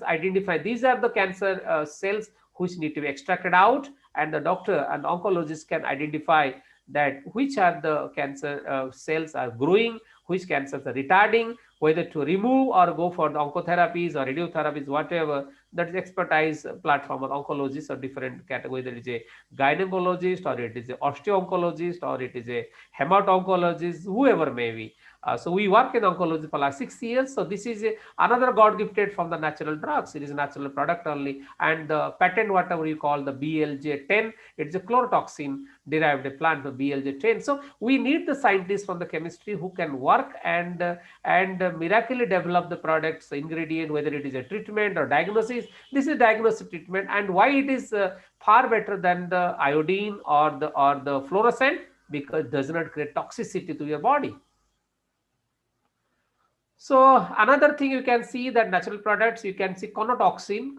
identify these are the cancer cells which need to be extracted out, and the doctor and oncologist can identify that which are the cancer cells are growing, which cancers are retarding, whether to remove or go for the oncotherapies or radiotherapies, whatever. That is expertise platform of oncologists or different category. There is a gynecologist, or it is a osteo-oncologist, or it is a hemato-oncologist, whoever may be. So we work in oncology for last 6 years. So this is another God gifted from the natural drugs. It is a natural product only, and the patent, whatever you call the BLJ10, it's a chlorotoxin derived a plant for BLJ10. So we need the scientists from the chemistry who can work and miraculously develop the products, ingredient, whether it is a treatment or diagnosis. This is diagnostic treatment, and why it is far better than the iodine or the fluorescent, because it does not create toxicity to your body. So another thing you can see that natural products, you can see conotoxin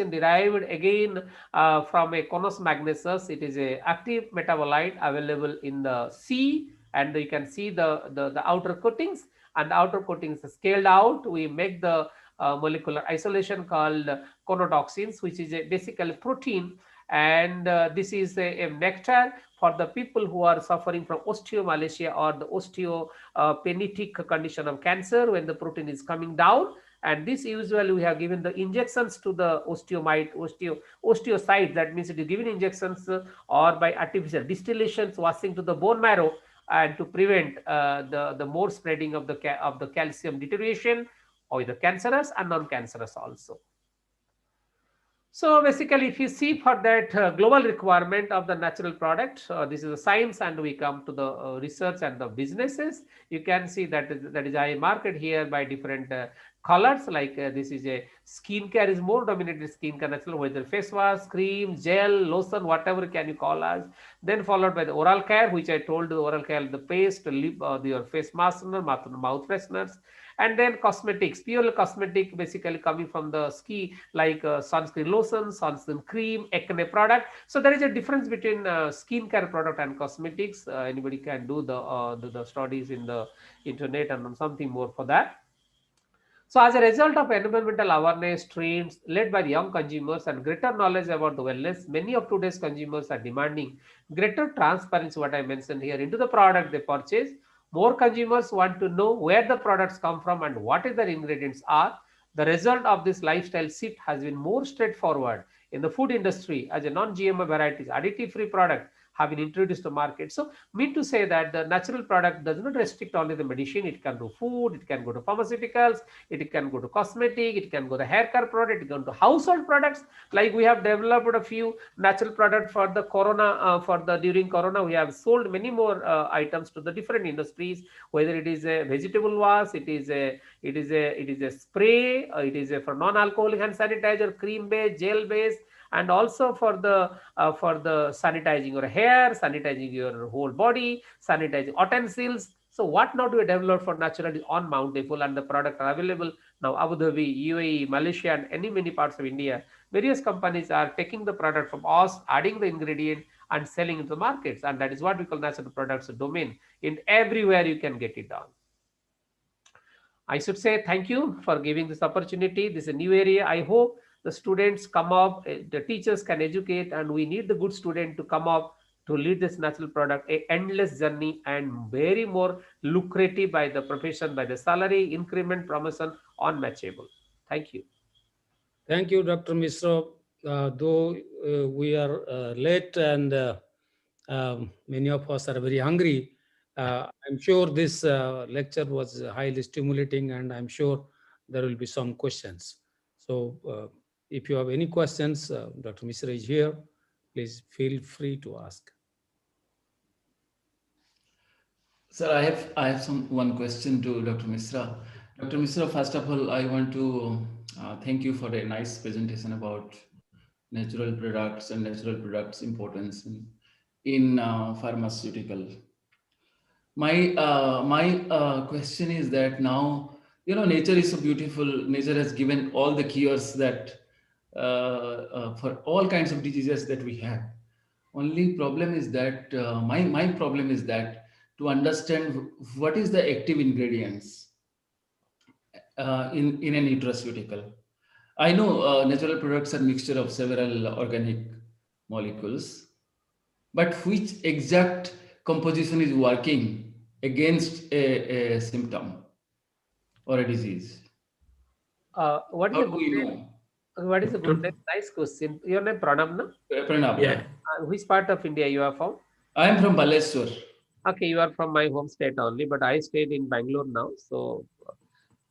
derived again from a Conus magnesus. It is a active metabolite available in the sea, and you can see the outer coatings, and the outer coatings are scaled out. We make the molecular isolation called conotoxins, which is a basically protein, and this is a nectar for the people who are suffering from osteomalacia or the osteopenic condition of cancer, when the protein is coming down. And this usually we have given the injections to the osteocytes. That means it is given injections or by artificial distillations, washing to the bone marrow, and to prevent the more spreading of the calcium deterioration, or either cancerous and non-cancerous also. So basically, if you see for that global requirement of the natural product, this is a science, and we come to the research and the businesses. You can see that is I market here by different colors. Like this is a skincare is more dominated skincare natural, whether face wash, cream, gel, lotion, whatever can you call as. Then followed by the oral care, which I told you, the oral care, the paste, lip, your face mask, mouth fresheners. And then cosmetics, pure cosmetic, basically coming from the like sunscreen lotion, sunscreen cream, acne product. So there is a difference between skincare product and cosmetics. Anybody can do the studies in the internet and something more for that. So as a result of environmental awareness trends led by the young consumers and greater knowledge about the wellness, many of today's consumers are demanding greater transparency, what I mentioned here, into the product they purchase. More consumers want to know where the products come from and what their ingredients are. The result of this lifestyle shift has been more straightforward in the food industry, as a non-GMO varieties, additive-free product have been introduced to market. So mean to say that the natural product does not restrict only the medicine. It can do food, it can go to pharmaceuticals, it can go to cosmetic, it can go to hair care product, it can go to household products. Like we have developed a few natural products for the corona, during corona, we have sold many more items to the different industries, whether it is a vegetable wash, it is a spray, it is a for non-alcoholic hand sanitizer, cream base, gel base, and also for the sanitizing your hair, sanitizing your whole body, sanitizing utensils. So what now do we develop for naturally on mountable, and the product are available now Abu Dhabi, UAE, Malaysia, and many parts of India. Various companies are taking the product from us, adding the ingredient and selling into the markets, and that is what we call natural products domain. In everywhere you can get it done. I should say thank you for giving this opportunity. This is a new area. I hope the students come up, the teachers can educate, and we need the good student to come up to lead this natural product, a endless journey and very more lucrative by the profession, by the salary, increment, promotion, unmatchable. Thank you. Thank you, Dr. Mishra. Though we are late and many of us are very hungry, I'm sure this lecture was highly stimulating, and I'm sure there will be some questions. So if you have any questions, Dr. Mishra is here. Please feel free to ask. Sir, I have one question to Dr. Mishra. Dr. Mishra, first of all, I want to thank you for a nice presentation about natural products and natural products importance in pharmaceutical. My question is that now, you know, nature is so beautiful. Nature has given all the cures that for all kinds of diseases that we have. Only problem is that my problem is that to understand what is the active ingredients in a nutraceutical. I know natural products are mixture of several organic molecules, but which exact composition is working against a symptom or a disease? What is How a do good we name? know? What is a good name? Nice question. Your name Pranam, no? Pranab. Yeah. Which part of India you are from? I am from Baleswar. Okay, you are from my home state only, but I stayed in Bangalore now.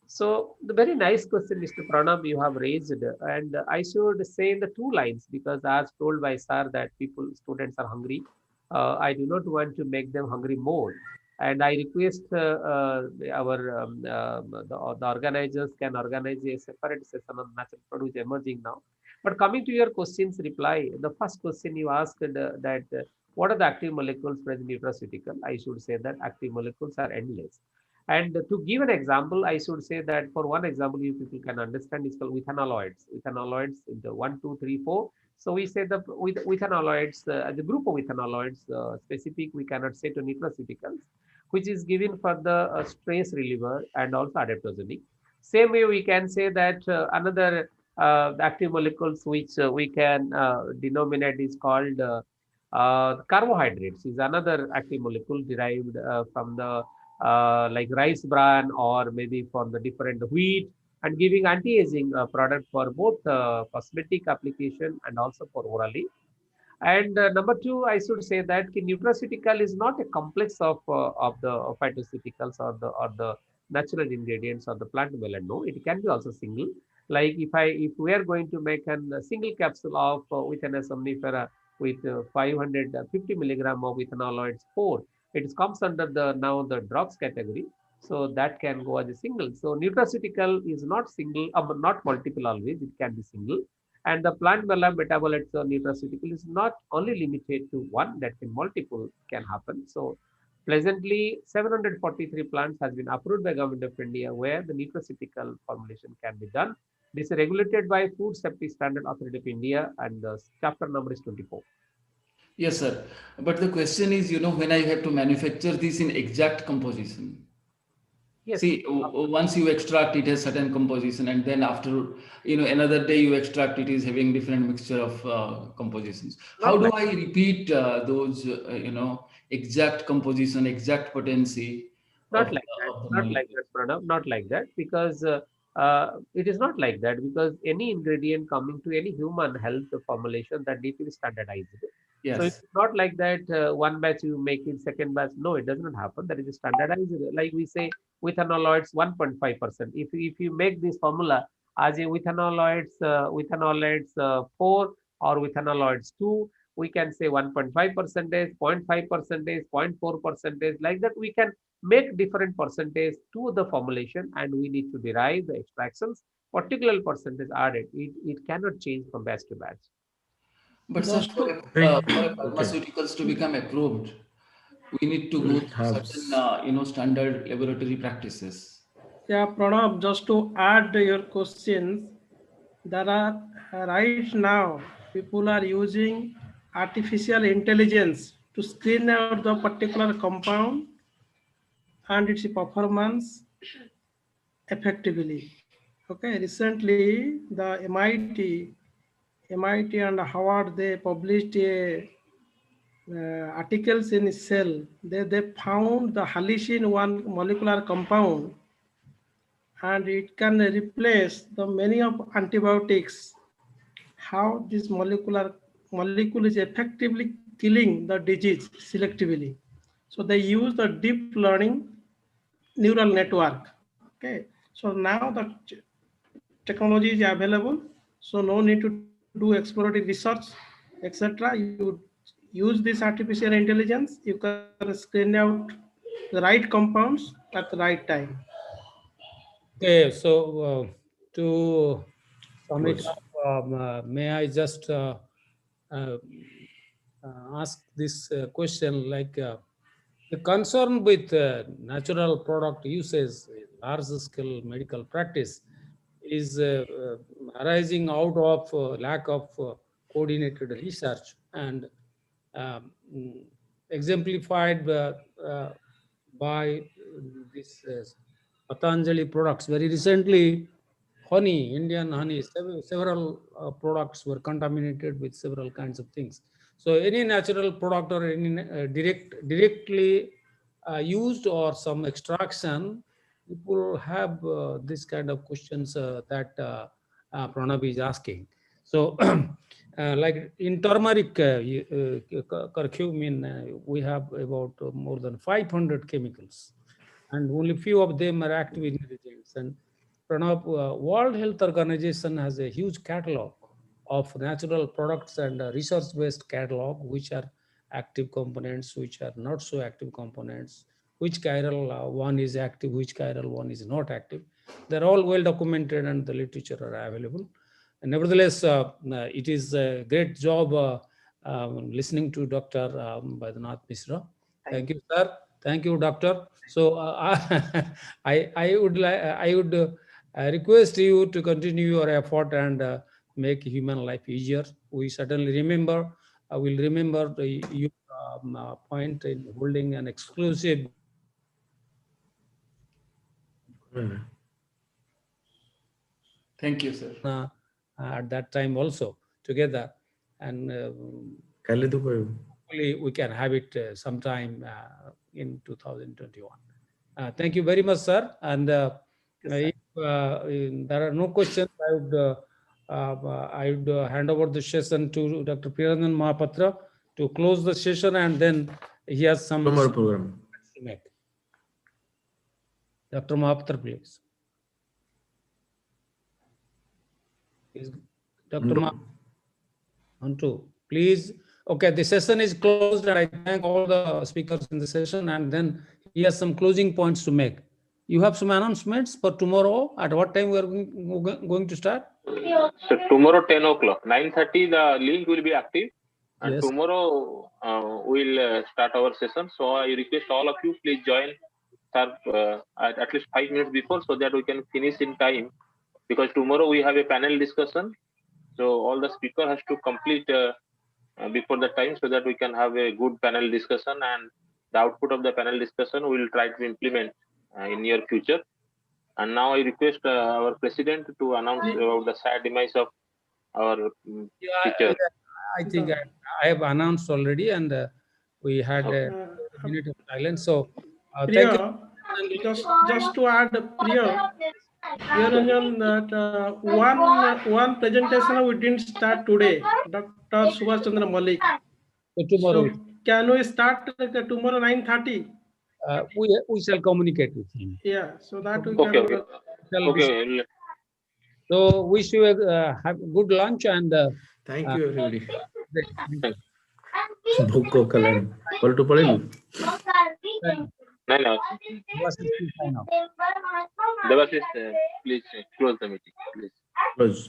So the very nice question, Mr. Pranam, you have raised, and I should say in the two lines because as told by sir that students are hungry. I do not want to make them hungry more, and I request our the organizers can organize a separate session on natural produce emerging now. But coming to your questions reply, the first question you asked that what are the active molecules present in nutraceutical? I should say that active molecules are endless. And to give an example, I should say that for one example, you people can understand is called withanolides. Withanolides in the 1, 2, 3, 4. So we say the with withanolides, the group of withanolides, specific we cannot say to nutraceuticals, which is given for the stress reliever and also adaptogenic. Same way we can say that another active molecules which we can denominate is called carbohydrates is another active molecule derived from the like rice bran or maybe from the different wheat and giving anti-aging product for both cosmetic application and also for orally. And number two, I should say that nutraceutical is not a complex of the phytoceuticals or the natural ingredients or the plant melon. No, it can be also single. Like if we are going to make a single capsule of with an somnifera with 550 milligram of ethanolides 4, it comes under the now the drugs category. So that can go as a single. So nutraceutical is not single, not multiple always. It can be single. And the plant metabolites or nutraceutical is not only limited to one, that can multiple can happen. So pleasantly 743 plants has been approved by Government of India where the nutraceutical formulation can be done. This is regulated by Food Safety Standard Authority of India and the chapter number is 24. Yes, sir. But the question is, you know, when I have to manufacture this in exact composition. Yes. See, once you extract it has certain composition, and then after, you know, another day you extract it is having different mixture of compositions. How do I repeat those, you know, exact composition, exact potency Not of like that. of the Not like molecule? that, Pranav. Not like that because it is not like that because any ingredient coming to any human health formulation that need to be standardized. So Yes. it's not like that one batch you make it, second batch. No, it does not happen. That is a standardized. Like we say, withanolides 1.5%. If you make this formula as a withanolides 4 or withanolides 2, we can say 1.5 percentage, 0.5 percentage, 0.4 percentage. Like that, we can make different percentage to the formulation, and we need to derive the extractions. Particular percentage added. It cannot change from batch to batch. But sir, Just for to a okay. pharmaceuticals to become approved, we need to go through certain, you know, standard laboratory practices. Yeah, Pranav, just to add your questions, there are right now people are using artificial intelligence to screen out the particular compound and its performance effectively. Okay, recently the MIT and Harvard they published a articles in Cell. They found the halicin one molecular compound and it can replace the many of antibiotics. How this molecule is effectively killing the disease selectively. So they use the deep learning neural network. Okay, so now the technology is available, so no need to do exploratory research, etc. You use this artificial intelligence, you can screen out the right compounds at the right time. Okay, so to sum it up, may I just uh, ask this question, like the concern with natural product usage, large scale medical practice, is arising out of lack of coordinated research and um, exemplified by this Patanjali products. Very recently, honey, Indian honey, several products were contaminated with several kinds of things. So any natural product or any directly used or some extraction, people have this kind of questions that Pranav is asking. So like in turmeric curcumin, we have about more than 500 chemicals, and only few of them are active ingredients. And Pranav, World Health Organization has a huge catalog of natural products and research-based catalog, which are active components, which are not so active components, which chiral one is active, which chiral one is not active. They're all well documented and the literature are available. And nevertheless, it is a great job listening to Dr. Baidyanath Mishra. Thank you, sir. Thank you, doctor. So I would request you to continue your effort and make human life easier. We certainly remember, will remember your point in holding an exclusive. Thank you, sir. At that time also together, and hopefully we can have it sometime in 2021. Thank you very much, sir. And if there are no questions, I would hand over the session to Dr. Priyaranjan Mahapatra to close the session, and then he has some program to make. Dr. Mahapatra, please. Dr. Mahapatra, please. Okay, the session is closed, and I thank all the speakers in the session, and then he has some closing points to make. You have some announcements for tomorrow. At what time we are going to start? So tomorrow 10 o'clock, 9:30 the link will be active, and Yes. tomorrow we'll start our session. So I request all of you, please join at least 5 minutes before, so that we can finish in time, because tomorrow we have a panel discussion. So all the speaker has to complete before the time, so that we can have a good panel discussion, and the output of the panel discussion we will try to implement in near future. And now I request our president to announce about the sad demise of our teacher. I think I have announced already, and we had a minute of silence. So thank you. Just to add, Priyaranjan, that one presentation we didn't start today, Dr. Subhash Chandra Malik. So tomorrow. So can we start tomorrow 9:30? We shall communicate with him. Yeah, so that we Okay, can. okay. So wish you have good lunch, and thank you everybody. Thank Bhukko kalan. Paltu palelu. No. Devashish, please close the meeting, please. Close.